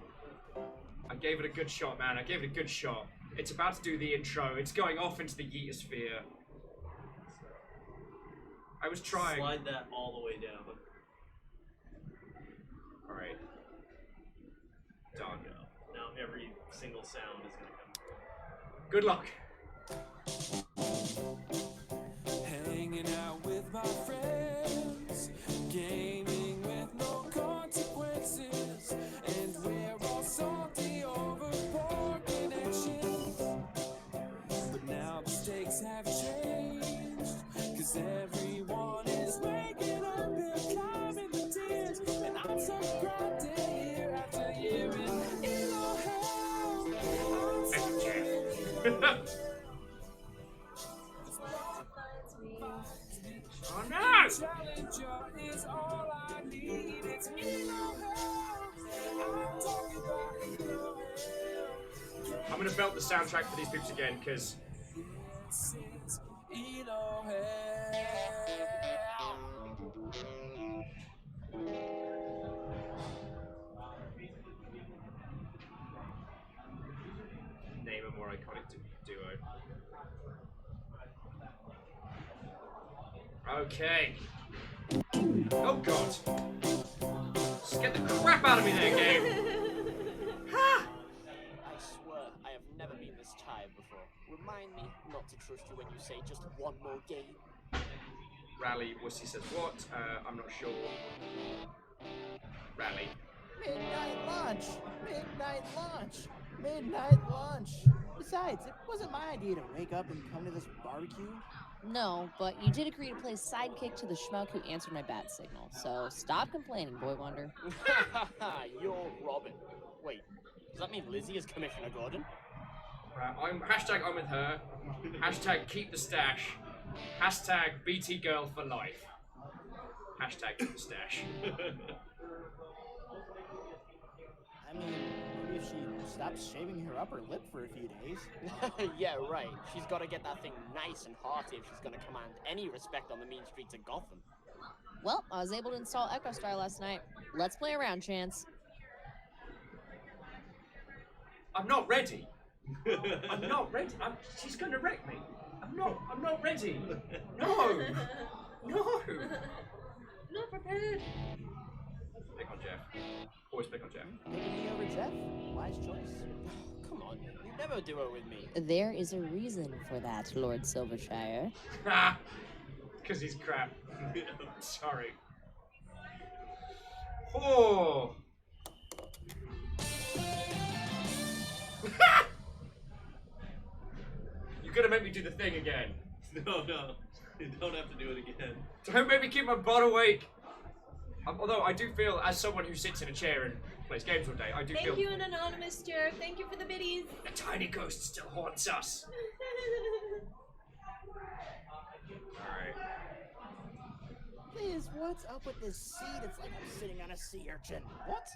I gave it a good shot, man. I gave it a good shot. It's about to do the intro. It's going off into the yeetosphere. I was trying. Slide that all the way down. Alright. Done. Now every single sound is going to come through. Good luck. Hanging out with my friends, gaming with no consequences, and we're all salty over poor connections. But now the stakes have changed, 'cause everyone is waking up and climbing the tiers, and I'm so grounded year after year, and it'll help. Oh no! Challenger is all I need. It's Elo Help. I'm talking about Elo Help. I'm gonna belt the soundtrack for these peeps again, because This is Elo Help. name a more iconic duo. Okay. Oh god. Just get the crap out of me there, game. I swear, I have never been this tired before. Remind me not to trust you when you say just one more game. Rally, Wussy says what? I'm not sure. Rally. Midnight lunch! Midnight lunch! Midnight lunch! Besides, it wasn't my idea to wake up and come to this barbecue. No, but you did agree to play sidekick to the schmuck who answered my bat signal. So stop complaining, Boy Wonder. You're Robin. Wait, does that mean Lizzie is Commissioner Gordon? I'm with her. Hashtag keep the stash. Hashtag BT girl for life. Hashtag keep the stash. I mean, maybe if she stops shaving her upper lip for a few days. Yeah, right. She's got to get that thing nice and hearty if she's going to command any respect on the mean streets of Gotham. Well, I was able to install Echo Star last night. Let's play around, Chance. I'm not ready. I'm not ready. She's gonna wreck me. I'm not ready. No. No. Not prepared. Pick on Jeff. Always pick on Jeff. Picking me over Jeff? Wise choice. Come on, you never do it with me. There is a reason for that, Lord Silvershire. Ah, because he's crap. Sorry. Oh. You're gonna make me do the thing again. No, you don't have to do it again. Don't make me keep my butt awake. Although I do feel, as someone who sits in a chair and plays games all day, I do feel... Thank you, an anonymous chair. Thank you for the biddies. The tiny ghost still haunts us. Alright. Liz, what's up with this seat? It's like I'm sitting on a sea urchin. What?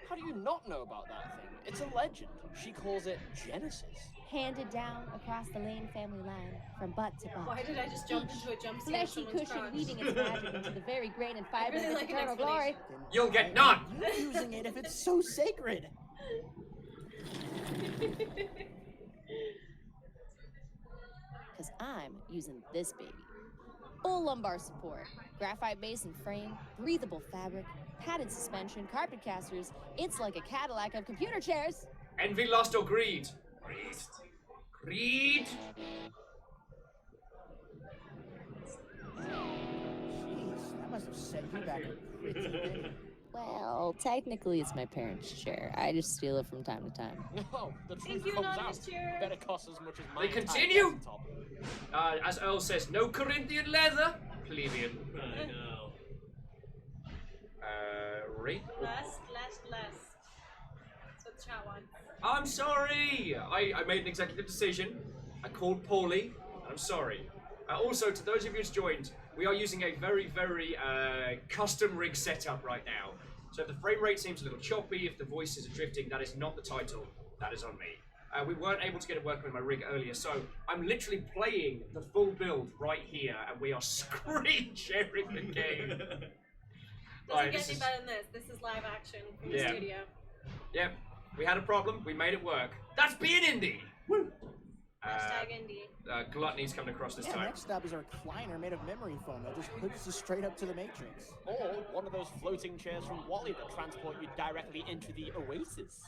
How do you not know about that thing? It's a legend. She calls it Genesis. Handed down across the Lane family line, from butt to butt. Why did I just jump into a jump seat? Fleshy cushion weaving its magic into the very grain and fiber really of like its an eternal glory. explanation. You'll get none! You using it if it's so sacred. Because I'm using this baby. Full lumbar support, graphite base and frame, breathable fabric, padded suspension, carpet casters. It's like a Cadillac of computer chairs. Envy, lust, or greed? Greed? Jeez, that must have set you back a pretty bit. Well, technically it's my parents' chair. I just steal it from time to time. No, the truth Thank you, comes anonymous out. chair. Better cost as much as my They entire continue? desktop. As Earl says, no Corinthian leather. Plebeian. I know. Rape? Less. That's what the chat wants. I'm sorry! I made an executive decision. I called poorly, and I'm sorry. Also, to those of you who's joined, we are using a very, very custom rig setup right now. So if the frame rate seems a little choppy, if the voices are drifting, that is not the title. That is on me. We weren't able to get it working with my rig earlier, so I'm literally playing the full build right here, and we are screen-sharing the game. Doesn't get any better than this. This is live action from the studio. Yep. We had a problem. We made it work. That's being indie. Woo. Hashtag indie. Gluttony's coming across this Yeah, time. next up is a recliner made of memory foam that just hooks you straight up to the Matrix. Or one of those floating chairs from Wally that transport you directly into the Oasis.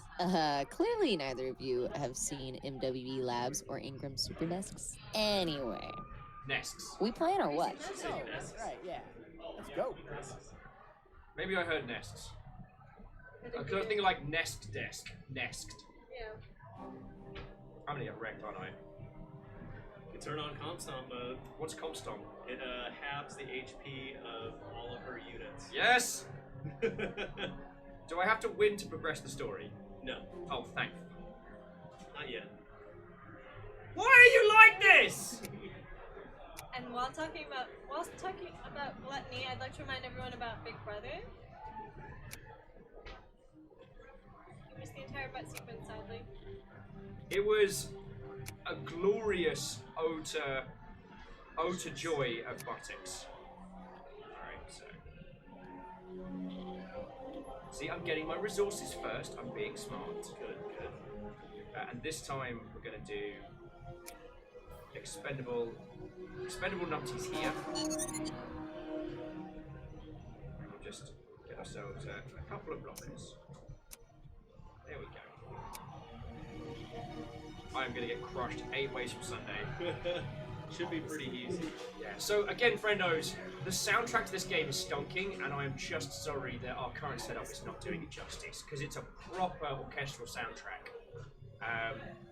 Clearly neither of you have seen MWE Labs or Ingram Superdesks. Anyway. Nests. We playing or what? Oh, right, yeah. Let's go. Maybe I heard nests. I was thinking like nest desk. Nest. Yeah. I'm gonna get wrecked, aren't I? You turn on Comstomp mode. What's Comstomp? It halves the HP of all of her units. Yes! Do I have to win to progress the story? No. Oh, thank. Not yet. Why are you like this? And while talking about gluttony, I'd like to remind everyone about Big Brother. You missed the entire butt sequence, sadly. It was a glorious ode to joy of buttocks. Alright, so. See, I'm getting my resources first. I'm being smart. Good, good. And this time we're going to do expendable numpties here. We'll just get ourselves a couple of blockers. There we go. I'm going to get crushed 8 ways from Sunday. Should be pretty easy. Yeah. So again, friendos, the soundtrack to this game is stonking, and I am just sorry that our current setup is not doing it justice, because it's a proper orchestral soundtrack.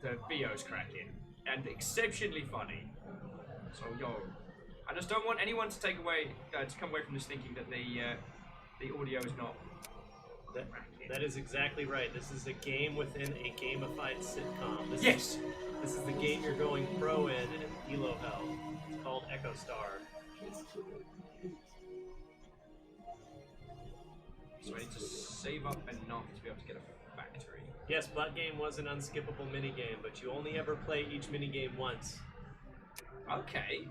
The VO's cracking and exceptionally funny. So I just don't want anyone to come away from this thinking that the audio is not. That is exactly right. This is a game within a gamified sitcom. This is the game you're going pro in Elo Hell. It's called Echo Star. So I need to save up enough to be able to get a factory. Yes, Butt Game was an unskippable minigame, but you only ever play each minigame once. Okay.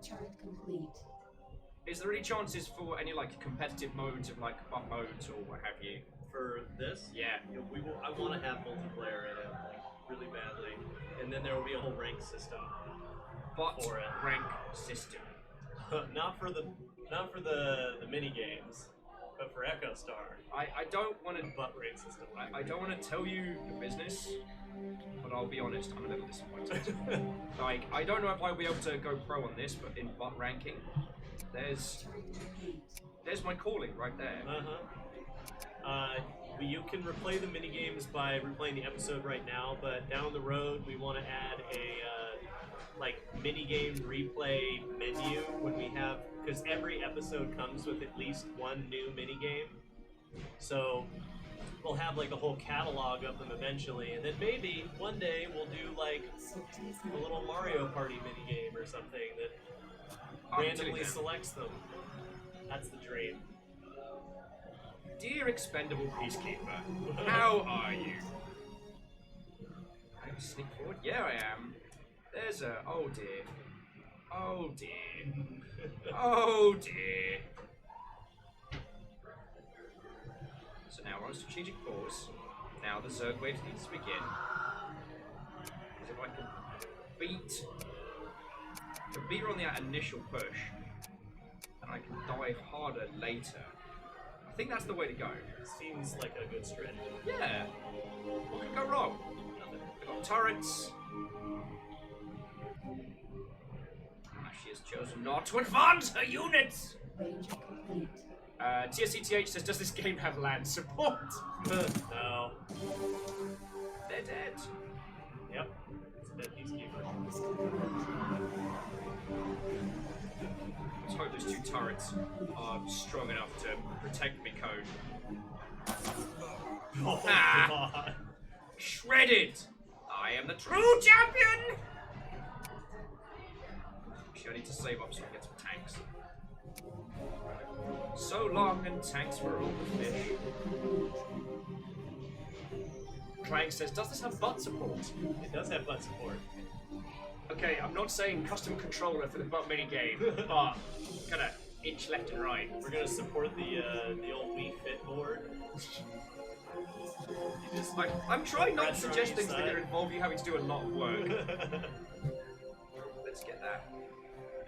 Turret complete. Is there any chances for any like competitive modes of like butt modes or what have you? For this? Yeah. I want to have multiplayer in it, like, really badly. And then there will be a whole rank system. But for it. Rank system. not for the mini games, but for Echo Star. I don't want to butt rank system. I don't want to tell you the business, but I'll be honest, I'm a little disappointed. Like, I don't know if I'll be able to go pro on this, but in butt ranking, there's my calling right there. You can replay the minigames by replaying the episode right now, but down the road we want to add a minigame replay menu when we have, because every episode comes with at least one new minigame. So we'll have like a whole catalog of them eventually, and then maybe one day we'll do like a little Mario Party minigame or something that randomly selects them. That's the dream. Dear expendable peacekeeper, how are you? I can sneak forward? Yeah, I am. There's a... Oh dear. Oh dear. Oh dear. So now we're on strategic pause. Now the Zerg wave needs to begin. Because if I can beat her on the initial push, and I can die harder later, I think that's the way to go. Seems like a good strategy. Yeah. What could go wrong? Nothing. I've got turrets. She has chosen not to advance her units! TSCTH says, does this game have land support? No. They're dead. Yep. It's a dead peacekeeper. Let's hope those two turrets are strong enough to protect me, Code. Oh Ah. god. Shredded! I am the true champion! Actually, I need to save up so I can get some tanks. So long and tanks for all the fish. Clank says, does this have butt support? It does have butt support. Okay, I'm not saying custom controller for the butt minigame, but kind of inch left and right. We're gonna support the old Wii Fit board. I'm trying not to Pressure on suggest each things that side. involve you having to do a lot of work. Let's get that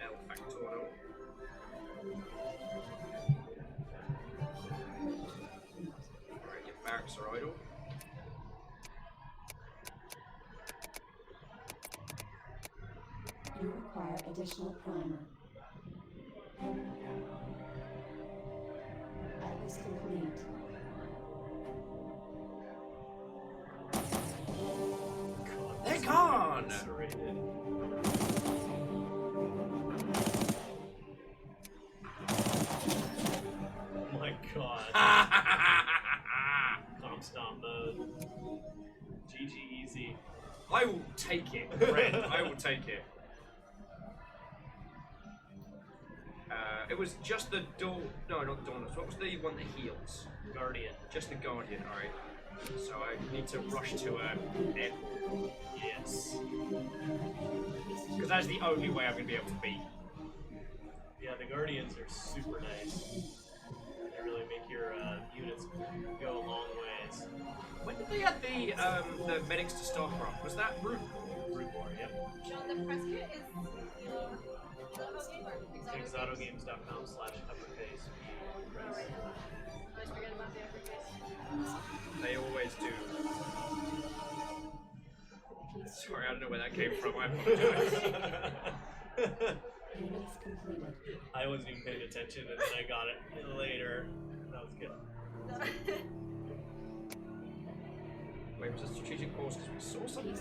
El Factoro. Alright, your barracks are idle. You require additional primer. Atlas complete. They're gone! Oh my god. Comp stomp mode. GG easy. I will take it, friend. I will take it. It was just the door. No, not the Dawnless. What was the one that heals? Guardian. Just the Guardian, alright. So I need to rush to airport. Yes. Because that's the only way I'm going to be able to beat. Yeah, the Guardians are super nice. They really make your units go a long ways. When did they add the medics to StarCraft? Was that Root War, yep. John, the press kit is Exotogames.com/uppercase. I always forget about the uppercase. They always do. Sorry, I don't know where that came from. I apologize. I wasn't even paying attention, and then I got it later. That was good. Wait, was it strategic pause because we saw something?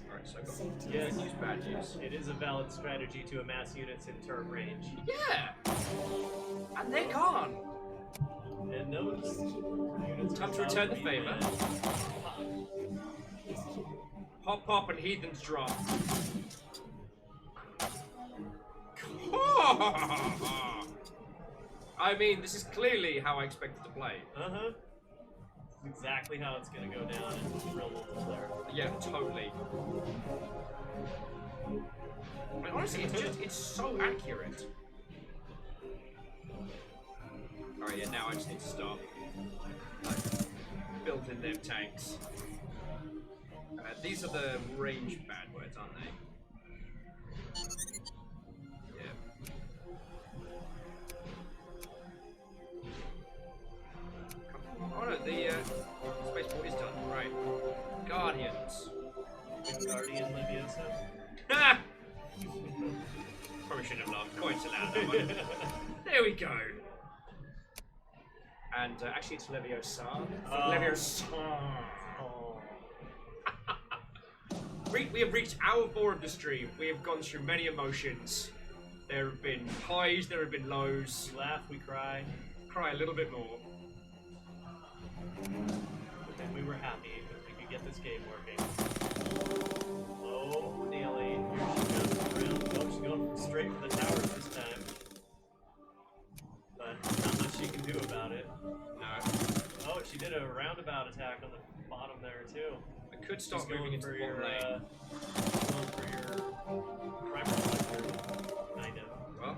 Alright, so I got Yes, use bad news. it is a valid strategy to amass units in turret range. Yeah! And they're gone! And those units Time to return the favour. Pop, pop, and heathens drop. I mean, this is clearly how I expected to play. Uh-huh. Exactly how it's gonna go down in real multiplayer. Yeah, totally. I mean, honestly, it's so accurate. Alright, yeah, now I just need to stop. Build in them tanks. These are the range bad words, aren't they? Yeah. Oh no, the spaceport is done. Right. Guardians. Guardian Leviosa. Ha! Probably shouldn't have laughed quite so loud that one. There we go. And actually, it's Leviosa. Leviosa. Oh. We have reached hour 4 of the stream. We have gone through many emotions. There have been highs, there have been lows. We laugh, we cry. Cry a little bit more. And we were happy that we could get this game working. Oh, Neely. Here she goes around. Oh, she's going straight for the towers this time. But not much she can do about it. No. Oh, she did a roundabout attack on the bottom there, too. I could start She's moving going into for the your, bottom lane. going for your primer collector, kind of. Well,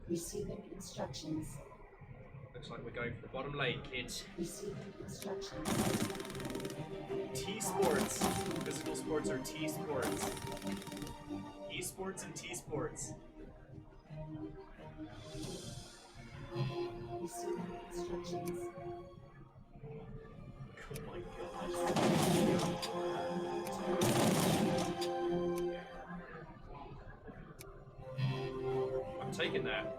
Receiving instructions. looks like we're going for the bottom lane, kids. Receiving instructions. T-sports. Physical sports are T-sports. E-sports and T-sports. Receiving instructions. Oh my I'm taking that.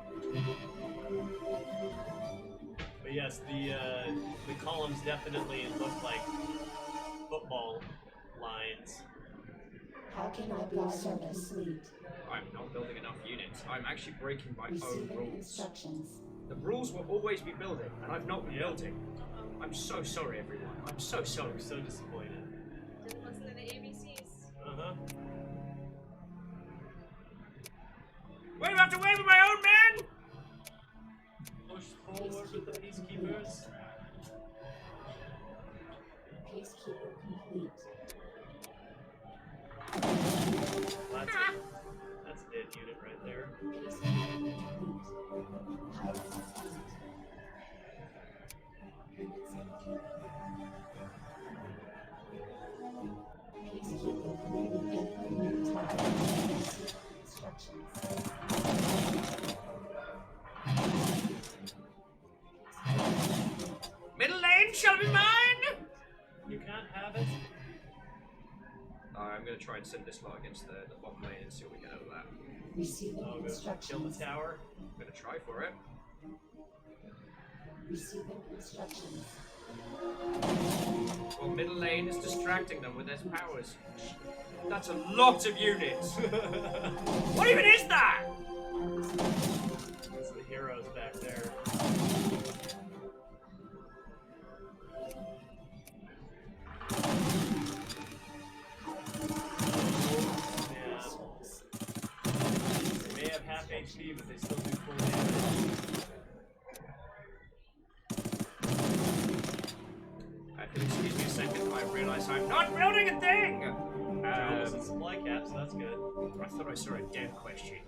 But yes, the columns definitely look like football lines. How can I be of service? I'm not building enough units. I'm actually breaking my own Receiving rules. instructions. The rules will always be building, and I've not been building. I'm so sorry, everyone. I'm so sorry. I'm so disappointed. Didn't listen to the ABCs. Uh-huh. Why do I have to wait for my own men? Push forward with the peacekeepers. Peacekeeper complete. That's a dead unit right there. Middle lane shall be mine! You can't have it. I'm going to try and send this lot against the bottom lane and see what we get out of that. Receiving Kill instructions. the tower. I'm going to try for it. Receiving instructions. Well, middle lane is distracting them with their powers. That's a lot of units! What even is that? It's the heroes back there. They may have half HP, but they still do full damage. Excuse me a second, I realise I'm not building a thing! Almost a supply cap, so that's good. I thought I saw a dev question.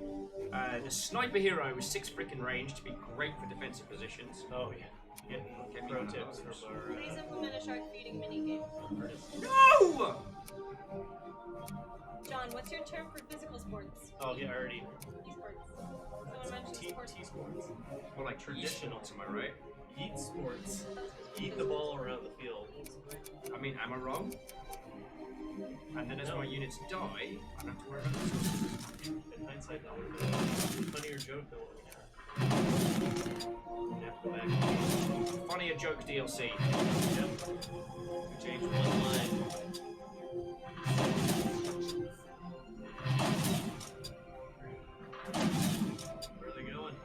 The sniper hero with 6 freaking range to be great for defensive positions. Oh yeah. Getting pro tips from our... Please implement a shark feeding minigame. No! John, what's your term for physical sports? Oh yeah, already. Esports. Someone mentioned sports. T-sports. Or like traditional, am I right? Eat sports. Eat the ball around the field. I mean, am I wrong? And then as my units die, I don't have to worry about this. In hindsight, that would have been a funnier joke than what we had. You have to go back. Funnier joke DLC. Yep. We changed one line. Where are they going?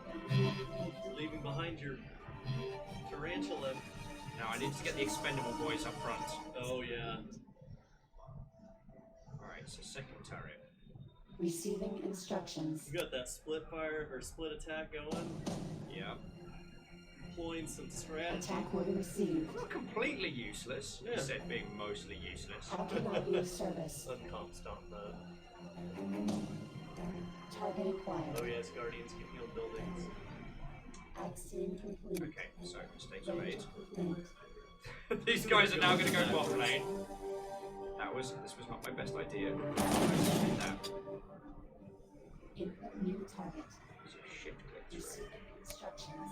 Leaving behind your tarantula. Now I need to get the expendable boys up front. Oh yeah. Alright, so second turret. Receiving instructions. You got that split fire or split attack going. Yeah. Deploying some strategy. Attack order received. Not completely useless. Yeah. You said being mostly useless. How can I be of service? Uncomp stomp mode. Target acquired. Oh yes, Guardians can heal buildings. Vaccine complete. Okay, so mistakes are made. Complete. These guys are now going to go bot lane. This was not my best idea. I did that. Input new target. So shift click through. Receiving instructions.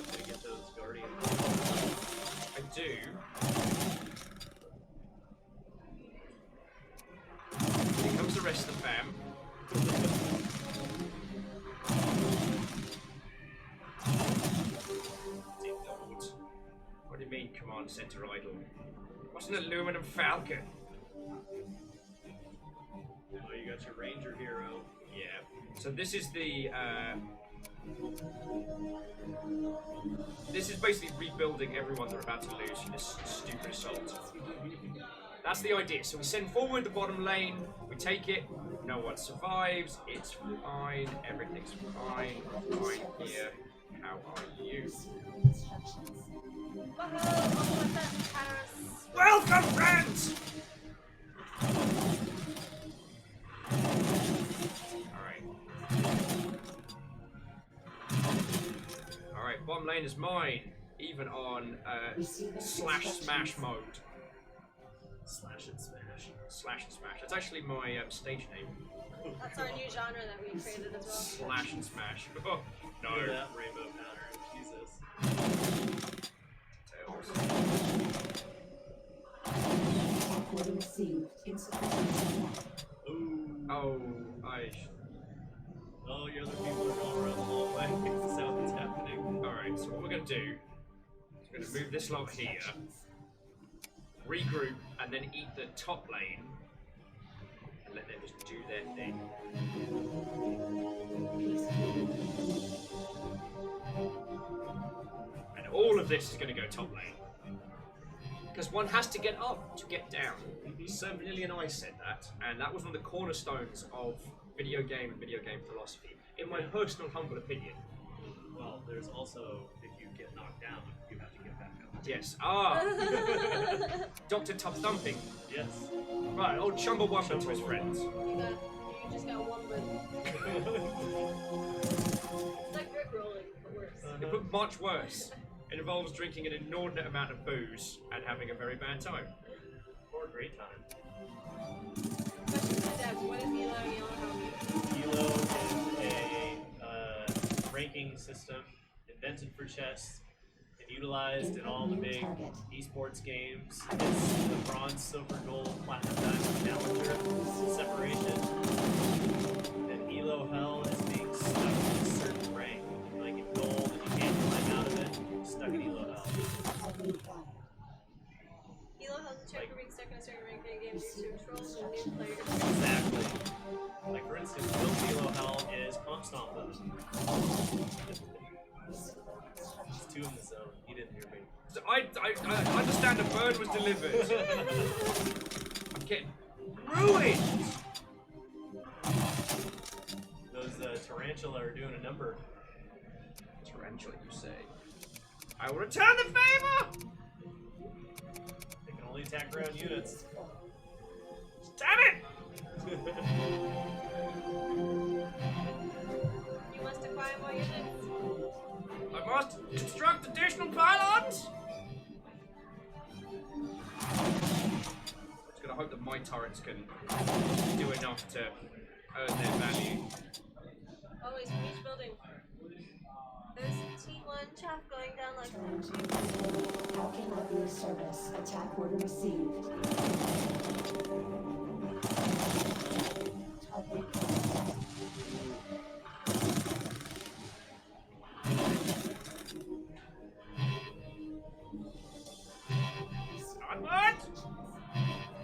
Gotta get those Guardians. I do. Here comes the rest of the fam. What do you mean, command center idle? What's an aluminum falcon? Oh, you got your ranger hero. Yeah. So this is the. This is basically rebuilding everyone they're about to lose in this stupid assault. That's the idea. So we send forward the bottom lane, we take it, no one survives, it's fine, everything's fine, fine here. How are you? Welcome, friends! Alright, bottom lane is mine, even on slash smash mode. Slash and smash. Slash and smash. That's actually my stage name. That's our new genre that we created as well. Slash and smash. Oh, no. Look at that rainbow pattern. Jesus. Tails. Attack order received. Insufficient supply. Oh, your other people are going around the long way. Is that what's happening? Alright, so what we're going to do is we're going to move this lot here, regroup, and then eat the top lane, let them just do their thing. And all of this is going to go top lane. Because one has to get up to get down. Sir Vanilli and I said that, and that was one of the cornerstones of video game philosophy, in my personal humble opinion. Well, there's also, if you get knocked down, you have to get back up. Yes. Dr. Tough Thumping. Yes. Right, old Chumbawamba to his friends. You just got one button. It's like rickrolling, but worse. But much worse. It involves drinking an inordinate amount of booze and having a very bad time. Or a great time. Question for Debs, what is Elo and Elo Homie? Elo is a ranking system invented for chess and utilized in all the big esports games. It's the bronze, silver, gold, platinum, diamond, challenger separation. And Elo Hell is being stuck in a certain rank. Like in gold, and you can't climb out of it, you're stuck in Elo Hell. Elo Hell's a check for being stuck in a certain rank in a game due to trolls and new players. Exactly. Like for instance, Bill's Elo Hell is Comp Stomp mode. There's two in the zone. He didn't hear me. So I understand a bird was delivered. I'm getting ruined. Those Tarantula are doing a number. Tarantula, you say? I will return the favor! They can only attack ground units. Damn it! You must acquire more units. I must construct additional pylons! Just gonna hope that my turrets can do enough to earn their value. Always from each building. There's T1 chaff going down like How can I be of service? Attack order received. Onward!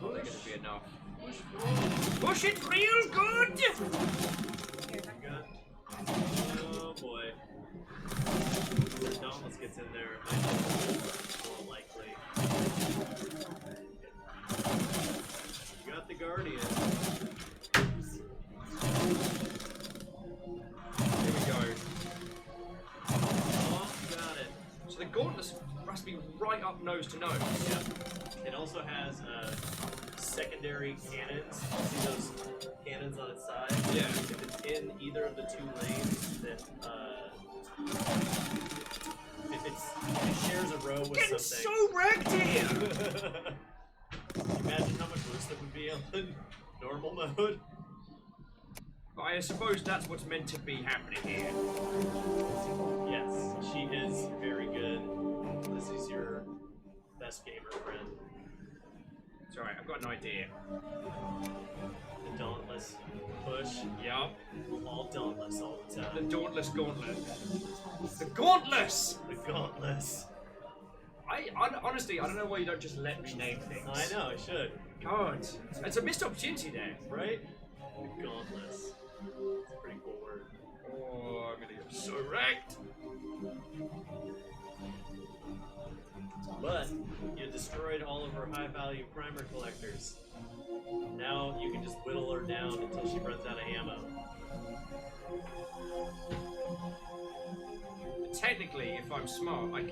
Oh, they're gonna be enough. Push it real good! Oh boy. If Dauntless gets in there, it might be more likely. You got the Guardian. Here we go. Oh, you got it. So the Gauntless must be right up nose to nose. Yeah. It also has secondary cannons. See those cannons on its side? Yeah. If it's in either of the two lanes, then if it shares a row with Getting something. so wrecked here! Imagine how much worse that would be on normal mode. I suppose that's what's meant to be happening here. Yes, she is very good. This is your best gamer friend. It's alright, I've got an idea. The Dauntless push. Yup. All Dauntless all the time. The Dauntless Gauntlet. The Gauntless! The Gauntless. Honestly, I don't know why you don't just let me name things. I know, I should. God, it's a missed opportunity there. Right? The Gauntless. It's a pretty cool word. Oh, I'm gonna get so wrecked. But you destroyed all of her high-value primer collectors. Now you can just whittle her down until she runs out of ammo. Technically, if I'm smart, I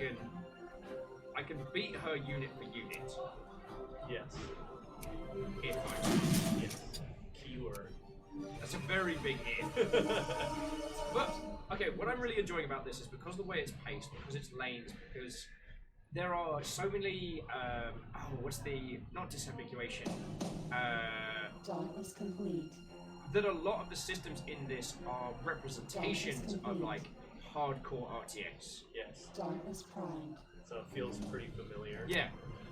can beat her unit for unit. Yes. If I'm yes. Keyword. That's a very big if. But okay, what I'm really enjoying about this is because the way it's paced, because it's lanes, because there are so many. What's the not disambiguation? Dauntless complete. That a lot of the systems in this are representations of like hardcore RTS. Yes. Dauntless primed. So it feels pretty familiar. Yeah,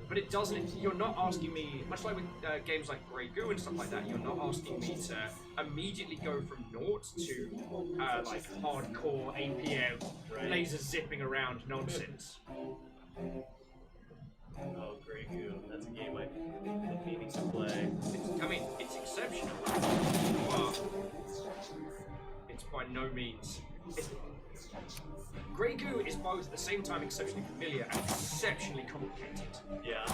but it doesn't. You're not asking me, much like with games like Grey Goo and stuff like that. You're not asking me to immediately go from naught to like hardcore APM laser zipping around nonsense. Oh, Grey Goo. That's a game I've been meaning to play. It's exceptional, but it's by no means. Grey Goo is both at the same time exceptionally familiar and exceptionally complicated. Yeah.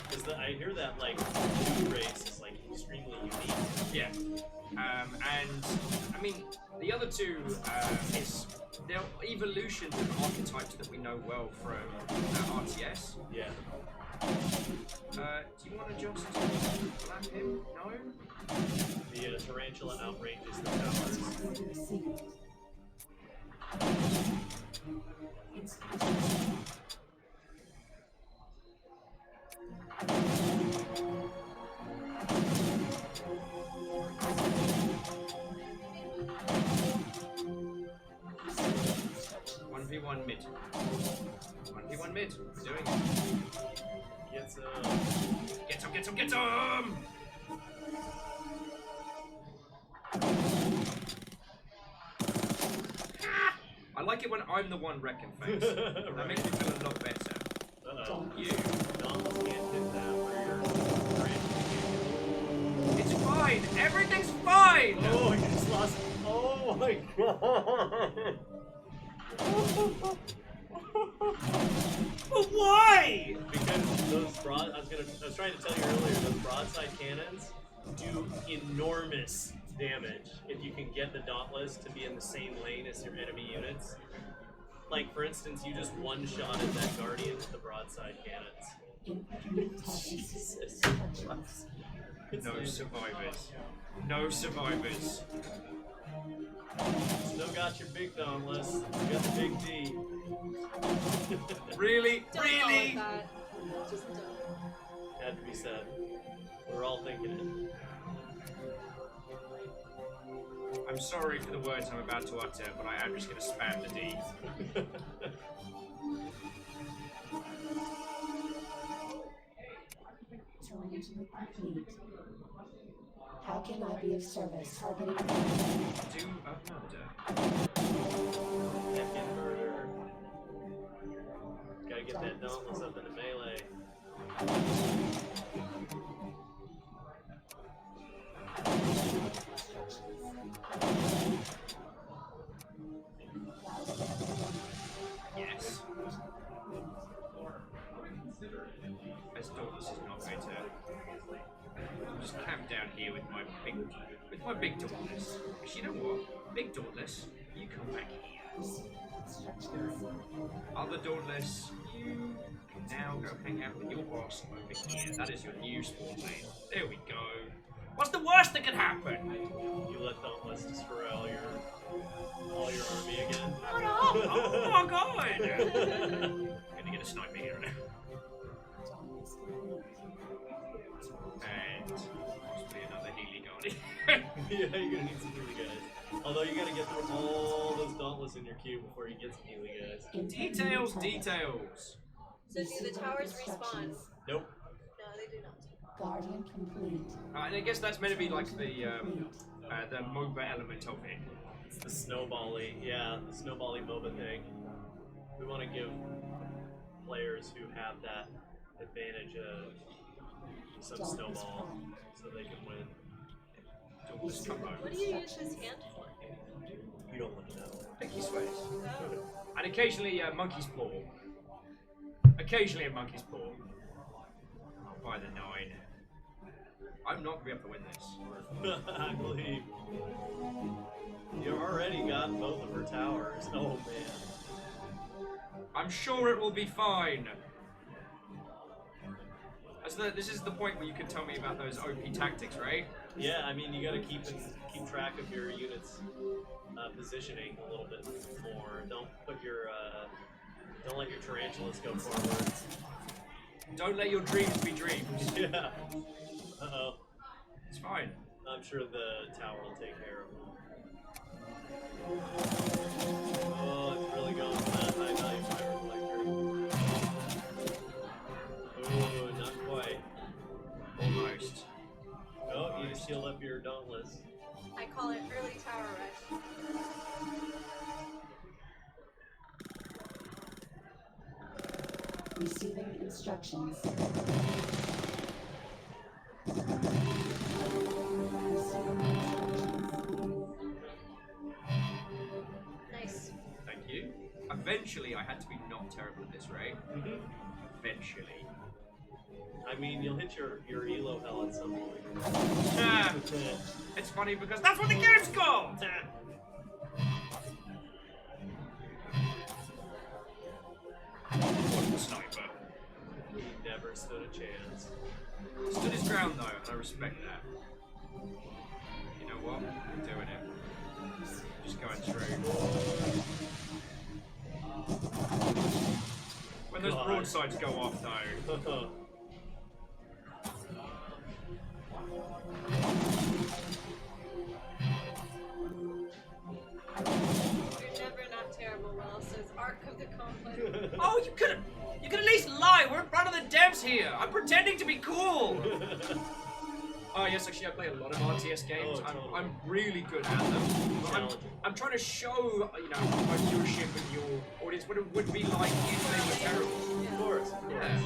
Because I hear that, like, the race is, like, extremely unique. Yeah. And, I mean, the other two they're evolutions of archetypes that we know well from RTS. Yeah. Do you want to just slap him? No? The tarantula outranges the towers. One v1 mid. 1v1 mid. We're doing it. Get him! Get him! Get him! I like it when I'm the one wrecking face. Right. That makes me feel a lot better. You. It's fine! Everything's fine! Oh, you just lost. Oh my god! But why? Because those I was trying to tell you earlier, those broadside cannons do enormous damage if you can get the Dauntless to be in the same lane as your enemy units. Like, for instance, you just one-shotted that Guardian with the broadside cannons. Jesus Christ. No survivors. No survivors. Still got your big Dauntless. You got the big D. Really? Don't Really? call it that. Just don't. Had to be said. We're all thinking it. I'm sorry for the words I'm about to utter, but I am just going to spam the D. How can I be of service? Targeting. Do a murder. Second murder. Gotta get that Dauntless up in the melee. Yes. As Dauntless is not going to just camp down here with my big Dauntless. Because you know what? Big Dauntless, you come back here. Other Dauntless, you can now go hang out with your boss over here. That is your new spawn lane. There we go. What's the worst that can happen? You let Dauntless destroy all your army again. Oh my god! I'm gonna get a sniper here. And possibly another Healy Guardian. Yeah, you're gonna need some Healy guys. Although you gotta get through all those Dauntless in your queue before you get some Healy guys. Details, details. So do the towers respawn? Nope. No, they do not. Guardian complete. And I guess that's meant to be like the MOBA element of it. It's the snowbally, yeah, the snowbally MOBA thing. We want to give players who have that advantage of some snowball so they can win. What do you use his hand for? You don't want to know. Pinky swears. And occasionally monkey's paw. Occasionally a monkey's paw. By the 9. I'm not going to be able to win this. I believe. You already got both of her towers. Oh man. I'm sure it will be fine. This is the point where you can tell me about those OP tactics, right? Yeah, I mean, you gotta keep track of your units' positioning a little bit more. Don't let your tarantulas go forward. Don't let your dreams be dreams. Yeah. Uh-oh. It's fine. I'm sure the tower will take care of them. Oh, it's really going for that high value fire reflector. Oh, not quite. Almost. Oh, you just healed up your Dauntless. I call it early tower rush. Receiving instructions. you. Eventually, I had to be not terrible at this, right? Eventually. I mean, you'll hit your elo hell at some point. It's funny because that's what the game's called! What a sniper. He never stood a chance. Stood his ground though, and I respect that. You know what? I'm doing it. Just going through. When those broadsides go off though. You're never not terrible, Will, says Arc of the Conflict. Oh, you could at least lie. We're in front of the devs here. I'm pretending to be cool. Oh yes, actually I play a lot of RTS games. I'm really good at them. I'm trying to show, you know, my viewership and your audience what it would be like if they were terrible. Of course. Yeah.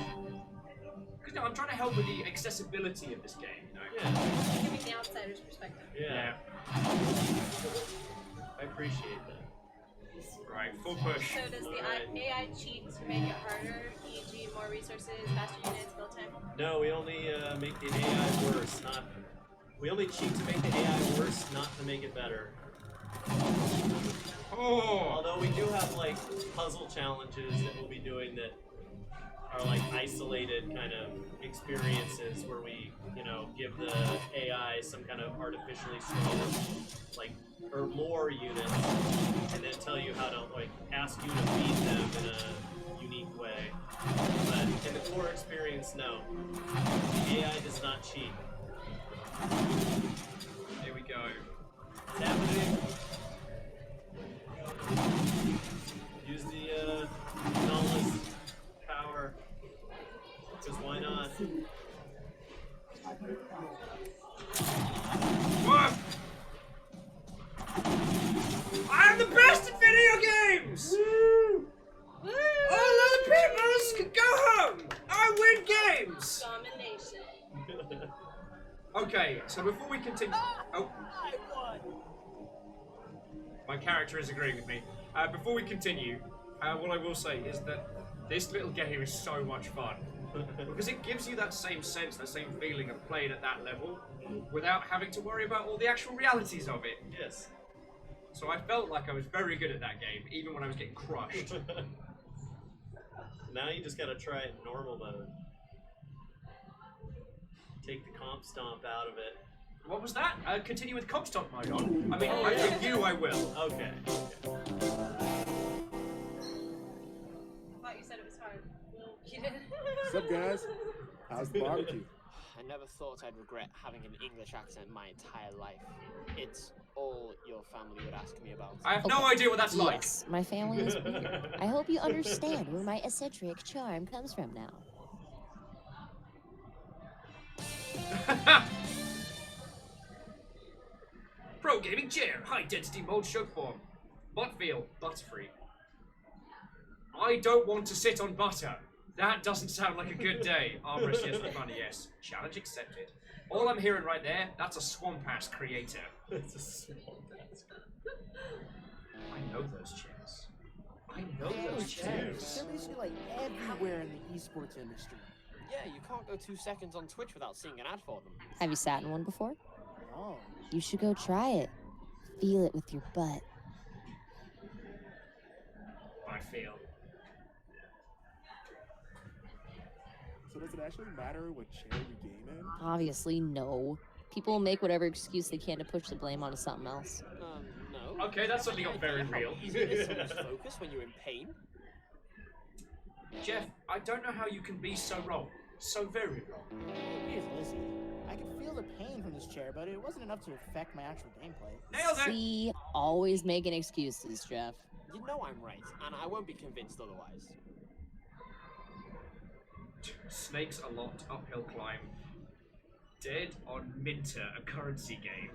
Because no, I'm trying to help with the accessibility of this game, you know? Yeah. Giving the outsider's perspective. Yeah. I appreciate that. Right, full push. So does the AI cheat to make it harder, e.g. more resources, faster units, build time? No, we only make the AI worse, not... We only cheat to make the AI worse, not to make it better. Oh! Although we do have, like, puzzle challenges that we'll be doing that are, like, isolated kind of experiences where we, you know, give the AI some kind of artificially strong, like, or more units, and then tell you how to, like, ask you to feed them in a unique way. But in the core experience, no. The AI does not cheat. Here we go. It's happening. Use the anomalous power. Because why not? What? I'm the best at video games! Woo! All other peoples can go home! I win games! Domination. Okay, so before we continue... Oh. I won! My character is agreeing with me. Before we continue, what I will say is that this little game is so much fun. Because it gives you that same sense, that same feeling of playing at that level without having to worry about all the actual realities of it. Yes. So I felt like I was very good at that game, even when I was getting crushed. Now you just gotta try it in normal mode. Take the comp stomp out of it. What was that? Continue with comp stomp mode on. I mean, with you I will. Okay. I thought you said it was hard. Well, you did. What's up, guys? How's the barbecue? I never thought I'd regret having an English accent my entire life. It's all your family would ask me about. I have no idea what that's like. Yes, my family is weird. I hope you understand where my eccentric charm comes from now. Pro gaming chair, high density mold choke form. Butt feel, butterfree. I don't want to sit on butter. That doesn't sound like a good day. Armorist, yes, the funny, yes. Challenge accepted. All I'm hearing right there, that's a swamp ass creator. It's a swamp ass. I know those chairs. I know those They're chairs. basically like everywhere in the esports industry. Yeah, you can't go 2 seconds on Twitch without seeing an ad for them. Have you sat in one before? Oh. You should go try it. Feel it with your butt. I feel. So does it actually matter what chair you game in? Obviously, no. People will make whatever excuse they can to push the blame onto something else. No. Okay, that suddenly got very real. Easy it is to lose focus when you're in pain. Jeff, I don't know how you can be so wrong. So very wrong. Here's Lizzie. I could feel the pain from this chair, but it wasn't enough to affect my actual gameplay. Nailed it! See, always making excuses, Jeff. You know I'm right, and I won't be convinced otherwise. Snakes a lot, uphill climb. Dead on Minter, a currency game.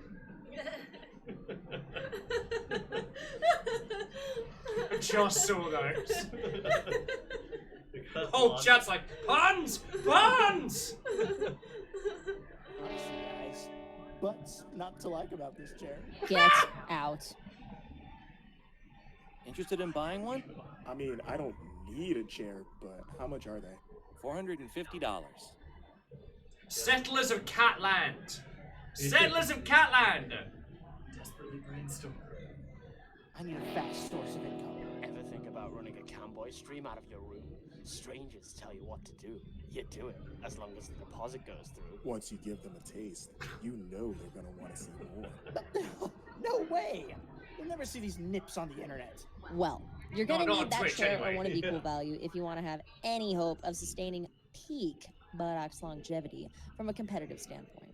I just saw those. Whole chat's like, puns! Puns! Honestly, guys, what's not to like about this chair? Get out. Interested in buying one? I mean, I don't need a chair, but how much are they? $450. Settlers of Catland. Settlers of Catland. Desperately brainstorm. I need a fast source of income. Ever think about running a cowboy stream out of your room? Strangers tell you what to do. You do it, as long as the deposit goes through. Once you give them a taste, you know they're gonna want to see more. No way! You'll never see these nips on the internet. Well, you're gonna not on need that Twitch chair anyway. or one of equal value if you want to have any hope of sustaining peak buttocks longevity from a competitive standpoint.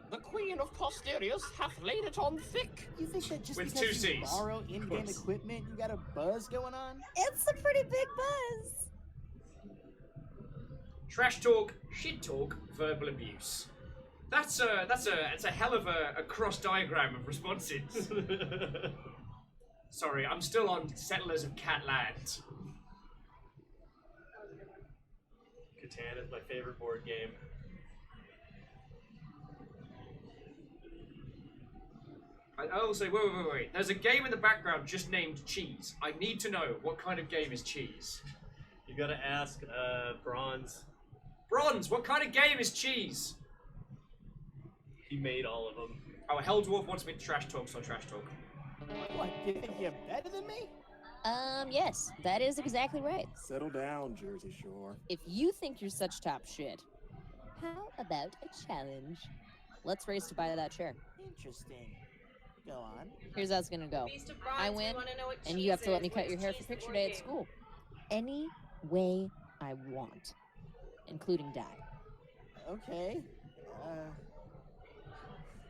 The queen of posteriors hath laid it on thick. You think that just With because two you Cs, borrow of in-game course. equipment, you got a buzz going on? It's a pretty big buzz. Trash talk, shit talk, verbal abuse. That's a hell of a cross diagram of responses. Sorry, I'm still on Settlers of Catland. Catan is my favorite board game. Oh, so wait. There's a game in the background just named Cheese. I need to know what kind of game is Cheese. You gotta ask Bronze. Bronze, what kind of game is Cheese? He made all of them. Oh, Hell Dwarf wants me to trash talk, so trash talk. What, you think you're better than me? Yes, that is exactly right. Settle down, Jersey Shore. If you think you're such top shit, how about a challenge? Let's race to buy that chair. Interesting. Go on. Here's how it's gonna go. Beast of Bronze, I we win, wanna know what and you have to let me cheese cut is. your hair What's for cheese picture board day at game? school. Any way I want, including dad. Okay.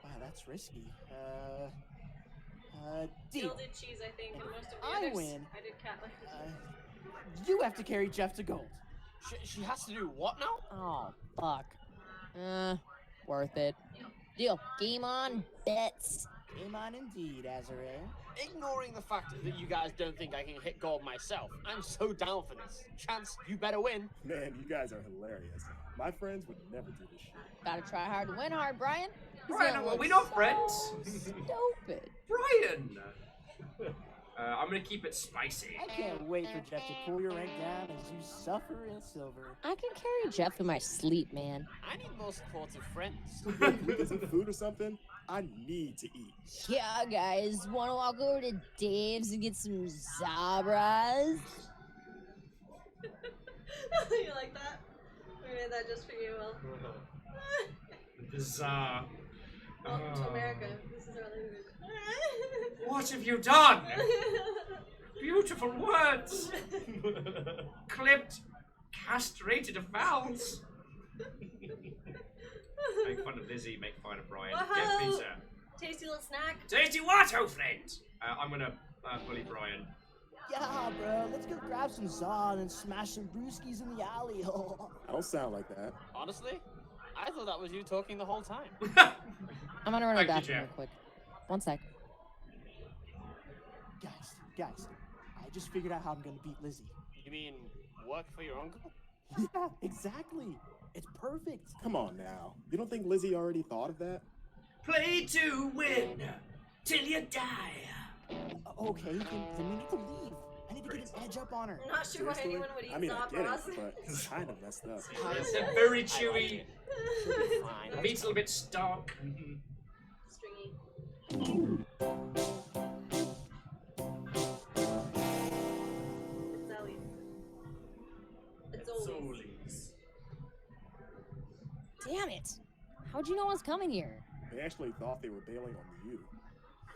Wow, that's risky. Jill Deal. did cheese, I think, and most of the I others. win. I did cat. You have to carry Jeff to gold. She has to do what now? Oh, fuck. Worth it. Deal. Game on, bets. Game on indeed, Azrael. Ignoring the fact that you guys don't think I can hit gold myself, I'm so down for this. Chance, you better win. Man, you guys are hilarious. My friends would never do this shit. Gotta try hard to win hard, Brian. He's Brian, gonna are look we not so friends? Stupid. Brian! I'm gonna keep it spicy. I can't wait for Jeff to pull your rank down as you suffer in silver. I can carry Jeff in my sleep, man. I need more supportive friends. Can we get some food or something? I need to eat. Yeah, guys. Wanna walk over to Dave's and get some Zabras? You like that? We made that just for you, Will. Bizarre. Welcome to America. This is our language. What have you done? Beautiful words. Clipped, castrated fowls. Make fun of Lizzie, make fun of Brian. Get Whoa! pizza. Tasty little snack. Tasty what, oh friend? I'm gonna bully Brian. Yeah, bro. Let's go grab some Zod and smash some brewskis in the alley. I don't sound like that. Honestly, I thought that was you talking the whole time. I'm gonna run to the Thank you, bathroom Jeff. real quick. One sec. Guys, I just figured out how I'm gonna beat Lizzie. You mean work for your uncle? Yeah, exactly. It's perfect. Come on now. You don't think Lizzie already thought of that? Play to win till you die. Okay, then we need to leave. I need to get an edge up on her. I'm not sure why Seriously? anyone would eat I mean, I get it, Zabras. but it's kind of messed up. It's very chewy. Fine. The meat's a little bit stark. Stringy. It's Ellie. It's Ollie's. Damn it. How'd you know I was coming here? They actually thought they were bailing on you.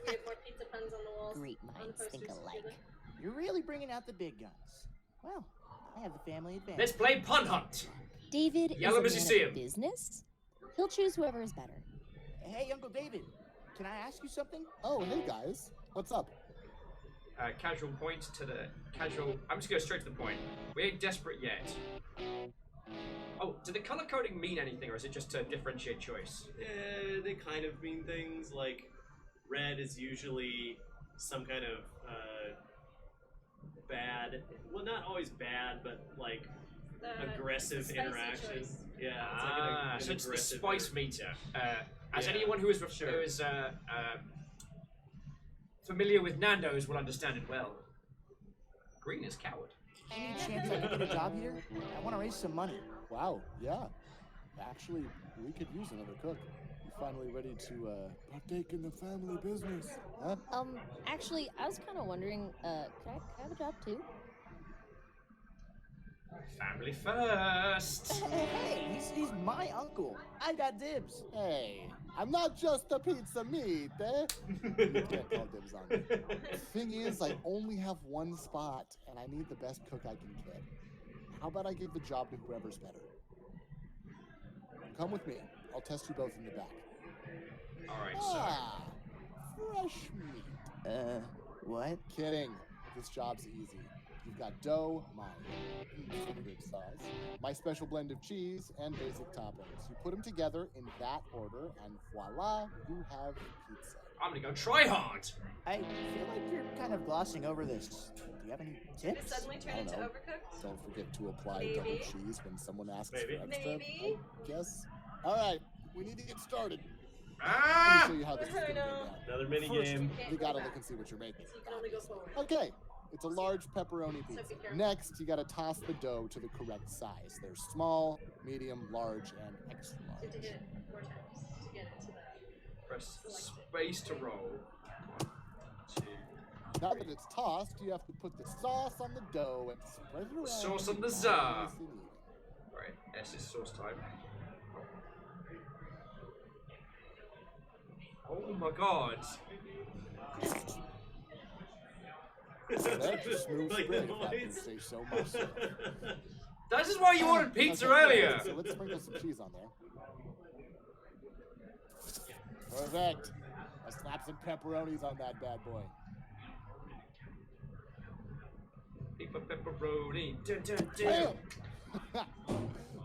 We have more pizza puns on the walls. Great on the minds think posters alike. together. You're really bringing out the big guns. Well, I have the family advantage. Let's play Pun Hunt. David Yell him as is you a see man him. of business. He'll choose whoever is better. Hey, Uncle David, can I ask you something? Oh, hey guys. What's up? Casual point to the casual. I'm just going straight to the point. We ain't desperate yet. Oh, did the color coding mean anything, or is it just to differentiate choice? They kind of mean things like red is usually some kind of bad. Well, not always bad, but like aggressive spicy interaction. choice. Yeah, it's like an So it's the aggressive spice meter. As Yeah, anyone who is sure. familiar with Nando's will understand it well. Green is coward. Any chance I could get a job here? I want to raise some money. Wow, yeah. Actually, we could use another cook. You finally ready to partake in the family business, huh? Actually, I was kind of wondering, could I have a job too? Family first. Hey, he's my uncle. I got dibs. Hey, I'm not just a pizza meat, eh? You can't call dibs on me. The thing is, I only have one spot, and I need the best cook I can get. How about I give the job to whoever's better? Come with me. I'll test you both in the back. Alright, fresh meat. What? Kidding. This job's easy. You've got dough, mine, good sauce, my special blend of cheese, and basic toppings. You put them together in that order, and voila, you have pizza. I'm gonna go try hard. I feel like you're kind of glossing over this. Do you have any Did it tips? suddenly turn into Overcooked? Don't forget to apply Maybe. double cheese when someone asks Maybe. for extra. Maybe. I guess. All right, we need to get started. Ah! Let me show you how this is going to go down. Another mini First, game. you gotta look and see what you're making. So you can only go forward. Okay, it's a large pepperoni So pizza. be careful. Next, you gotta toss the dough to the correct size. There's small, medium, large, and extra So to large. hit it 4 times to get it to the Press space to roll. 1, 2. Now that it's tossed, you have to put the sauce on the dough and spread it around. Sauce on the nice za. and even. Right, S is sauce time. Oh my god. That's a smooth Like spread, the if I can voice. say so myself. This is why you ordered pizza Okay, earlier. So let's sprinkle some cheese on there. Perfect. Let's slap some pepperonis on that bad boy. Big pepperoni. Dun, dun, Bam! dun.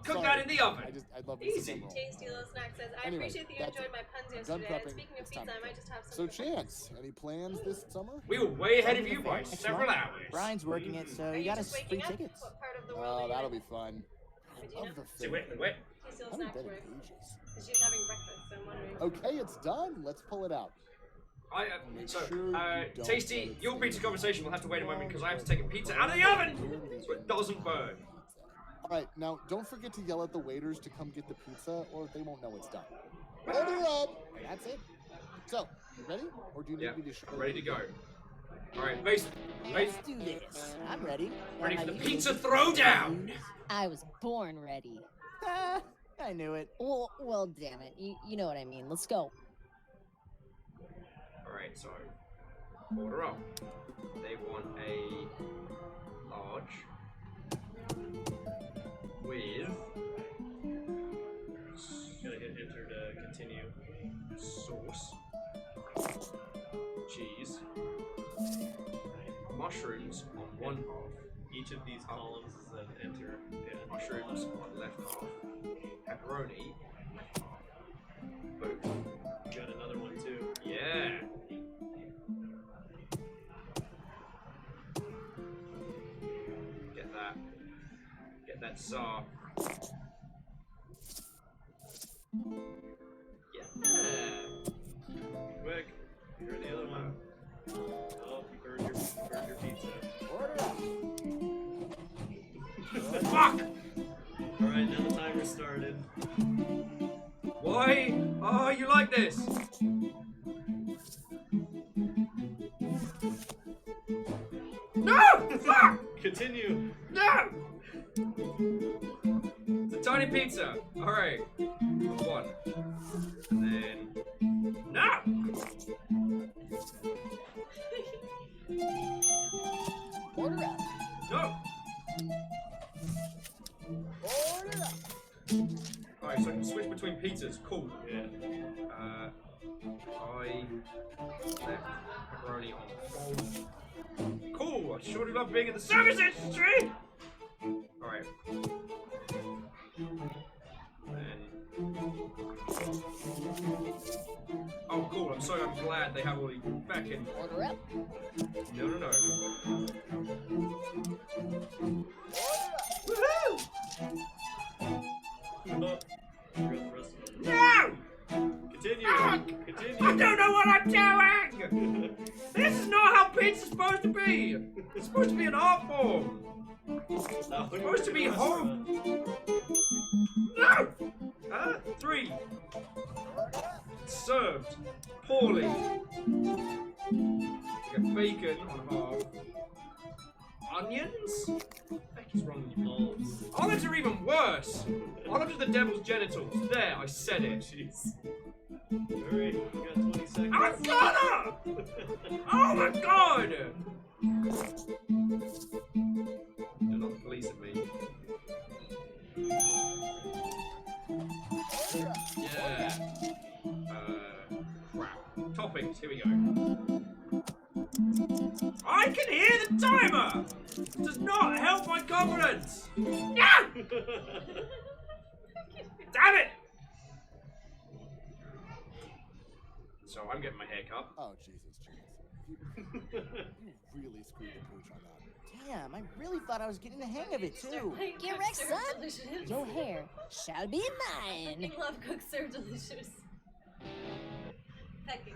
Cook Sorry, that in the oven. I love this Easy. drum roll. Tasty Little Snack says, I Anyway, appreciate that you that's enjoyed it. my puns Done yesterday. And prepping. speaking of It's time pizza, I to might cook. just have some. So, for breakfast. Chance, any plans this summer? We were way ahead of Something you to by think. several hours. Brian's working it, so Are you got just us waking free up? tickets. What part of the world Oh, are you that'll in? be fun. I love the Is it food. wet? Wet? Tasty I Little haven't Snack been for in ages. because she's having breakfast, so I'm wondering. Okay, it's done. Let's pull it out. Make So, sure you don't Tasty, let it your stay pizza in conversation will have to wait a too moment because I long, have to take a pizza out of the oven so it doesn't burn. All right, now don't forget to yell at the waiters to come get the pizza, or they won't know it's done. Order up, and that's it. So, you ready, or do you need Yeah, me to show ready to you? go. All right, base. Let's do this. I'm ready. Ready And for I the usually pizza just- throwdown. I was born ready. Ah, I knew it. Well, damn it. You know what I mean. Let's go. All right, so order up. They want a large with Gotta hit enter to continue. sauce, cheese, mushrooms on one half, Each of these columns is an enter. Yeah. mushrooms on left half, pepperoni. Boom. You got another one too. Yeah. Get that saw. Yeah. Quick, you're the other one. Oh, you burned your pizza. Order up. Fuck! Alright, now the timer started. Why? Oh, you like this? No! Fuck! Continue. No! It's a tiny pizza. Alright. One. And then. No! Order up. No! Order up. Alright, so I can switch between pizzas. Cool. Yeah. I left pepperoni on both. Cool! I sure do love being in the service industry! Alright. Oh, cool. I'm glad they have all the back in. Order up. No. Woohoo! Oh, forgot the rest of them. No! Continue. Continue. I don't know what I'm doing! This is not how pizza's supposed to be! It's supposed supposed to be an art form. It's supposed to be home. No! 3. Served. Poorly. Get bacon on half. Onions? What the heck is wrong with you? Olives are even worse. Olives are the devil's genitals. There, I said it. Jeez. Alright, you got 20 seconds. I'm gonna! Oh my god! They're not the police at me. Yeah. Crap. Toppings, here we go. I can hear the timer! Does not help my confidence! No! Damn it! So I'm getting my hair cut. Oh, Jesus, you really screwed the pooch on that. Damn, I really thought I was getting the hang of it too. Get wrecked, son. Your hair shall be mine. I love Cook Serve Delicious. Pecking.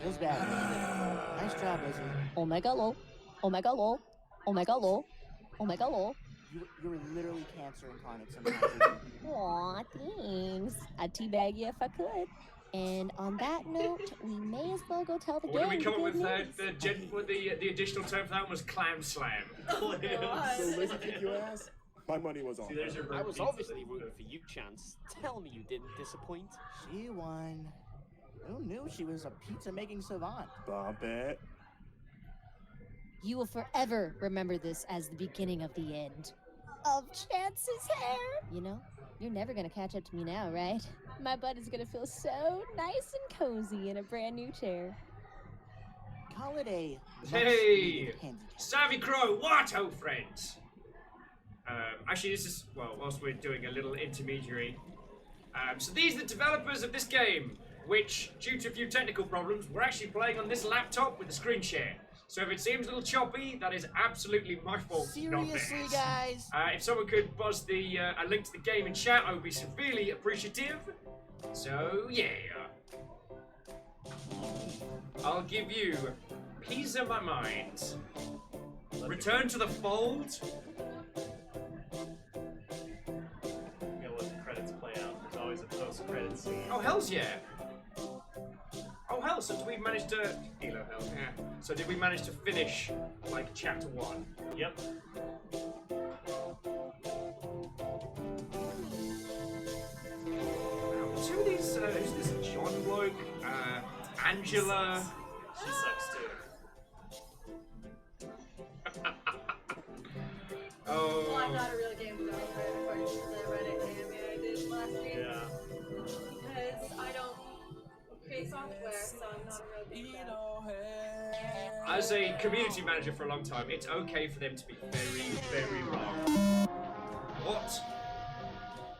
Feels bad. Nice job, Izzy. Omega lol. Omega lol. Omega lol. Omega lol. You're literally cancer incarnate sometimes. Aw, thanks. I'd teabag you if I could. And on that note, we may as well go tell the What did gang we come up good with? news. The additional term for that was clam slam. So lazy kick your ass? My money was on. See, there's your I was obviously rooting for you, Chance. Tell me you didn't disappoint. She won. Who knew she was a pizza-making savant? Bombette. You will forever remember this as the beginning of the end. Of Chance's hair. You know, you're never gonna catch up to me now, right? My butt is gonna feel so nice and cozy in a brand new chair. Call it a... Hey! Savvy Crow, what, oh friends? Actually, this is, well, whilst we're doing a little intermediary. So these are the developers of this game, which, due to a few technical problems, we're actually playing on this laptop with a screen share. So if it seems a little choppy, that is absolutely my fault. Seriously, not guys? if someone could buzz a link to the game in chat, I would be severely appreciative. So, yeah. I'll give you peace of my mind. Return to the fold. You know, let the credits play out. There's always a post-credit scene. Oh, hell's yeah. Oh, hell, so did we manage to... Halo, hell, yeah. So did we manage to finish, like, chapter 1? Yep. Who are these, who's this John bloke? Angela? She sucks too. Oh. Well, I'm not a real game developer, according to the Reddit AMA I did last week. Yeah. Because I don't create software, so I'm not a real game developer. As a community manager for a long time, it's okay for them to be very, very wrong. What?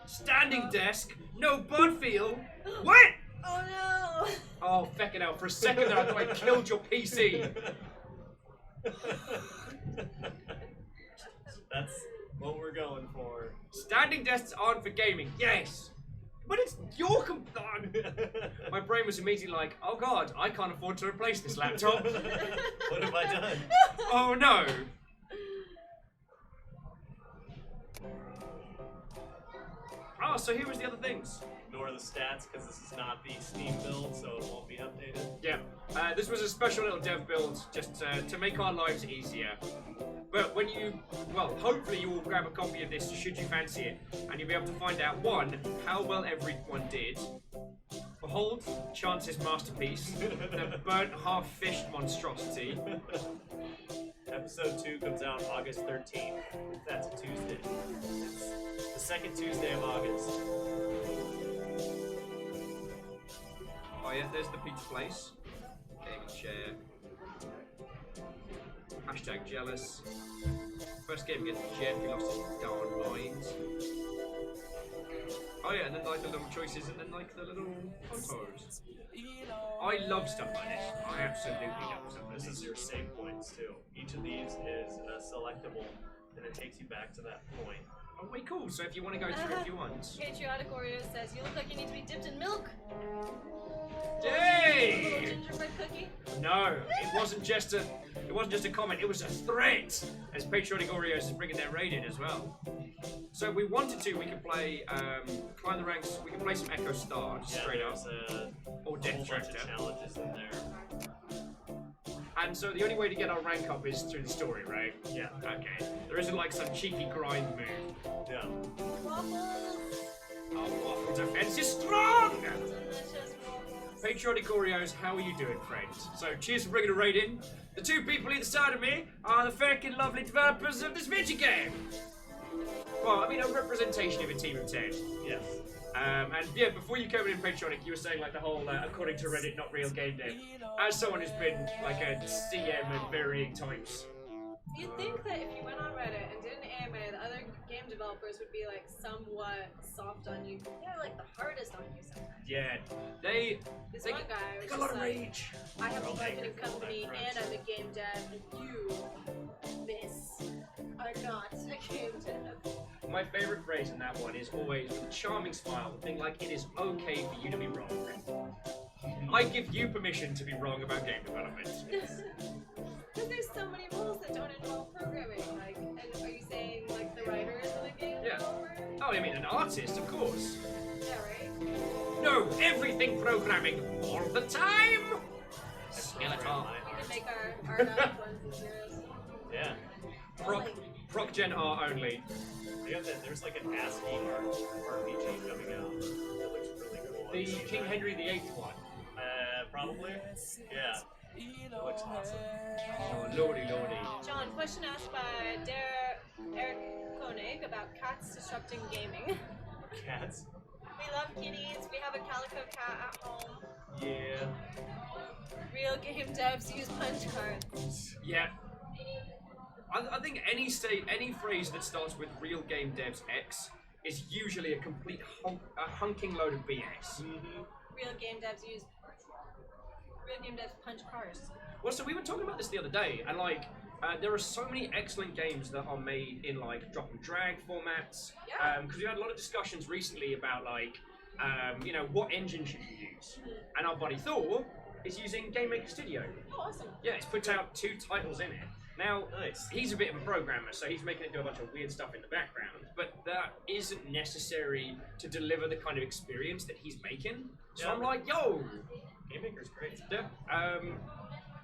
Standing desk? No butt feel? What? Oh no! Oh, feckin' hell. For a second there, I thought I killed your PC. That's what we're going for. Standing desks aren't for gaming. Yes. But it's your My brain was immediately like, oh god, I can't afford to replace this laptop. What have I done? Oh no. Oh, so here was the other things. Ignore the stats because this is not the Steam build, so it won't be updated. Yeah, this was a special little dev build just to make our lives easier. But when you, well, hopefully you will grab a copy of this should you fancy it, and you'll be able to find out, one, how well everyone did. Behold, Chance's masterpiece, the burnt half-fished monstrosity. Episode 2 comes out August 13th. That's a Tuesday. It's the second Tuesday of August. Oh yeah, there's the pizza place. Gaming chair. Hashtag jealous. First game against Jeff, he lost his darn mind. Oh yeah, and then like the little choices and then like the little photos. I love stuff like this. I absolutely love stuff like This is your save points too. Each of these is selectable, and it takes you back to that point. Oh, wait, cool. So if you want to go through a few ones. Patriotic Oreo says, you look like you need to be dipped in milk. A Hey! little gingerbread cookie. No, it wasn't just a comment. It was a threat. As Patriotic Oreos is bringing their raid in as well. So if we wanted to, we could play climb the ranks. We can play some Echo Star just straight up, or Death Tractor. Challenges in there. And so the only way to get our rank up is through the story, right? Yeah. Okay. There isn't like some cheeky grind move. Yeah. Our waffle defense is strong! Delicious waffles. Patriotic Oreos, how are you doing, friends? So cheers for bringing a raid in. The two people either side of me are the freaking lovely developers of this video game. Well, I mean, a representation of a team of 10. Yes. And yeah, before you came in Patriotic, you were saying like the whole, according to Reddit, not real game dev. As someone who's been like a CM at varying times. You'd think that if you went on Reddit and did an AMA, the other game developers would be like somewhat soft on you. They're like the hardest on you sometimes. Yeah, This one guy was got a just lot of like, rage. I have a marketing company and I'm a game dev, and you, this, are not a game dev. My favorite phrase in that one is always with a charming smile, the thing like, it is okay for you to be wrong. I give you permission to be wrong about game development. Because there's so many rules that don't involve programming. Like, and are you saying like the writers of the game developer? Oh, I mean an artist, of course. Yeah, right? No, everything programming all the time. Skeleton. We could make our ones and zeros. Yeah. Proc Gen R only. There's like an ASCII RPG coming out that looks really cool. The King Henry VIII one. Probably. Yeah. It looks awesome. Oh, lordy. John, question asked by Eric Koenig about cats disrupting gaming. Cats? We love kitties. We have a calico cat at home. Yeah. Real game devs use punch cards. Yeah. I think any phrase that starts with real game devs X is usually a complete hunking load of BS. Real game devs punch cars. Well, so we were talking about this the other day, and like, there are so many excellent games that are made in like drop and drag formats. Yeah. Because we had a lot of discussions recently about like, you know, what engine should you use? And our buddy Thor is using Game Maker Studio. Oh, awesome. Yeah, it's put out 2 titles in it. Now, he's a bit of a programmer, so he's making it do a bunch of weird stuff in the background, but that isn't necessary to deliver the kind of experience that he's making. So I'm like, yo! Game Maker's great. Yeah.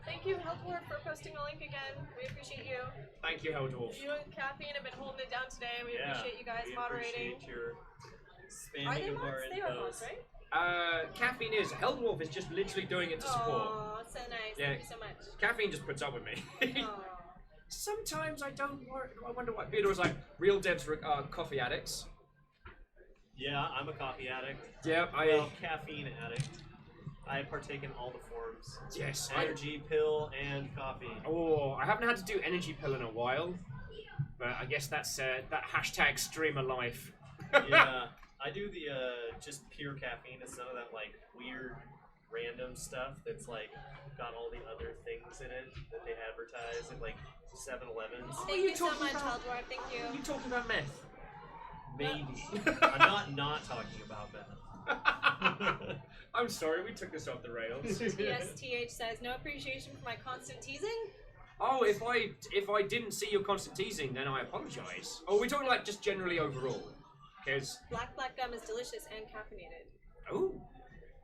Thank you, Heldwar, for posting a link again. We appreciate you. Thank you, Heldwolf. You and Caffeine have been holding it down today. We appreciate you guys moderating. Appreciate your Are spamming they of our mods? They are mods, infos. right? Caffeine is. Heldwolf is just literally doing it to support. Oh, so nice. Yeah. Thank you so much. Caffeine just puts up with me. Aw. Sometimes I don't work. I wonder why. Theodor's like, real devs are coffee addicts. Yeah, I'm a coffee addict. Yeah, caffeine addict. I partake in all the forms. Yes. Energy, pill, and coffee. Oh, I haven't had to do energy pill in a while, but I guess that's that hashtag streamer life. Yeah, I do the just pure caffeine. It's none of that like weird random stuff that's like got all the other things in it that they advertise at like 7-Elevens. Thank you so much, Heldwar. Thank you. You talking about meth? Maybe. I'm not talking about meth. I'm sorry, we took this off the rails. TSTH says, no appreciation for my constant teasing? Oh, if I didn't see your constant teasing, then I apologize. Oh, we're talking like just generally overall. Because Black gum is delicious and caffeinated. oh,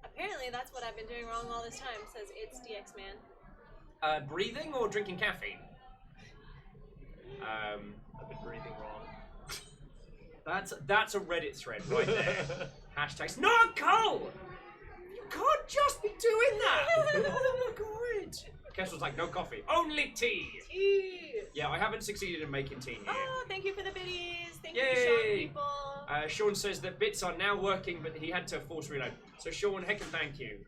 Apparently, that's what I've been doing wrong all this time, says It's DX Man. breathing or drinking caffeine? I've been breathing wrong. That's a Reddit thread right there. Hashtags. Not Cole! You can't just be doing that! Oh my god! Kessel's like, no coffee. Only tea! Tea! Yeah, I haven't succeeded in making tea yet. Oh, thank you for the biddies. Thank you Yay! for showing people. Sean says that bits are now working, but he had to force reload. So Sean, heck and thank you.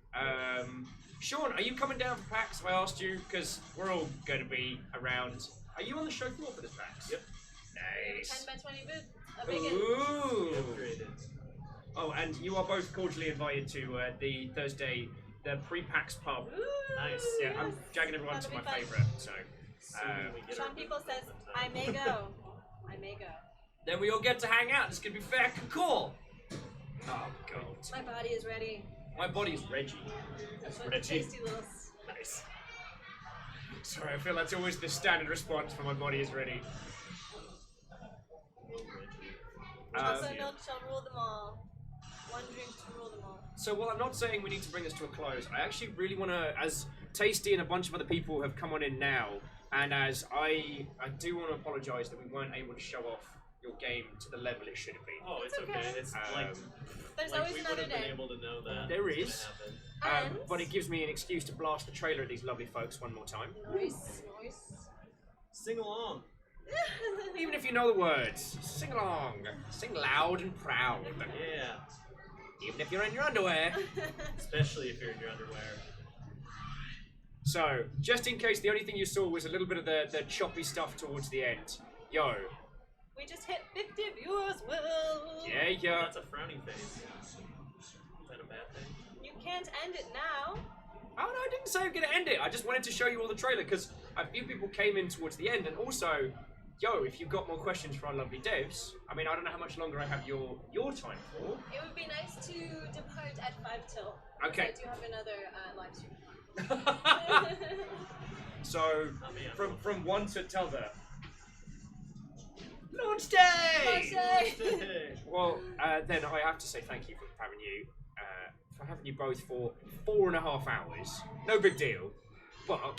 Sean, are you coming down for PAX? I asked you, because we're all going to be around. Are you on the show floor for this PAX? Yep. Nice. 10x20 booth. A big Ooh. Upgraded. Oh, and you are both cordially invited to the Thursday, the pre-PAX pub. Ooh, Nice. Yeah, I'm jagging everyone to That'll my be fun. favourite. So, Sean People says, I may go. I may go. Then we all get to hang out. It's gonna be fair and cool. Oh god. My body is ready. My body is Reggie. That's Reggie. tasty little. Nice. Sorry, I feel that's always the standard response for my body is ready. Chocolate milk shall rule them all. One drink to rule them all. So while I'm not saying we need to bring this to a close, I actually really want to, as Tasty and a bunch of other people have come on in now, and as I do want to apologise that we weren't able to show off your game to the level it should have been. Oh, it's okay. It's There's like always we another would have been day. able to know that. There was is. gonna happen. But it gives me an excuse to blast the trailer at these lovely folks one more time. Nice. Sing along. Even if you know the words, sing along. Sing loud and proud. Yeah. Even if you're in your underwear. Especially if you're in your underwear. So, just in case the only thing you saw was a little bit of the choppy stuff towards the end. Yo. We just hit 50 viewers, Will. Yeah. That's a frowning face. Is that a bad thing? You can't end it now. Oh no, I didn't say I'm gonna end it. I just wanted to show you all the trailer because a few people came in towards the end, and also, yo, if you've got more questions for our lovely devs, I mean, I don't know how much longer I have your time for. It would be nice to depart at 5 till. Okay. I do have another live stream. So, from one to t'other. Launch day! Launch day! Well, then I have to say thank you for having you both for 4.5 hours. No big deal. But I'm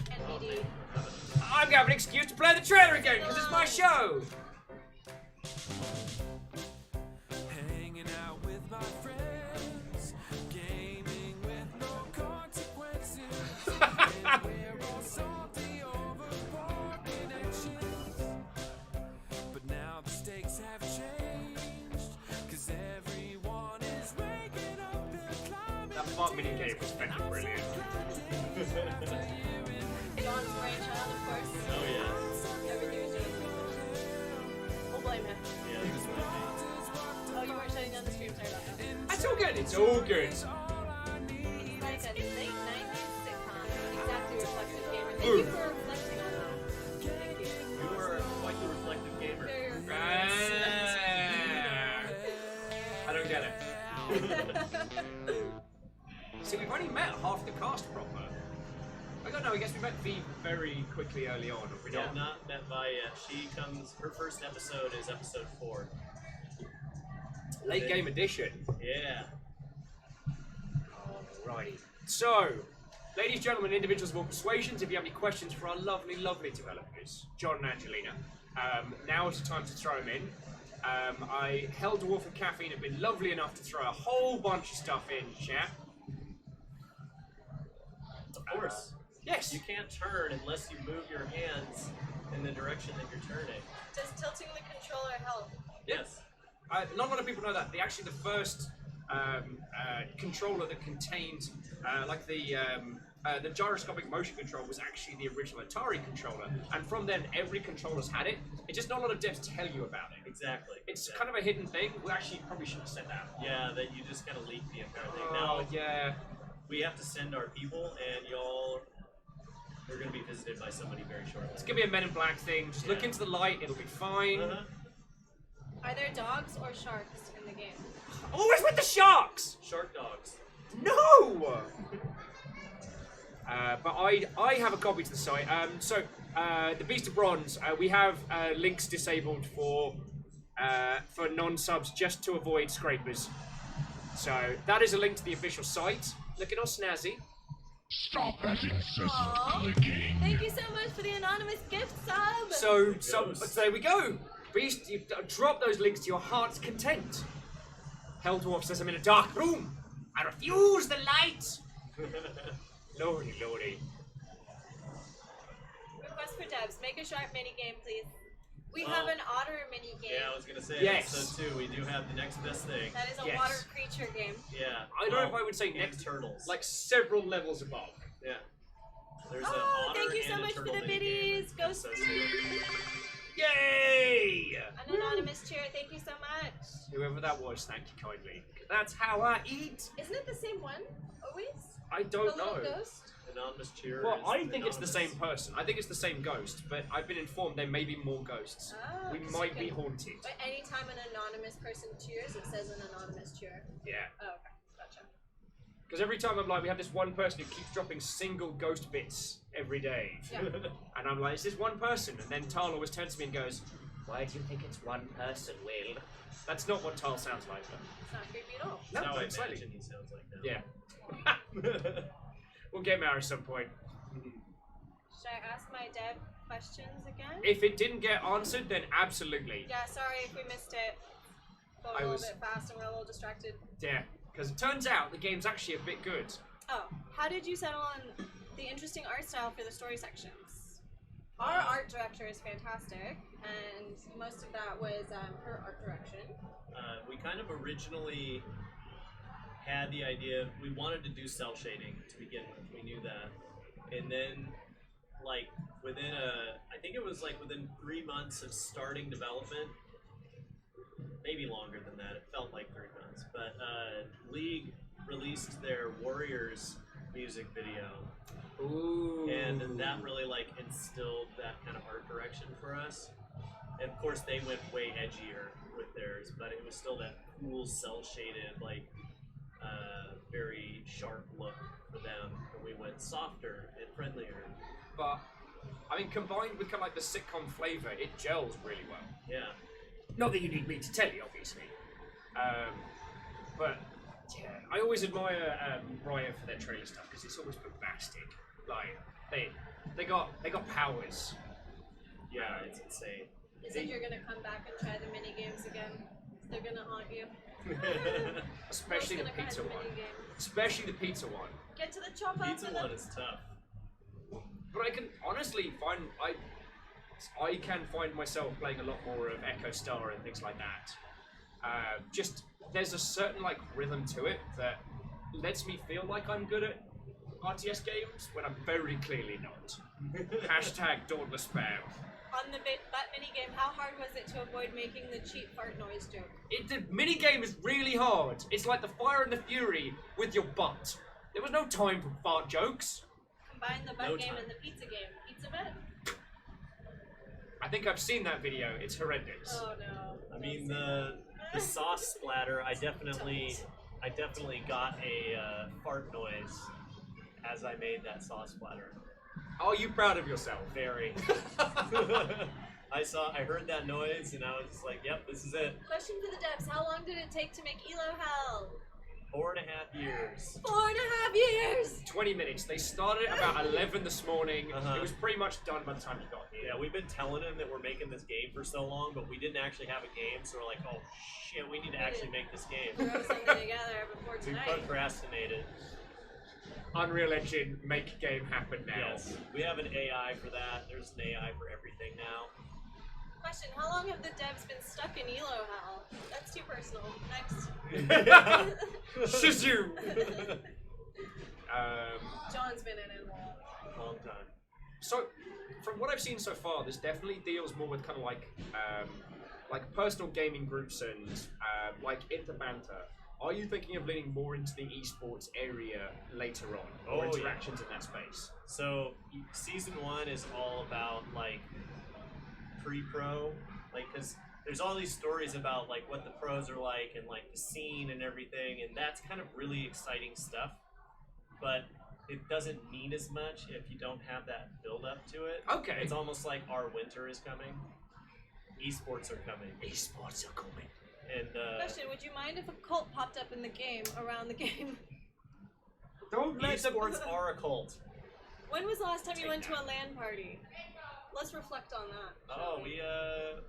gonna have an excuse to play the trailer again because it's my show. Hanging out with my friends, gaming with no consequences. And we're all salty over poor connections. But now the stakes have changed, cause everyone is waking up and climbing. That fart mini game was fucking brilliant. John's brainchild, of course. Oh yeah. Everything is John's. We'll blame him. Yeah, this is Oh, you weren't shutting down the stream, sorry about that. It's all good. It's all good. It's like a late 90s sitcom. Exactly reflective gamer. Thank you for reflecting on that. Thank you. You were quite the reflective gamer. I don't get it. See, we've only met half the cast proper. I don't know, I guess we met V very quickly early on, have we Yeah, not? not met Vi yet. She comes, her first episode is episode 4. Late game edition. Yeah. Alrighty. So, ladies, gentlemen, individuals of all persuasions, if you have any questions for our lovely, lovely developers, John and Angelina, now is the time to throw them in. I held Dwarf and Caffeine have been lovely enough to throw a whole bunch of stuff in chat. Of course. Yes. You can't turn unless you move your hands in the direction that you're turning. Does tilting the controller help? Yes. Not a lot of people know that. The first controller that contained the gyroscopic motion control was actually the original Atari controller, and from then every controller's had it. It's just not a lot of devs tell you about it. Exactly. It's kind of a hidden thing. We actually probably should have said that. Yeah, that you just kind of leak the entire thing. Oh, Now, yeah. we have to send our people, and y'all are going to be visited by somebody very shortly. It's gonna be a Men in Black thing. Just look into the light. It'll be fine. Are there dogs or sharks in the game? Always with the sharks. Shark dogs. No. But I have a copy to the site. The Beast of Bronze, we have links disabled for non-subs just to avoid scrapers. So that is a link to the official site. Looking all snazzy. Stop that incessant Aww. clicking. Thank you so much for the anonymous gift sub. So there we go. Beast, you drop those links to your heart's content. Hell Dwarf says I'm in a dark room. I refuse the light. Lordy, lordy. Request for devs. Make a sharp mini game, please. We Well, have an otter mini game. Yeah, I was going to say, Yes. episode 2, we do have the next best thing. That is a Yes. water creature game. Yeah. I don't know if I would say and next, turtles. like several levels above. Yeah. There's an Oh, otter thank you so and a much for turtle the mini biddies. game. Ghost. Yay! An anonymous chair. Thank you so much. Whoever that was, thank you kindly. That's how I eat. Isn't it the same one always? I don't the little know. ghost? Anonymous cheer. Well, is I think it's the anonymous. same person. I think it's the same ghost, but I've been informed there may be more ghosts. Oh, We so might you be can- haunted. But anytime an anonymous person cheers, it says an anonymous cheer. Yeah. Oh, okay. Gotcha. Because every time I'm like, we have this one person who keeps dropping single ghost bits every day. Yeah. And I'm like, it's this one person. And then Tal always turns to me and goes, why do you think it's one person, Will? That's not what Tal sounds like, though. It's not creepy at all. No, That's how I it's slightly. imagine he sounds like now. Yeah. We'll get married at some point. Should I ask my dev questions again? If it didn't get answered, then absolutely. Yeah, sorry if we missed it. Going I a little was- bit fast and we're a little distracted. Yeah. Because it turns out the game's actually a bit good. Oh, how did you settle on the interesting art style for the story sections? Our art director is fantastic, and most of that was her art direction. We kind of originally had the idea, we wanted to do cell shading to begin with, we knew that. And then, like, I think it was like within 3 months of starting development, maybe longer than that, it felt like 3 months, but League released their Warriors music video. Ooh. And that really, like, instilled that kind of art direction for us. And of course they went way edgier with theirs, but it was still that cool cel-shaded, like, very sharp look for them. And we went softer and friendlier. But, I mean, combined with kind of like the sitcom flavor, it gels really well. Yeah. Not that you need me to tell you, obviously. But, yeah, I always admire Riot for their trailer stuff, because it's always bombastic. Like, they got powers. Yeah, it's insane. You said you're gonna come back and try the mini games again. They're gonna haunt you. Especially the Who's gonna pizza find the one. minigame? Especially the pizza one. Get to the chop off Pizza of one the... is tough. But I can honestly find I can find myself playing a lot more of Echo Star and things like that. Just there's a certain like rhythm to it that lets me feel like I'm good at RTS games when I'm very clearly not. Hashtag Dauntless Spam. On that mini game, how hard was it to avoid making the cheap fart noise joke? The minigame is really hard. It's like the Fire and the Fury with your butt. There was no time for fart jokes. Combine the butt No game time. and the pizza game. Pizza bet? I think I've seen that video. It's horrendous. Oh no. I mean, the sauce splatter, I definitely got a fart noise as I made that sauce splatter. Are you proud of yourself? Very. I heard that noise and I was just like, yep, this is it. Question for the devs, how long did it take to make Elo Hell? 4.5 years. 4.5 years! 20 minutes. They started at about 11 this morning. It was pretty much done by the time you got here. Yeah, we've been telling him that we're making this game for so long, but we didn't actually have a game, so we're like, oh shit, we need to actually make this game. Throw something together before We tonight. procrastinated. Unreal Engine, make game happen now. Yes, we have an AI for that. There's an AI for everything now. Question, how long have the devs been stuck in Elo Hell? That's too personal. Next. Shizoo! John's been in it a long time. So, from what I've seen so far, this definitely deals more with kind of like personal gaming groups and like inter-banter. Are you thinking of leaning more into the esports area later on, or interactions in that space? So season 1 is all about like pre-pro, like because there's all these stories about like what the pros are like and like the scene and everything, and that's kind of really exciting stuff. But it doesn't mean as much if you don't have that build up to it. Okay. It's almost like our winter is coming. Esports are coming. Esports are coming. And Question, would you mind if a cult popped up in the game, around the game? Don't let esports are a cult. When was the last time you went to a LAN party? Let's reflect on that. Oh, we had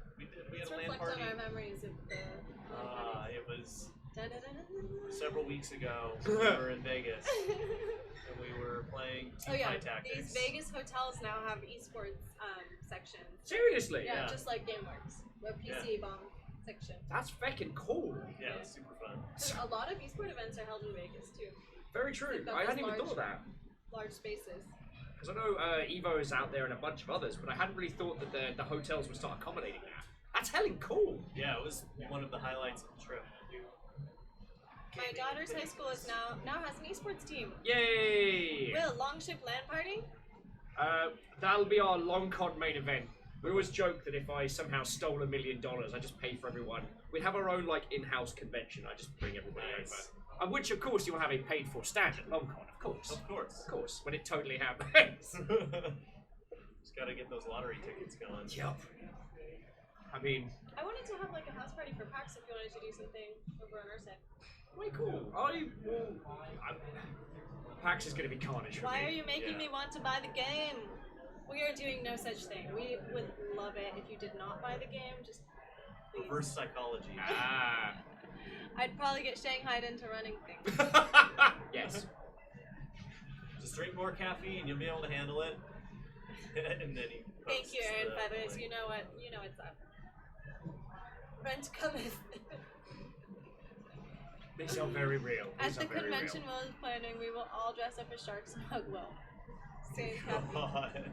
Let's a LAN reflect party. on our memories of the It was Da-da-da-da-da. several weeks ago. We were in Vegas, and we were playing Oh yeah, Teamfight Tactics. these Vegas hotels now have esports sections. Seriously? Yeah, just like GameWorks, the PC bomb section. That's fucking cool. Yeah, it's super fun. So a lot of esport events are held in Vegas too. Very true. They've got I hadn't those even thought of that. Large spaces. Because I know Evo is out there and a bunch of others, but I hadn't really thought that the hotels would start accommodating that. That's helling cool. Yeah, it was one of the highlights of the trip. My daughter's high school is now has an esports team. Yay! Will, Longship LAN party? That'll be our long con main event. We always joke that if I somehow stole $1 million, I just pay for everyone. We'd have our own like in-house convention. I just bring everybody over. Of which, of course, you will have a paid-for stand at LongCon. Of course. Of course. When it totally happens. Just gotta get those lottery tickets going. Yup. I mean, I wanted to have like a house party for PAX if you wanted to do something over on our side. way cool. PAX is going to be carnage for me. Why are you making me want to buy the game? We are doing no such thing. We would love it if you did not buy the game. Just please. Reverse psychology. I'd probably get shanghaied into running things. Yes. Just drink more caffeine, you'll be able to handle it. And then he Thank you, Aaron Feathers. You know what? You know what's up. Rent cometh. They sound very real. At the convention Will is planning, we will all dress up as sharks and hug Will. Same happy.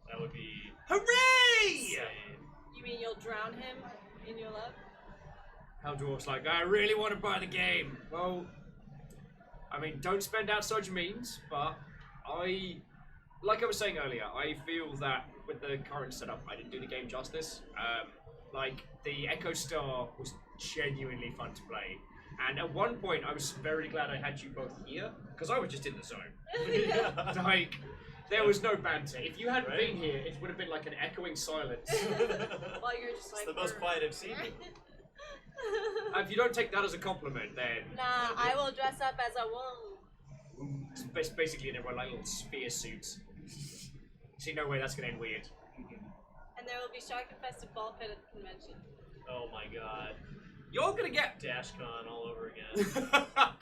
That would be hooray! insane. You mean you'll drown him in your love? How Dwarf's like, I really want to buy the game. Well, I mean, don't spend outside your means, but like I was saying earlier, I feel that with the current setup, I didn't do the game justice. Like, the Echo Star was genuinely fun to play. And at one point, I was very glad I had you both here, because I was just in the zone. Like, there was no banter. If you hadn't been here, it would have been like an echoing silence. While you're just like... It's the most quiet I've seen you. If you don't take that as a compliment, then... Nah, I will dress up as a woman. It's basically in everyone like little spear suits. See, no way that's going to end weird. And there will be shark-infested ball pit at the convention. Oh my god. You're gonna get DashCon all over again.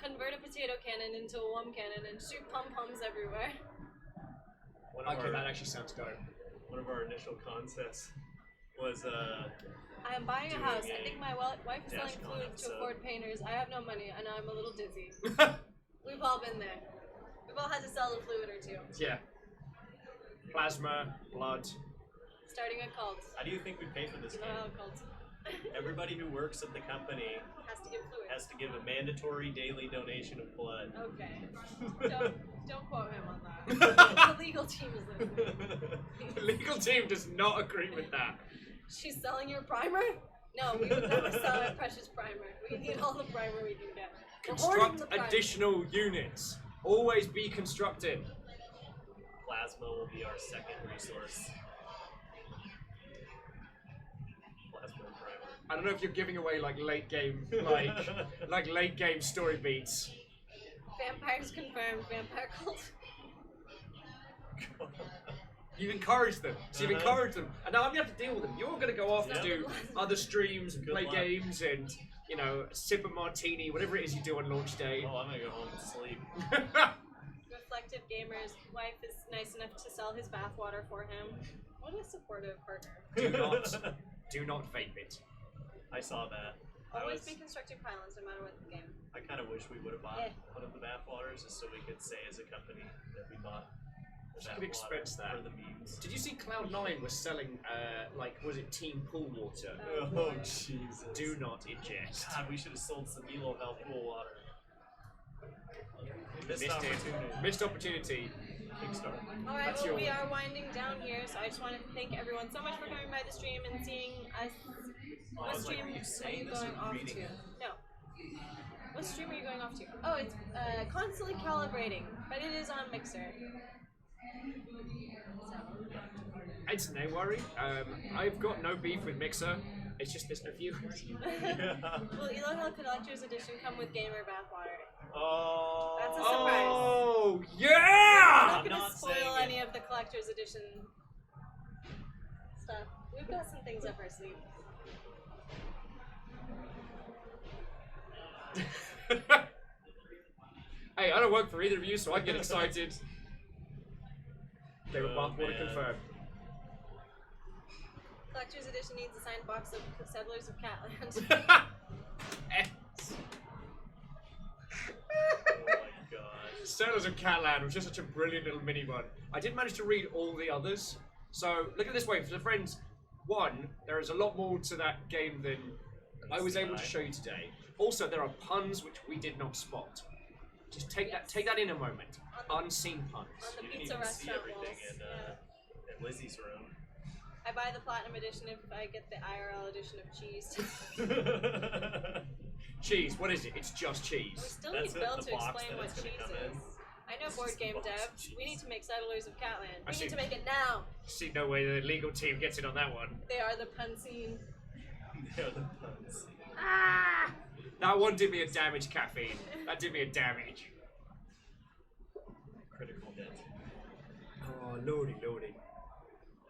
Convert a potato cannon into a worm cannon and shoot pom-poms everywhere. Okay, that actually sounds dope. One of our initial concepts was I am buying a house. I think my wife is selling food to afford painters. I have no money. I know I'm a little dizzy. We've all been there. We've all had to sell a fluid or two. Yeah. Plasma, blood. Starting a cult. How do you think we pay for this game? Cult. Everybody who works at the company has to give a mandatory daily donation of blood. Okay. Don't quote him on that. The legal team is listening. The legal team does not agree with that. She's selling your primer? No, we would never sell a precious primer. We need all the primer we can get. Construct additional units. Always be constructed. Plasma will be our second resource. Plasma and primer. I don't know if you're giving away like late game, like late game story beats. Vampires confirmed. Vampire cult. You've encouraged them. So you've encouraged them. And now I'm going to have to deal with them. You're going to go off to do other streams and play games and, you know, sip a martini, whatever it is you do on launch day. Oh, I'm going to go home and sleep. Reflective Gamer's wife is nice enough to sell his bathwater for him. What a supportive partner. Do not vape it. I saw that. Always be constructive pylons no matter what the game. I kind of wish we would have bought one of the bathwaters just so we could say as a company that we bought the could expense that. for the memes. Did you see Cloud9 was selling, was it Team Pool Water? Oh, Jesus. Do not ingest. God, we should have sold some Elo Health pool water. Missed opportunity. Kickstarter. Alright, well, we are winding down here, so I just want to thank everyone so much for coming by the stream and seeing us. What stream are you going off to? No. What stream are you going off to? Oh, it's constantly calibrating, but it is on Mixer. It's no worry. I've got no beef with Mixer. It's just there's no viewers. Will Elo Hill Collector's Edition come with gamer bathwater? Oh. That's a surprise. Oh, yeah! I'm not gonna spoil any of the Collector's Edition stuff. We've got some things up our sleeve. Hey, I don't work for either of you, so I get excited. They were bathwater confirmed. Collector's Edition needs a signed box of Settlers of Catland. Oh my god. Settlers of Catland was just such a brilliant little mini one. I did manage to read all the others. So, look at it this way, for the friends, one, there is a lot more to that game than I was able to show you today. Also, there are puns which we did not spot. Just take that in a moment. Unseen puns. On the You didn't pizza even see restaurant everything walls. in Lizzie's room. I buy the platinum edition if I get the IRL edition of cheese. Cheese, what is it? It's just cheese. We still need Bill to explain what cheese is. I know board game devs. We need to make Settlers of Catland. We need to make it now. See no way the legal team gets in on that one. They are the pun scene. They are the puns. Ah! That one did me a damage, caffeine. That did me a damage. Critical hit. Oh, lordy.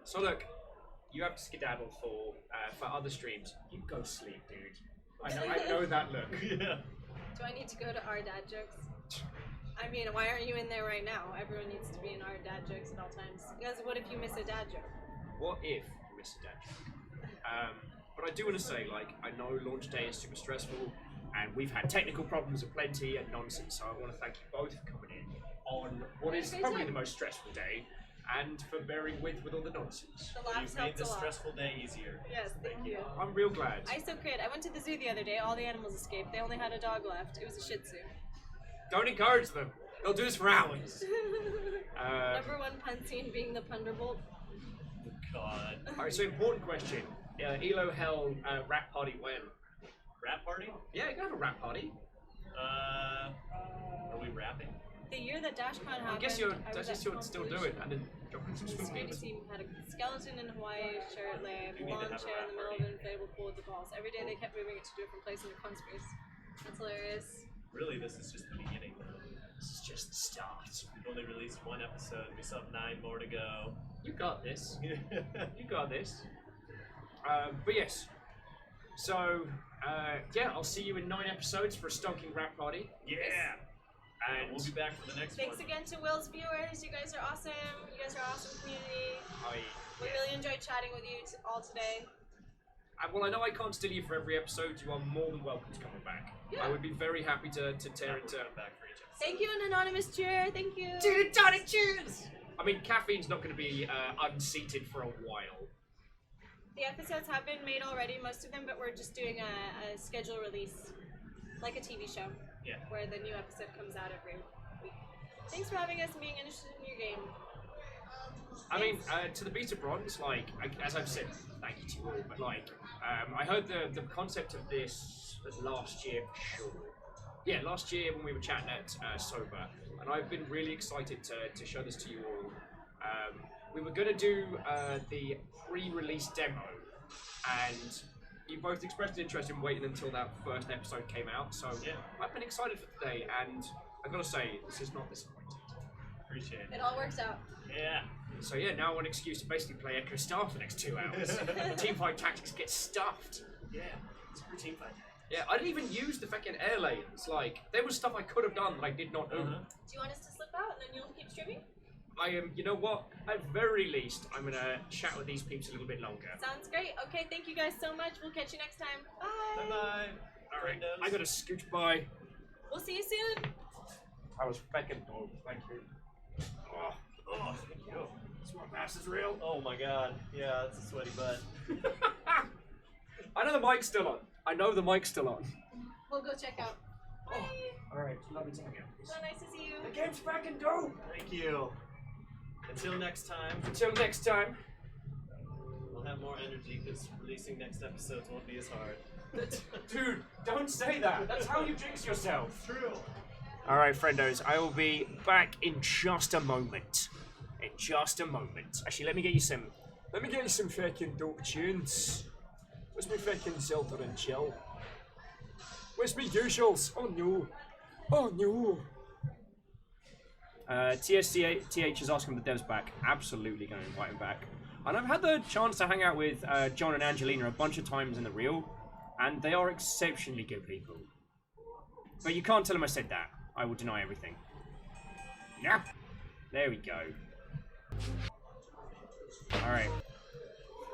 So look, you have to skedaddle for other streams. You go sleep, dude. I know that look. Yeah. Do I need to go to our dad jokes? I mean, why aren't you in there right now? Everyone needs to be in our dad jokes at all times. Because what if you miss a dad joke? What if you miss a dad joke? But I do want to say, like, I know launch day is super stressful, and we've had technical problems aplenty and nonsense, so I want to thank you both for coming in on what is probably the most stressful day, and for bearing with all the nonsense. The laughs You've made helped this a lot. stressful day easier. Yes, thank you. I'm real glad. I so crit. I went to the zoo the other day. All the animals escaped. They only had a dog left. It was a Shih Tzu. Don't encourage them. They'll do this for hours. Number one pun scene being the Punderbolt. God. Alright, so important question. Elo Hell rap party when? Rap party? Yeah, you can have a rap party. Are we rapping? The year that DashCon happened, I guess you're at still Convolution. doing it, and then dropping some The swim skating team had a skeleton in Hawaii shirt, lay a lawn chair in the middle of an inflatable pool with the balls. Every day they kept moving it to a different place in the con space. That's hilarious. Really, this is just the beginning, though. This is just the start. We've only released one episode. We still have 9 more to go. You got this. You got this. But yes. So, yeah, I'll see you in 9 episodes for a stonking rap party. Yeah! And we'll be back for the next Thanks one. again to Will's viewers. You guys are awesome. You guys are awesome community. We really enjoyed chatting with you all today. Well, I know I can't steal you for every episode. You are more than welcome to come back. Yeah. I would be very happy to tear into. Thank you, an anonymous cheer. Thank you. Dude, Tonic cheers! I mean, caffeine's not going to be unseated for a while. The episodes have been made already, most of them, but we're just doing a schedule release, like a TV show. Yeah. Where the new episode comes out every week. Thanks for having us and being interested in your game. I mean, to the Beta Bronze, like, as I've said, thank you to you all, but like, I heard the concept of this last year for sure. Yeah, last year when we were chatting at Sober, and I've been really excited to show this to you all. We were going to do the pre-release demo, and you both expressed an interest in waiting until that first episode came out, so yeah. I've been excited for today, and I've got to say, this is not disappointed. Appreciate it. It all works out. Yeah. So yeah, now one excuse to basically play Echo Star for the next 2 hours. Teamfight Tactics gets stuffed. Yeah, it's for teamfight. Yeah, I didn't even use the fucking air lanes. Like, there was stuff I could have done that I did not do. Do you want us to slip out and then you'll keep streaming? I am, you know what? At very least, I'm gonna chat with these peeps a little bit longer. Sounds great. Okay, thank you guys so much. We'll catch you next time. Bye. Bye-bye. Alright, I gotta scooch by. We'll see you soon. I was fucking dope. Thank you. Oh, thank you. Smart Pass is real. Oh my god. Yeah, it's a sweaty butt. I know the mic's still on. I know the mic's still on. We'll go check out. Bye. Alright, lovely to you. So nice to see you. The game's fucking dope. Thank you. Until next time. Until next time. We'll have more energy because releasing next episodes won't be as hard. Dude, don't say that. That's how you jinx yourself. True. Alright, friendos, I will be back in just a moment. In just a moment. Actually, let me get you some fucking dope tunes. Where's my fucking Zelda and Chill? Where's my usuals? Oh no. Oh no. TH is asking if the dev's back. Absolutely going to invite him back. And I've had the chance to hang out with John and Angelina a bunch of times in the real, and they are exceptionally good people. But you can't tell them I said that. I will deny everything. Yeah. There we go. Alright.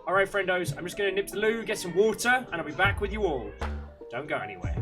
Alright, friendos. I'm just going to nip to the loo, get some water, and I'll be back with you all. Don't go anywhere.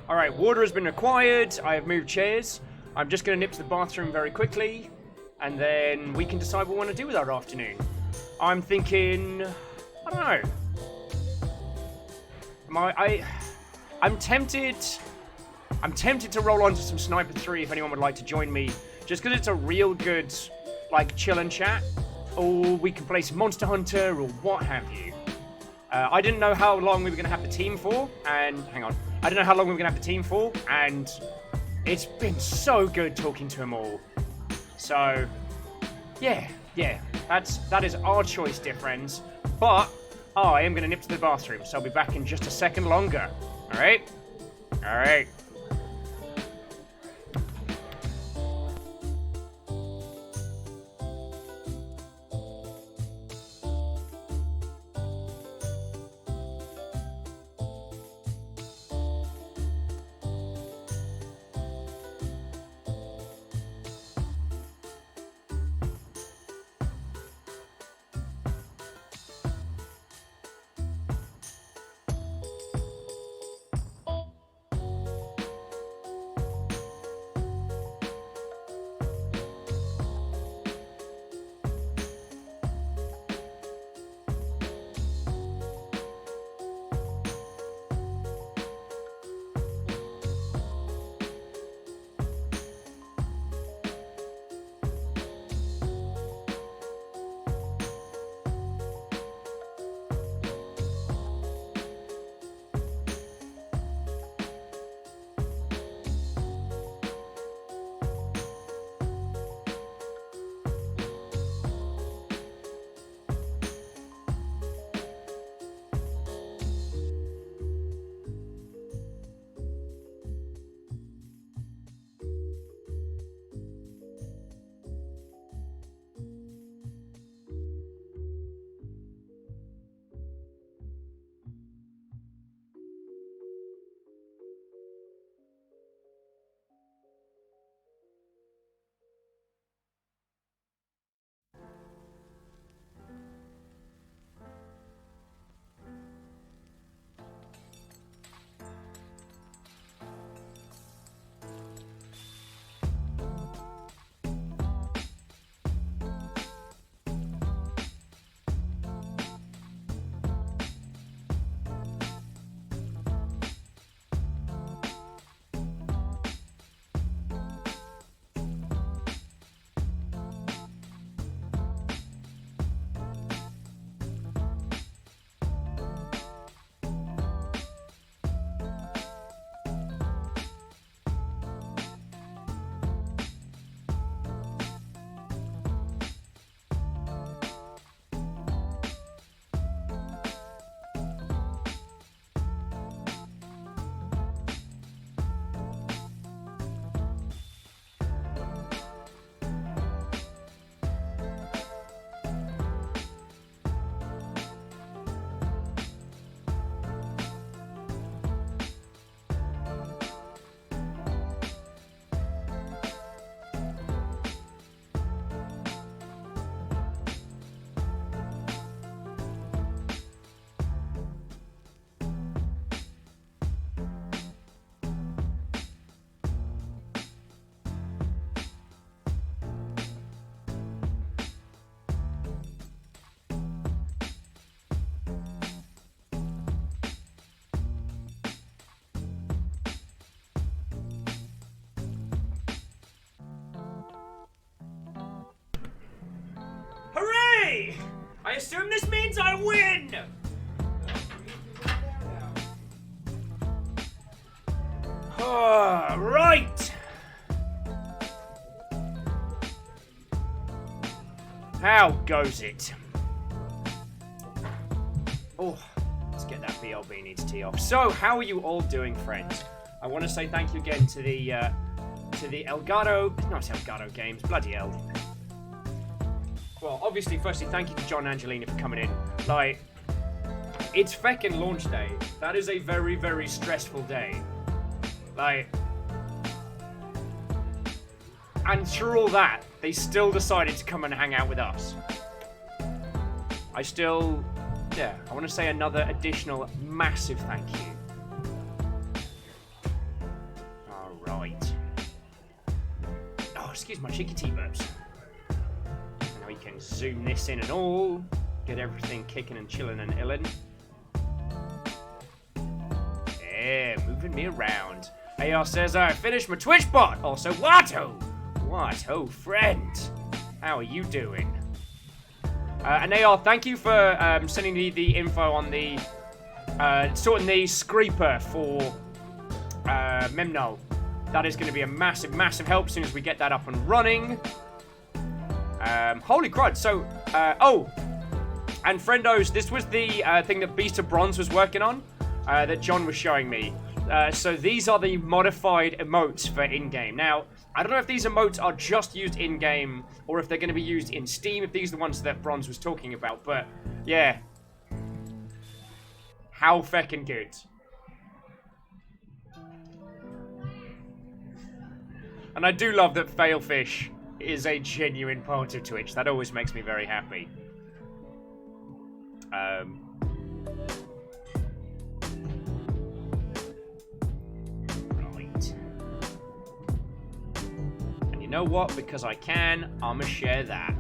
Alright, water has been acquired. I have moved chairs. I'm just going to nip to the bathroom very quickly, and then we can decide what we want to do with our afternoon. I'm thinking... I don't know. I'm tempted to roll onto some Sniper 3 if anyone would like to join me, just because it's a real good, like, chill and chat. Or we can play some Monster Hunter or what have you. I didn't know how long we were going to have the team for, and... Hang on. I didn't know how long we were going to have the team for, and it's been so good talking to them all. So, yeah. That is our choice, dear friends. But I am going to nip to the bathroom, so I'll be back in just a second longer. Alright? Alright. I assume this means I win! Right! How goes it? Oh, let's get that BLB needs tea off. So, how are you all doing, friends? I want to say thank you again to the Elgato, not Elgato Games, bloody hell. Well, obviously, firstly, thank you to John and Angelina for coming in. Like, it's feckin' launch day. That is a very, very stressful day. Like, and through all that, they still decided to come and hang out with us. I want to say another additional massive thank you. excuse my cheeky T-burps. And now we can zoom this in and all. Get everything kicking and chilling and illin'. Yeah, moving me around. AR says, I finished my Twitch bot. Also, Watto. Watto, friend. How are you doing? And AR, thank you for sending me the info on the sorting the scraper for Memno. That is going to be a massive, massive help as soon as we get that up and running. Holy crud. So, oh, and friendos, this was the thing that Beast of Bronze was working on that John was showing me. So these are the modified emotes for in-game. Now, I don't know if these emotes are just used in-game or if they're going to be used in Steam, if these are the ones that Bronze was talking about. But, yeah. How feckin' good. And I do love that Failfish is a genuine part of Twitch. That always makes me very happy. Right. And you know what? Because I can, I'ma share that.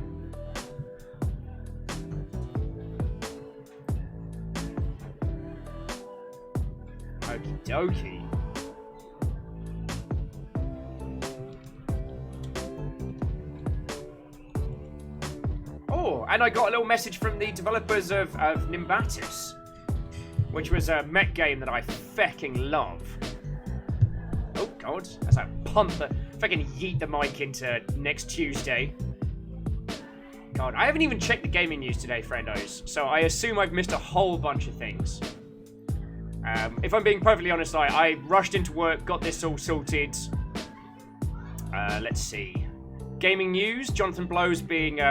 Okie dokie. Oh, and I got a little message from the developers of Nimbatus, which was a mech game that I fecking love. Oh god, as I pump the fucking yeet the mic into next Tuesday. God, I haven't even checked the gaming news today, friendos, so I assume I've missed a whole bunch of things. If I'm being perfectly honest, I rushed into work, got this all sorted. Let's see. Gaming news, Jonathan Blows being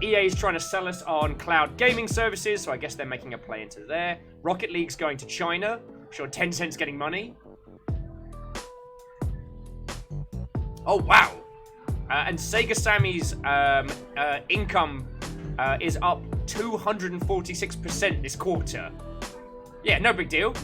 EA is trying to sell us on cloud gaming services, so I guess they're making a play into there. Rocket League's going to China. I'm sure Tencent's getting money. Oh, wow. And Sega Sammy's income is up 246% this quarter. Yeah, no big deal.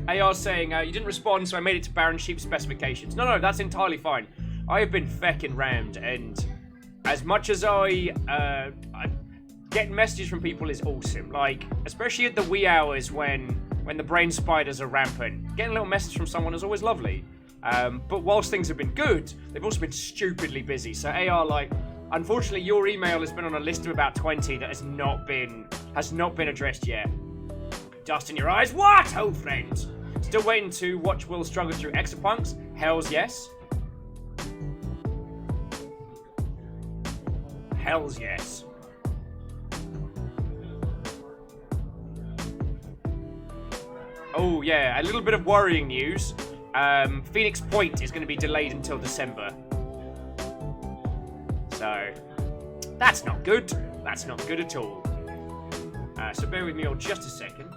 AR saying, you didn't respond, so I made it to Baron Sheep specifications. No, that's entirely fine. I have been fecking round, and as much as I getting messages from people is awesome. Like, especially at the wee hours when the brain spiders are rampant. Getting a little message from someone is always lovely. But whilst things have been good, they've also been stupidly busy. So AR, like, unfortunately, your email has been on a list of about 20 that has not been addressed yet. Dust in your eyes? What, old friend? Still waiting to watch Will struggle through Exapunks? Hells yes. Hells yes. Oh yeah, a little bit of worrying news. Phoenix Point is going to be delayed until December. So, that's not good. That's not good at all. So bear with me for just a second.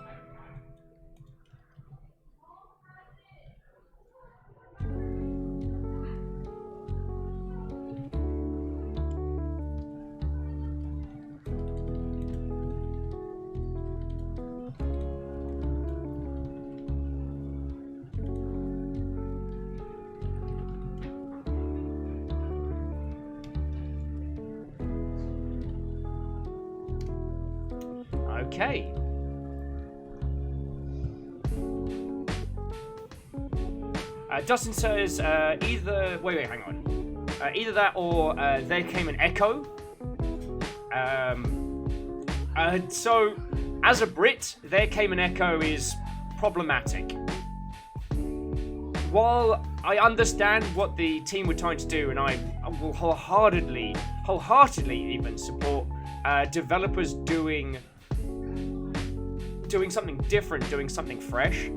Okay. Dustin says either... Wait, hang on. Either that or there came an echo. So, as a Brit, there came an echo is problematic. While I understand what the team were trying to do, and I will wholeheartedly even support developers doing something different, doing something fresh.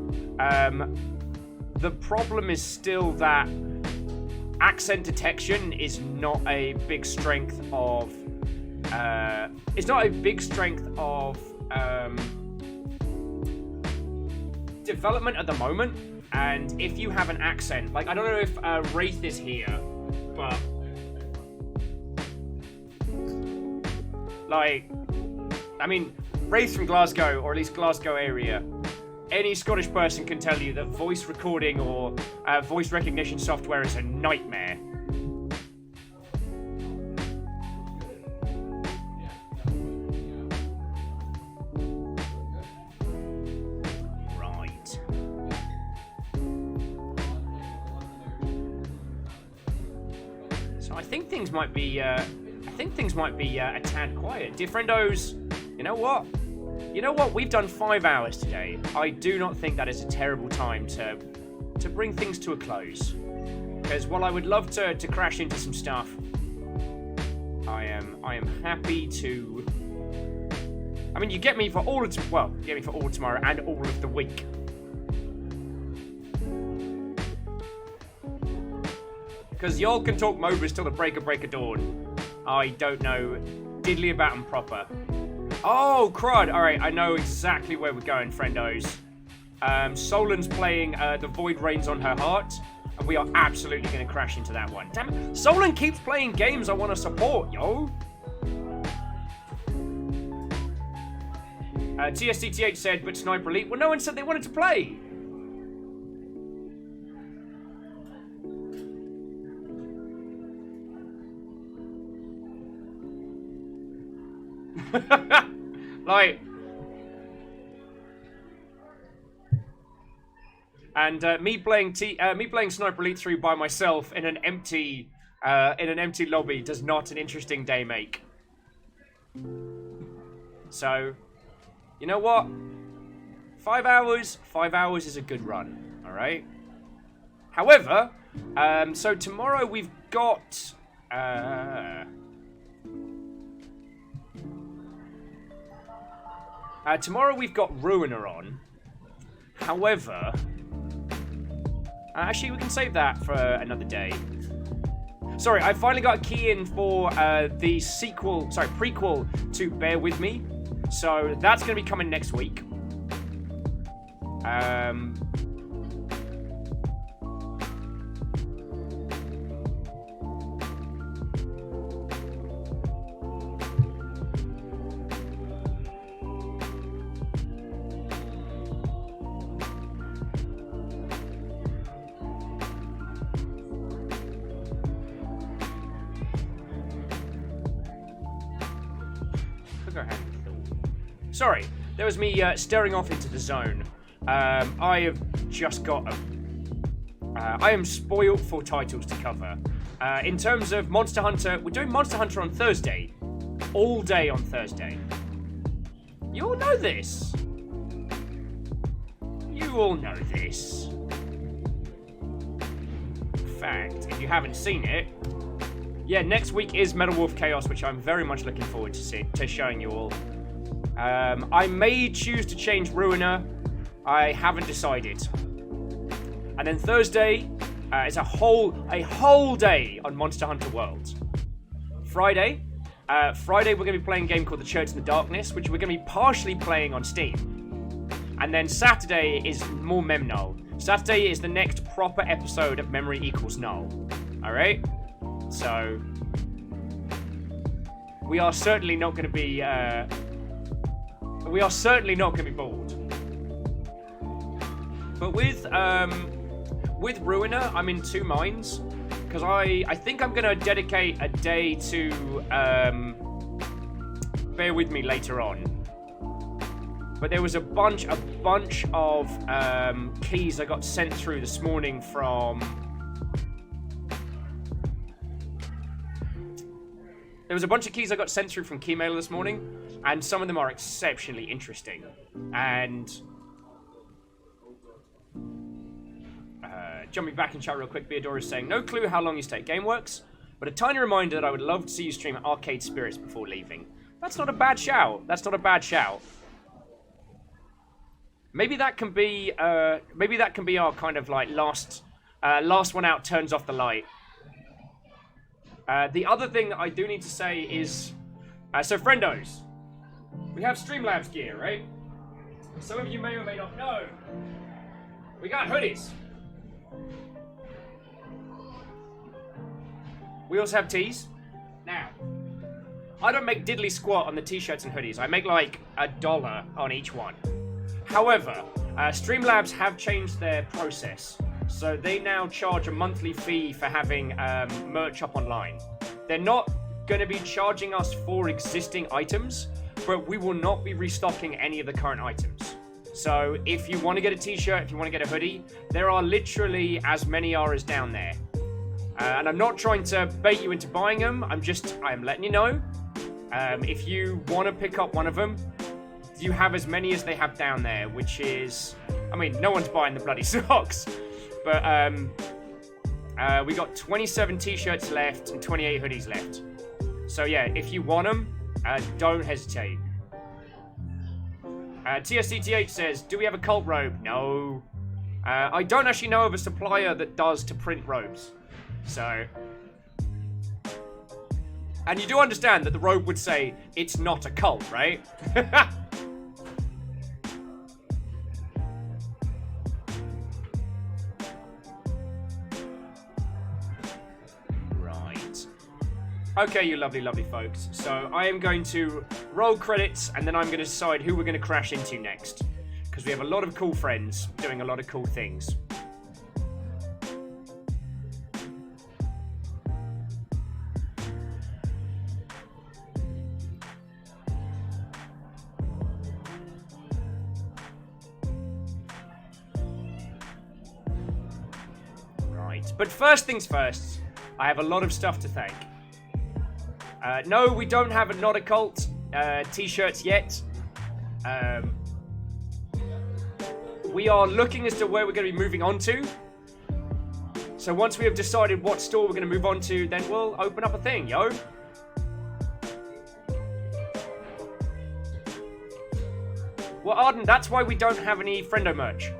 The problem is still that accent detection is not a big strength of development at the moment, and if you have an accent, like I don't know if Wraith is here, but like, I mean, Wraith's from Glasgow, or at least Glasgow area. Any Scottish person can tell you that voice recording or voice recognition software is a nightmare. Right. So I think things might be. A tad quiet. Dear friendos, you know what? You know what? We've done 5 hours today. I do not think that is a terrible time to bring things to a close. Because while I would love to crash into some stuff, I am happy to. I mean, you get me for all of you get me for all of tomorrow and all of the week. Because y'all can talk MOBAs till the break of dawn. I don't know diddly about them proper. Oh, crud. Alright, I know exactly where we're going, friendos. Solan's playing The Void Reigns on Her Heart, and we are absolutely going to crash into that one. Damn it. Solan keeps playing games I want to support, yo. TSDTH said, but Sniper Elite. Well, no one said they wanted to play. Like, and me playing Sniper Elite 3 by myself in an empty lobby does not an interesting day make. So, you know what? 5 hours is a good run. All right. However, so tomorrow we've got. Tomorrow we've got Ruiner on. However, actually we can save that for another day. Sorry, I finally got a key in for the prequel to Bear With Me. So that's going to be coming next week. Sorry, there was me staring off into the zone. I have just got I am spoiled for titles to cover. In terms of Monster Hunter, we're doing Monster Hunter on Thursday. All day on Thursday. You all know this. You all know this. In fact, if you haven't seen it, yeah, next week is Metal Wolf Chaos, which I'm very much looking forward to showing you all. I may choose to change Ruiner. I haven't decided. And then Thursday is a whole day on Monster Hunter World. Friday we're going to be playing a game called The Church in the Darkness, which we're going to be partially playing on Steam. And then Saturday is more Memnull. Saturday is the next proper episode of Memory Equals Null. Alright? So, we are certainly not going to be... bored. But with Ruiner, I'm in two minds. Because I think I'm going to dedicate a day to Bear With Me later on. But there was a bunch of keys I got sent through this morning from... There was a bunch of keys I got sent through from Keymailer this morning, and some of them are exceptionally interesting. And... jumping back in chat real quick, Beador is saying, no clue how long you stay at GameWorks, but a tiny reminder that I would love to see you stream at Arcade Spirits before leaving. That's not a bad shout. That's not a bad shout. Maybe that can be our kind of like last one out turns off the light. The other thing that I do need to say is, so friendos, we have Streamlabs gear, right? Some of you may or may not know We got hoodies. We also have tees. Now, I don't make diddly squat on the t-shirts and hoodies. I make like $1 on each one. However, Streamlabs have changed their process. So they now charge a monthly fee for having merch up online. They're not going to be charging us for existing items, but we will not be restocking any of the current items. So if you want to get a t-shirt, if you want to get a hoodie, there are literally as many are as down there. And I'm not trying to bait you into buying them. I'm letting you know. If you want to pick up one of them, you have as many as they have down there, which is, I mean, no one's buying the bloody socks. But we got 27 t-shirts left and 28 hoodies left. So yeah, if you want them, don't hesitate. TSCTH says, do we have a cult robe? No. I don't actually know of a supplier that does to print robes. So. And you do understand that the robe would say, it's not a cult, right? Right. Okay, you lovely, lovely folks. So I am going to roll credits, and then I'm going to decide who we're going to crash into next. Because we have a lot of cool friends doing a lot of cool things. But first things first, I have a lot of stuff to thank. No, we don't have a Not a Cult t-shirts yet. We are looking as to where we're going to be moving on to. So once we have decided what store we're going to move on to, then we'll open up a thing, yo. Well, Arden, that's why we don't have any Friendo merch.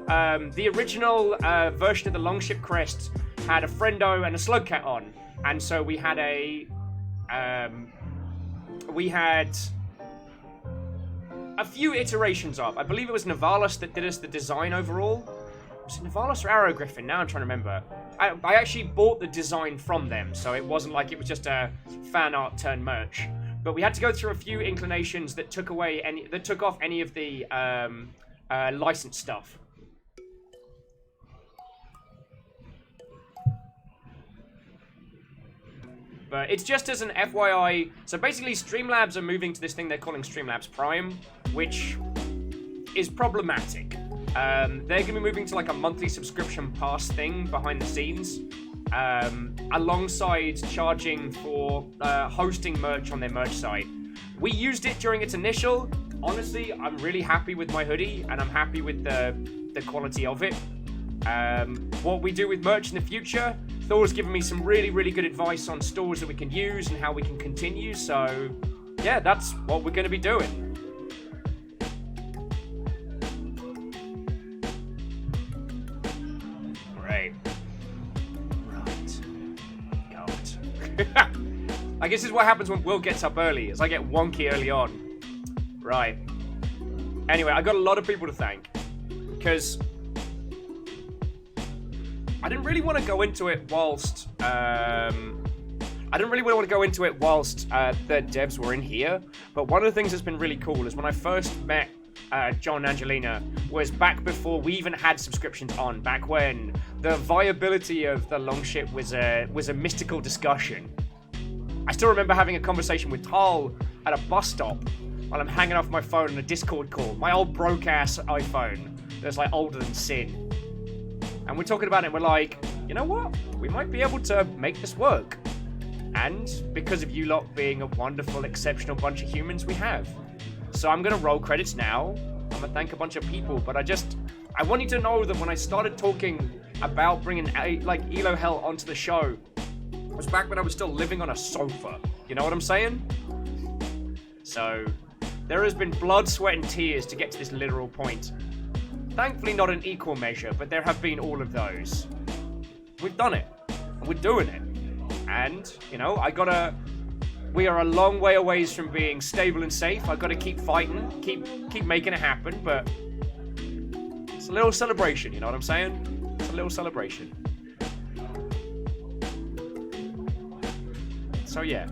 The original version of the Longship Crest had a Friendo and a Slugcat on, and so we had a few iterations of. I believe it was Nivalis that did us the design overall. Was it Nivalis or Arrow Griffin? Now I'm trying to remember. I actually bought the design from them, so it wasn't like it was just a fan art turn merch. But we had to go through a few inclinations that took off any of the licensed stuff. But it's just as an FYI. So basically, Streamlabs are moving to this thing they're calling Streamlabs Prime, which is problematic. They're going to be moving to like a monthly subscription pass thing behind the scenes, alongside charging for hosting merch on their merch site. We used it during its initial. Honestly, I'm really happy with my hoodie, and I'm happy with the quality of it. What we do with merch in the future, Thor's given me some really, really good advice on stores that we can use and how we can continue, so yeah, that's what we're going to be doing. Right. God. I guess this is what happens when Will gets up early, is I get wonky early on. Right. Anyway, I got a lot of people to thank, because I didn't really want to go into it whilst the devs were in here. But one of the things that's been really cool is when I first met John and Angelina was back before we even had subscriptions on. Back when the viability of the Longship was a mystical discussion. I still remember having a conversation with Tal at a bus stop while I'm hanging off my phone on a Discord call. My old broke ass iPhone that's like older than sin. And we're talking about it, and we're like, you know what? We might be able to make this work. And because of you lot being a wonderful, exceptional bunch of humans, we have. So I'm going to roll credits now. I'm going to thank a bunch of people, but I want you to know that when I started talking about bringing Elo Hell onto the show, it was back when I was still living on a sofa. You know what I'm saying? So there has been blood, sweat, and tears to get to this literal point. Thankfully not in equal measure, but there have been all of those. We've done it. And we're doing it. And, you know, we are a long way away from being stable and safe. I've got to keep fighting, keep making it happen, but It's a little celebration, you know what I'm saying? It's a little celebration. So yeah.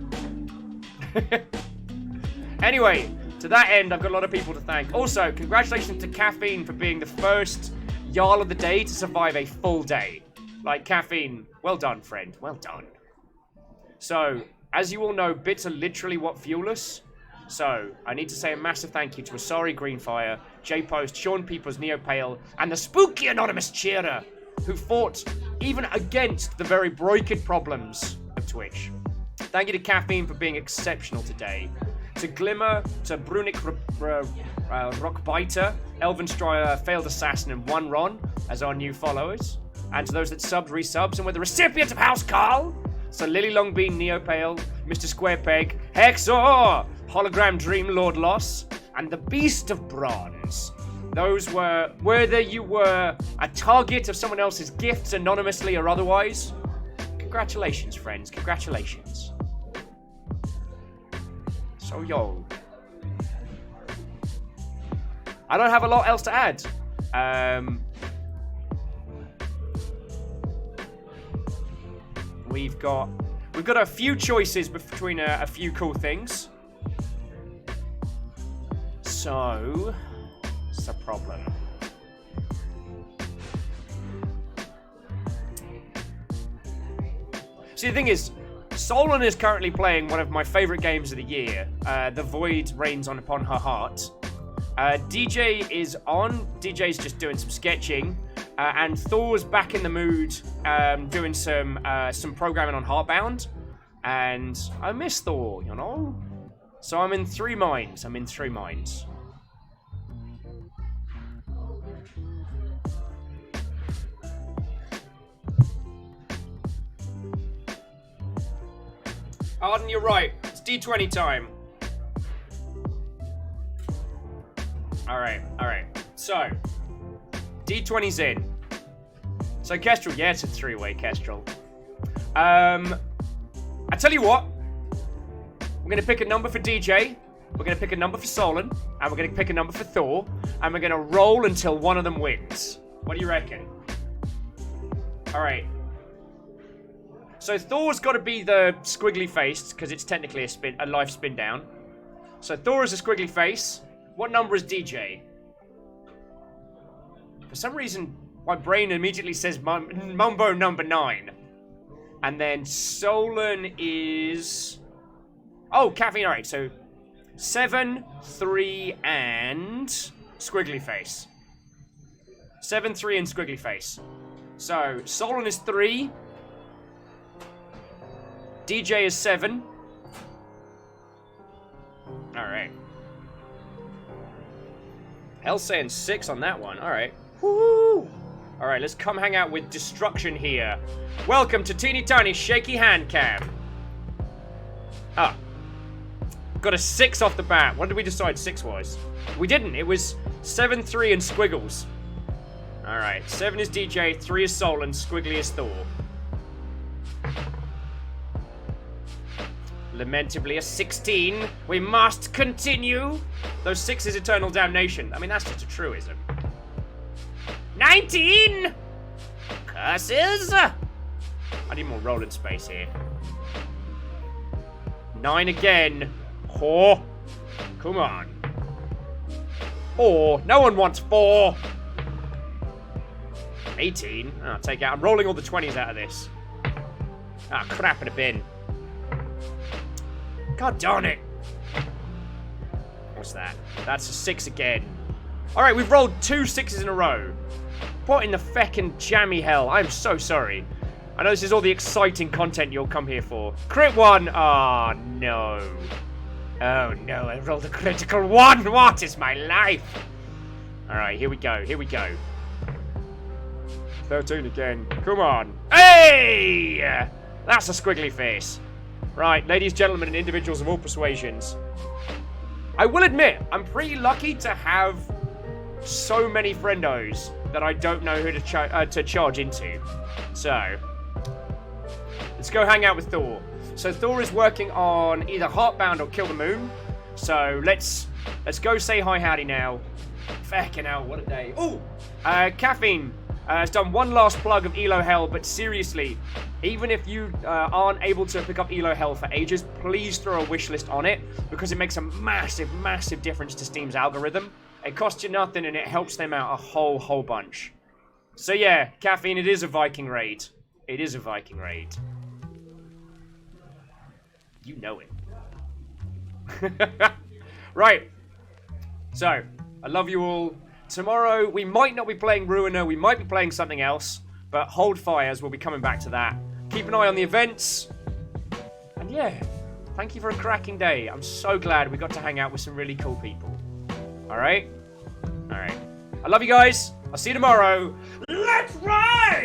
Anyway, to that end, I've got a lot of people to thank. Also, congratulations to Caffeine for being the first Jarl of the day to survive a full day. Like, Caffeine, well done, friend. Well done. So, as you all know, bits are literally what fuel us. So, I need to say a massive thank you to Asari Greenfire, J-Post, Sean Peoples, Neopale, and the spooky anonymous cheerer who fought even against the very broken problems of Twitch. Thank you to Caffeine for being exceptional today. To Glimmer, to Brunik Rockbiter, Elven Strider, Failed Assassin, and One Ron as our new followers. And to those that subbed, resubs, and were the recipients of House Carl. So Lily Longbean, Neopale, Mr. Squarepeg, Hexor, Hologram Dream Lord Loss, and the Beast of Bronze. Those were, whether you were a target of someone else's gifts anonymously or otherwise, congratulations, friends, congratulations. So, yo. I don't have a lot else to add. We've got a few choices between a few cool things. So, it's a problem. See, the thing is, Solon is currently playing one of my favorite games of the year. The Void Reigns upon her heart. DJ is on. DJ's just doing some sketching. And Thor's back in the mood, doing some programming on Heartbound. And I miss Thor, you know? So I'm in three minds. Arden, you're right. It's D20 time. Alright. So, D20's in. So, Kestrel, yeah, it's a three-way, Kestrel. I tell you what. We're going to pick a number for DJ. We're going to pick a number for Solon. And we're going to pick a number for Thor. And we're going to roll until one of them wins. What do you reckon? Alright. So Thor's got to be the squiggly face, because it's technically a life spin down. So Thor is a squiggly face. What number is DJ? For some reason, my brain immediately says Mumbo number 9. And then Solon is... Oh, Caffeine, alright, so 7, 3, and squiggly face. 7, 3, and squiggly face. So, Solon is 3. DJ is 7. Alright. Hell's saying 6 on that one. Alright. Woo! Alright, let's come hang out with Destruction here. Welcome to Teeny Tiny Shaky Hand Cam. Ah. Got a 6 off the bat. What did we decide 6 was? We didn't. It was 7, 3, and squiggles. Alright. 7 is DJ, 3 is Solon, squiggly is Thor. Lamentably a 16. We must continue. Those 6 is eternal damnation. I mean, that's just a truism. 19! Curses! I need more rolling space here. 9 again. Oh, come on. 4. No one wants 4. 18. I'll take out. I'm rolling all the 20s out of this. Ah, crap in a bin. God darn it. What's that? That's a 6 again. Alright, we've rolled 2 6s in a row. What in the feckin' jammy hell? I'm so sorry. I know this is all the exciting content you'll come here for. Crit 1! Ah, oh, no. Oh no, I rolled a critical 1! What is my life? Alright, here we go. 13 again. Come on. Hey! That's a squiggly face. Right, ladies, gentlemen, and individuals of all persuasions. I will admit, I'm pretty lucky to have so many friendos that I don't know who to charge into. So, let's go hang out with Thor. So Thor is working on either Heartbound or Kill the Moon. So let's go say hi howdy now. Fucking hell, what a day. Oh, Caffeine has done one last plug of Elo Hell, but seriously, even if you aren't able to pick up Elo Hell for ages, please throw a wish list on it, because it makes a massive, massive difference to Steam's algorithm. It costs you nothing, and it helps them out a whole bunch. So yeah, Caffeine, it is a Viking raid. It is a Viking raid. You know it. Right. So, I love you all. Tomorrow, we might not be playing Ruiner, we might be playing something else, but hold fires, we'll be coming back to that. Keep an eye on the events. And yeah, thank you for a cracking day. I'm so glad we got to hang out with some really cool people. Alright? Alright. I love you guys. I'll see you tomorrow. Let's ride!